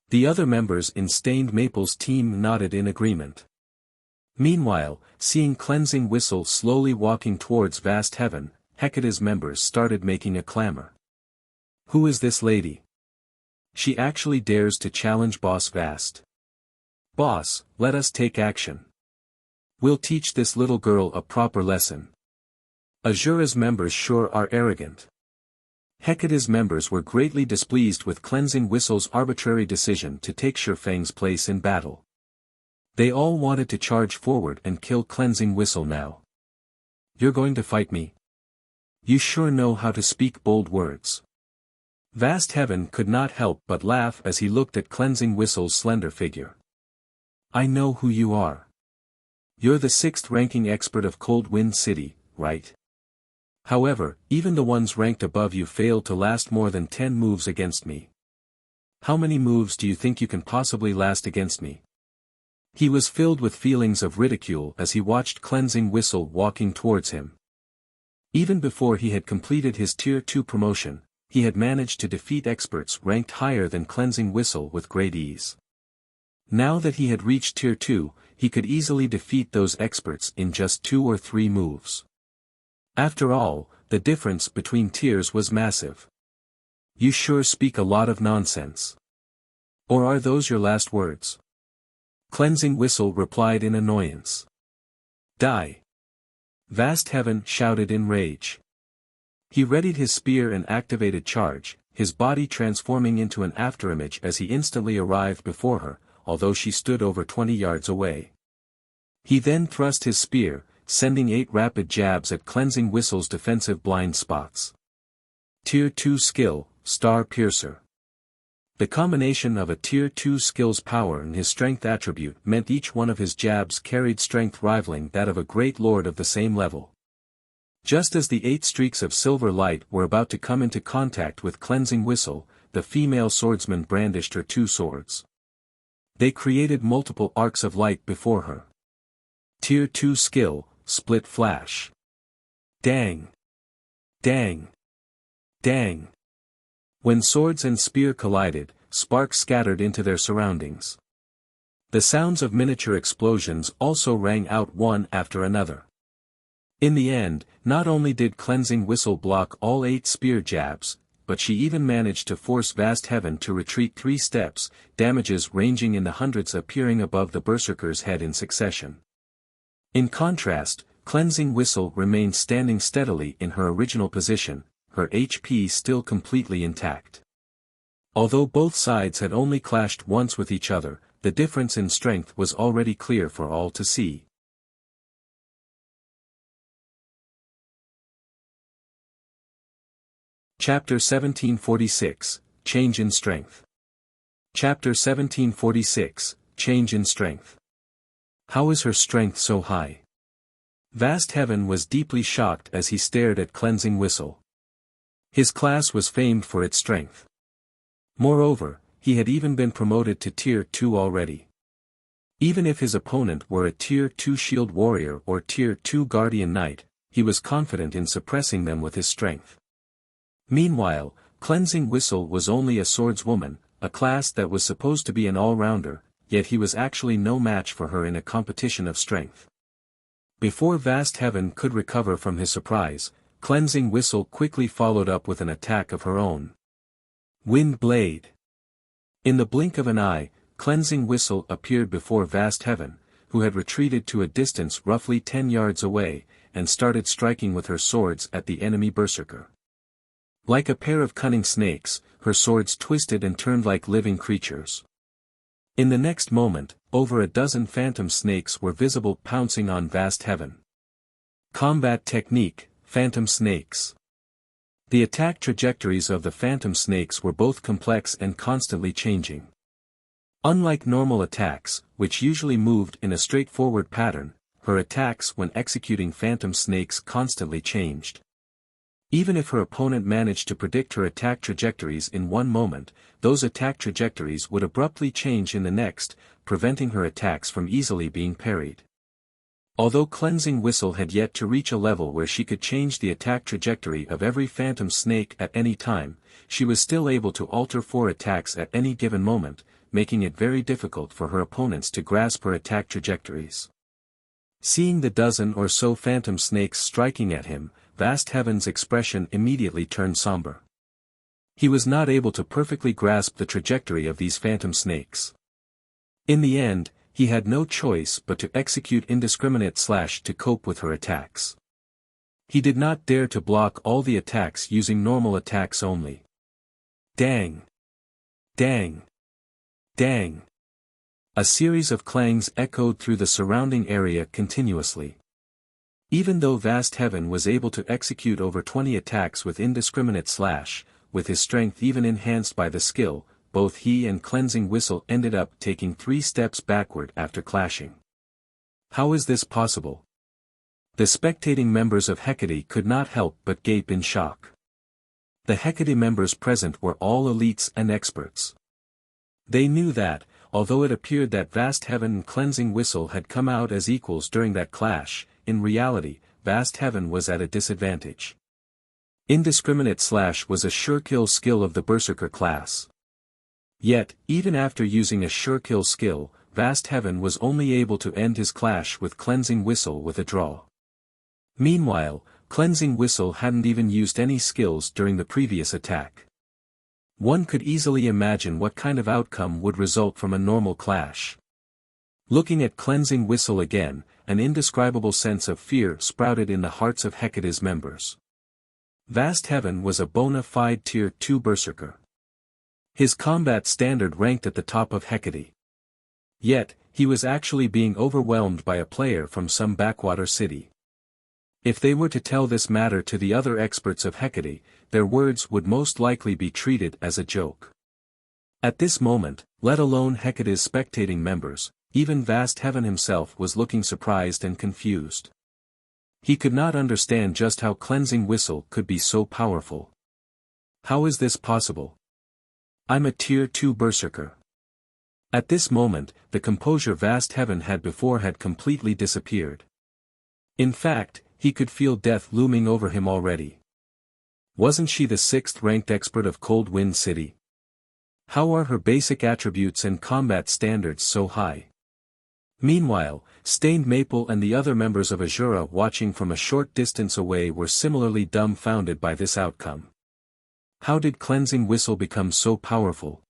Speaker 1: The other members in Stained Maple's team nodded in agreement. Meanwhile, seeing Cleansing Whistle slowly walking towards Vast Heaven, Hecate's members started making a clamor. "Who is this lady? She actually dares to challenge Boss Vast. Boss, let us take action. We'll teach this little girl a proper lesson. Asura's members sure are arrogant." Hecate's members were greatly displeased with Cleansing Whistle's arbitrary decision to take Shifang's place in battle. They all wanted to charge forward and kill Cleansing Whistle now. "You're going to fight me? You sure know how to speak bold words." Vast Heaven could not help but laugh as he looked at Cleansing Whistle's slender figure. "I know who you are. You're the 6th ranking expert of Cold Wind City, right? However, even the ones ranked above you failed to last more than 10 moves against me. How many moves do you think you can possibly last against me?" He was filled with feelings of ridicule as he watched Cleansing Whistle walking towards him. Even before he had completed his Tier 2 promotion, he had managed to defeat experts ranked higher than Cleansing Whistle with great ease. Now that he had reached Tier 2, he could easily defeat those experts in just 2 or 3 moves. After all, the difference between tiers was massive. "You sure speak a lot of nonsense. Or are those your last words?" Cleansing Whistle replied in annoyance. "Die!" Vast Heaven shouted in rage. He readied his spear and activated charge, his body transforming into an afterimage as he instantly arrived before her, although she stood over 20 yards away. He then thrust his spear, sending 8 rapid jabs at Cleansing Whistle's defensive blind spots. Tier 2 skill, Star Piercer. The combination of a Tier 2 skill's power and his strength attribute meant each one of his jabs carried strength rivaling that of a great lord of the same level. Just as the 8 streaks of silver light were about to come into contact with Cleansing Whistle, the female swordsman brandished her 2 swords. They created multiple arcs of light before her. Tier 2 skill, Split Flash. Dang! Dang! Dang! When swords and spear collided, sparks scattered into their surroundings. The sounds of miniature explosions also rang out one after another. In the end, not only did Cleansing Whistle block all 8 spear jabs, but she even managed to force Vast Heaven to retreat 3 steps, damages ranging in the hundreds appearing above the berserker's head in succession. In contrast, Cleansing Whistle remained standing steadily in her original position, her HP still completely intact. Although both sides had only clashed once with each other, the difference in strength was already clear for all to see. Chapter 1746, Change in Strength. Chapter 1746, Change in Strength. How is her strength so high? Vast Heaven was deeply shocked as he stared at Cleansing Whistle. His class was famed for its strength. Moreover, he had even been promoted to Tier 2 already. Even if his opponent were a Tier 2 Shield Warrior or Tier 2 Guardian Knight, he was confident in suppressing them with his strength. Meanwhile, Cleansing Whistle was only a swordswoman, a class that was supposed to be an all-rounder, yet he was actually no match for her in a competition of strength. Before Vast Heaven could recover from his surprise, Cleansing Whistle quickly followed up with an attack of her own. Wind Blade. In the blink of an eye, Cleansing Whistle appeared before Vast Heaven, who had retreated to a distance roughly 10 yards away, and started striking with her swords at the enemy berserker. Like a pair of cunning snakes, her swords twisted and turned like living creatures. In the next moment, over a dozen phantom snakes were visible pouncing on Vast Heaven. Combat technique, Phantom Snakes. The attack trajectories of the phantom snakes were both complex and constantly changing. Unlike normal attacks, which usually moved in a straightforward pattern, her attacks when executing phantom snakes constantly changed. Even if her opponent managed to predict her attack trajectories in one moment, those attack trajectories would abruptly change in the next, preventing her attacks from easily being parried. Although Cleansing Whistle had yet to reach a level where she could change the attack trajectory of every phantom snake at any time, she was still able to alter 4 attacks at any given moment, making it very difficult for her opponents to grasp her attack trajectories. Seeing the dozen or so phantom snakes striking at him, Vast Heaven's expression immediately turned somber. He was not able to perfectly grasp the trajectory of these phantom snakes. In the end, he had no choice but to execute indiscriminate slash to cope with her attacks. He did not dare to block all the attacks using normal attacks only. Dang! Dang! Dang! A series of clangs echoed through the surrounding area continuously. Even though Vast Heaven was able to execute over 20 attacks with indiscriminate slash, with his strength even enhanced by the skill, both he and Cleansing Whistle ended up taking 3 steps backward after clashing. How is this possible? The spectating members of Hecate could not help but gape in shock. The Hecate members present were all elites and experts. They knew that, although it appeared that Vast Heaven and Cleansing Whistle had come out as equals during that clash, in reality, Vast Heaven was at a disadvantage. Indiscriminate slash was a sure-kill skill of the Berserker class. Yet, even after using a sure-kill skill, Vast Heaven was only able to end his clash with Cleansing Whistle with a draw. Meanwhile, Cleansing Whistle hadn't even used any skills during the previous attack. One could easily imagine what kind of outcome would result from a normal clash. Looking at Cleansing Whistle again, an indescribable sense of fear sprouted in the hearts of Hecate's members. Vast Heaven was a bona fide Tier 2 Berserker. His combat standard ranked at the top of Hecate. Yet, he was actually being overwhelmed by a player from some backwater city. If they were to tell this matter to the other experts of Hecate, their words would most likely be treated as a joke. At this moment, let alone Hecate's spectating members, even Vast Heaven himself was looking surprised and confused. He could not understand just how Cleansing Whistle could be so powerful. How is this possible? I'm a Tier 2 Berserker. At this moment, the composure Vast Heaven had before had completely disappeared. In fact, he could feel death looming over him already. Wasn't she the 6th-ranked expert of Cold Wind City? How are her basic attributes and combat standards so high? Meanwhile, Stained Maple and the other members of Asura watching from a short distance away were similarly dumbfounded by this outcome. How did Cleansing Whistle become so powerful?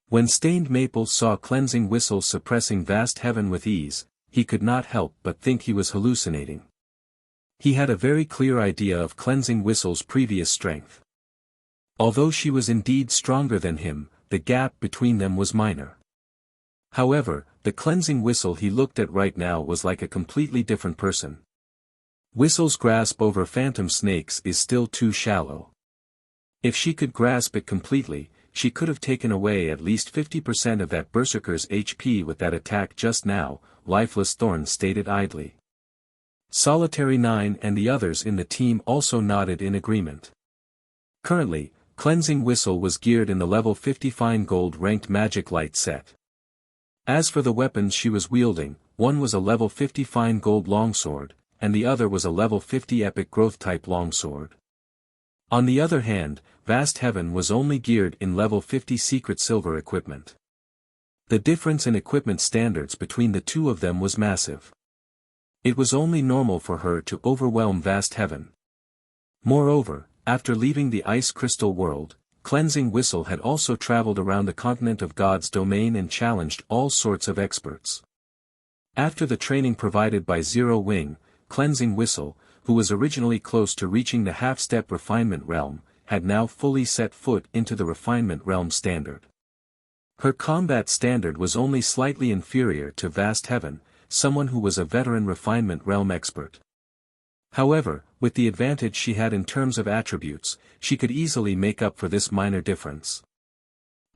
Speaker 1: When Stained Maple saw Cleansing Whistle suppressing Vast Heaven with ease, he could not help but think he was hallucinating. He had a very clear idea of Cleansing Whistle's previous strength. Although she was indeed stronger than him, the gap between them was minor. However, the Cleansing Whistle he looked at right now was like a completely different person. Whistle's grasp over phantom snakes is still too shallow. If she could grasp it completely, she could have taken away at least 50% of that Berserker's HP with that attack just now, Lifeless Thorn stated idly. Solitary 9 and the others in the team also nodded in agreement. Currently, Cleansing Whistle was geared in the level 50 Fine Gold ranked Magic Light set. As for the weapons she was wielding, one was a level 50 Fine Gold Longsword, and the other was a level 50 Epic Growth type Longsword. On the other hand, Vast Heaven was only geared in level 50 Secret Silver equipment. The difference in equipment standards between the two of them was massive. It was only normal for her to overwhelm Vast Heaven. Moreover, after leaving the Ice Crystal world, Cleansing Whistle had also traveled around the continent of God's domain and challenged all sorts of experts. After the training provided by Zero Wing, Cleansing Whistle, who was originally close to reaching the half-step refinement realm, had now fully set foot into the refinement realm standard. Her combat standard was only slightly inferior to Vast Heaven, someone who was a veteran refinement realm expert. However, with the advantage she had in terms of attributes, she could easily make up for this minor difference.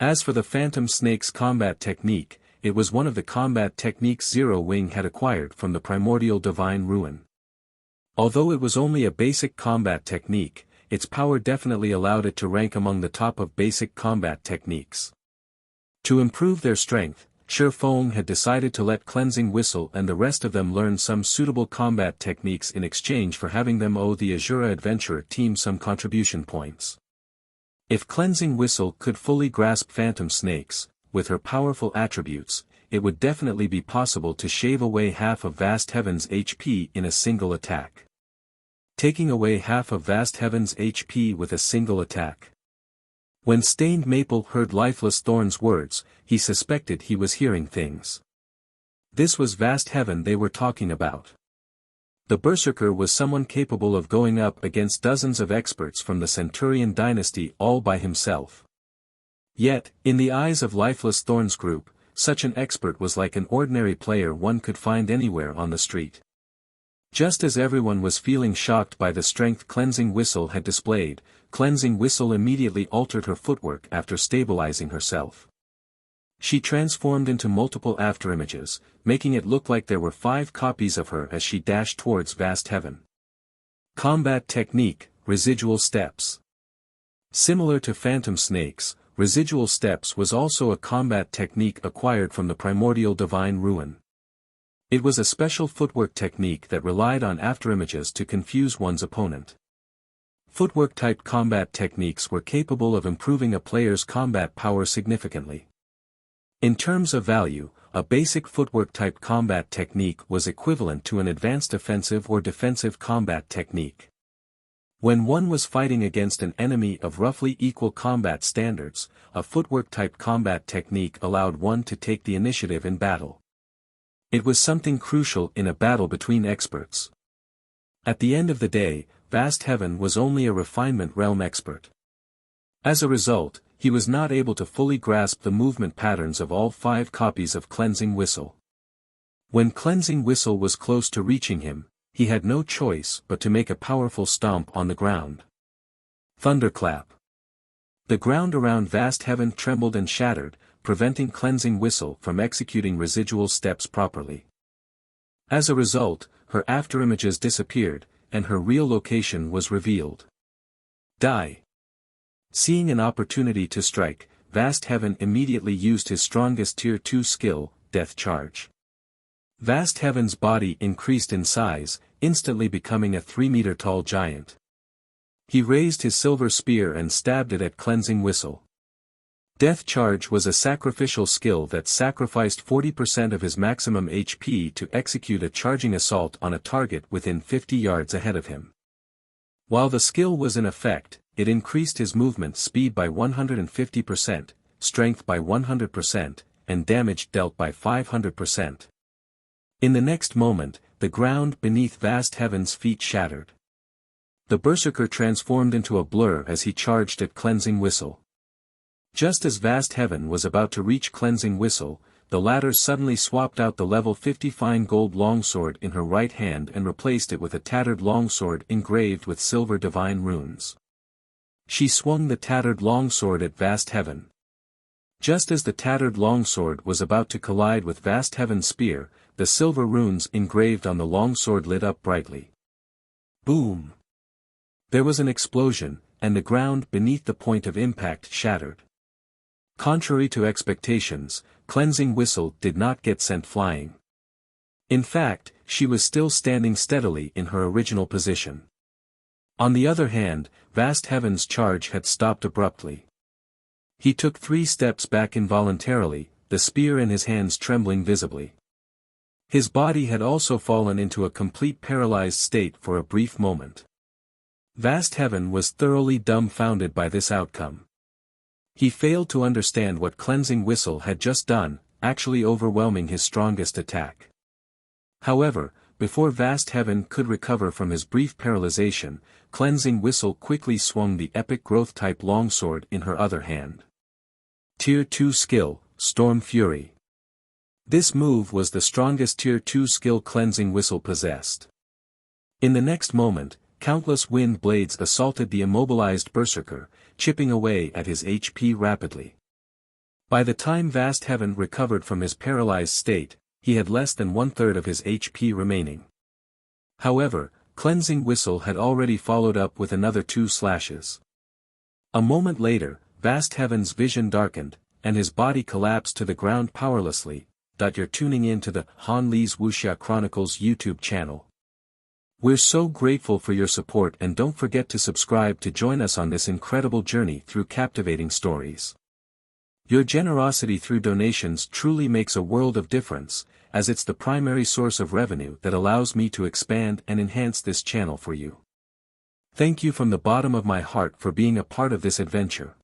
Speaker 1: As for the Phantom Snake's combat technique, it was one of the combat techniques Zero Wing had acquired from the primordial divine ruin. Although it was only a basic combat technique, its power definitely allowed it to rank among the top of basic combat techniques. To improve their strength, Shi Feng had decided to let Cleansing Whistle and the rest of them learn some suitable combat techniques in exchange for having them owe the Asura adventurer team some contribution points. If Cleansing Whistle could fully grasp Phantom Snakes, with her powerful attributes, it would definitely be possible to shave away half of Vast Heaven's HP in a single attack. Taking away half of Vast Heaven's HP with a single attack. When Stained Maple heard Lifeless Thorn's words, he suspected he was hearing things. This was Vast Heaven they were talking about. The Berserker was someone capable of going up against dozens of experts from the Centurion dynasty all by himself. Yet, in the eyes of Lifeless Thorn's group, such an expert was like an ordinary player one could find anywhere on the street. Just as everyone was feeling shocked by the strength Cleansing Whistle had displayed, Cleansing Whistle immediately altered her footwork after stabilizing herself. She transformed into multiple afterimages, making it look like there were 5 copies of her as she dashed towards Vast Heaven. Combat Technique, Residual Steps. Similar to Phantom Snakes, Residual Steps was also a combat technique acquired from the primordial divine ruin. It was a special footwork technique that relied on afterimages to confuse one's opponent. Footwork-type combat techniques were capable of improving a player's combat power significantly. In terms of value, a basic footwork-type combat technique was equivalent to an advanced offensive or defensive combat technique. When one was fighting against an enemy of roughly equal combat standards, a footwork-type combat technique allowed one to take the initiative in battle. It was something crucial in a battle between experts. At the end of the day, Vast Heaven was only a refinement realm expert. As a result, he was not able to fully grasp the movement patterns of all 5 copies of Cleansing Whistle. When Cleansing Whistle was close to reaching him, he had no choice but to make a powerful stomp on the ground. Thunderclap. The ground around Vast Heaven trembled and shattered, preventing Cleansing Whistle from executing residual steps properly. As a result, her afterimages disappeared, and her real location was revealed. Die. Seeing an opportunity to strike, Vast Heaven immediately used his strongest Tier 2 skill, Death Charge. Vast Heaven's body increased in size, instantly becoming a 3-meter-tall giant. He raised his silver spear and stabbed it at Cleansing Whistle. Death Charge was a sacrificial skill that sacrificed 40% of his maximum HP to execute a charging assault on a target within 50 yards ahead of him. While the skill was in effect, it increased his movement speed by 150%, strength by 100%, and damage dealt by 500%. In the next moment, the ground beneath Vast Heaven's feet shattered. The Berserker transformed into a blur as he charged at Cleansing Whistle. Just as Vast Heaven was about to reach Cleansing Whistle, the latter suddenly swapped out the level 50 fine gold longsword in her right hand and replaced it with a tattered longsword engraved with silver divine runes. She swung the tattered longsword at Vast Heaven. Just as the tattered longsword was about to collide with Vast Heaven's spear, the silver runes engraved on the longsword lit up brightly. Boom! There was an explosion, and the ground beneath the point of impact shattered. Contrary to expectations, Cleansing Whistle did not get sent flying. In fact, she was still standing steadily in her original position. On the other hand, Vast Heaven's charge had stopped abruptly. He took 3 steps back involuntarily, the spear in his hands trembling visibly. His body had also fallen into a complete paralyzed state for a brief moment. Vast Heaven was thoroughly dumbfounded by this outcome. He failed to understand what Cleansing Whistle had just done, actually overwhelming his strongest attack. However, before Vast Heaven could recover from his brief paralyzation, Cleansing Whistle quickly swung the epic growth-type longsword in her other hand. Tier 2 skill, Storm Fury. This move was the strongest Tier 2 skill Cleansing Whistle possessed. In the next moment, countless wind blades assaulted the immobilized berserker, chipping away at his HP rapidly. By the time Vast Heaven recovered from his paralyzed state, he had less than 1/3 of his HP remaining. However, Cleansing Whistle had already followed up with another 2 slashes. A moment later, Vast Heaven's vision darkened, and his body collapsed to the ground powerlessly. You're tuning in to the Han Lee's Wuxia Chronicles YouTube channel. We're so grateful for your support, and don't forget to subscribe to join us on this incredible journey through captivating stories. Your generosity through donations truly makes a world of difference, as it's the primary source of revenue that allows me to expand and enhance this channel for you. Thank you from the bottom of my heart for being a part of this adventure.